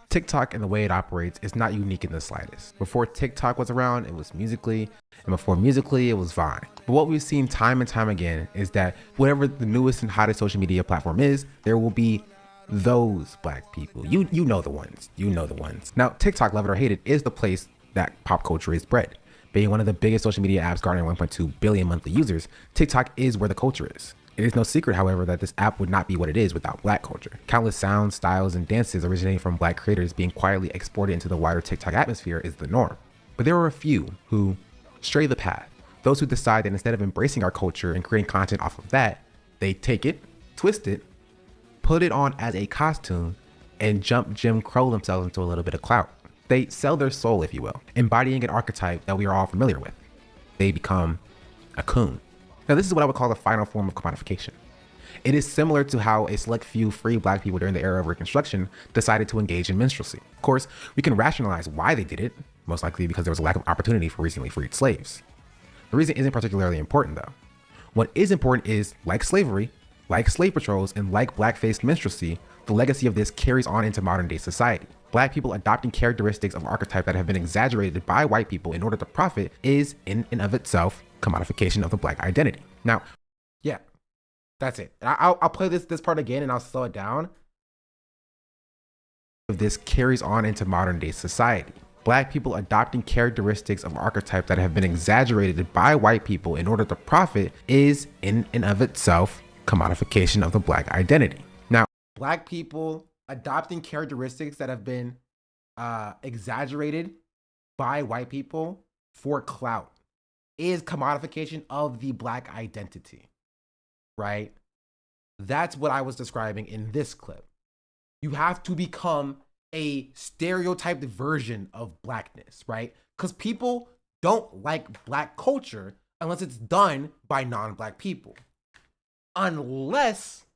TikTok and the way it operates is not unique in the slightest. Before TikTok was around, it was Musical.ly, and before Musical.ly, it was Vine. But what we've seen time and time again is that whatever the newest and hottest social media platform is, there will be those black people. You know the ones. Now, TikTok, love it or hate it, is the place that pop culture is bred. Being one of the biggest social media apps garnering 1.2 billion monthly users, TikTok is where the culture is. It is no secret, however, that this app would not be what it is without Black culture. Countless sounds, styles, and dances originating from Black creators being quietly exported into the wider TikTok atmosphere is the norm. But there are a few who stray the path. Those who decide that instead of embracing our culture and creating content off of that, they take it, twist it, put it on as a costume, and jump Jim Crow themselves into a little bit of clout. They sell their soul, if you will, embodying an archetype that we are all familiar with. They become a coon. Now, this is what I would call the final form of commodification. It is similar to how a select few free Black people during the era of Reconstruction decided to engage in minstrelsy. Of course, we can rationalize why they did it, most likely because there was a lack of opportunity for recently freed slaves. The reason isn't particularly important, though. What is important is, like slavery, like slave patrols, and like black-faced minstrelsy, the legacy of this carries on into modern-day society. Black people adopting characteristics of archetype that have been exaggerated by white people in order to profit is, in and of itself, commodification of the Black identity. Now, yeah, that's it. I'll play this part again and I'll slow it down. This carries on into modern-day society. Black people adopting characteristics of archetype that have been exaggerated by white people in order to profit is, in and of itself, commodification of the Black identity. Now, Black people adopting characteristics that have been exaggerated by white people for clout is commodification of the Black identity, right? That's what I was describing in this clip. You have to become a stereotyped version of Blackness, right? Because people don't like Black culture unless it's done by non-Black people. Unless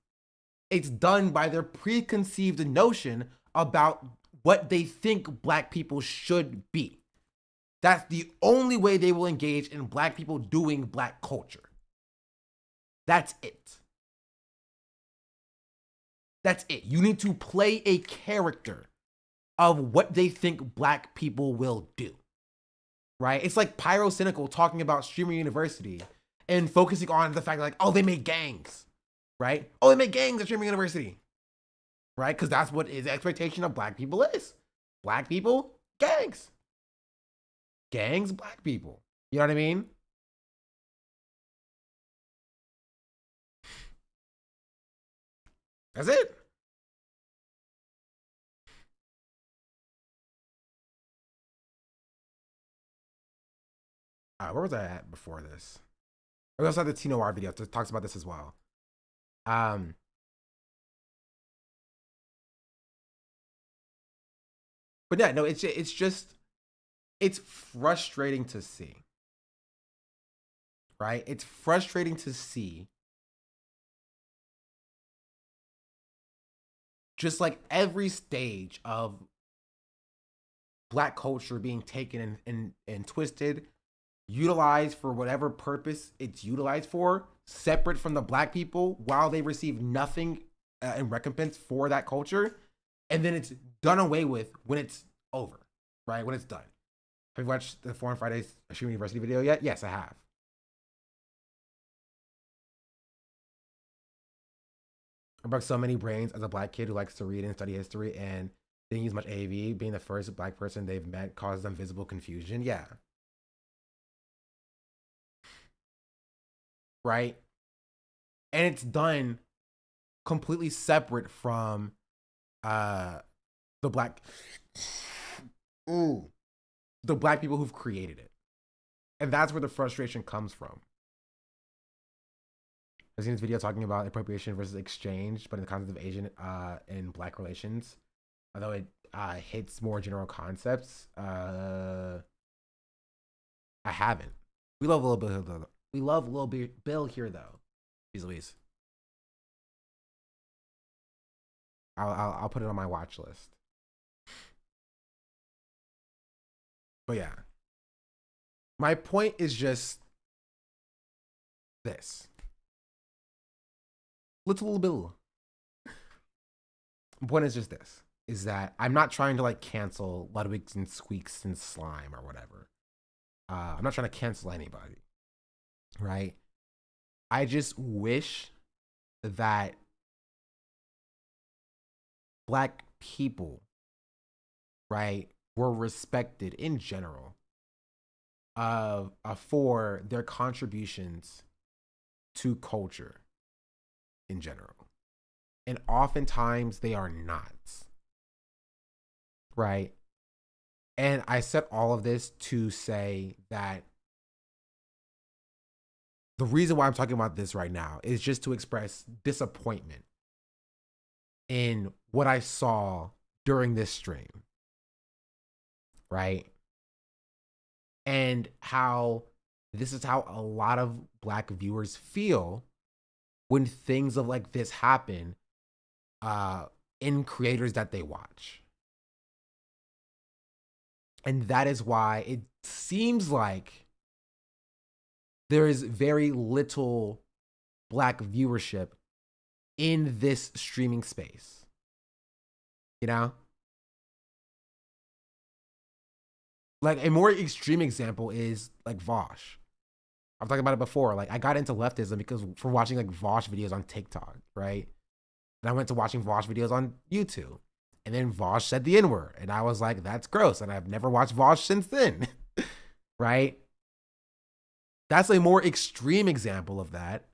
it's done by their preconceived notion about what they think Black people should be. That's the only way they will engage in Black people doing Black culture. That's it. That's it. You need to play a character of what they think Black people will do, right? It's like Pyrocynical talking about Streamer University and focusing on the fact that, like, oh, they make gangs, right? Oh, they make gangs at Streamer University, right? Because that's what his expectation of Black people is. Black people, gangs. Gangs, Black people. You know what I mean? That's it. Where was I at before this? We also had the Tino R video that talks about this as well. But yeah, no, it's frustrating to see. Right? It's frustrating to see just like every stage of Black culture being taken and twisted, utilized for whatever purpose it's utilized for, separate from the Black people, while they receive nothing in recompense for that culture, and then it's done away with when it's over, right? When it's done. Have you watched the 4 on Fridays Streamer University video yet? Yes, I have. I broke so many brains as a Black kid who likes to read and study history and didn't use much AV. Being the first Black person they've met causes them visible confusion. Yeah. Right? And it's done completely separate from the Black people who've created it. And that's where the frustration comes from. I've seen this video talking about appropriation versus exchange, but in the context of Asian and Black relations, although it hits more general concepts, I haven't. We love Lil Bill though. We love Lil Bill here though. Jeez Louise. I'll put it on my watch list. But yeah, my point is just this. Little Bill. The point is just this, is that I'm not trying to like cancel Ludwig's and Squeaks and Slime or whatever. I'm not trying to cancel anybody, right? I just wish that Black people, right, were respected in general for their contributions to culture in general. And oftentimes they are not. Right? And I said all of this to say that the reason why I'm talking about this right now is just to express disappointment in what I saw during this stream. Right? And how this is how a lot of Black viewers feel when things of like this happen in creators that they watch. And that is why it seems like there is very little Black viewership in this streaming space. You know? Like a more extreme example is like Vosh. I've talked about it before. Like I got into leftism because for watching like Vosh videos on TikTok, right? And I went to watching Vosh videos on YouTube. And then Vosh said the N-word. And I was like, that's gross. And I've never watched Vosh since then. Right? That's a more extreme example of that.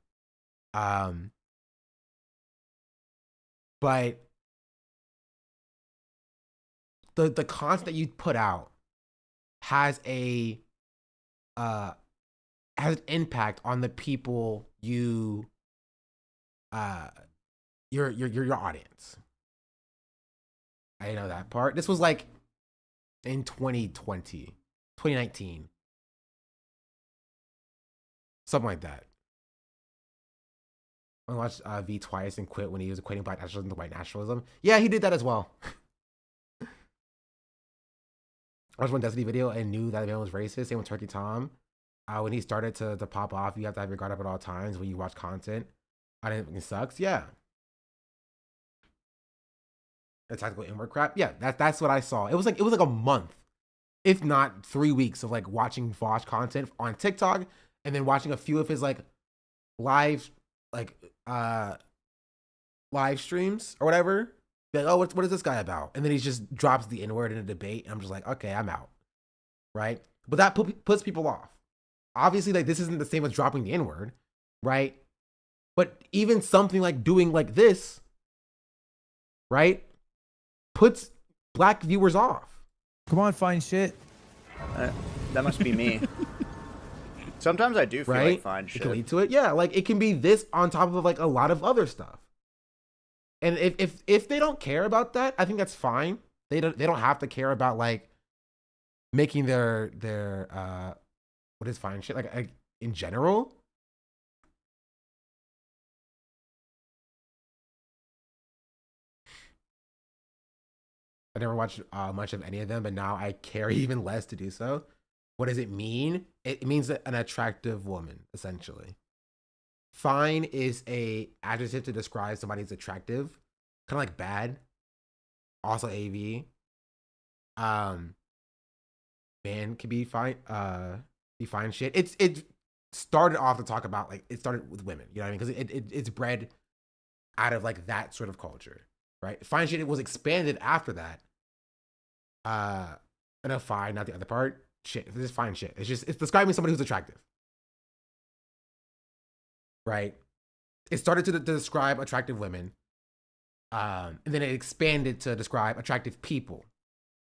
But the content that you put out has an impact on the people your audience. I know that part. This was like in 2019. Something like that. I watched V twice and quit when he was equating Black nationalism to white nationalism. Yeah, he did that as well. I watched one Destiny video and knew that the man was racist. Same with Turkey Tom. When he started to pop off, you have to have your guard up at all times when you watch content. I didn't think it sucks. Yeah. The tactical inward crap. Yeah, that's what I saw. It was like a month, if not 3 weeks of like watching Vosh content on TikTok and then watching a few of his like live streams or whatever. Be like, oh, what is this guy about? And then he just drops the N-word in a debate. And I'm just like, okay, I'm out. Right? But that puts people off. Obviously, like this isn't the same as dropping the N-word, right? But even something like doing like this, right, puts Black viewers off. Come on, fine shit. That must be me. Sometimes I do feel like fine It shit. can lead to it. Yeah, like it can be this on top of like a lot of other stuff. And if they don't care about that, I think that's fine. They don't have to care about like making their what is fine shit like in general. I never watched much of any of them, but now I care even less to do so. What does it mean? It means an attractive woman, essentially. Fine is a adjective to describe somebody who's attractive, kind of like bad. Also AV. Man can be fine. Be fine shit. It started off to talk about like it started with women. You know what I mean? Because it's bred out of like that sort of culture, right? Fine shit. It was expanded after that. No, fine, not the other part. Shit, this is fine shit. It's describing somebody who's attractive, right? It started to describe attractive women, and then it expanded to describe attractive people,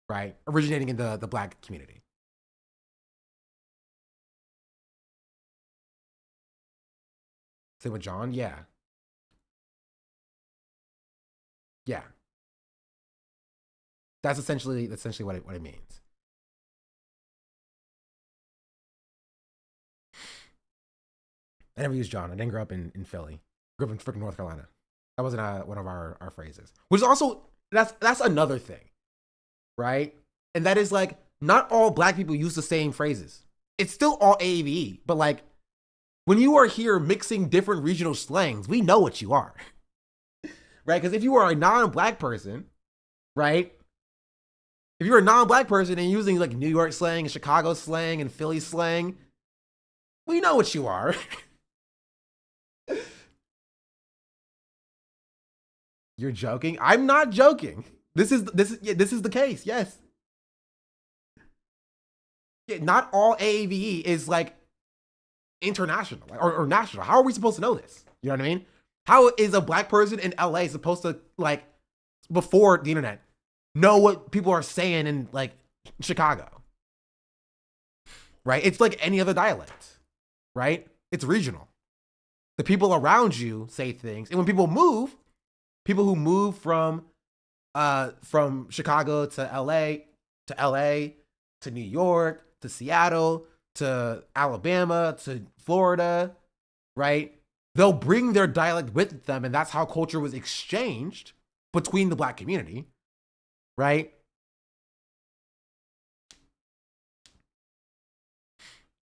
right? Originating in the Black community. Same with John, yeah. Yeah. That's essentially what it means. I never used John. I didn't grow up in Philly. I grew up in freaking North Carolina. That wasn't one of our phrases. Which is also that's another thing, right? And that is like not all Black people use the same phrases. It's still all AAVE, but like when you are here mixing different regional slangs, we know what you are, right? Because if you are a non-Black person, right? If you're a non-Black person and using like New York slang and Chicago slang and Philly slang, we know what you are. You're joking? I'm not joking. This is the case. Yes. not all AAVE is like international or national. How are we supposed to know this? You know what I mean? How is a black person in LA supposed to, like, before the internet, know what people are saying in like Chicago? Right? It's like any other dialect, right? It's regional. The people around you say things, and when people who move from Chicago to LA to New York to Seattle to Alabama to Florida, right? They'll bring their dialect with them, and that's how culture was exchanged between the black community, right?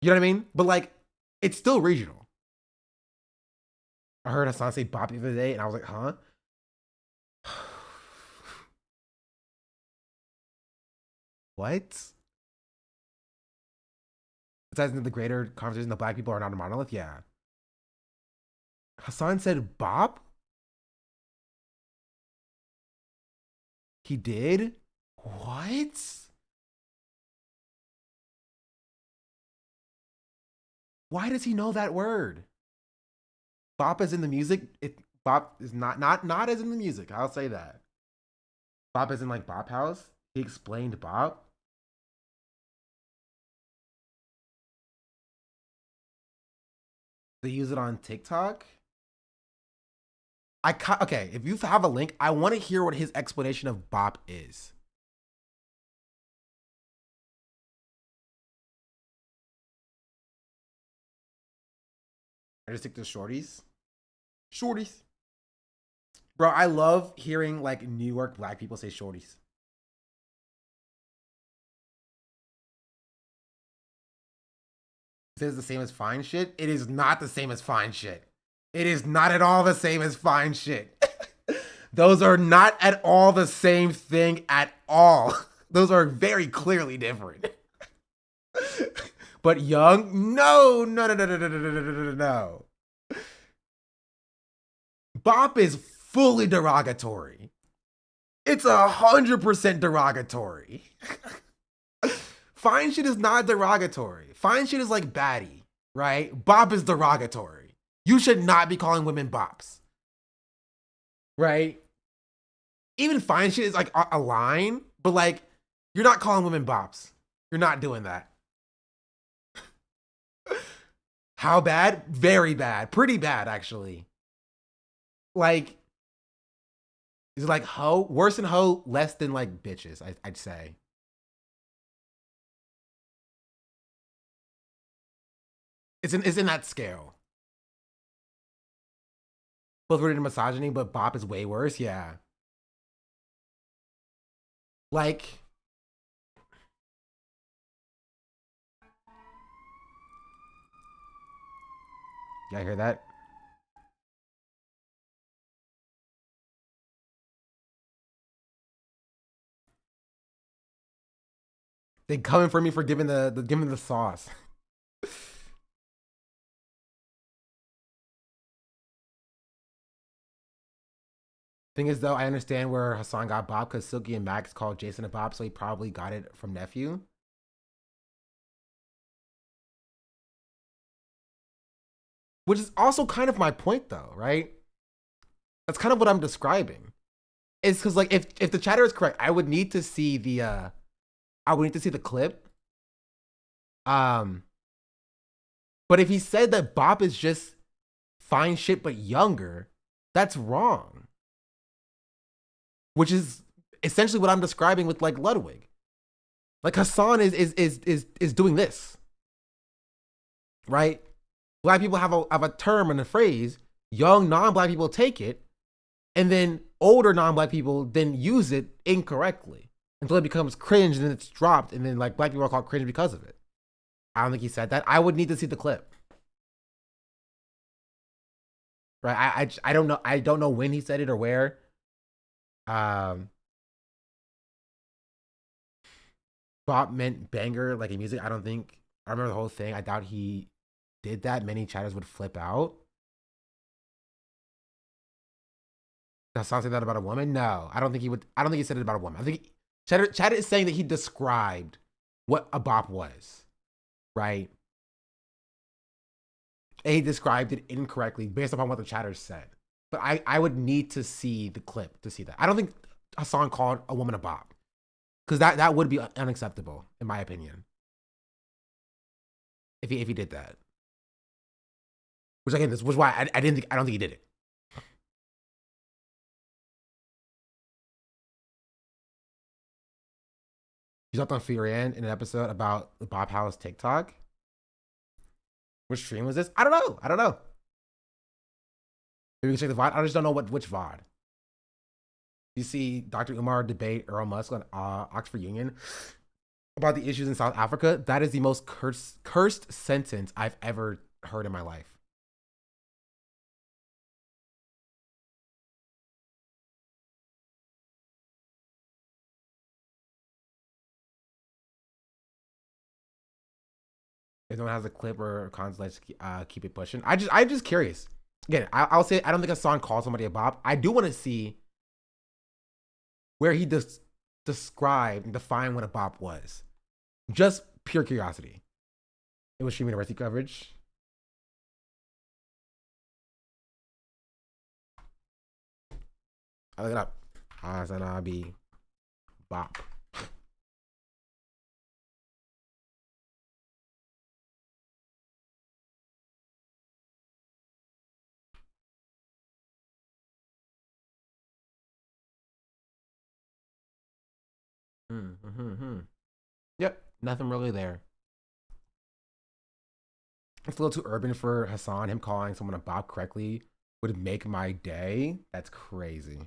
You know what I mean? But like, it's still regional. I heard Hassan say bop the other day, and I was like, huh? What? Besides the greater conversation, the black people are not a monolith? Yeah. Hassan said bop? He did? What? Why does he know that word? Bop as in the music? Bop is not as in the music. I'll say that. Bop as in like Bop House? He explained bop? They use it on TikTok? Okay, if you have a link, I want to hear what his explanation of bop is. I just stick to shorties. Shorties. Bro, I love hearing like New York black people say shorties. It is the same as fine shit. It is not the same as fine shit. It is not at all the same as fine shit. Those are not at all the same thing at all. Those are very clearly different. But young, no. Bop is fully derogatory. It's 100% derogatory. Fine shit is not derogatory. Fine shit is like baddie, right? Bop is derogatory. You should not be calling women bops, right? Even fine shit is like a line, but like, you're not calling women bops. You're not doing that. How bad? Very bad. Pretty bad, actually. Like, is it like hoe? Worse than hoe, less than like bitches, I'd say. It's in that scale. Both rooted in misogyny, but bop is way worse. Yeah. Like, y'all hear that? They coming for me for giving the sauce. Thing is, though, I understand where Hassan got bop because Silky and Max called Jason a bop, so he probably got it from Nephew. Which is also kind of my point, though, right? That's kind of what I'm describing. It's because, like, if the chatter is correct, I would need to see the clip. But if he said that bop is just fine shit but younger, that's wrong. Which is essentially what I'm describing with like Ludwig. Like Hassan is doing this. Right? Black people have a term and a phrase, young non-black people take it, and then older non-black people then use it incorrectly until it becomes cringe and then it's dropped, and then like black people are called cringe because of it. I don't think he said that. I would need to see the clip. Right? I don't know. I don't know when he said it or where. Bop meant banger, like in music. I remember the whole thing. I doubt he did that. Many chatters would flip out. Does Hassan say that about a woman? No, I don't think he would. I don't think he said it about a woman. I think Chatter is saying that he described what a bop was. right? He described it incorrectly based upon what the chatters said. But I would need to see the clip to see that. I don't think Hassan called a woman a bop. Because that would be unacceptable, in my opinion. If he did that. Which again, this was why I don't think he did it. You talked on Furian in an episode about the Bob House TikTok. Which stream was this? I don't know. Maybe we can check the VOD. I just don't know which VOD. You see Dr. Umar debate Earl Musk on Oxford Union about the issues in South Africa. That is the most cursed sentence I've ever heard in my life. If no one has a clip or cons, let's keep it pushing. I'm just curious. Again, I'll say I don't think Hassan called somebody a bop. I do want to see where he described and defined what a bop was. Just pure curiosity. It was Stream University coverage. I look it up. Hasanabi bop. Yep, nothing really there. It's a little too urban for Hassan. Him calling someone a bop correctly would make my day. That's crazy.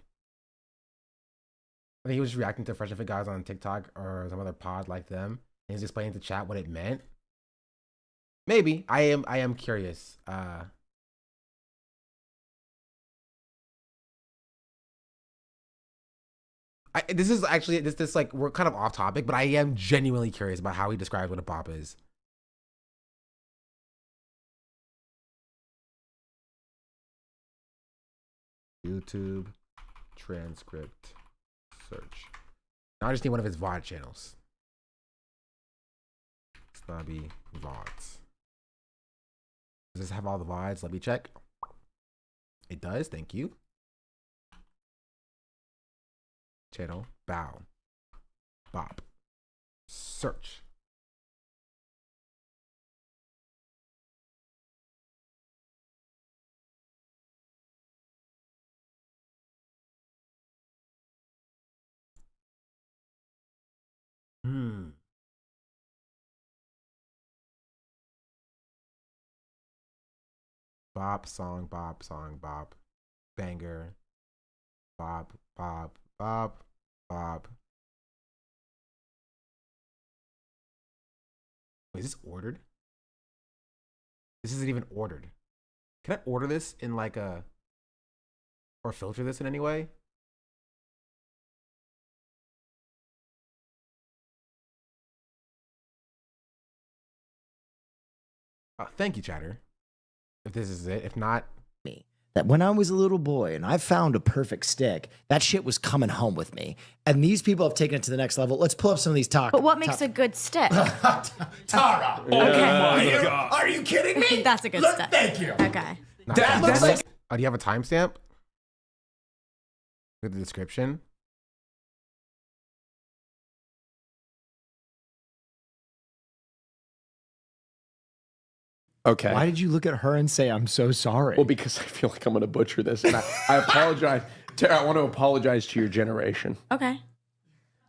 I think he was just reacting to Fresh and Fit guys on TikTok or some other pod like them. And he's explaining to chat what it meant. Maybe. I am curious. This is actually this like we're kind of off topic, but I am genuinely curious about how he describes what a bop is. YouTube transcript search. Now I just need one of his VOD channels. Snobby VODs. Does this have all the VODs? Let me check. It does. Thank you. Channel, bow, bop, search. Bop, song, bop, banger, bop, bop, bop, bop. Wait, is this ordered? This isn't even ordered. Can I order this in like a, or filter this in any way? Oh, thank you, chatter. If this is it, if not, that when I was a little boy and I found a perfect stick, that shit was coming home with me. And these people have taken it to the next level. Let's pull up some of these talk. But what makes a good stick? Tara. Okay. Are you kidding me? That's a good stick. Thank you. Okay. That looks like. Oh, do you have a timestamp? With the description? Okay. Why did you look at her and say, I'm so sorry? Well, because I feel like I'm going to butcher this. And I apologize. Tara, I want to apologize to your generation. Okay.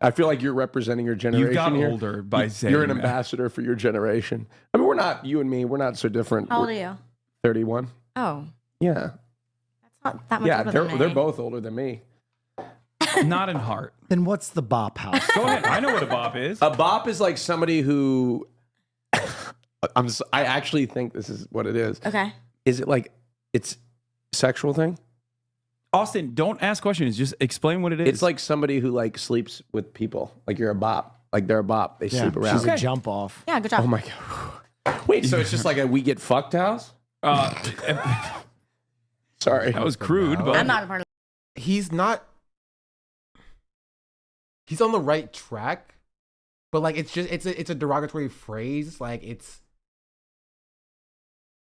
I feel like you're representing your generation. You got here. older by saying you're an that. ambassador for your generation. I mean, we're not, you and me, we're not so different. How old are We're you? 31. Oh. Yeah. That's not that much Yeah, older than they're me. both older than me. Not in heart. Then what's the bop house? Go ahead. I know what a bop is. A bop is like somebody who I actually think this is what it is. Okay. Is it like it's sexual thing? Austin, don't ask questions. Just explain what it is. It's like somebody who like sleeps with people. Like you're a bop. Like they're a bop. They sleep around. She's a jump off. Yeah, good job. Oh my god. Wait, so it's just like a we get fucked house? Sorry. That was crude, but I'm not a part of He's on the right track, But like it's just it's a derogatory phrase. Like it's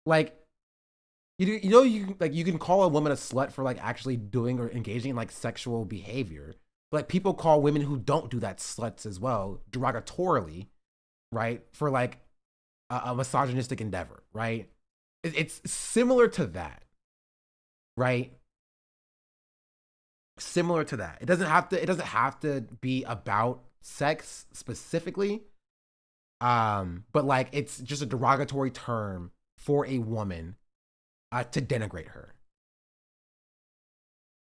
like you can call a woman a slut for like actually doing or engaging in like sexual behavior. But like people call women who don't do that sluts as well, derogatorily, right? For like a misogynistic endeavor, right? It's similar to that, right? Similar to that. It doesn't have to be about sex specifically. But like it's just a derogatory term for a woman to denigrate her.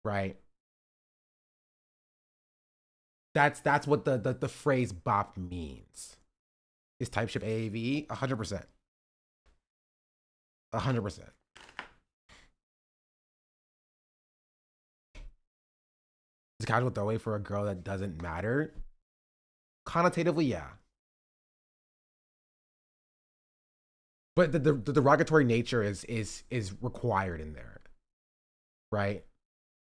Right? That's what the phrase bop means. Is type ship AAV 100%. 100%. It's a casual throwaway for a girl that doesn't matter. Connotatively, yeah. But the derogatory nature is required in there, right?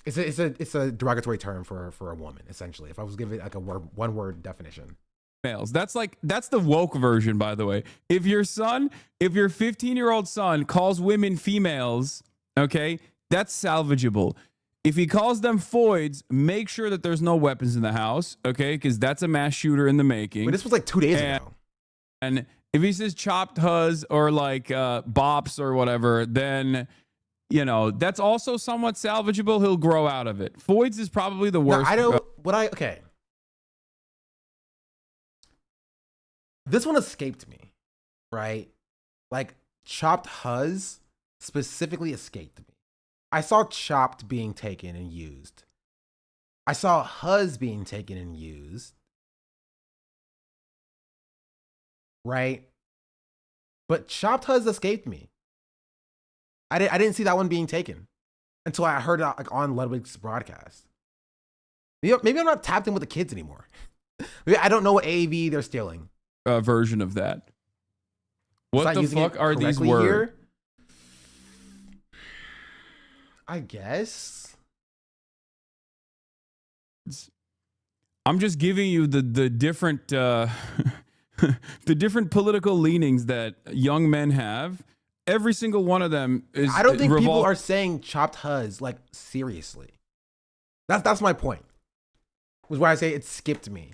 It's a derogatory term for a woman, essentially. If I was giving like a one word definition. Males. That's the woke version, by the way. If your 15-year-old son calls women females, okay, that's salvageable. If he calls them foids, make sure that there's no weapons in the house, okay, because that's a mass shooter in the making. But this was like 2 days ago. And if he says chopped huz or like bops or whatever, then that's also somewhat salvageable. He'll grow out of it. Foids is probably the worst. No, okay. This one escaped me, right? Like chopped huz specifically escaped me. I saw chopped being taken and used. I saw huz being taken and used. Right? But chopped huz escaped me. I didn't see that one being taken until I heard it like on Ludwig's broadcast. Maybe I'm not tapped in with the kids anymore. Maybe I don't know what AAV they're stealing. Version of that. What the fuck are these words? Here? I guess. I'm just giving you the different the different political leanings that young men have. Every single one of them is. I don't think people are saying chopped huz like seriously. That's my point. Was why I say it skipped me,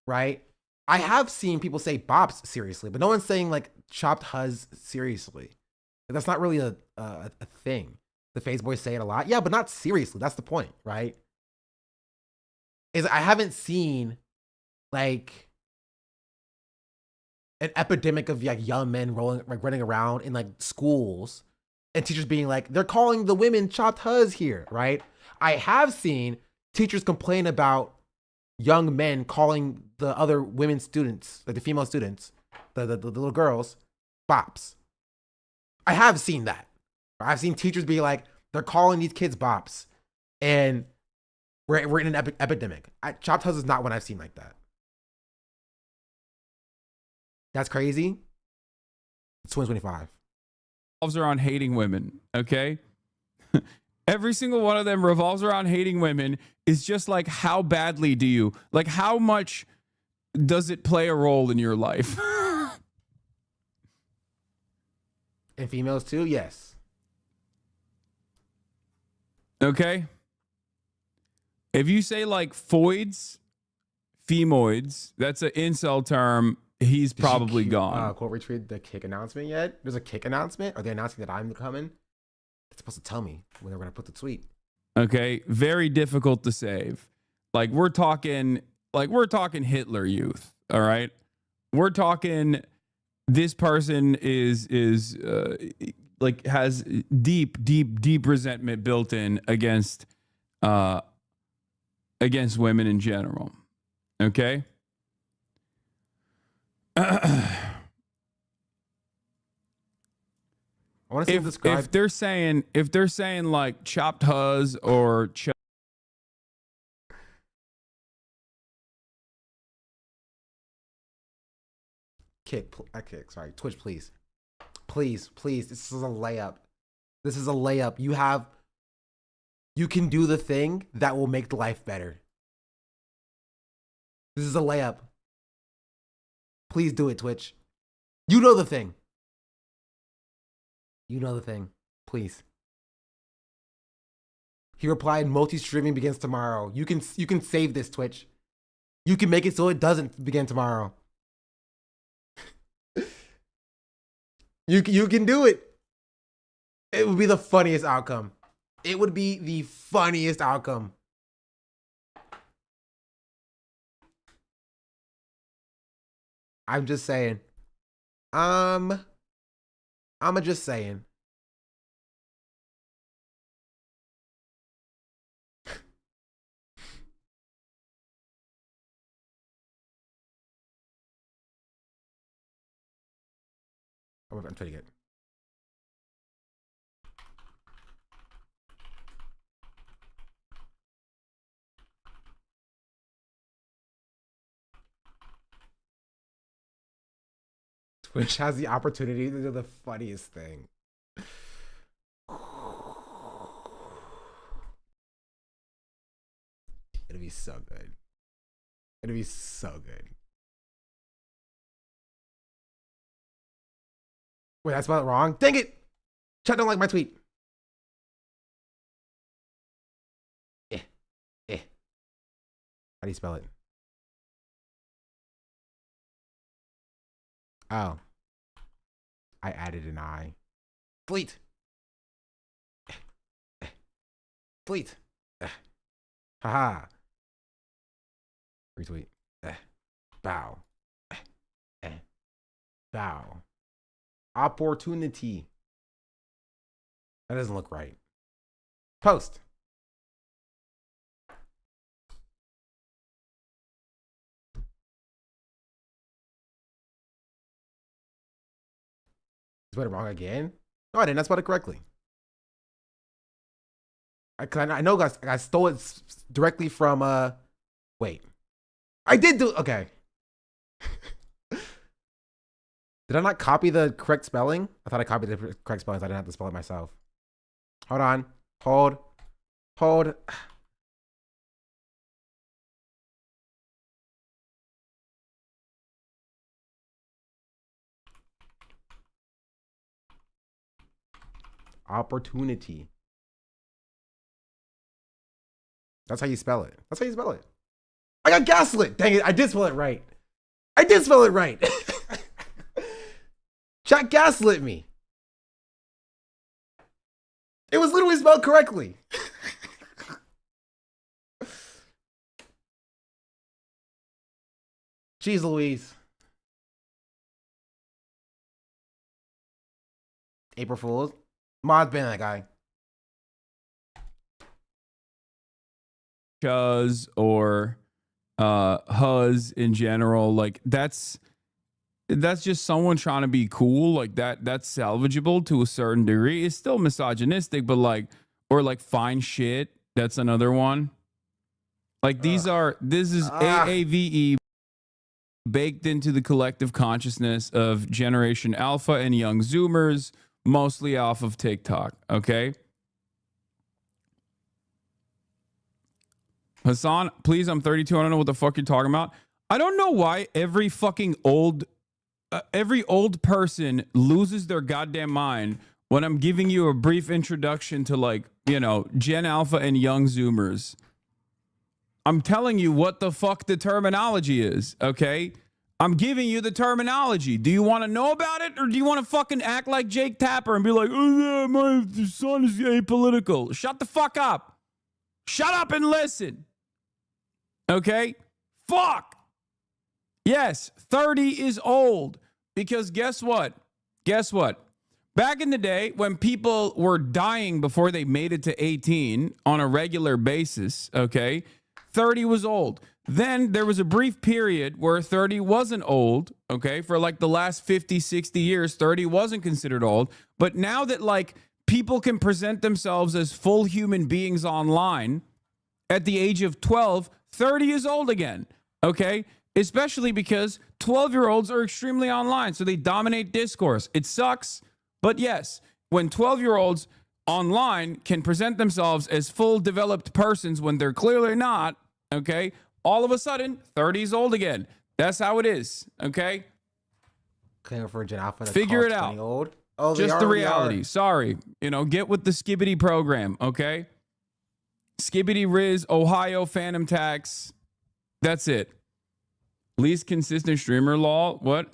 right? I have seen people say bops seriously, but no one's saying like chopped huz seriously. That's not really a thing. The phase boys say it a lot. Yeah, but not seriously. That's the point, right? Is I haven't seen like an epidemic of like young men running around in like schools and teachers being like, they're calling the women chopped huz here, right? I have seen teachers complain about young men calling the other women students, like the female students, the little girls, bops. I have seen that. I've seen teachers be like, they're calling these kids bops, and we're in an epidemic. Chopped huz is not one I've seen like that. That's crazy. It's 2025. Revolves around hating women, okay? Every single one of them revolves around hating women. Is just like, how badly do you, like, how much does it play a role in your life? And females too, yes. Okay. If you say like foids, femoids, that's an incel term. He's probably gone. Quote retweet the kick announcement yet? There's a kick announcement? Are they announcing that I'm coming? It's supposed to tell me when they're going to put the tweet. Okay, very difficult to save. Like we're talking Hitler Youth. All right, we're talking. This person is like has deep resentment built in against women in general. Okay. I want to see if they're saying like chopped huz or sorry, Twitch, please, this is a layup. You can do the thing that will make life better. This is a layup. Please do it, Twitch. You know the thing. You know the thing. Please. He replied, multi-streaming begins tomorrow. You can save this, Twitch. You can make it so it doesn't begin tomorrow. You can do it. It would be the funniest outcome. It would be the funniest outcome. I'm just saying. I'm just saying. I'm trying to get. Twitch has the opportunity to do the funniest thing. It'll be so good. It'll be so good. Wait, I spelled it wrong? Dang it! Chat don't like my tweet. How do you spell it? Oh. I added an I. Fleet. Fleet. Haha. Retweet. Bow. Bow. Opportunity. That doesn't look right. Post. Spelled it wrong again? No, I didn't. I spelled it correctly. I know I stole it directly from, wait. I did do, okay. Did I not copy the correct spelling? I thought I copied the correct spelling, so I didn't have to spell it myself. Hold on. Hold. Opportunity. That's how you spell it. That's how you spell it. I got gaslit. Dang it. I did spell it right. Chat gaslit me. It was literally spelled correctly. Jeez Louise. April Fools. Mod's been that guy. Chuz or huz in general, like that's just someone trying to be cool, like that's salvageable to a certain degree. It's still misogynistic, but like, or like fine shit, that's another one. Like this is AAVE baked into the collective consciousness of Generation Alpha and young Zoomers, mostly off of TikTok, okay? Hassan, please, I'm 32. I don't know what the fuck you're talking about. I don't know why every old person loses their goddamn mind when I'm giving you a brief introduction to, like, you know, Gen Alpha and young Zoomers. I'm telling you what the fuck the terminology is, okay? I'm giving you the terminology. Do you want to know about it, or do you want to fucking act like Jake Tapper and be like, oh, yeah, my son is apolitical? Shut the fuck up. Shut up and listen. Okay? Fuck. Yes, 30 is old. Because guess what? Back in the day, when people were dying before they made it to 18 on a regular basis, okay, 30 was old. Then there was a brief period where 30 wasn't old, okay? For like the last 50, 60 years, 30 wasn't considered old. But now that, like, people can present themselves as full human beings online at the age of 12, 30 is old again, okay? Especially because 12-year-olds are extremely online, so they dominate discourse. It sucks, but yes, when 12-year-olds online can present themselves as full developed persons when they're clearly not, okay, all of a sudden, 30 is old again. That's how it is, okay? Claiming for Gen Alpha. That Figure it costs out. 20 old. Oh, they Just the already reality. are. Sorry. You know, get with the Skibbity program, okay? Skibbity Riz, Ohio Phantom Tax. That's it. Least consistent streamer law. What?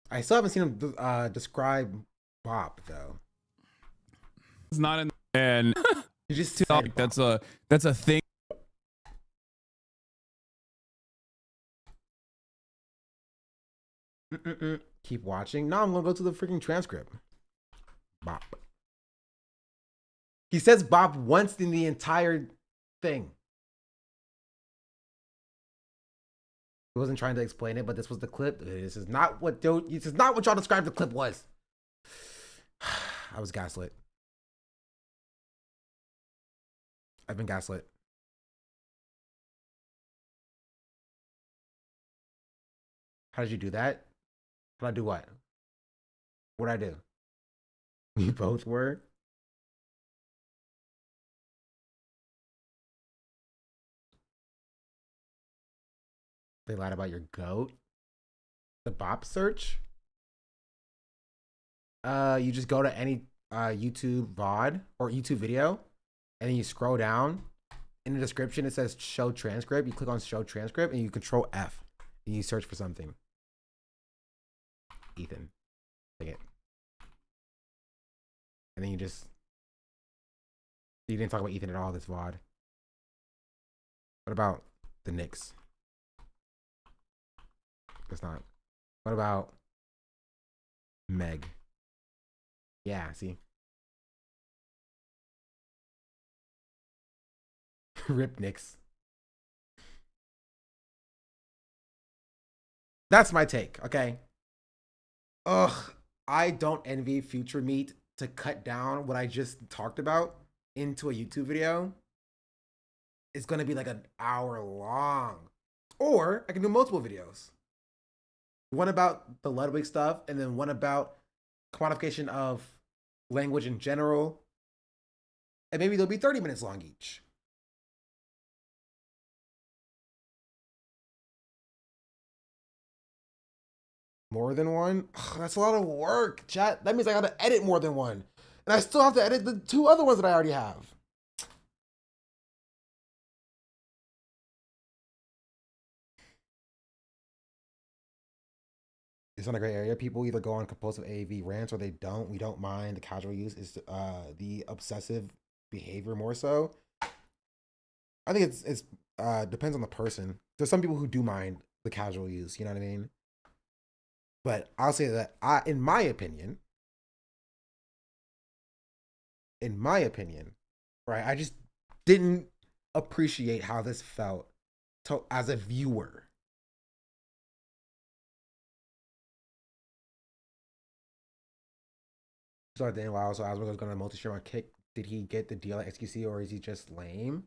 I still haven't seen him describe Bop though. It's not in. And you just said that's a thing. Keep watching. No, I'm gonna go to the freaking transcript. Bop. He says Bop once in the entire thing. He wasn't trying to explain it, but this was the clip. This is not what y'all described the clip was. I was gaslit. I've been gaslit. How did you do that? How did I do what? What'd I do? We both were? They lied about your goat? The Bop search? You just go to any YouTube VOD or YouTube video, and then you scroll down. In the description, it says show transcript. You click on show transcript, and you control F, and you search for something. Ethan. Take it. And then you didn't talk about Ethan at all this VOD. What about the Knicks? That's not. What about Meg? Yeah, see? Rip Knicks. That's my take, okay? Ugh, I don't envy Future Meat to cut down what I just talked about into a YouTube video. It's gonna be like an hour long. Or I can do multiple videos. One about the Ludwig stuff, and then one about quantification of language in general. And maybe they'll be 30 minutes long each. More than one? Ugh, that's a lot of work, chat. That means I gotta edit more than one. And I still have to edit the 2 other ones that I already have. It's not a gray area. People either go on compulsive AAV rants or they don't. We don't mind. The casual use is the obsessive behavior more so. I think it's depends on the person. There's some people who do mind the casual use, you know what I mean? But I'll say that in my opinion, right, I just didn't appreciate how this felt as a viewer. So then, wow, so Asperger's was going to multi-stream on Kick. Did he get the deal at XQC or is he just lame?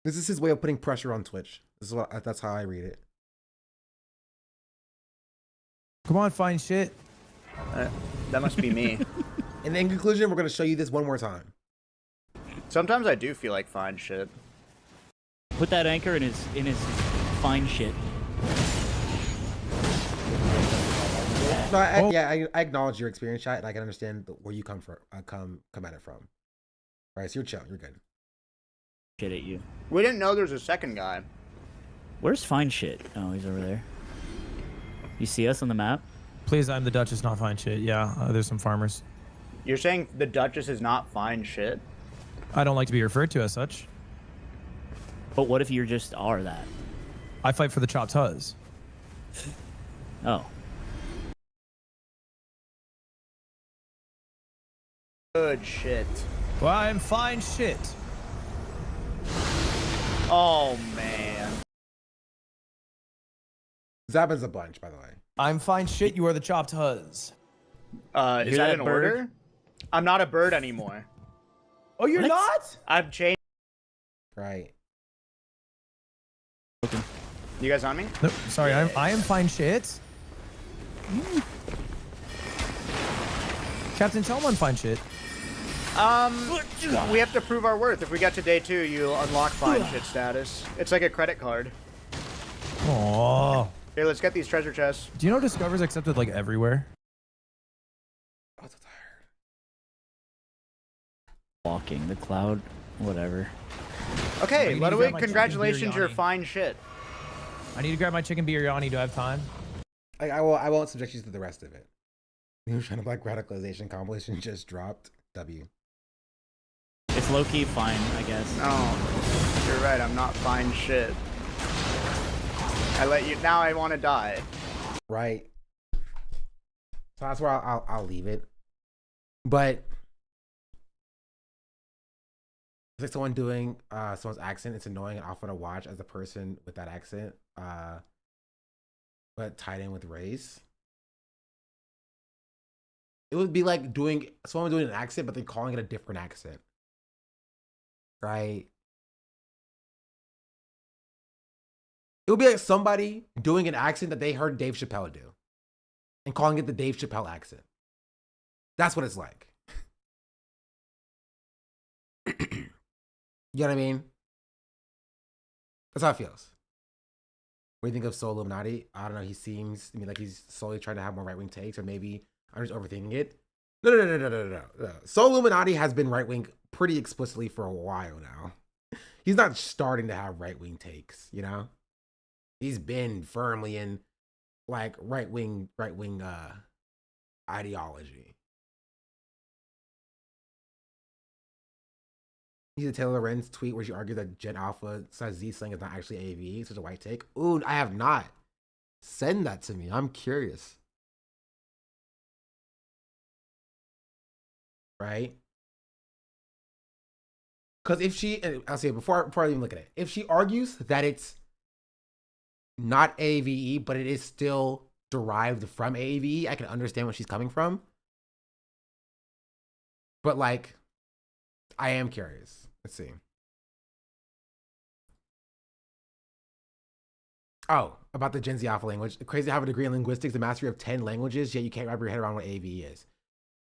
This is his way of putting pressure on Twitch. That's how I read it. Come on, find shit. That must be me. And in conclusion, we're going to show you this one more time. Sometimes I do feel like fine shit. Put that anchor in his fine shit. No, I acknowledge your experience, chat, and I can understand where you come at it from. All right, so you're chill. You're good. Shit at you. We didn't know there was a second guy. Where's fine shit? Oh, he's over there. You see us on the map? Please, I'm the Duchess, not find shit. Yeah, there's some farmers. You're saying the Duchess is not fine shit? I don't like to be referred to as such. But what if you just are that? I fight for the chopped huzz. Oh. Good shit. Well, I'm fine shit. Oh, man. This happens a bunch, by the way. I'm fine shit. You are the chopped huzz. Is that in order? I'm not a bird anymore. Oh, you're not? I've changed. Right. You guys on me? Nope, sorry, I am fine shit. Captain, tell him I'm fine shit. We have to prove our worth. If we get to day 2, you'll unlock fine shit status. It's like a credit card. Here, let's get these treasure chests. Do you know Discover's accepted like everywhere? Walking the cloud, whatever. Okay, I need to Ludwig, grab my congratulations, chicken you're biryani. fine shit. I need to grab my chicken biryani. Do I have time? I won't subject you to the rest of it. New China Black radicalization compilation just dropped. W. It's low key fine, I guess. No, you're right. I'm not fine shit. I let you. Now I want to die. Right. So that's where I'll leave it. But it's like someone doing someone's accent. It's annoying and awful to watch as a person with that accent. But tied in with race. It would be like doing someone doing an accent, but they're calling it a different accent. Right? It would be like somebody doing an accent that they heard Dave Chappelle do and calling it the Dave Chappelle accent. That's what it's like. You know what I mean? That's how it feels. What do you think of Soul Illuminati? I don't know. He seems to me like he's slowly trying to have more right-wing takes, or maybe I'm just overthinking it. No. Soul Illuminati has been right-wing pretty explicitly for a while now. He's not starting to have right-wing takes, you know? He's been firmly in like right-wing ideology. You see the Taylor Lorenz tweet where she argued that Gen Alpha says Z slang is not actually AV, such a white take. Ooh, I have not. Send that to me. I'm curious. Right? Because if she, and I'll say it before I even look at it, if she argues that it's not AVE, but it is still derived from AVE, I can understand where she's coming from. But like, I am curious. Let's see. Oh, about the Gen Z Alpha language. Crazy to have a degree in linguistics, the mastery of 10 languages, yet you can't wrap your head around what AVE is.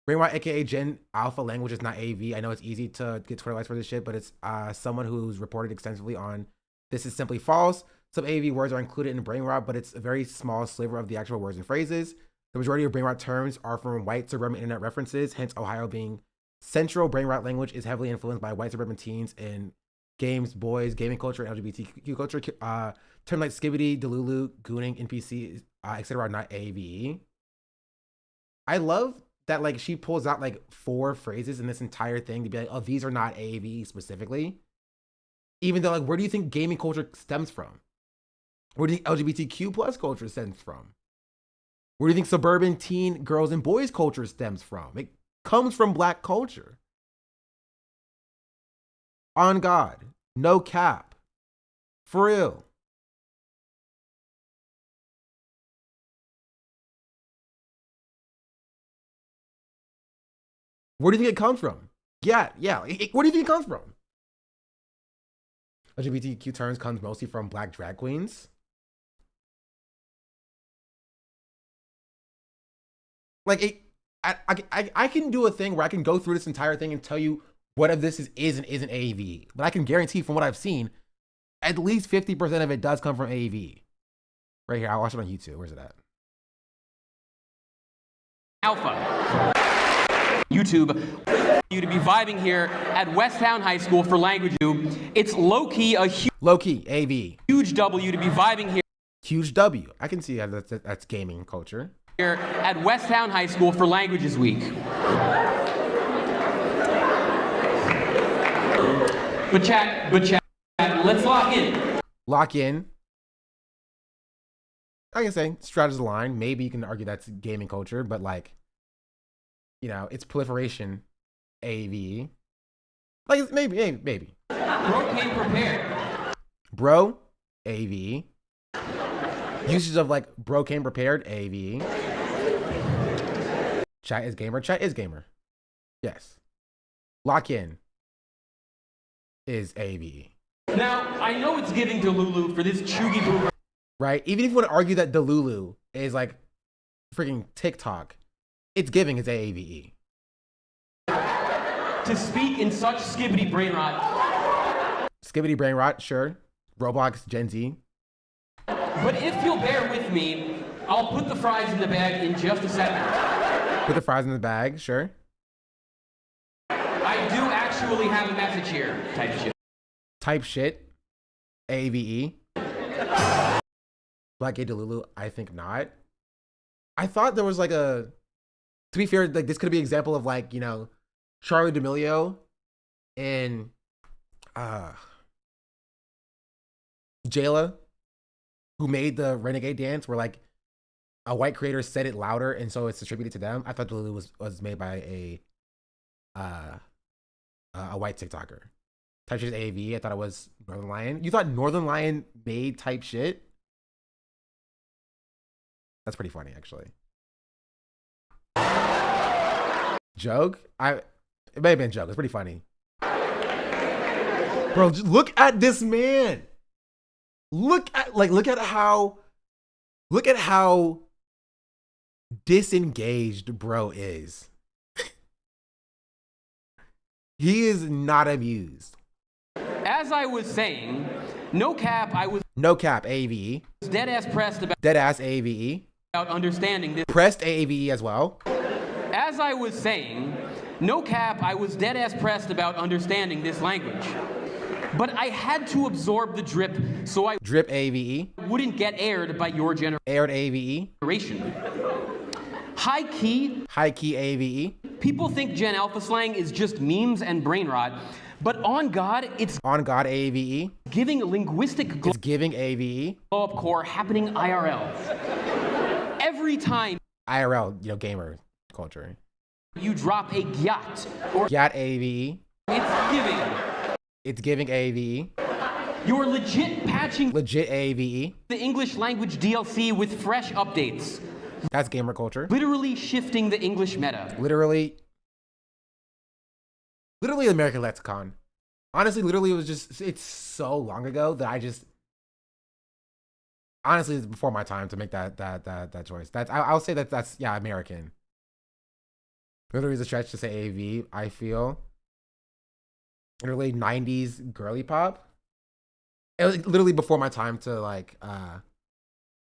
Brainwatt, aka Gen Alpha language, is not AV. I know it's easy to get Twitter likes for this shit, but it's someone who's reported extensively on this is simply false. Some AV words are included in brain rot, but it's a very small sliver of the actual words and phrases. The majority of brain rot terms are from white suburban internet references, hence Ohio being central. Brain rot language is heavily influenced by white suburban teens in games, boys, gaming culture, and LGBTQ culture. Terms like skibbity, delulu, gooning, NPC, etc. are not AVE. I love that like she pulls out like 4 phrases in this entire thing to be like, oh, these are not AVE specifically. Even though like, where do you think gaming culture stems from? Where do you think LGBTQ plus culture stems from? Where do you think suburban teen girls and boys culture stems from? It comes from black culture. On God. No cap. For real. Where do you think it comes from? Yeah. Where do you think it comes from? LGBTQ terms comes mostly from black drag queens. Like, I can do a thing where I can go through this entire thing and tell you what of this is and isn't AV. But I can guarantee from what I've seen, at least 50% of it does come from AV. Right here, I'll watch it on YouTube. Where's it at? Alpha. YouTube. You to be vibing here at Westtown High School for Language U. It's low-key a low-key AV. Huge W to be vibing here. Huge W. I can see that's gaming culture. Here at Westtown High School for Languages Week. But chat, let's lock in. Lock in. I can say straddles the line. Maybe you can argue that's gaming culture, but like, you know, it's proliferation AV. Like maybe. Bro came prepared. Bro, AV. Usage of like bro came prepared, AV. Chat is gamer. Yes. Lock in is AV. Now, I know it's giving Delulu for this chuggy boomer. Right? Even if you want to argue that Delulu is like freaking TikTok, it's giving is AAVE. To speak in such skibbity brain rot. Skibbity brain rot, sure. Roblox, Gen Z. But if you'll bear with me, I'll put the fries in the bag in just a second. Put the fries in the bag, sure. I do actually have a message here. Type shit. Type shit. AVE. Black Gay Delulu, I think not. I thought there was like a, to be fair, like this could be an example of like, you know, Charlie D'Amelio and Jayla, who made the Renegade dance, where like a white creator said it louder and so it's attributed to them. I thought Delulu was made by a white TikToker. Type shit is AV. I thought it was Northern Lion. You thought Northern Lion made type shit? That's pretty funny, actually. Joke? It may have been joke. It's pretty funny. Bro, just look at this man. Look at how disengaged bro is. He is not amused. As I was saying, no cap, AVE. Dead ass pressed about AVE. Understanding this. Pressed AVE as well. As I was saying, no cap, I was dead ass pressed about understanding this language. But I had to absorb the drip so I drip AVE wouldn't get aired by your generation. Aired AVE. High key AVE. People think Gen Alpha slang is just memes and brain rot, but on God, it's AVE. Giving linguistic it's giving AVE. Blow up core happening IRL. Every time IRL, you know, gamer culture. You drop a gyat or gyat AVE. It's giving AVE. You're legit patching AVE. The English language DLC with fresh updates. That's gamer culture. Literally shifting the English meta. Literally American lexicon. Honestly, literally, it's so long ago that I just, honestly, it's before my time to make that choice. I'll say that's American. Literally is a stretch to say AV, I feel. Literally 90s girly pop. It was literally before my time to like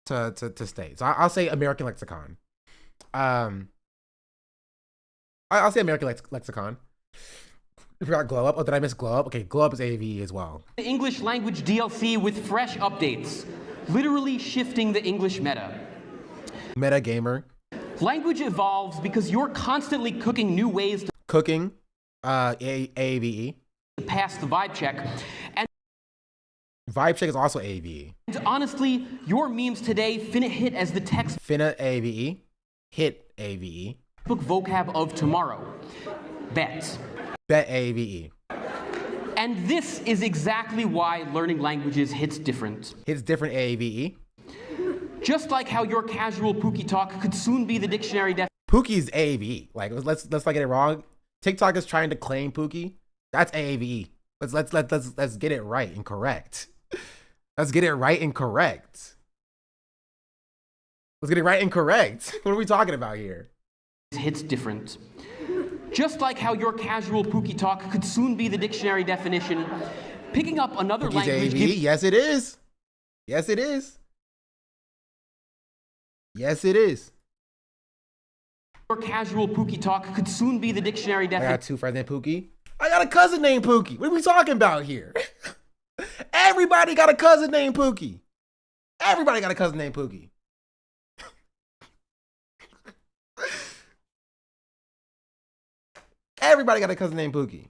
to stay. So I'll say American lexicon. I'll say American lexicon. I forgot glow up. Oh, did I miss glow up? Okay, glow up is AV as well. The English language DLC with fresh updates. Literally shifting the English meta. Meta gamer. Language evolves because you're constantly cooking new ways to cooking. AVE. Pass the vibe check. And vibe check is also AVE. And honestly, your memes today finna hit as the text. Finna AVE. Hit AVE. Book vocab of tomorrow. Bet. Bet AVE. And this is exactly why learning languages hits different. Hits different AVE. Just like how your casual Pookie talk could soon be the dictionary Pookie's AVE. Like let's not get it wrong. TikTok is trying to claim Pookie. That's AVE. Let's get it right and correct. Let's get it right and correct. Let's get it right and correct. What are we talking about here? Hits different. Just like how your casual Pookie talk could soon be the dictionary definition, picking up another Pookie's language. AVE. Yes, it is. Yes, it is. Yes, it is. Your casual Pookie talk could soon be the dictionary definition. I got two friends named Pookie. I got a cousin named Pookie. What are we talking about here? Everybody got a cousin named Pookie. Everybody got a cousin named Pookie. Everybody got a cousin named Pookie.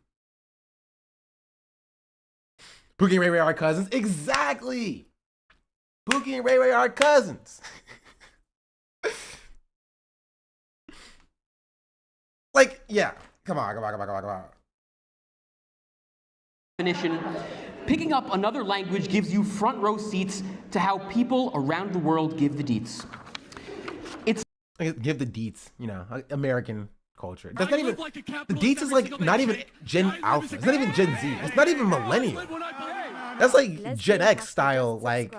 Pookie and Ray Ray are cousins. Exactly. Pookie and Ray Ray are cousins. Like, yeah. Come on. Definition. Picking up another language gives you front row seats to how people around the world give the deets. It's give the deets, you know, American culture. That's not even the deets is like not even Gen Alpha. It's not even Gen Z. It's not even millennial. That's like Gen X style. Like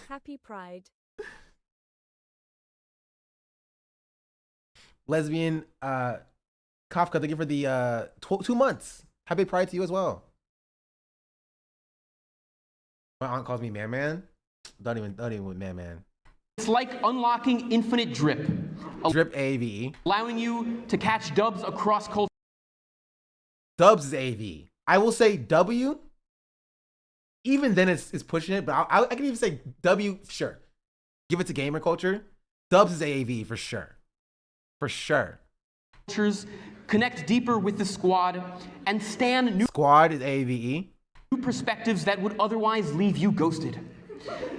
Happy Pride. Lesbian Kafka, thank you for the 2 months. Happy Pride to you as well. My aunt calls me man. Don't even, man. It's like unlocking infinite drip. Drip AVE. Allowing you to catch dubs across culture. Dubs is AV. I will say W. Even then, it's pushing it, but I can even say W. Sure, give it to gamer culture. Dubs is AV for sure, for sure. Cultures connect deeper with the squad and stand new. Squad is AVE. New perspectives that would otherwise leave you ghosted.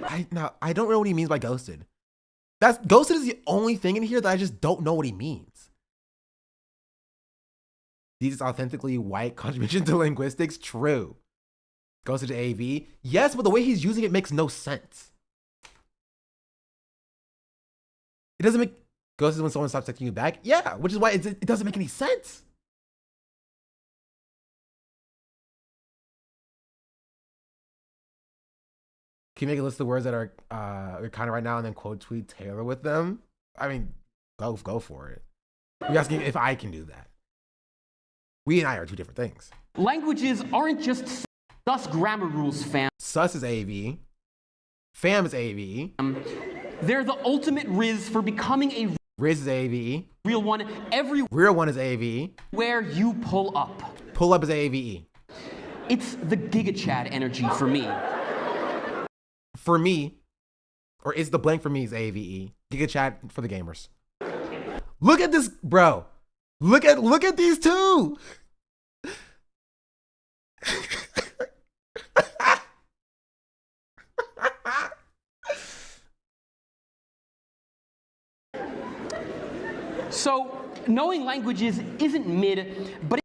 I don't know what he means by ghosted. Ghosted is the only thing in here that I just don't know what he means. These authentically white contribution to linguistics, true. Ghosted to AV, yes, but the way he's using it makes no sense. It doesn't make ghosted when someone stops texting you back. Yeah, which is why it doesn't make any sense. Can you make a list of words that are kind of right now and then quote tweet Taylor with them? I mean, go for it. You're asking if I can do that. We and I are two different things. Languages aren't just sus grammar rules, fam. Sus is AV. Fam is AV. They're the ultimate riz for becoming a riz is AV. Real one. Real one is AV. Where you pull up. Pull up is AVE. It's the Giga Chad energy for me. For me, or is the blank for me is AVE. Giga Chat for the gamers. Look at this, bro. Look at these two. So, knowing languages isn't mid, but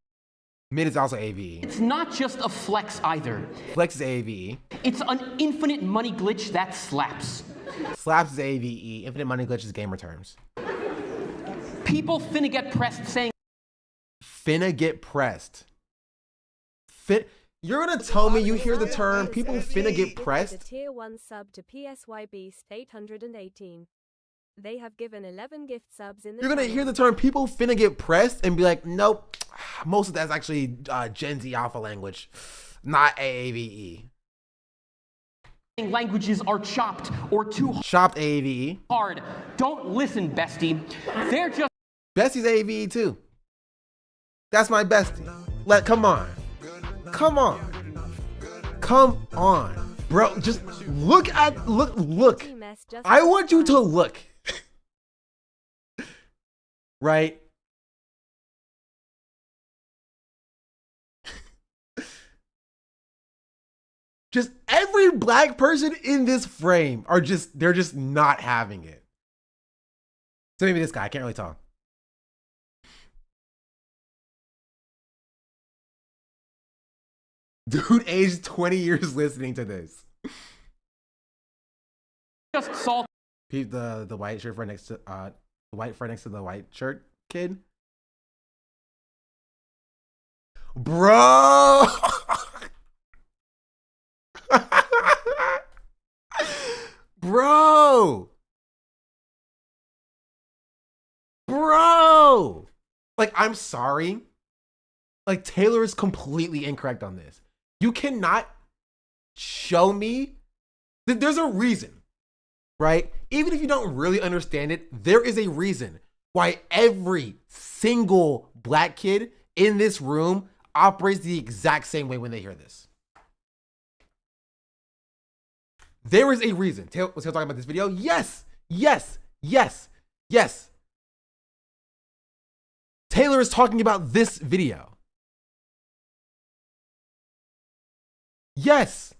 mid is also AVE. It's not just a flex either. Flex is AVE. It's an infinite money glitch that slaps. Slaps is AVE. Infinite money glitch is gamer terms. People finna get pressed saying finna get pressed. You're gonna tell me you hear the term people finna get pressed? The tier 1 sub to PSY Beast 818. They have given 11 gift subs in the You're gonna hear the term people finna get pressed and be like, nope, most of that's actually Gen Z alpha language, not AAVE. Languages are chopped or too chopped AAVE. Hard. Don't listen, bestie. They're just Bestie's AAVE too. That's my bestie. Come on. Bro, just look. I want you to look. Right? Just every black person in this frame they're just not having it. So maybe this guy, I can't really tell. Dude aged 20 years listening to this. Just salt. The white shirt right next to the white friend next to the white shirt kid. Bro. Bro. Like, I'm sorry. Like, Taylor is completely incorrect on this. You cannot show me that there's a reason, right? Even if you don't really understand it, there is a reason why every single black kid in this room operates the exact same way when they hear this. There is a reason. Was Taylor talking about this video? Yes. Taylor is talking about this video. Yes.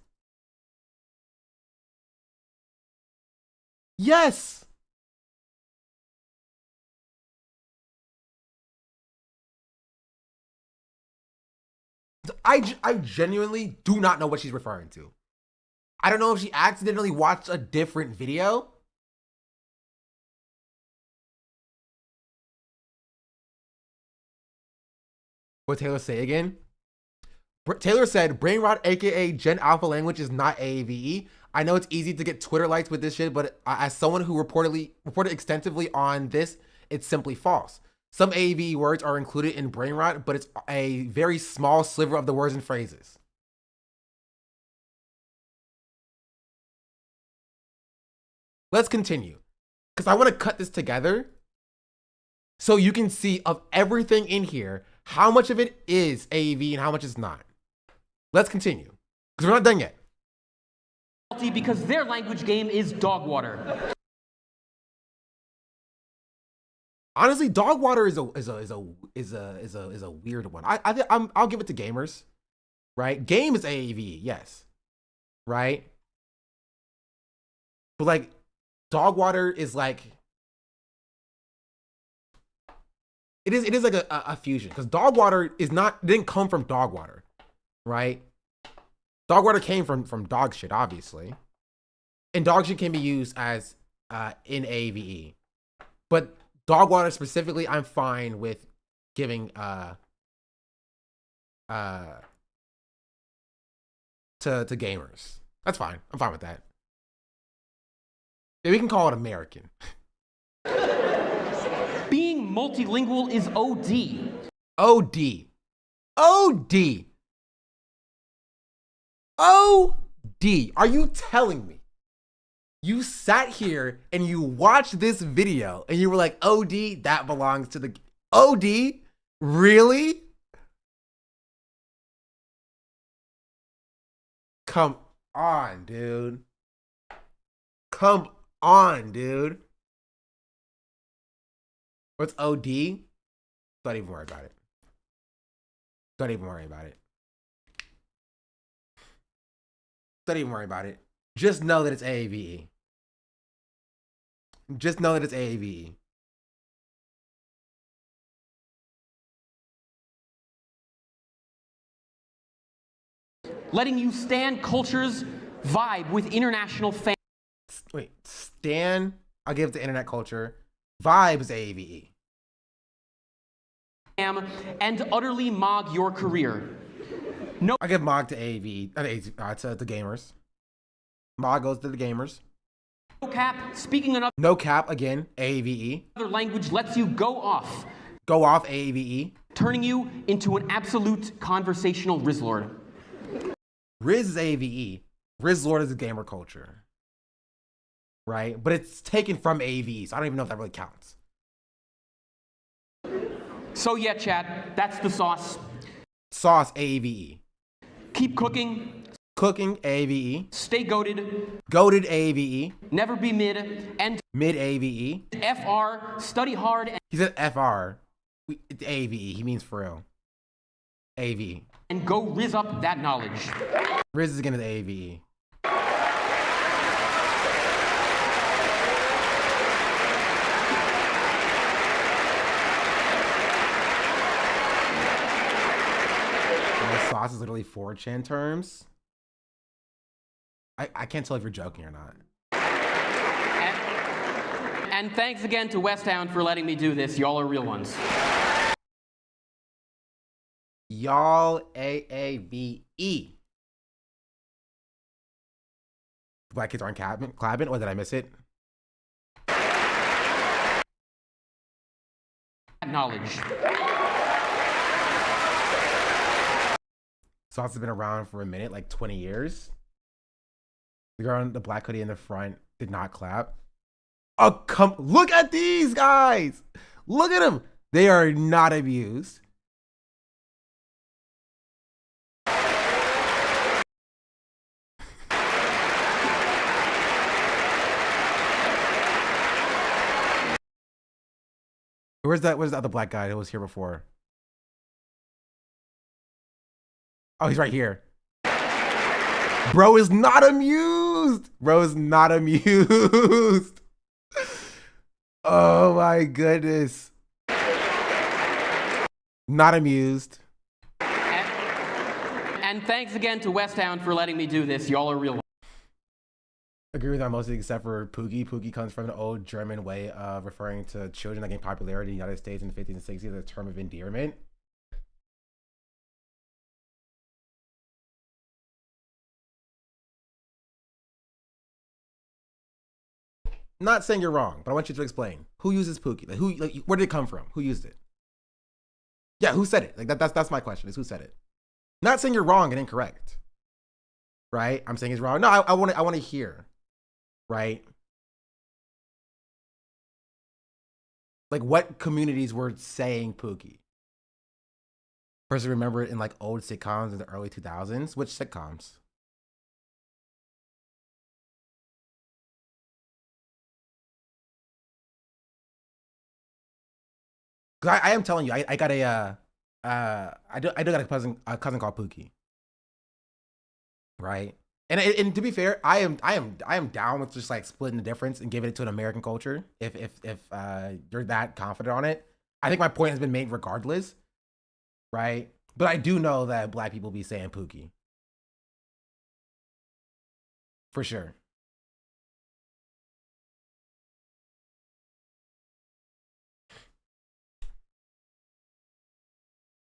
I genuinely do not know what she's referring to. I don't know if she accidentally watched a different video. What Taylor say again? Taylor said, brain rot, aka Gen Alpha language, is not AAVE. I know it's easy to get Twitter likes with this shit, but as someone who reported extensively on this, it's simply false. Some AAVE words are included in brain rot, but it's a very small sliver of the words and phrases. Let's continue. Because I want to cut this together so you can see of everything in here, how much of it is AAV and how much is not. Let's continue. Because we're not done yet. Because their language game is dog water. Honestly, dog water is a weird one. I'll give it to gamers, right? Game is AAV, yes, right? But like, dog water is like, it is like a fusion, because dog water didn't come from dog water, right? Dog water came from dog shit, obviously, and dog shit can be used as in AAVE, but dog water specifically, I'm fine with giving to gamers. That's fine. I'm fine with that. Yeah, we can call it American. Being multilingual is OD. OD. OD. OD. Are you telling me you sat here and you watched this video and you were like, OD, that belongs to the OD? Really? Come on, dude. Come on, dude. What's OD? Don't even worry about it. Don't even worry about it. Don't even worry about it. Just know that it's AAVE. Just know that it's AAVE. Letting you stand cultures vibe with international fans. Wait, Stan, I'll give it to internet culture. Vibe is AAVE. And utterly mog your career. No, I give mog to AAVE, to the gamers. Mog goes to the gamers. No cap, speaking another no cap, again, AAVE. language lets you go off. Go off, AAVE. Turning you into an absolute conversational Rizzlord. Riz is AAVE. Rizzlord is a gamer culture. Right? But it's taken from AAVE, so I don't even know if that really counts. So yeah, chat, that's the sauce. Sauce, AAVE. Keep cooking. Cooking, AAVE. Stay goated. Goated, AAVE. Never be mid. And mid, AAVE. FR, study hard. And he said FR. It's AAVE. He means for real. AAVE. And go rizz up that knowledge. Riz is again the AAVE. Sauce is literally 4chan terms. I can't tell if you're joking or not. And thanks again to Westtown for letting me do this. Y'all are real ones. Y'all AAVE. Black kids aren't clapping, or did I miss it? Knowledge. Sauce has been around for a minute, like 20 years. The girl in the black hoodie in the front did not clap. Oh, look at these guys. Look at them. They are not abused. Where's the other black guy who was here before? Oh, he's right here. Bro is not amused. Bro is not amused. Oh my goodness. Not amused. And thanks again to Westtown for letting me do this. Y'all are real. Agree with that mostly except for Poogie. Poogie comes from an old German way of referring to children that gain popularity in the United States in the 50s and 60s as a term of endearment. Not saying you're wrong, but I want you to explain. Who uses Pookie? Where did it come from? Who used it? Yeah, who said it? Like that's my question, is who said it? Not saying you're wrong and incorrect. Right? I'm saying it's wrong. No, I want to hear. Right? Like what communities were saying Pookie? Person remember it in like old sitcoms in the early 2000s. Which sitcoms? Cause I am telling you, I got a I do got a cousin called Pookie. Right? And to be fair, I am down with just like splitting the difference and giving it to an American culture if you're that confident on it. I think my point has been made regardless. Right? But I do know that black people be saying Pookie. For sure.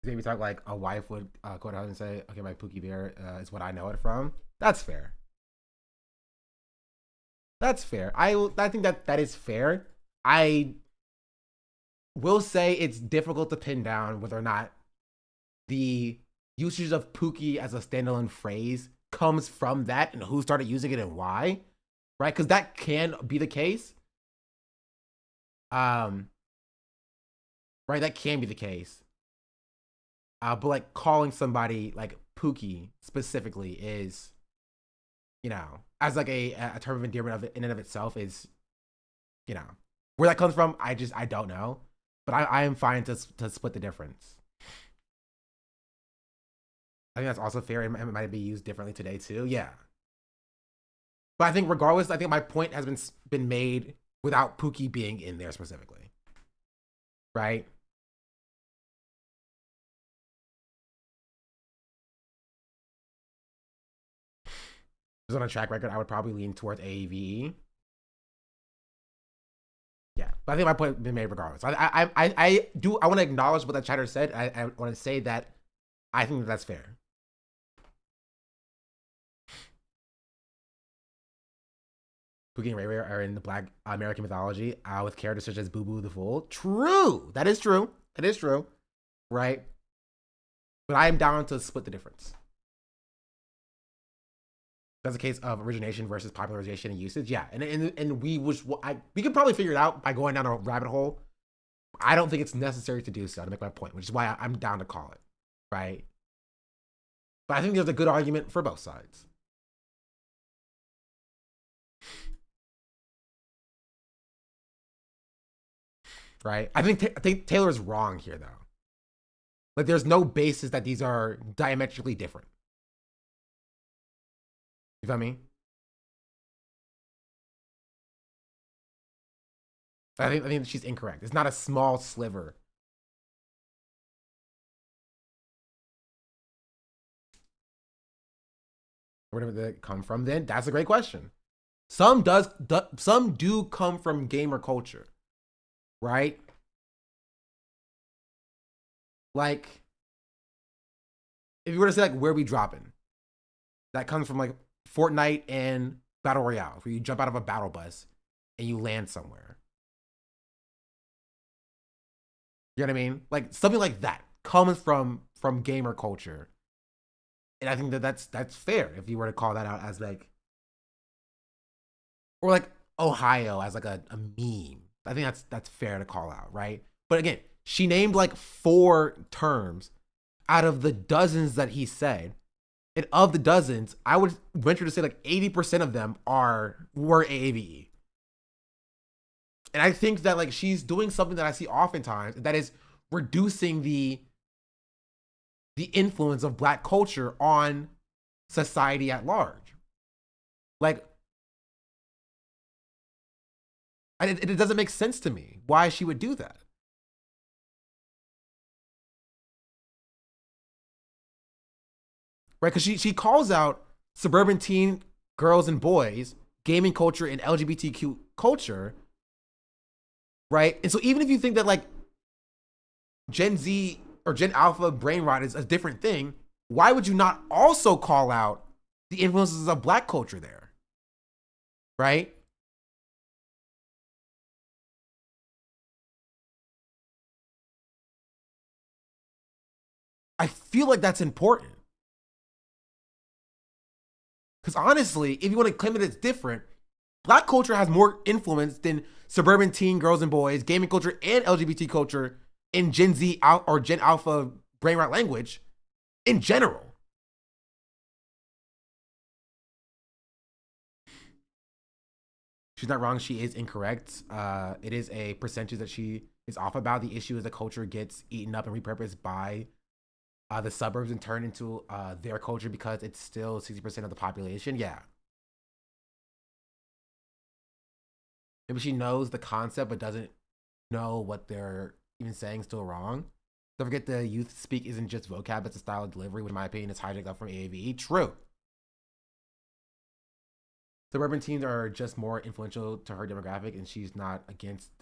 Maybe talk like a wife would quote out and say, okay, my Pookie Bear is what I know it from. That's fair. That's fair. I think that is fair. I will say it's difficult to pin down whether or not the usage of Pookie as a standalone phrase comes from that and who started using it and why, right? Because that can be the case. Right, that can be the case. But like calling somebody like Pookie specifically is, you know, as like a term of endearment of it in and of itself is, you know, where that comes from. I don't know, but I am fine to split the difference. I think that's also fair. It might be used differently today too. Yeah, but I think regardless, I think my point has been made without Pookie being in there specifically, right? On a track record, I would probably lean towards AAVE. Yeah, but I think my point has been made regardless. I want to acknowledge what that chatter said. I want to say that I think that's fair. Pookie and Ray Ray are in the Black American mythology with characters such as Boo Boo the Fool. True, that is true. That is true, right? But I am down to split the difference. That's a case of origination versus popularization and usage. Yeah, and we could probably figure it out by going down a rabbit hole. I don't think it's necessary to do so to make my point, which is why I'm down to call it, right? But I think there's a good argument for both sides. Right? I think Taylor's wrong here, though. Like, there's no basis that these are diametrically different. You feel me? I think she's incorrect. It's not a small sliver. Where did that come from then? That's a great question. Some do come from gamer culture, right? Like, if you were to say like where we dropping, that comes from like Fortnite and Battle Royale, where you jump out of a battle bus and you land somewhere. You know what I mean? Like something like that comes from gamer culture. And I think that's fair if you were to call that out as like, or like Ohio as like a meme. I think that's fair to call out, right? But again, she named like 4 terms out of the dozens that he said. And of the dozens, I would venture to say like 80% of them were AAVE. And I think that like she's doing something that I see oftentimes, that is reducing the influence of Black culture on society at large. Like, it doesn't make sense to me why she would do that. Right? Because she calls out suburban teen girls and boys, gaming culture, and LGBTQ culture. Right? And so even if you think that like Gen Z or Gen Alpha brain rot is a different thing, why would you not also call out the influences of Black culture there? Right? I feel like that's important. Because honestly, if you want to claim that it's different, Black culture has more influence than suburban teen girls and boys, gaming culture, and LGBT culture in Gen Z or Gen Alpha brain rot language in general. She's not wrong. She is incorrect. It is a percentage that she is off about. The issue is the culture gets eaten up and repurposed by the suburbs and turned into their culture because it's still 60% of the population. Yeah. Maybe she knows the concept but doesn't know what they're even saying. Still wrong. Don't forget the youth speak isn't just vocab, it's a style of delivery, which in my opinion is hijacked up from AAVE. True. Suburban teens are just more influential to her demographic, and she's not against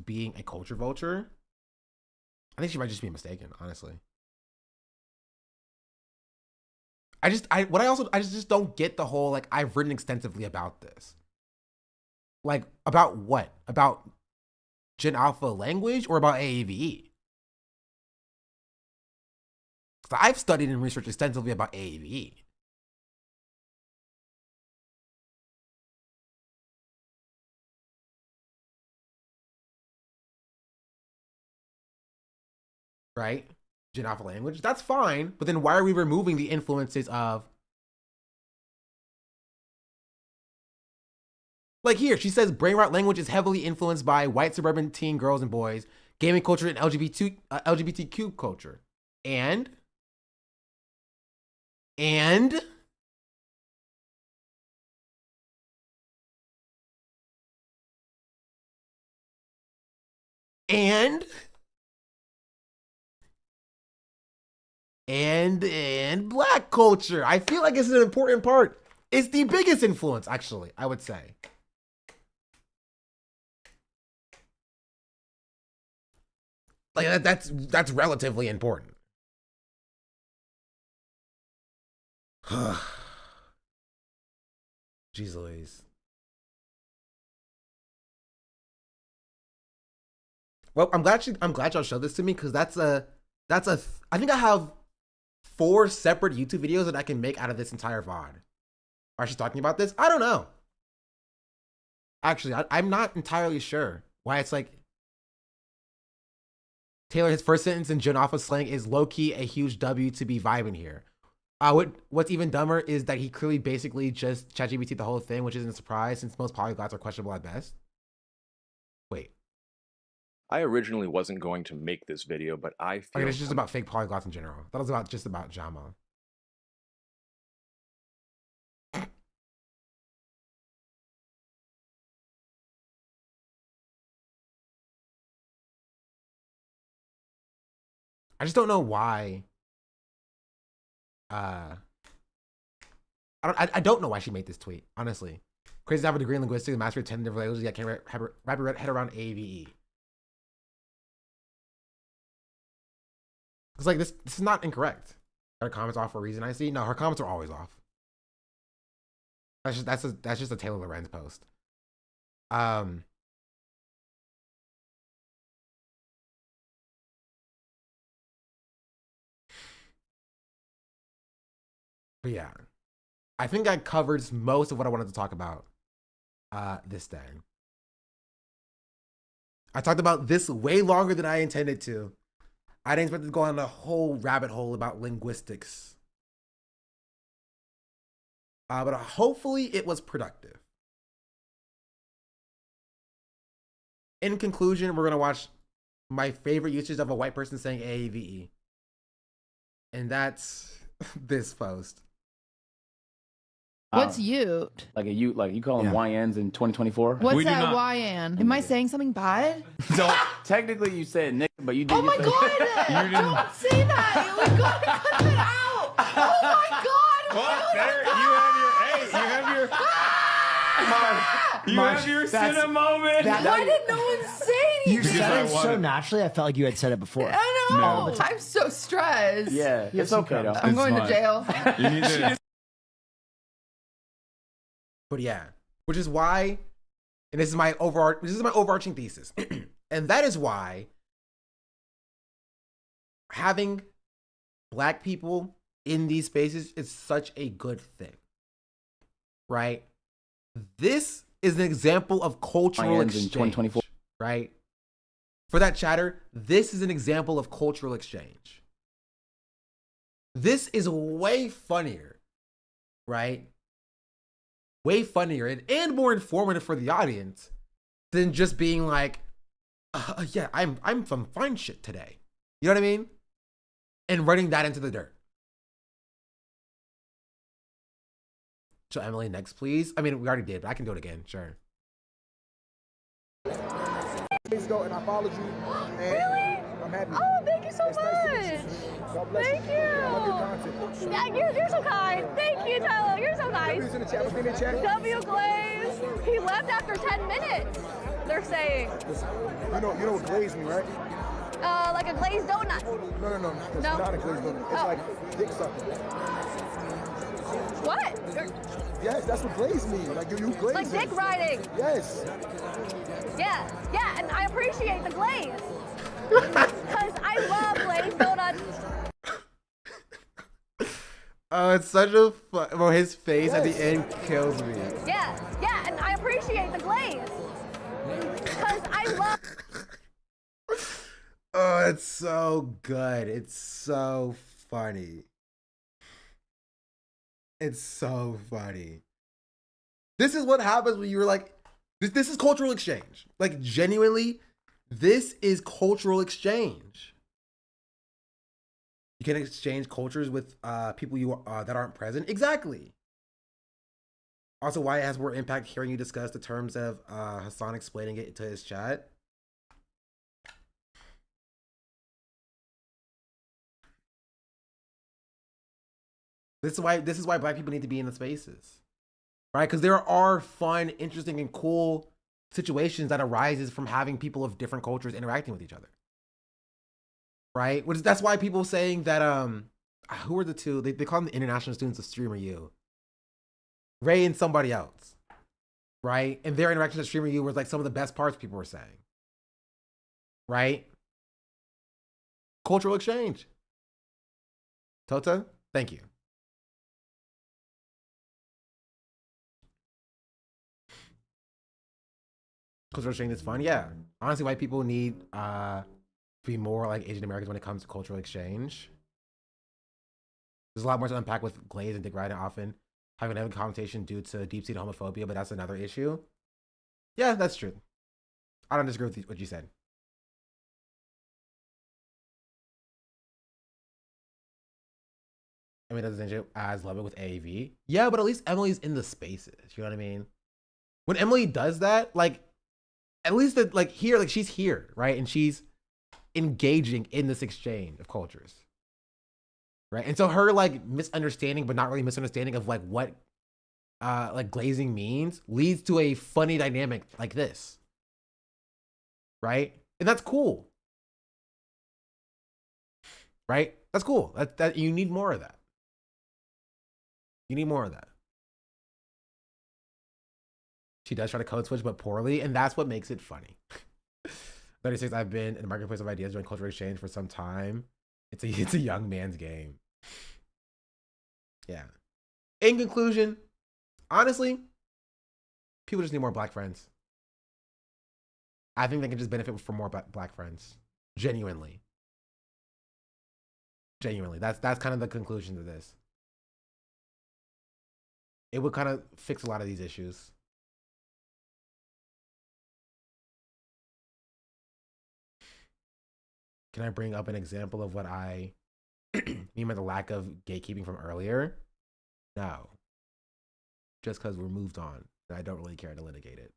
being a culture vulture. I think she might just be mistaken, honestly. I just don't get the whole, like, I've written extensively about this. Like, about what? About Gen Alpha language or about AAVE? Because I've studied and researched extensively about AAVE. Right? Gen Alpha language. That's fine. But then why are we removing the influences of... Like here, she says brain rot language is heavily influenced by white suburban teen girls and boys, gaming culture, and LGBTQ culture. And black culture. I feel like it's an important part. It's the biggest influence, actually, I would say. Like that's relatively important. Jeez Louise. Well, I'm glad y'all showed this to me, because I think I have 4 separate YouTube videos that I can make out of this entire VOD. Are she talking about this? I don't know. Actually, I'm not entirely sure why it's like Taylor, his first sentence in Gen Alpha slang is low-key a huge W to be vibing here. What's even dumber is that he clearly basically just ChatGPT the whole thing, which isn't a surprise since most polyglots are questionable at best. Wait. I originally wasn't going to make this video, but I feel... Okay, it's just about fake polyglots in general. That was just about Jama. I just don't know why. I don't know why she made this tweet, honestly. Crazy to have a degree in linguistics and master of 10 different languages, yet can't wrap your head around AVE. It's like this is not incorrect. Her comments off for a reason, I see. No, her comments are always off. That's just a Taylor Lorenz post. But yeah, I think I covered most of what I wanted to talk about this day. I talked about this way longer than I intended to. I didn't expect to go on a whole rabbit hole about linguistics. But hopefully it was productive. In conclusion, we're going to watch my favorite usage of a white person saying AAVE. And that's this post. What's Ute? Like a Ute, like you call them YNs in 2024? What's that YN? Am I saying something bad? So technically you said nigga, but you did. Oh my god! Don't say that! We gotta cut that out! Oh my god! Well, there you have your cinema moment. Why did no one say anything? You said it so naturally, I felt like you had said it before. I know. I'm so stressed. Yeah, it's okay though. I'm going to jail. You need to... But yeah, which is why, and this is my overarching thesis, and that is why having black people in these spaces is such a good thing, right? This is an example of cultural Ends in exchange, 2024. right? For that chatter, this is an example of cultural exchange. This is way funnier, right? Way funnier and more informative for the audience than just being like, yeah, I'm from fine shit today. You know what I mean? And running that into the dirt. So Emily, next, please. I mean, we already did, but I can do it again. Sure. Days ago, and I followed you. And Really? I'm happy. Oh, thank you so It's nice to meet much. you. God bless Thank you. I love your you. content. Yeah, you're so kind. Thank you, Tyler. You're so nice. Who's in the chat? What's in the chat? W Glaze. He left after 10 minutes. They're saying. Listen, you know what glazed me, right? Like a glazed donut. No. It's No? not a glazed donut. It's Oh. like dick sucking. What? Yes, that's what glazed me. Like you glazed Like dick me. riding. Yes. Yeah, and I appreciate the glaze. Because I love glazed donuts. Oh, it's such a fun. Well, his face at the end kills me. Yeah, and I appreciate the glaze. Because I love. Oh, it's so good. It's so funny. It's so funny. This is what happens when you're like, this is cultural exchange. Like, genuinely, this is cultural exchange. You can exchange cultures with people that aren't present. Exactly. Also, why it has more impact hearing you discuss the terms of Hassan explaining it to his chat. This is why black people need to be in the spaces, right? Because there are fun, interesting, and cool situations that arises from having people of different cultures interacting with each other, right? That's why people saying that who are the two? They call them the international students of Streamer U. Ray and somebody else, right? And their interactions at Streamer U was like some of the best parts people were saying, right? Cultural exchange. Tota, thank you. Cultural exchange is fun. Yeah. Honestly, white people need to be more like Asian Americans when it comes to cultural exchange. There's a lot more to unpack with glaze and dick riding often having a negative connotation due to deep-seated homophobia, but that's another issue. Yeah, that's true. I don't disagree with what you said. I mean, doesn't as love it with AAV. Yeah, but at least Emily's in the spaces. You know what I mean? When Emily does that, like, at least that, like, here, like, she's here, right? And she's engaging in this exchange of cultures, right? And so her, like, misunderstanding, but not really misunderstanding of, like, what, like, glazing means leads to a funny dynamic like this, right? And that's cool, right? That's cool. That you need more of that. You need more of that. She does try to code switch, but poorly, and that's what makes it funny. 36, I've been in the marketplace of ideas doing cultural exchange for some time. It's a young man's game. Yeah. In conclusion, honestly, people just need more black friends. I think they can just benefit from more black friends. Genuinely. That's kind of the conclusion to this. It would kind of fix a lot of these issues. Can I bring up an example of what I mean by the lack of gatekeeping from earlier? No. Just because we're moved on. I don't really care to litigate it.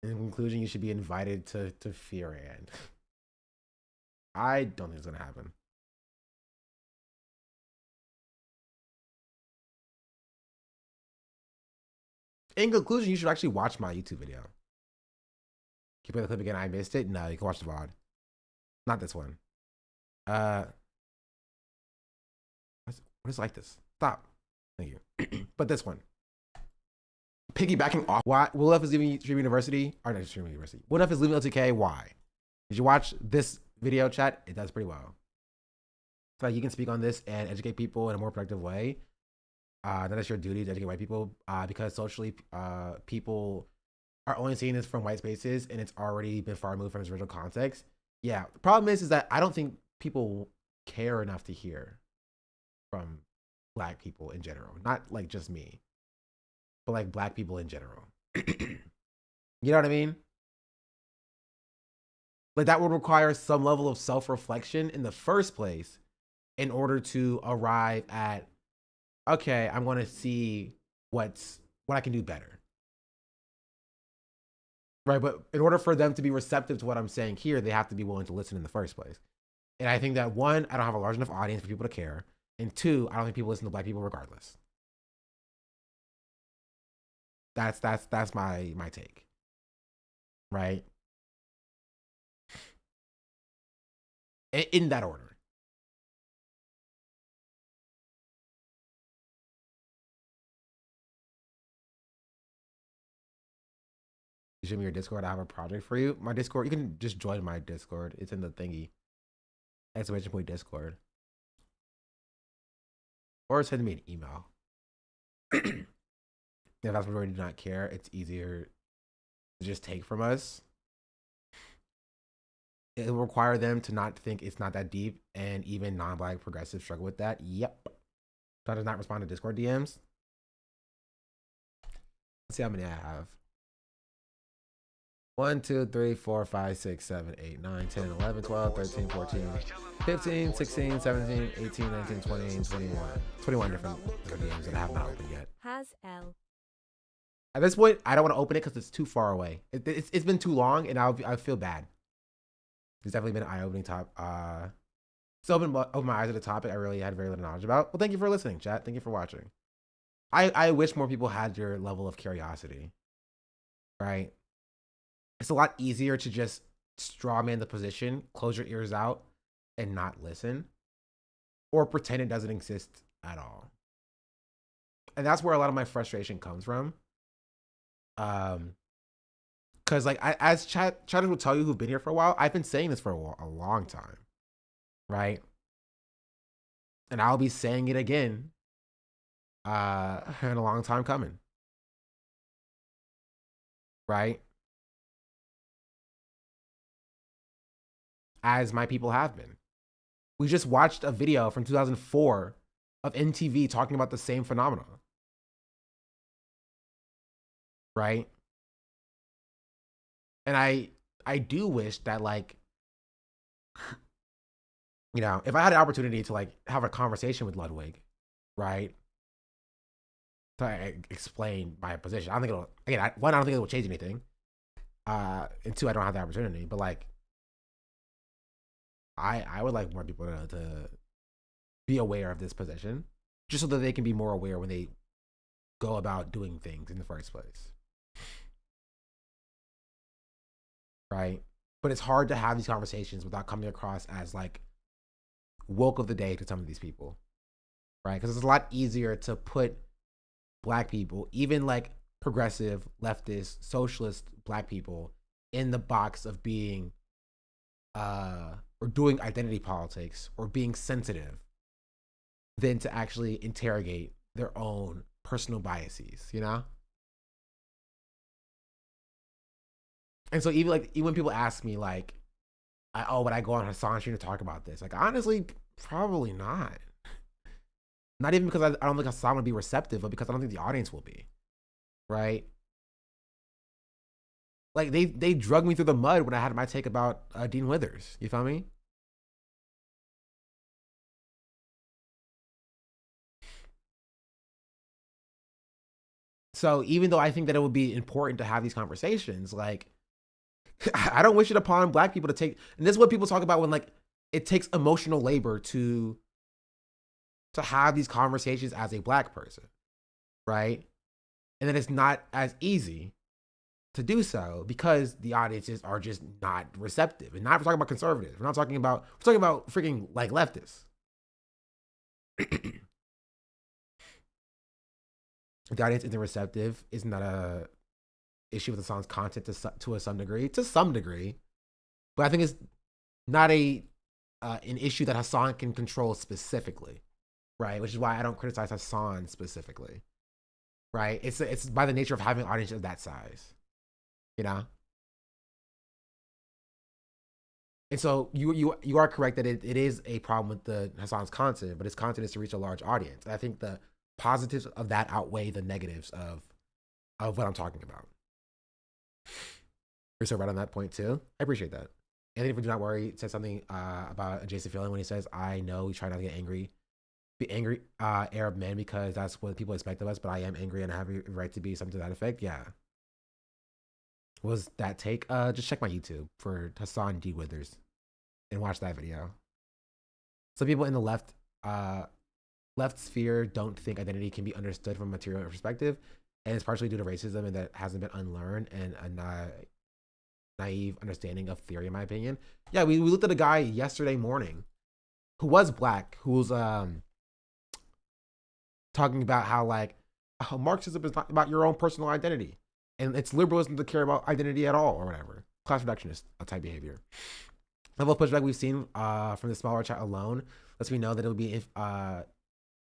In conclusion, you should be invited to Fearan. I don't think it's going to happen. In conclusion, you should actually watch my YouTube video. Can you play the clip again? I missed it? No, you can watch the VOD. Not this one. What is like this? Stop. Thank you. But this one. Piggybacking off. Why? Will F is leaving Stream University? Or not Stream University. Will F is leaving LTK? Why? Did you watch this video, chat? It does pretty well. So like you can speak on this and educate people in a more productive way. That is your duty to educate white people, because socially, people are only seeing this from white spaces, and it's already been far removed from its original context. Yeah, the problem is that I don't think people care enough to hear from black people in general, not like just me, but like black people in general. You know what I mean? Like that would require some level of self-reflection in the first place in order to arrive at, okay, I'm going to see what I can do better. Right, but in order for them to be receptive to what I'm saying here, they have to be willing to listen in the first place. And I think that one, I don't have a large enough audience for people to care. And two, I don't think people listen to black people regardless. That's my take. Right? In that order. You show me your Discord. I have a project for you. My Discord, you can just join my Discord. It's in the thingy. Exclamation point Discord. Or send me an email. If that's what we do not care, it's easier to just take from us. It will require them to not think it's not that deep, and even non-black progressives struggle with that. Yep. So I does not respond to Discord DMs. Let's see how many I have. 1, 2, 3, 4, 5, 6, 7, 8, 9, 10, 11, 12, 13, 14, 15, 16, 17, 18, 19, 20, and 21. 21 different DMs that I have not opened yet. Has L. At this point, I don't want to open it because it's too far away. It's been too long, and I feel bad. It's definitely been an eye-opening top. So open my eyes to the topic I really had very little knowledge about. Well, thank you for listening, chat. Thank you for watching. I wish more people had your level of curiosity. Right? It's a lot easier to just straw man the position, close your ears out, and not listen, or pretend it doesn't exist at all. And that's where a lot of my frustration comes from. Because like as chatters will tell you who've been here for a while, I've been saying this for a long time, right? And I'll be saying it again, in a long time coming, right? As my people have been. We just watched a video from 2004 of MTV talking about the same phenomenon, right? And I do wish that, like, you know, if I had an opportunity to like have a conversation with Ludwig, right, to explain my position, I don't think it'll, again, one, I don't think it will change anything, and two, I don't have the opportunity, but like, I would like more people to be aware of this position, just so that they can be more aware when they go about doing things in the first place. Right? But it's hard to have these conversations without coming across as like woke of the day to some of these people. Right? Because it's a lot easier to put black people, even like progressive, leftist, socialist black people, in the box of being or doing identity politics or being sensitive, than to actually interrogate their own personal biases, you know? And so even when people ask me like, would I go on Hassan's stream to talk about this? Like, honestly, probably not. Not even because I don't think Hassan would be receptive, but because I don't think the audience will be, right? Like they drug me through the mud when I had my take about Dean Withers. You feel me? So even though I think that it would be important to have these conversations, like I don't wish it upon black people to take, and this is what people talk about when like it takes emotional labor to have these conversations as a black person, right? And then it's not as easy to do so because the audiences are just not receptive. And not we're talking about conservatives. We're talking about freaking like leftists. The audience isn't receptive. Isn't that a issue with the song's content to some degree? But I think it's not an issue that Hassan can control specifically, right? Which is why I don't criticize Hassan specifically, right? It's by the nature of having an audience of that size, you know. And so you are correct that it is a problem with the Hassan's content, but his content is to reach a large audience. And I think the positives of that outweigh the negatives of what I'm talking about. You're so right on that point too. I appreciate that. Anthony from Do Not Worry said something about Jason feeling when he says, "I know we try not to get angry, be angry Arab men because that's what people expect of us, but I am angry and I have a right to be," something to that effect. Yeah. Was that take? Just check my YouTube for Hassan D. Withers and watch that video. Some people in the left sphere don't think identity can be understood from a material perspective, and it's partially due to racism and that hasn't been unlearned and a naive understanding of theory, in my opinion. Yeah, we looked at a guy yesterday morning who was black, who's talking about how like Marxism is not about your own personal identity. And it's liberalism to care about identity at all or whatever. Class reductionist type behavior. Level of pushback we've seen from the smaller chat alone lets me know that it would be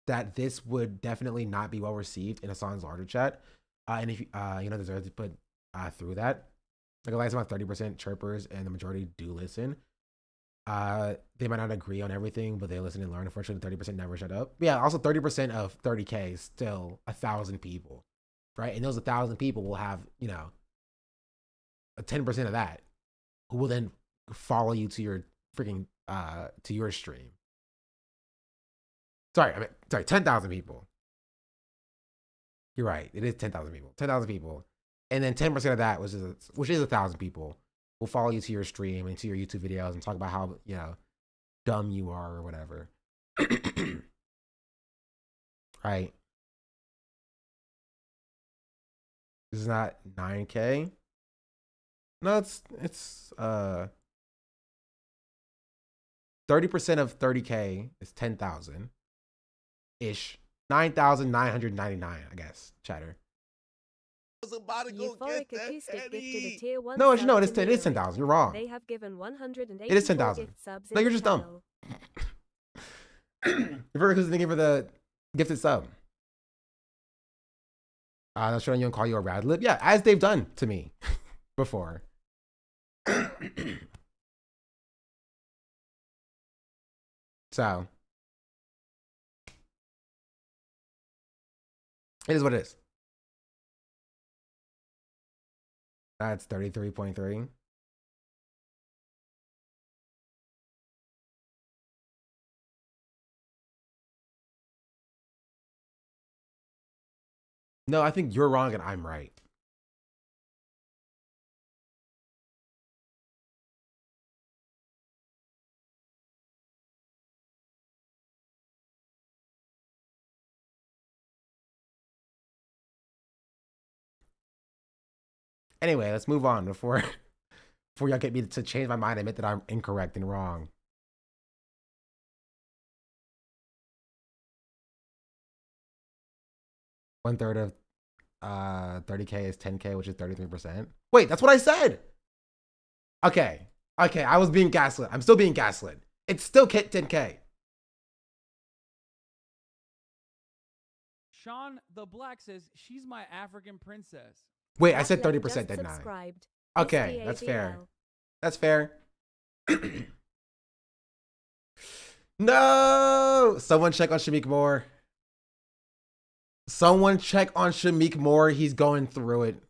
that this would definitely not be well received in Hassan's larger chat. And if deserves to put through that. Like, Elias about 30% chirpers and the majority do listen. They might not agree on everything, but they listen and learn. Unfortunately, 30% never shut up. But yeah, also 30% of 30K is still 1,000 people. Right, and those 1,000 people will have, a 10% of that, who will then follow you to your freaking to your stream. Sorry, 10,000 people. You're right, it is 10,000 people. 10,000 people, and then 10% of that, which is 1,000 people, will follow you to your stream and to your YouTube videos and talk about how dumb you are or whatever. Right. This is not 9K. No, it's 30% of 30K is 10,000 ish. 9,999, I guess. Chatter. Euphoric Acoustic gifted a tier 1 No, actually, no, it is sub 10. to It is 10,000. You're wrong. They have given 180 It is 10,000. gift subs No, in you're the just dumb. channel. Euphoric Acoustic, thank you for the gifted sub. They'll show you and call you a rad lib. Yeah, as they've done to me before. So it is what it is. That's 33.3. No, I think you're wrong and I'm right. Anyway, let's move on before y'all get me to change my mind and admit that I'm incorrect and wrong. One third of 30K is 10K, which is 33%. Wait, that's what I said. Okay, I was being gaslit. I'm still being gaslit. It's still 10K. Sean the Black says she's my African princess. Wait, I said 30%, didn't I? Okay, that's fair. That's fair. No! Someone check on Shamik Moore. Someone check on Shamik Moore. He's going through it.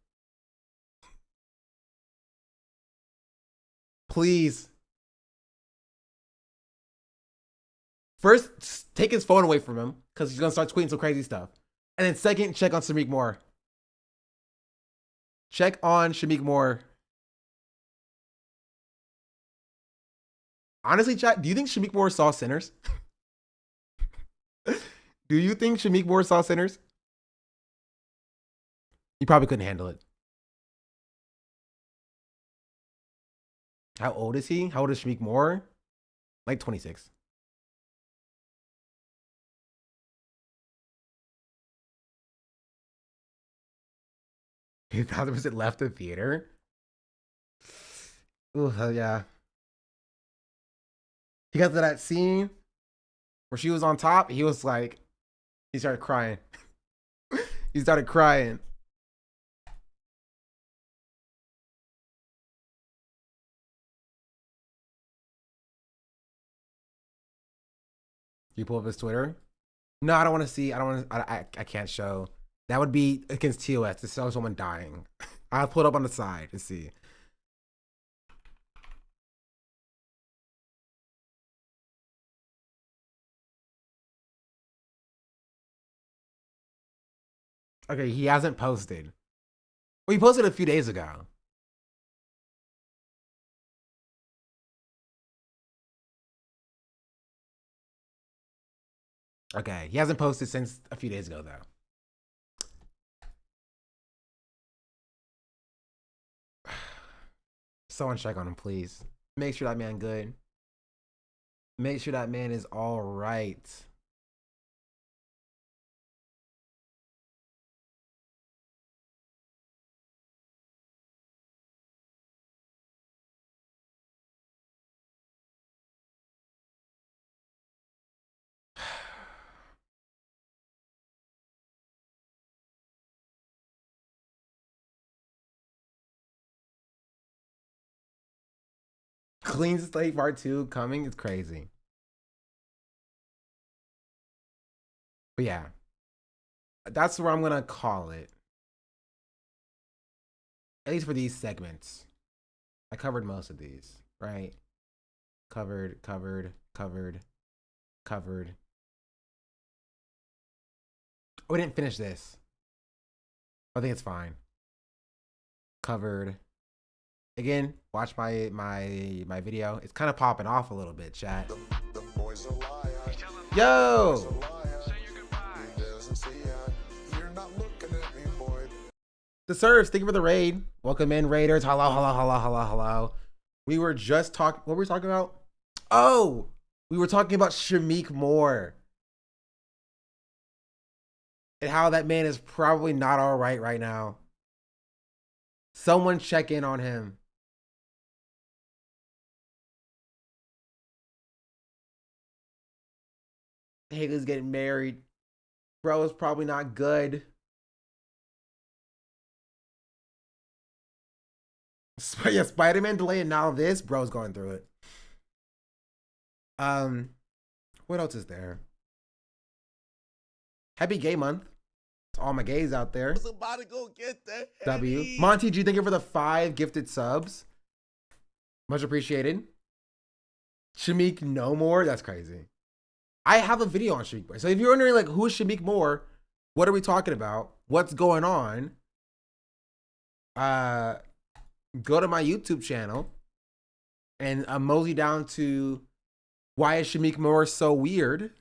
Please. First, take his phone away from him because he's going to start tweeting some crazy stuff. And then second, check on Shamik Moore. Check on Shamik Moore. Honestly, chat, do you think Shamik Moore saw Sinners? Do you think Shamik Moore saw Sinners? He probably couldn't handle it. How old is he? How old is Shamik Moore? Like 26. He 1,000% left the theater. Oh, hell yeah. Because of that scene where she was on top, he was like, he started crying. He started crying. You pull up his Twitter? No, I don't want to see. I don't want to. I can't show. That would be against TOS to show someone dying. I'll pull it up on the side to see. Okay, he hasn't posted. Well, he posted a few days ago. Okay, he hasn't posted since a few days ago, though. Someone check on him, please. Make sure that man good. Make sure that man is all right. Clean Slate Part 2 coming is crazy. But yeah, that's where I'm going to call it. At least for these segments. I covered most of these, right? Covered. Oh, we didn't finish this. I think it's fine. Covered. Again, watch my video. It's kind of popping off a little bit, chat. Yo! The Serves, thank you for the raid. Welcome in, Raiders. Hello. We were just talking, what were we talking about? Oh, we were talking about Shamik Moore. And how that man is probably not all right now. Someone check in on him. Haley's getting married. Bro is probably not good. Yeah, Spider-Man delay and now this. Bro's going through it. What else is there? Happy Gay Month. To all my gays out there. About to go get that. W. Monty G, thank you for the 5 gifted subs. Much appreciated. Shamik No More. That's crazy. I have a video on Shamik Moore. So if you're wondering, like, who's Shamik Moore? What are we talking about? What's going on? Go to my YouTube channel and mosey down to why is Shamik Moore so weird?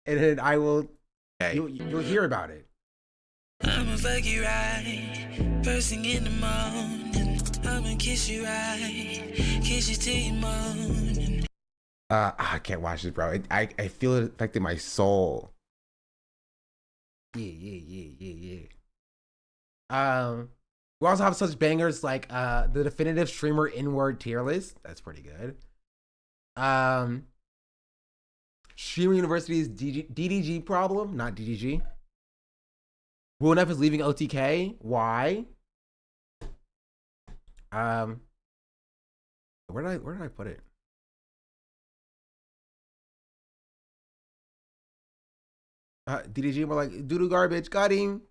And then I will, you'll hear about it. I'ma fuck you right, first thing in the morning. I'ma kiss you right, kiss you till you moan. I can't watch this, bro. I feel it affecting my soul. Yeah. We also have such bangers like the definitive streamer inward tier list. That's pretty good. Streamer University's DDG problem, not DDG. Will Neff is leaving OTK. Why? Where did I put it? DDG, we're like, DOODOO garbage, got him.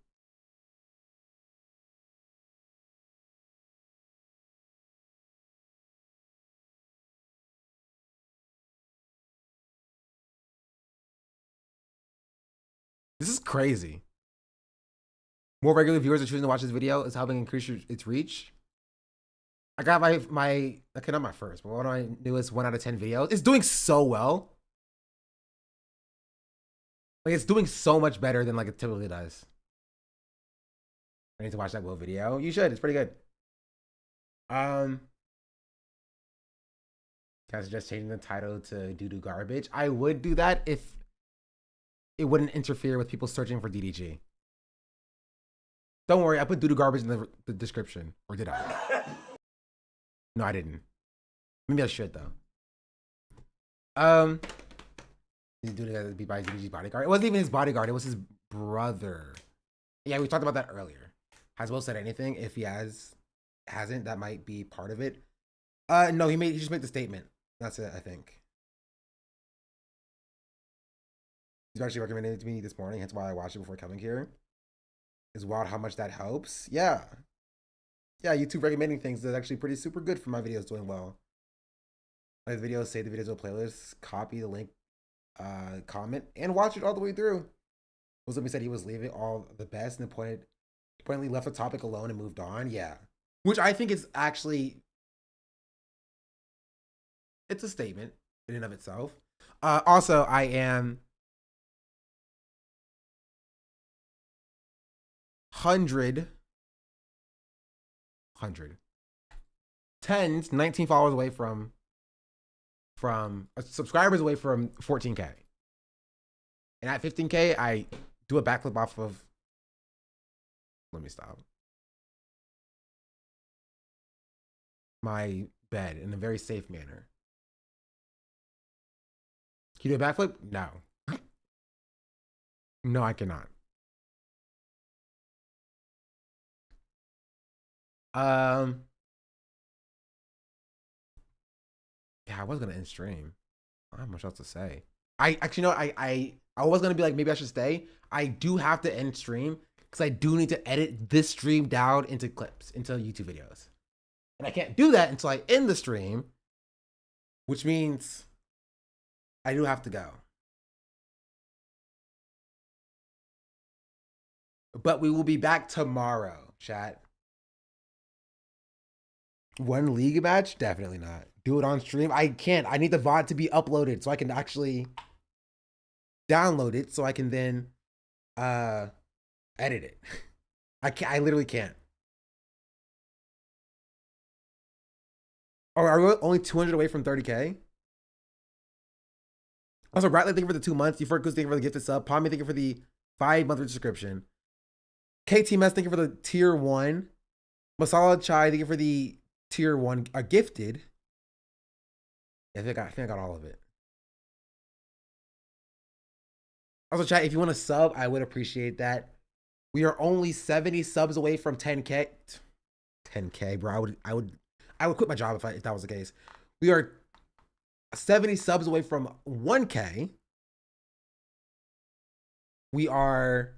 This is crazy. More regular viewers are choosing to watch this video. It's helping increase its reach. I got my okay, not my first, but one of my newest 1 out of 10 videos. It's doing so well. Like, it's doing so much better than like it typically does. I need to watch that Will video. You should. It's pretty good. Can I suggest changing the title to DOODOO Garbage? I would do that if it wouldn't interfere with people searching for DDG. Don't worry, I put DOODOO Garbage in the description. Or did I? No, I didn't. Maybe I should, though. He's doing it to be by DDG's bodyguard. It wasn't even his bodyguard. It was his brother. Yeah, we talked about that earlier. Has Will said anything? If he hasn't, that might be part of it. No, he just made the statement. That's it, I think. He's actually recommended it to me this morning. Hence why I watched it before coming here. It's wild how much that helps. Yeah. Yeah, YouTube recommending things is actually pretty super good for my videos doing well. Like the videos, save the videos to a playlist, copy the link, comment, and watch it all the way through. Wilson said he was leaving all the best and pointedly left the topic alone and moved on. Yeah. Which I think is actually, it's a statement in and of itself. Also, I am 100 10 19 followers away from subscribers away from 14K. And at 15K, I do a backflip off of, let me stop, my bed in a very safe manner. Can you do a backflip? No. No, I cannot. Yeah, I was gonna end stream. I don't have much else to say. I actually know I was gonna be like, maybe I should stay. I do have to end stream because I do need to edit this stream down into clips, into YouTube videos. And I can't do that until I end the stream, which means I do have to go. But we will be back tomorrow, chat. One league match? Definitely not. Do it on stream? I can't. I need the VOD to be uploaded so I can actually download it so I can then edit it. I literally can't. Oh, are we only 200 away from 30K? Also, Bradley, thank you for the 2 months. Euphoric Goose, thank you for the gifted sub. Pommy, thank you for the 5-month subscription. KTMS, thank you for the tier 1. Masala Chai, thank you for the tier 1 gifted. Yeah, I think I got all of it. Also, chat, if you want to sub, I would appreciate that. We are only 70 subs away from 10K. 10K, bro. I would quit my job if that was the case. We are 70 subs away from 1K. We are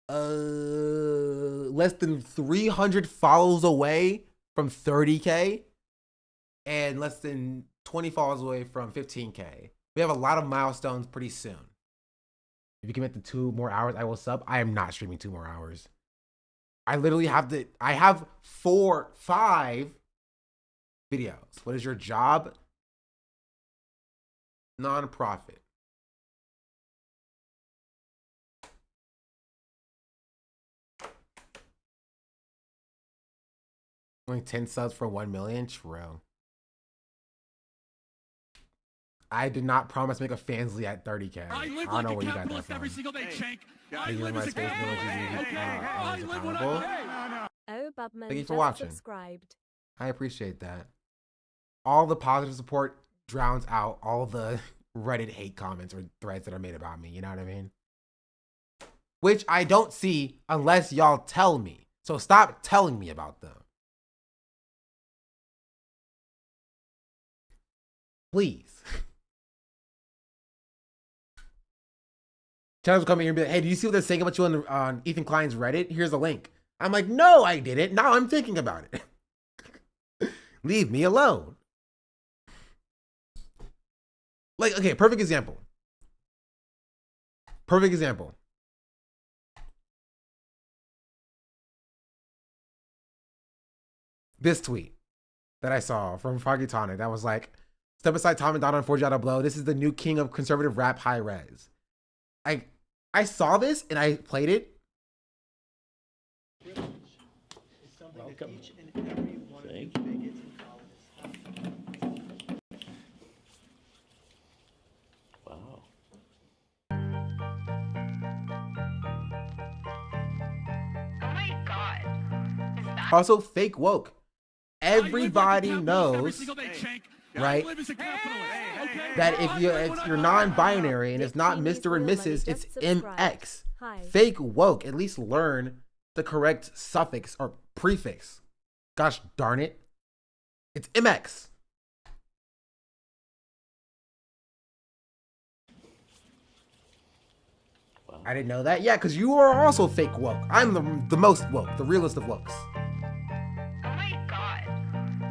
less than 300 follows away from 30K. And less than 20 follows away from 15K. We have a lot of milestones pretty soon. If you commit to 2 more hours, I will sub. I am not streaming 2 more hours. I literally have I have 5 videos. What is your job? Non-profit. Only 10 subs for 1 million? True. I did not promise to make a Fansly at 30K. I don't know where you got that from. Every single day, Shank. I live like Oh, Bubman, thank you for watching. Subscribed. I appreciate that. All the positive support drowns out all the Reddit hate comments or threads that are made about me. You know what I mean? Which I don't see unless y'all tell me. So stop telling me about them. Please. Channels will come here and be like, hey, do you see what they're saying about you on Ethan Klein's Reddit? Here's a link. I'm like, no, I didn't. Now I'm thinking about it. Leave me alone. Like, okay, perfect example. Perfect example. This tweet that I saw from Foggy Tonic that was like, step aside Tom and Don on 4G Blow. This is the new king of conservative rap high res. I saw this and I played it. Welcome. Wow. Oh my god. Also, fake woke. Everybody knows. right? That if you're non-binary and it's not Mr. and Mrs., it's MX. Fake woke. At least learn the correct suffix or prefix. Gosh darn it. It's MX. I didn't know that. Yeah, because you are also fake woke. I'm the most woke, the realest of wokes. Oh my god.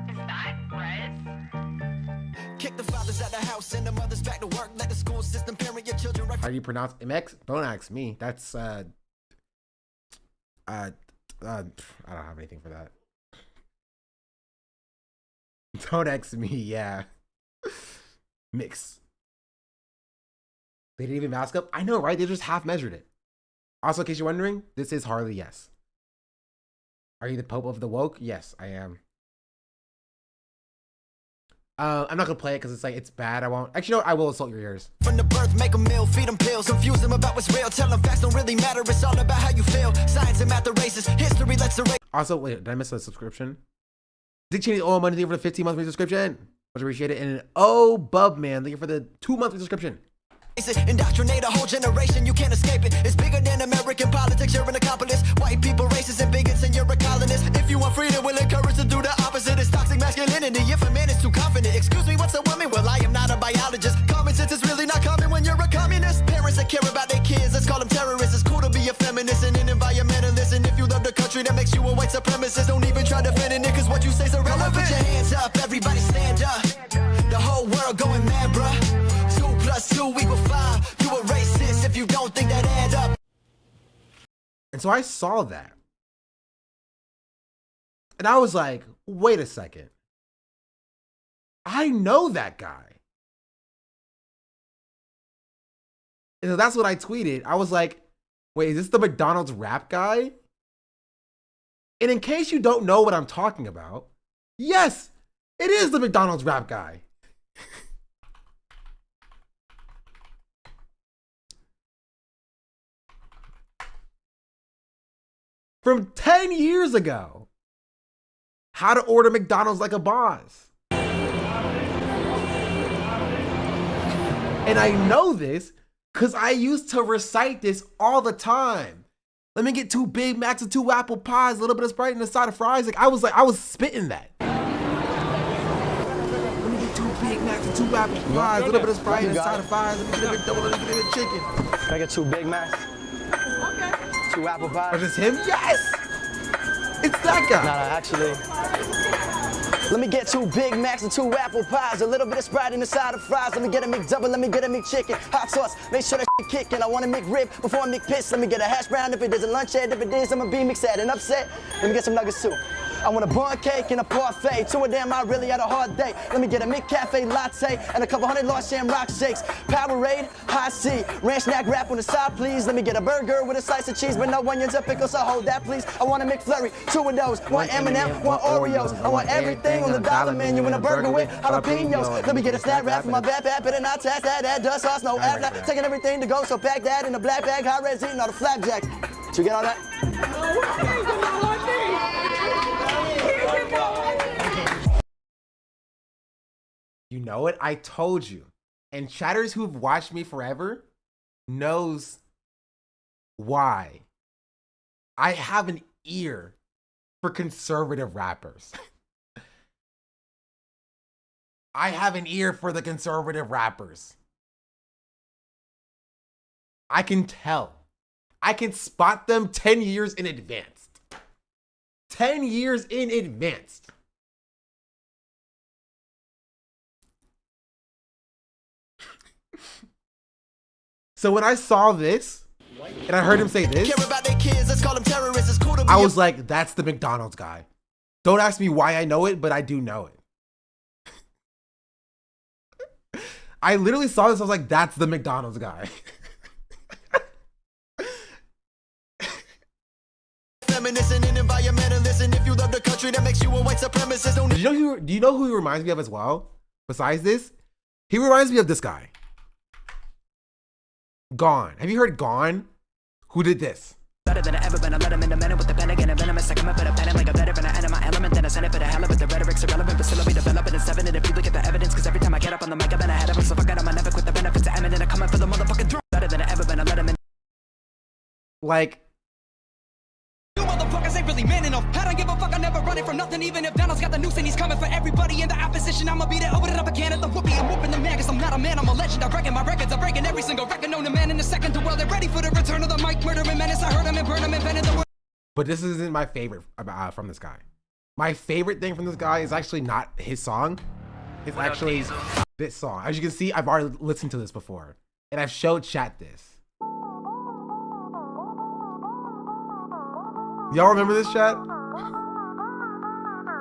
Is that Brez? Kick the fathers out the house and the mothers back to work. Let the school system parent your children right. How do you pronounce MX? Don't ask me. That's I don't have anything for that. Don't ask me, yeah. Mix. They didn't even mask up? I know, right? They just half measured it. Also, in case you're wondering, this is Harley, yes. Are you the Pope of the woke? Yes, I am. I'm not gonna play it because it's like, it's bad. I won't. Actually, no, I will assault your ears. From the birth, make a meal, feed them pills, confuse them about what's real. Tell them facts don't really matter. It's all about how you feel. Science and math erases. History let's erase. Also, wait, did I miss a subscription? Dick Cheney, oh, money for the 15-month subscription. Much appreciated. And oh, Bub Man, thank you for the 2-month subscription. Indoctrinate a whole generation, you can't escape it. It's bigger than American politics, you're an accomplice. White people, racists and bigots, and you're a colonist. If you want freedom, we'll encourage to do the opposite. It's toxic masculinity. If a man is too confident, excuse me, what's a woman? Well, I am not a biologist. Common sense is really not common when you're a communist. Parents that care about their kids, let's call them terrorists. It's cool to be a feminist and an environmentalist. And if you love the country, that makes you a white supremacist. Don't even try defending it, cause what you say's irrelevant. Put your hands up, everybody stand up. The whole world going mad, bruh. 2 + 2 = 5. You a racist if you don't think that add up. And so I saw that. And I was like, wait a second. I know that guy. And so that's what I tweeted. I was like, wait, is this the McDonald's rap guy? And in case you don't know what I'm talking about, yes, it is the McDonald's rap guy. From 10 years ago. How to order McDonald's like a boss. And I know this because I used to recite this all the time. Let me get 2 Big Macs and 2 apple pies, a little bit of Sprite and a side of fries. I was spitting that. Let me get 2 Big Macs and 2 apple pies, a little bit of Sprite and a side of fries. Let me get a McDouble, let me get a chicken. Can I get 2 Big Macs? Okay. 2 apple pies? Is this him? Yes! It's that guy. Nah, actually. Let me get 2 Big Macs and 2 apple pies, a little bit of Sprite and a side of fries. Let me get a McDouble, let me get a McChicken, hot sauce, make sure that shit kicking. I want a McRib before I McPiss. Let me get a hash brown if it is a lunch head. If it is, I'ma be mixed and upset. Let me get some nuggets too. I want a bun cake and a parfait. 2 of them, I really had a hard day. Let me get a McCafe latte and a couple hundred large Shamrock shakes. Powerade, high C, ranch snack wrap on the side, please. Let me get a burger with a slice of cheese, but no onions or pickles, so hold that, please. I want a McFlurry, 2 of those, 1 M&M, 1 Oreos. I want everything on the dollar menu and a burger with jalapenos. Let me get a snack wrap for my backpack, better not tax that dust sauce, no after. Taking everything to go, so pack that in a black bag. High res eating all the flapjacks. Did you get all that? You know it? I told you. And chatters who've watched me forever knows why. I have an ear for conservative rappers. I have an ear for the conservative rappers. I can tell. I can spot them 10 years in advance. 10 years in advance. So when I saw this, and I heard him say this, I was like, that's the McDonald's guy. Don't ask me why I know it, but I do know it. I literally saw this, I was like, that's the McDonald's guy. Feminist and an environmentalist, and if you love the country, that makes you a white supremacist. Do you know who he reminds me of as well? Besides this, he reminds me of this guy. Gone. Have you heard Gone? Who did this? Better than I ever been. I let him in a minute with the pen again and venomous. I come up with a pen like a veteran. I enter my element, then I send it for the hell of it. The rhetoric's irrelevant, but still I'll be developing in 7. And if you look at the evidence, cause every time I get up on the mic, I've been ahead of him. So fuck it, I'ma never quit. The benefits are eminent. I come up for the motherfucking throne. Better than I ever been. I let him in. Like, You motherfuckers ain't really man enough. I don't give a fuck, I never run it from nothing. Even if Donald's got the noose and he's coming for everybody in the opposition, I'ma be there, open it up again at the whoopee. I'm whooping the man, cause I'm not a man, I'm a legend. I reckon my records are breaking every single record known to man in the second the world. They're ready for the return of the mic, murdering menace. I heard him and burn him, invented the word. but this isn't my favorite from this guy. My favorite thing from this guy is actually not his song. It's actually this song. As you can see, I've already listened to this before, and I've showed chat this. Y'all remember this, chat?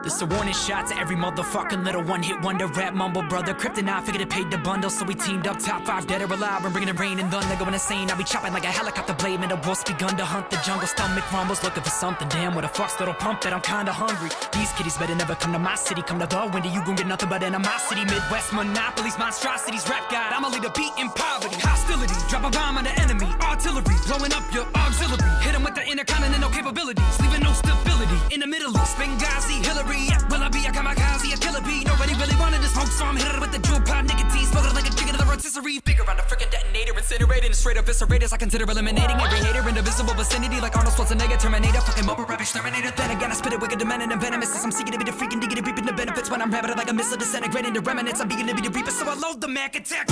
This a warning shot to every motherfucking little one-hit wonder rap mumble brother. Kryptonite figured it paid the bundle, so we teamed up top 5 dead or alive. We're bringing the rain and thunder, going insane. I'll be chopping like a helicopter blade, man. The wolf's begun to hunt the jungle. Stomach rumbles, looking for something. Damn, what a fuck's little pump that I'm kinda hungry. These kiddies better never come to my city. Come to the window, you gon' get nothing but animosity. Midwest monopolies, monstrosities, rap god. I'ma lead a beat in poverty. Hostility, drop a bomb on the enemy. Artillery, blowing up your auxiliary. Hit 'em with the intercontinental capabilities, leaving no stability. In the Middle East, Benghazi, Hillary. Yeah, will I be a kamikaze, a killer bee? Nobody really wanted to smoke, so I'm hitting it with the jewel pod nicotine. Smoking like a chicken to the rotisserie. Figure on the freaking detonator, incinerating and straight eviscerators. I consider eliminating every hater in the visible vicinity, like Arnold Schwarzenegger, Terminator, fucking mobile rap exterminator. Then again, I spit it wicked, demented and venomous. Since I'm seeking to be the freaking diggity, reaping the benefits when I'm rabid like a missile disintegrating the remnants. I'm beginning to be the reaper, so I load the Mac attack.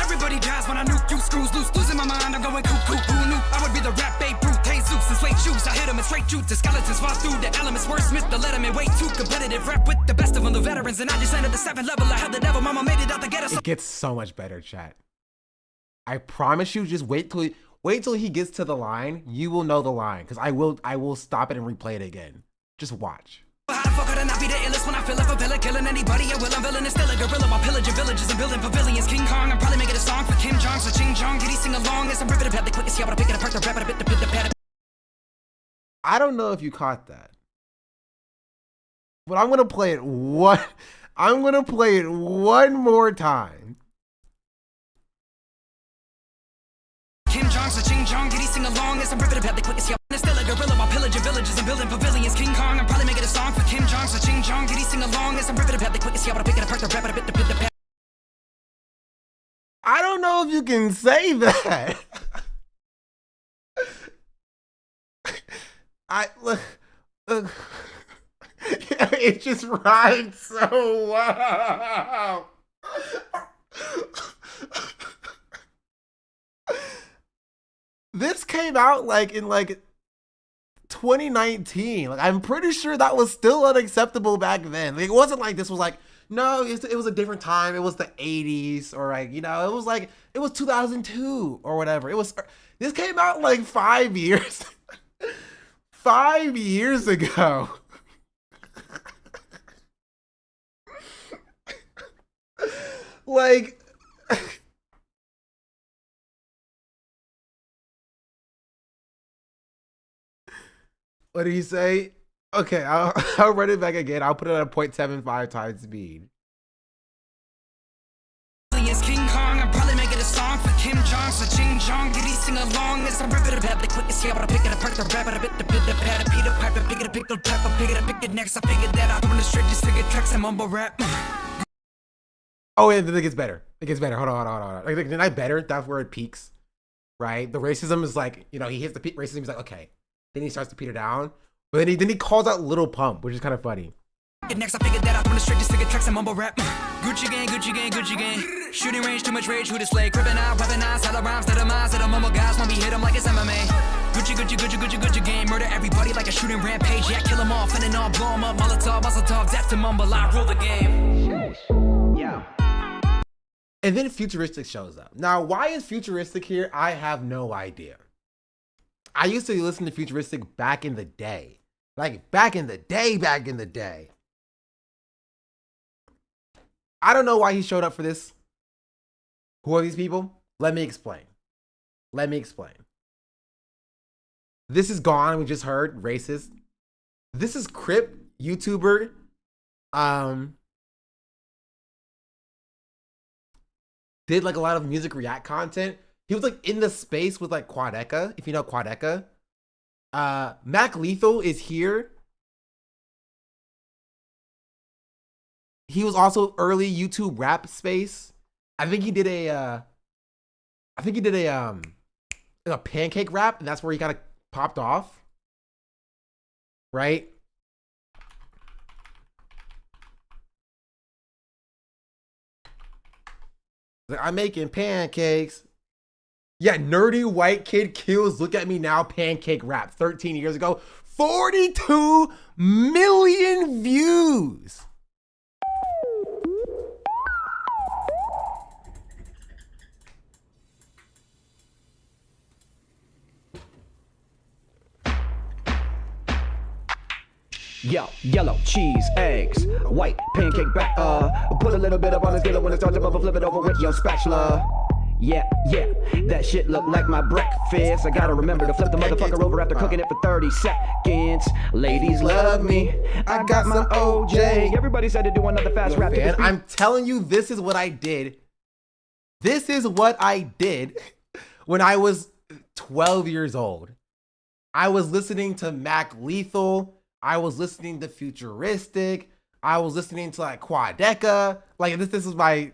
Everybody dies when I nuke you, screws loose, losing my mind. I'm going cuckoo. Who knew I would be the rap Babe Ruth, Jesus and slate shoes? I hit 'em in straight truth. The skeletons fall through the elements. Wordsmith, the letterman, way too competitive. Rap with the best of them, the veterans, and I just entered the 7th level. I held the devil, mama made it out the ghetto. It gets so much better, chat. I promise you, just wait till he gets to the line. You will know the line, because I will stop it and replay it again. Just watch. How the fuck could I not be the illest when I feel like a villain? Killing anybody I will, I'm villain and still a gorilla. While pillaging villages and building pavilions. King Kong, I'm probably making a song for Kim Jong. So Ching Chong, did he sing along? As I'm ripping about the quickest, yeah, but I pick it apart, the rap, but I bit the pad. I don't know if you caught that, but I'm gonna play it one more time. Kim Jong, so Ching Chong, did he sing along? As I'm ripping about the quickest, yeah, but still a gorilla. While pillaging villages and building pavilions. King Kong, I'm probably making a song for Kim Jong. So Ching Chong, did he sing along? As I'm ripping about the quickest, yeah, but I pick it apart, the rap, but I bit the pad. I don't know if you can say that. Look. It just rhymes so well. This came out in 2019. Like, I'm pretty sure that was still unacceptable back then. Like, it wasn't like this was like, no, it was a different time. It was the 80s, or it was 2002 or whatever. This came out 5 years 5 years ago. Like, what did he say? Okay, I'll run it back again. I'll put it at 0.75 times speed. King Kong, I'm probably making a song for Kim Jong. So Ching Chong, did he sing along? As I'm ripping about the quickest, yeah, but I pick it apart, the rap, but I bit the pad, a Peter Piper, pick it a pickle pepper, pick it next. I figured that out. I'm gonna straight just figure tracks and mumble rap. Oh, and then it gets better. It gets better. Hold on. Like, not better. That's where it peaks, right? The racism is like, he hits the peak racism. He's like, okay. Then he starts to peter down. But then he calls out Little Pump, which is kind of funny. Next, I figured that out. I'm gonna straight just figure tracks and mumble rap. Gucci gang, Gucci gang, Gucci gang. Shooting range, too much rage, who to slay. Crippin' out, weaponize, hella rhymes, to the minds of the mumble guys when we hit them like it's MMA. Gucci, Gucci, Gucci, Gucci, Gucci gang. Murder everybody like a shooting rampage. Yeah, kill them all, finna all, blow them up. Molotov, muzzle top, death to mumble. I rule the game. Yeah. And then Futuristic shows up. Now, why is Futuristic here? I have no idea. I used to listen to Futuristic back in the day. Like, back in the day. I don't know why he showed up for this. Who are these people? Let me explain. This is Gone, we just heard, racist. This is Crip, YouTuber. Did a lot of music react content. He was in the space with Quadeca, if you know Quadeca. Mac Lethal is here. He was also early YouTube rap space. I think he did a pancake rap, and that's where he kind of popped off. Right? Like, I'm making pancakes. Yeah, nerdy white kid kills. Look at me now. Pancake rap 13 years ago. 42 million views. Yo, yellow, cheese, eggs, white, pancake batter. Put a little bit up on the skillet when it starts to bubble, flip it over with your spatula. Yeah, that shit look like my breakfast. I gotta remember to flip the motherfucker over after cooking it for 30 seconds. Ladies love me. I got my OJ. Everybody said to do another fast rap. Man, I'm telling you, this is what I did. This is what I did when I was 12 years old. I was listening to Mac Lethal. I was listening to Futuristic. I was listening to like Quadeca. Like this is my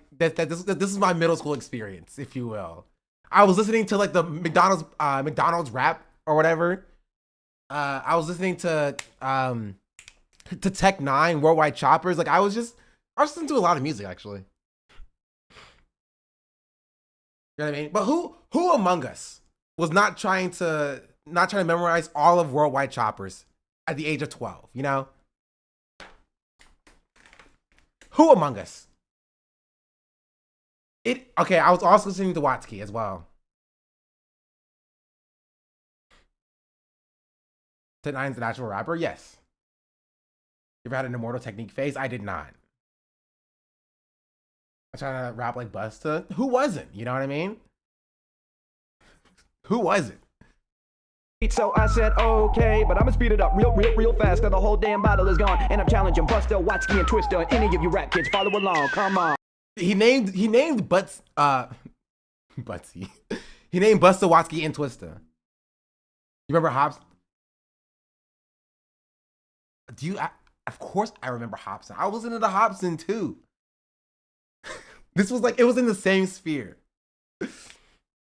middle school experience, if you will. I was listening to like the McDonald's rap or whatever. I was listening to Tech 9, Worldwide Choppers. Like I was listening to a lot of music actually. You know what I mean? But who among us was not trying to memorize all of Worldwide Choppers at the age of 12, you know? Who among us? Okay, I was also listening to Watsky as well. Tech 9's the natural rapper? Yes. You ever had an Immortal Technique phase? I did not. I'm trying to rap like Busta. Who wasn't? You know what I mean? Who wasn't? So I said, okay, but I'ma speed it up real fast. Till the whole damn bottle is gone. And I'm challenging Busta, Watsky, and Twister. Any of you rap kids, follow along. Come on. He named Butsy. He named Busta, Watsky, and Twister. You remember Hops? Of course I remember Hobson. I was into the Hobson too. This was like, it was in the same sphere.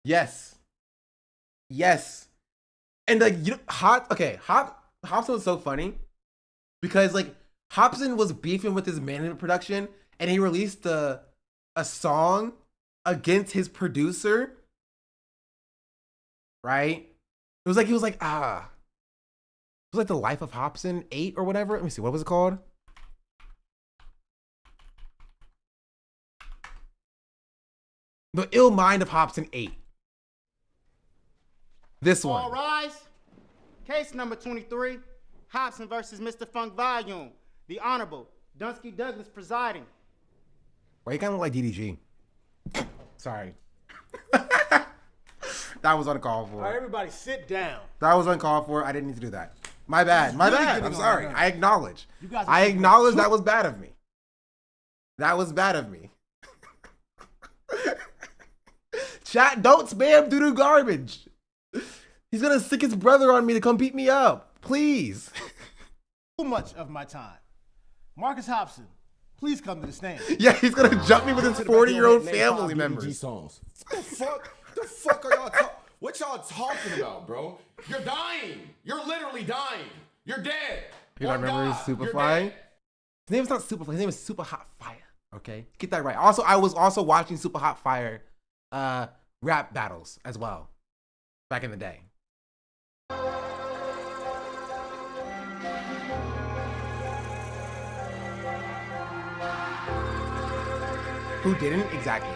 Yes. And like, you know, Hobson was so funny because like Hobson was beefing with his management production and he released a song against his producer. Right? It was like, it was like The Life of Hobson 8 or whatever. Let me see, what was it called? The Ill Mind of Hobson 8. This one. All rise. Case number 23. Hobson versus Mr. Funk Volume. The Honorable Dunsky Douglas presiding. Why you kind of look like DDG? Sorry. That was uncalled for. All right, everybody sit down. That was uncalled for. I didn't need to do that. My bad. I'm sorry. I acknowledge. That was bad of me. That was bad of me. Chat, don't spam DOODOO garbage. He's gonna sick his brother on me to come beat me up. Please. Too much of my time. Marcus Hobson, please come to the stand. Yeah, he's gonna jump me with his 40-year-old family members. Songs. The fuck are y'all talking? What y'all talking about, bro? You're dying. You're literally dying. You're dead. You don't remember his Superfly? His name is not Superfly. His name is Super Hot Fire. Okay, get that right. Also, I was also watching Super Hot Fire rap battles as well back in the day. Who didn't? Exactly.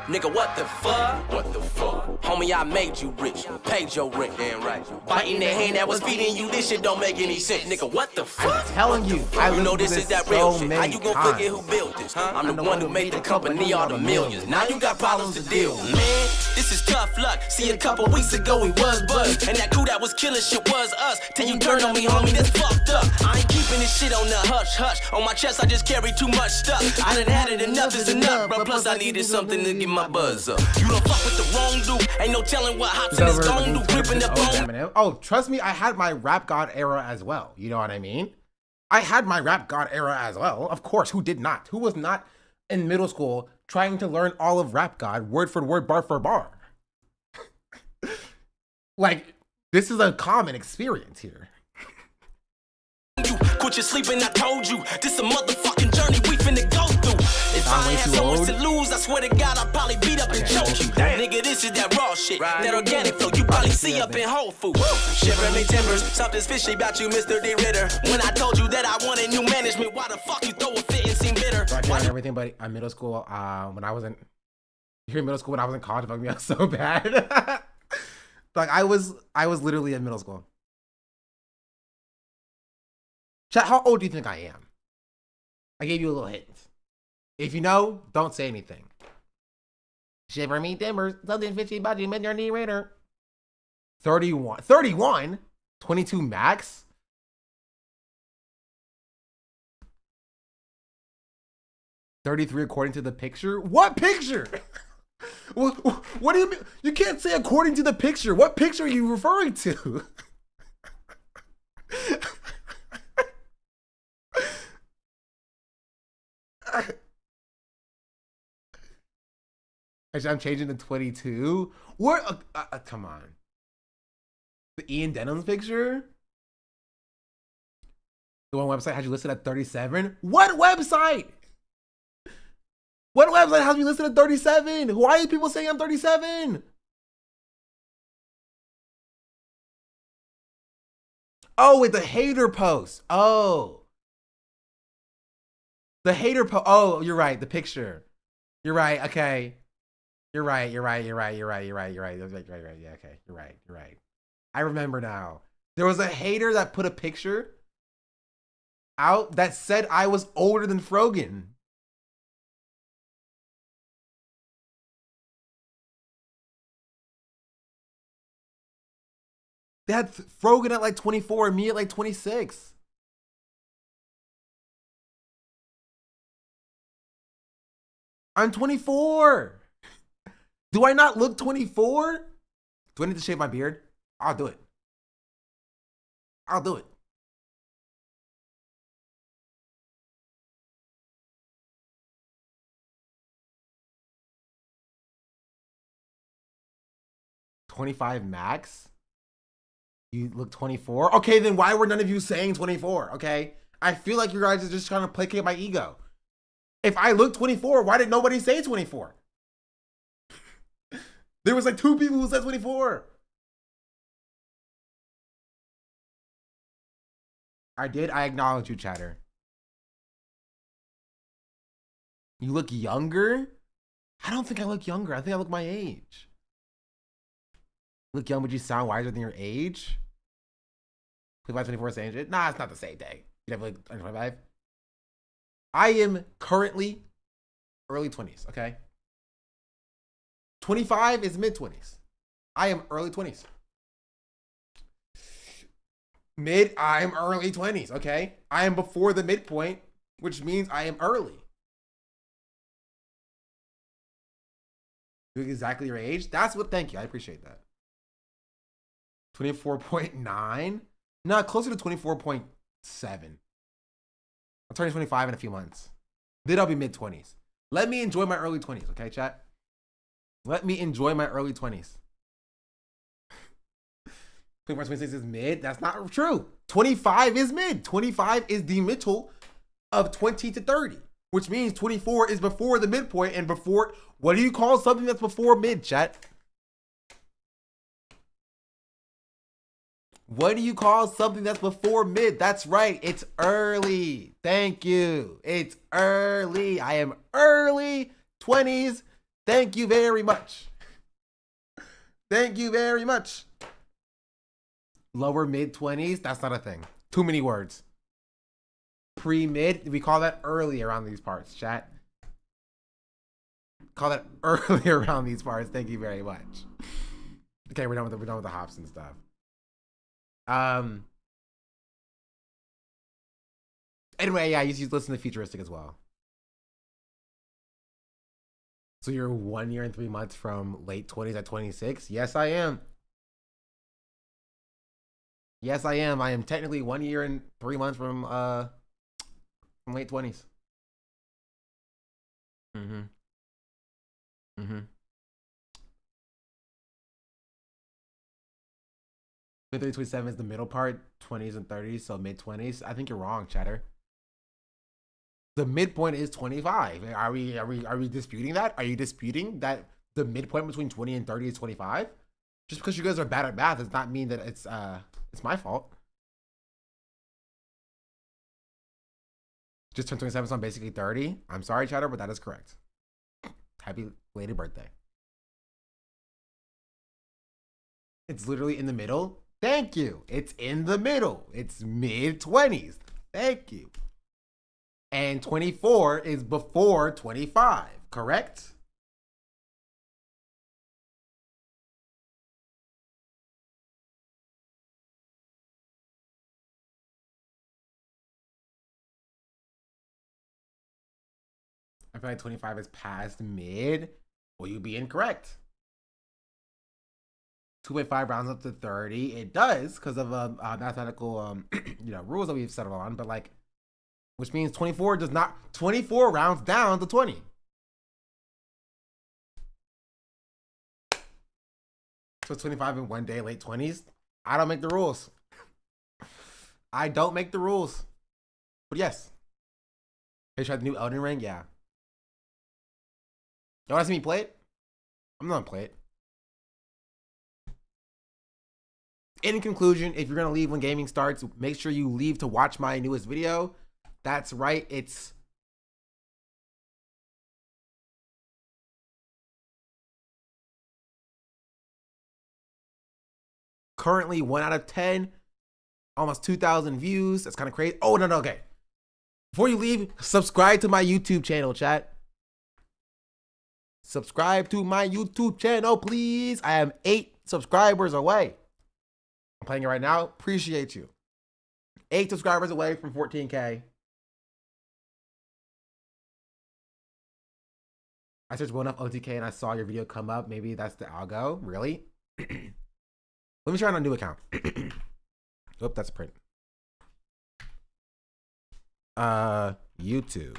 Nigga, what the fuck? What the fuck? Homie, I made you rich, paid your rent, damn right. Biting the hand that was feeding you, this shit don't make any sense. Nigga, what the fuck? I'm telling you, you know this is that real shit. How you gonna forget who built this? I'm the one who made the company all the millions. Now you got problems to deal with. Man, this is tough luck. See, a couple weeks ago we was buzzed, and that crew that was killing shit was us. Till you turned on me, homie, that's fucked up. I ain't keeping it this shit on the hush hush. On my chest, I just carry too much stuff. I done had it, enough is enough, bro. Plus, I needed something to get my buzz up. You don't fuck with the wrong dude. Ain't no telling what Hobson is gon' do. Gripping the bone. Oh, trust me, I had my rap god era as well. You know what I mean? I had my rap god era as well. Of course, who did not? Who was not in middle school trying to learn all of rap god, word for word, bar for bar? Like, this is a common experience here. Quit your sleeping, I told you. This a motherfucking journey we finna go through. If I had so much to lose, I swear to God, I'd probably beat up and choke you. Nigga, this is that raw shit, that organic flow you probably see up in Whole Foods. Shivering me timbers, something's fishy about you, Mr. D. Ritter. When I told you that I wanted new management, why the fuck you throw a fit and seem bitter? So I tried everything, but in middle school, when I was in middle school, when I was in college, it fucked me up so bad. Like I was literally in middle school. Chat, how old do you think I am? I gave you a little hint. If you know, don't say anything. Shiver me timbers, something fishy about you, Mr. D. Ritter. 31. 31? 22 max? $33 according to the picture? What picture? What do you mean? You can't say according to the picture. What picture are you referring to? Actually, I'm changing to 22. What? Come on. The Ian Denham's picture? The one website has you listed at 37? What website? What website has me listed at 37? Why are people saying I'm 37? Oh, with the hater post. Oh. The hater post. Oh, you're right. The picture. You're right. Okay. You're right. Yeah, okay. You're right. I remember now. There was a hater that put a picture out that said I was older than Frogan. They had Frogan at like 24 and me at like 26. I'm 24. Do I not look 24? Do I need to shave my beard? I'll do it. I'll do it. $25 max? You look 24? Okay, then why were none of you saying 24? Okay, I feel like you guys are just trying to placate my ego. If I look 24, why did nobody say 24? There was like 2 people who said 24. I did. I acknowledge you, chatter. You look younger? I don't think I look younger. I think I look my age. Look young, but you sound wiser than your age? 25, 24 is age? Nah, it's not the same day. You have like 25. I am currently early 20s, okay? 25 is mid 20s. I am early 20s. I'm early 20s, okay? I am before the midpoint, which means I am early. Exactly your age? That's what, thank you. I appreciate that. 24.9? No, closer to 24.7. I'm turning 25 in a few months. Then I'll be mid 20s. Let me enjoy my early 20s, okay, chat? Let me enjoy my early 20s. 24, 26 is mid. That's not true. 25 is mid. 25 is the middle of 20 to 30, which means 24 is before the midpoint and before, what do you call something that's before mid, chat? What do you call something that's before mid? That's right. It's early. Thank you. It's early. I am early 20s. Thank you very much. Thank you very much. Lower mid 20s. That's not a thing. Too many words. Pre-mid. We call that early around these parts, chat. Call that early around these parts. Thank you very much. Okay, we're done with the hops and stuff. anyway, yeah, you listen to Futuristic as well. So you're 1 year and 3 months from late 20s at 26? Yes, I am. Yes, I am. I am technically 1 year and 3 months from late 20s. Mm-hmm. Mm-hmm. 23, 27 is the middle part, 20s and 30s, so mid 20s. I think you're wrong, Chatter. The midpoint is 25. Are we disputing that? Are you disputing that the midpoint between 20 and 30 is 25? Just because you guys are bad at math does not mean that it's my fault. Just turned 27, so I'm basically 30. I'm sorry, Chatter, but that is correct. Happy belated birthday. It's literally in the middle. Thank you. It's in the middle. It's mid 20s. Thank you. And 24 is before 25, correct? I feel like 25 is past mid. Will you be incorrect? 2.5 rounds up to 30. It does because of mathematical rules that we've settled on, but like, which means 24 does not 24 rounds down to 20. So 25 in 1 day, late 20s. I don't make the rules. I don't make the rules. But yes. They tried the new Elden Ring? Yeah. You want to see me play it? I'm not gonna play it. In conclusion, if you're gonna leave when gaming starts, make sure you leave to watch my newest video. That's right, it's currently 1 out of 10, almost 2,000 views. That's kind of crazy. Oh, no, okay. Before you leave, subscribe to my YouTube channel, chat. Subscribe to my YouTube channel, please. I am 8 subscribers away. I'm playing it right now. Appreciate you. 8 subscribers away from 14K. I searched well enough OTK and I saw your video come up. Maybe that's the algo. Really? Let me try on a new account. Oh, that's a print. YouTube.com.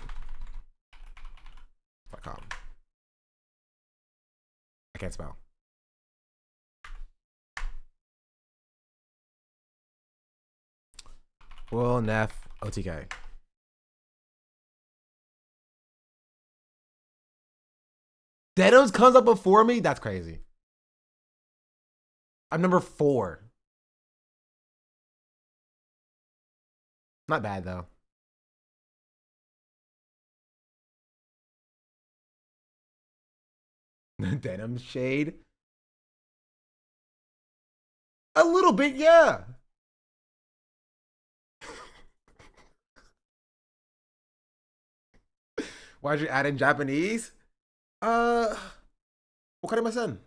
I can't spell. Will Neff OTK. Denos comes up before me? That's crazy. I'm number 4. Not bad though. Denim shade. A little bit, yeah. Why'd you add in Japanese? Wakarimasen.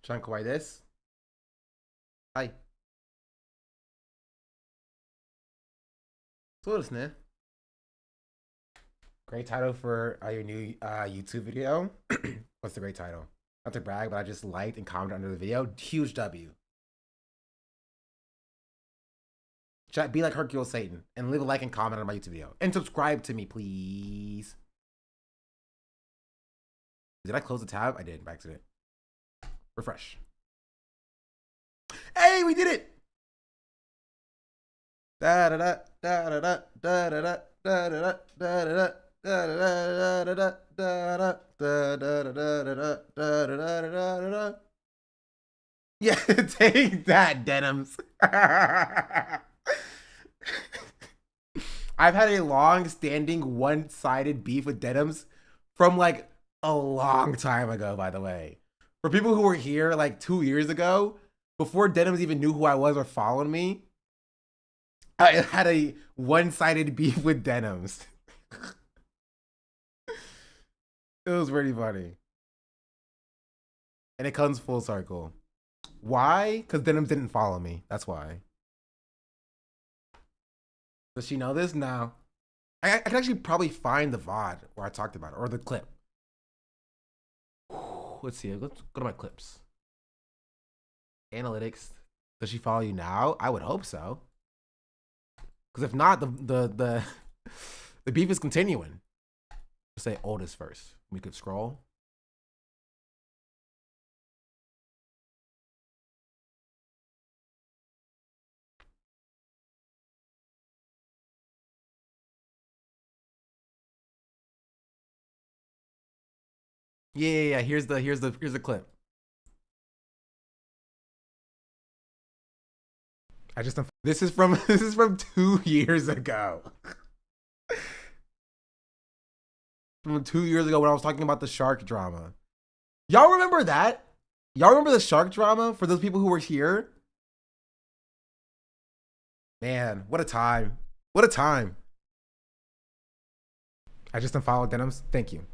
Chan kawaii desu. Hi. そうですね. Great title for your new YouTube video. What's the great title? Not to brag, but I just liked and commented under the video. Huge W. Chat, be like Hercule Satan and leave a like and comment on my YouTube video. And subscribe to me, please. Did I close the tab? I did by accident. Refresh. Hey, we did it! Da da da da da da da da da da da da. Yeah, take that, Denims. I've had a long-standing one-sided beef with Denims from like a long time ago, by the way. For people who were here like 2 years ago, before Denims even knew who I was or followed me, I had a one-sided beef with Denims. It was pretty funny. And it comes full circle. Why? Because Denims didn't follow me. That's why. Does she know this? No. I can actually probably find the VOD where I talked about it, or the clip. Let's see. Let's go to my clips. Analytics. Does she follow you now? I would hope so. Because if not, the beef is continuing. Let's say oldest first. We could scroll. Yeah. Here's the clip. This is from 2 years ago. From 2 years ago when I was talking about the shark drama. Y'all remember that? Y'all remember the shark drama for those people who were here? Man, what a time. What a time. I just unfollowed Denims. Thank you.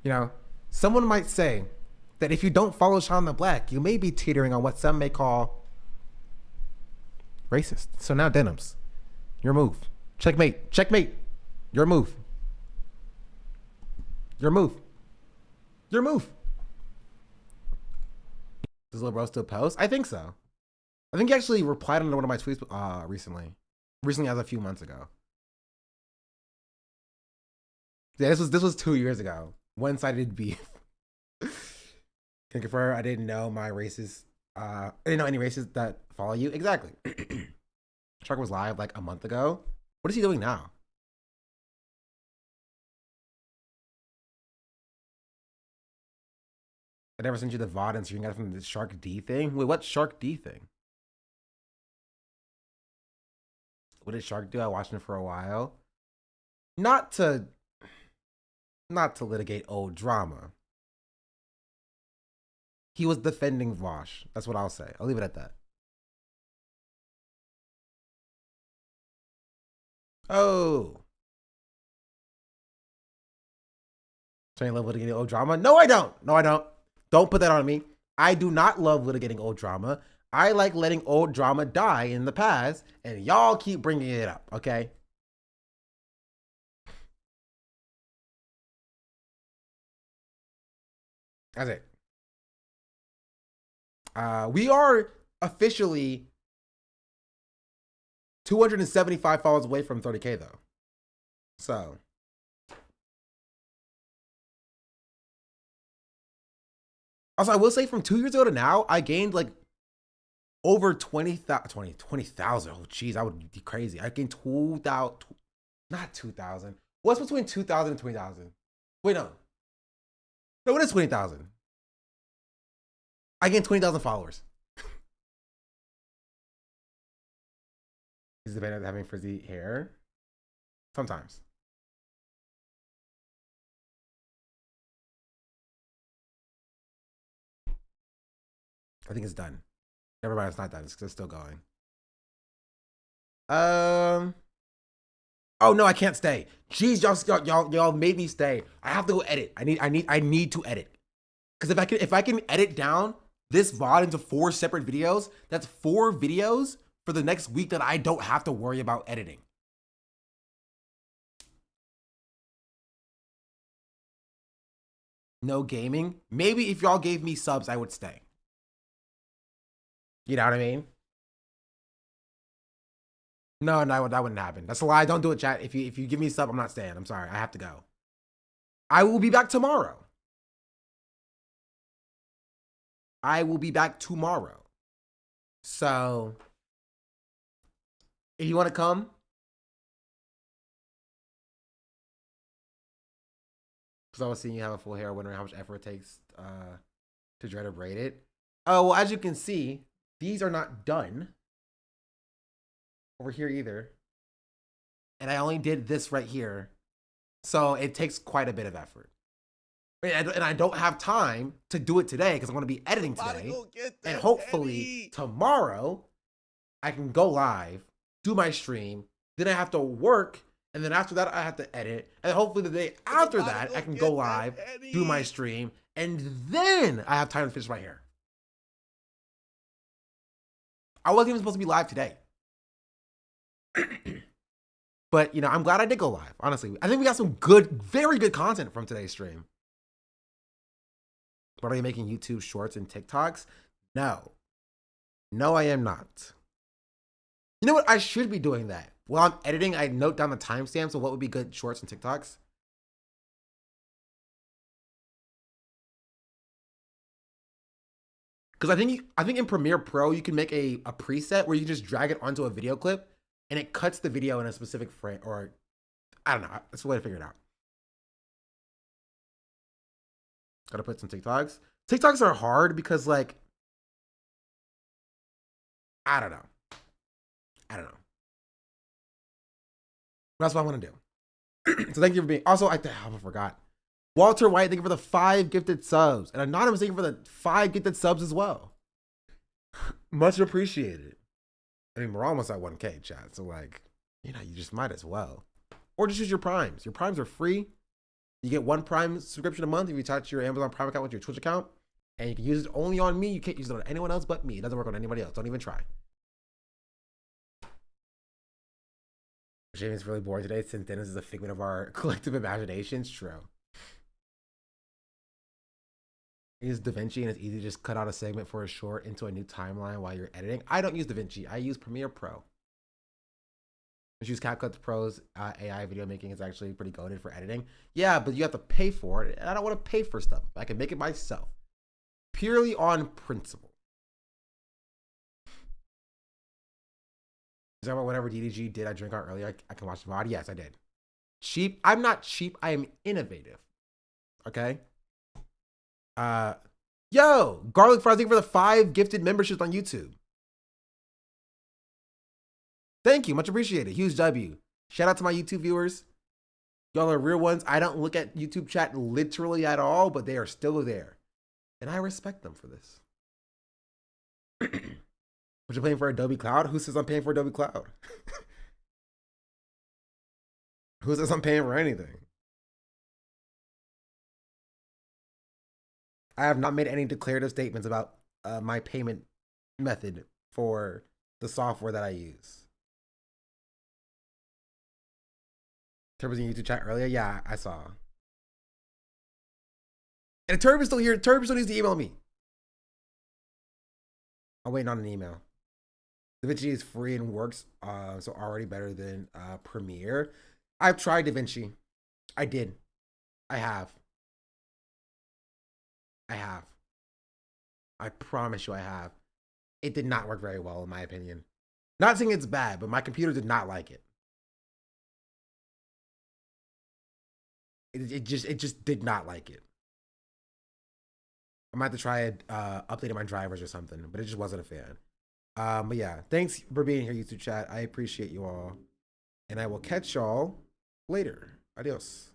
You know, someone might say that if you don't follow Sean the Black, you may be teetering on what some may call racist. So now Denims, your move. Checkmate. Checkmate. Your move. Your move. Your move. Does Lil Bro still post? I think so. I think he actually replied on one of my tweets recently. Recently as a few months ago. Yeah, this was 2 years ago. One-sided beef. Can confirm I didn't know my racists. I didn't know any racists that follow you. Exactly. Shark was live like a month ago. What is he doing now? I never sent you the VOD and so you got it from the Shark D thing. Wait, what Shark D thing? What did Shark do? I watched him for a while. Not to litigate old drama. He was defending Vosh. That's what I'll say. I'll leave it at that. Oh. So you love litigating old drama? No, I don't. No, I don't. Don't put that on me. I do not love litigating old drama. I like letting old drama die in the past, and y'all keep bringing it up, okay? That's it. We are officially 275 followers away from 30K though. So. Also, I will say from 2 years ago to now, I gained like over 20,000. Oh, geez, that would be crazy. I gained 2,000, not 2,000. What's between 2,000 and 20,000? Wait, no. No, it is 20,000. I gained 20,000 followers. Is the band having frizzy hair? Sometimes. I think it's done. Never mind, it's not done. It's still going. Oh no, I can't stay. Jeez, y'all made me stay. I have to go edit. I need to edit. Because if I can edit down this VOD into 4 separate videos, that's 4 videos for the next week that I don't have to worry about editing. No gaming. Maybe if y'all gave me subs, I would stay. You know what I mean? No, that wouldn't happen. That's a lie. Don't do it, chat. If you give me a sub, I'm not staying. I'm sorry. I have to go. I will be back tomorrow. I will be back tomorrow. So, if you want to come, because I was seeing you have a full hair, wondering how much effort it takes to dread or braid it. Oh, well, as you can see, these are not done over here either. And I only did this right here. So it takes quite a bit of effort. And I don't have time to do it today because I'm going to be editing today. And hopefully tomorrow I can go live, do my stream. Then I have to work And then after that, I have to edit. And hopefully the day after that, I can go live, do my stream, and then I have time to finish my hair. I wasn't even supposed to be live today. But, you know, I'm glad I did go live, honestly. I think we got some good, very good content from today's stream. But are you making YouTube shorts and TikToks? No. No, I am not. You know what? I should be doing that. While I'm editing, I note down the timestamps of what would be good shorts and TikToks. Because I think in Premiere Pro, you can make a preset where you can just drag it onto a video clip and it cuts the video in a specific frame, or I don't know. That's the way to figure it out. Gotta put some TikToks. TikToks are hard because, like, I don't know. That's what I want to do. So thank you for being. Also, I forgot. Walter White, thank you for the 5 gifted subs. And Anonymous, thank you for the 5 gifted subs as well. Much appreciated. I mean, we're almost at 1K, chat. So, like, you know, you just might as well. Or just use your Primes. Your Primes are free. You get 1 Prime subscription a month if you touch your Amazon Prime account with your Twitch account. And you can use it only on me. You can't use it on anyone else but me. It doesn't work on anybody else. Don't even try. Jamie's really bored today since Dennis is a figment of our collective imaginations. True. Use DaVinci and it's easy to just cut out a segment for a short into a new timeline while you're editing. I don't use DaVinci. I use Premiere Pro. Just use CapCut Pro's AI video making is actually pretty goated for editing. Yeah, but you have to pay for it. And I don't want to pay for stuff. I can make it myself. Purely on principle. Is that about whatever DDG did I drink out earlier? I can watch the VOD? Yes, I did. Cheap? I'm not cheap. I am innovative. Okay? Yo, Garlic Fries, thank you for the 5 gifted memberships on YouTube. Thank you, much appreciated. Huge W. Shout out to my YouTube viewers. Y'all are real ones. I don't look at YouTube chat literally at all, but they are still there. And I respect them for this. But you're paying for Adobe Cloud? Who says I'm paying for Adobe Cloud? Who says I'm paying for anything? I have not made any declarative statements about my payment method for the software that I use. Turbo's in YouTube chat earlier? Yeah, I saw. And Turbo's still here. Turbo still needs to email me. I'm waiting on an email. DaVinci is free and works, so already better than Premiere. I've tried DaVinci. I did. I have. I promise you I have. It did not work very well, in my opinion. Not saying it's bad, but my computer did not like it. It just did not like it. I might have to try updating my drivers or something, but it just wasn't a fan. But yeah, thanks for being here, YouTube chat. I appreciate you all. And I will catch y'all later. Adios.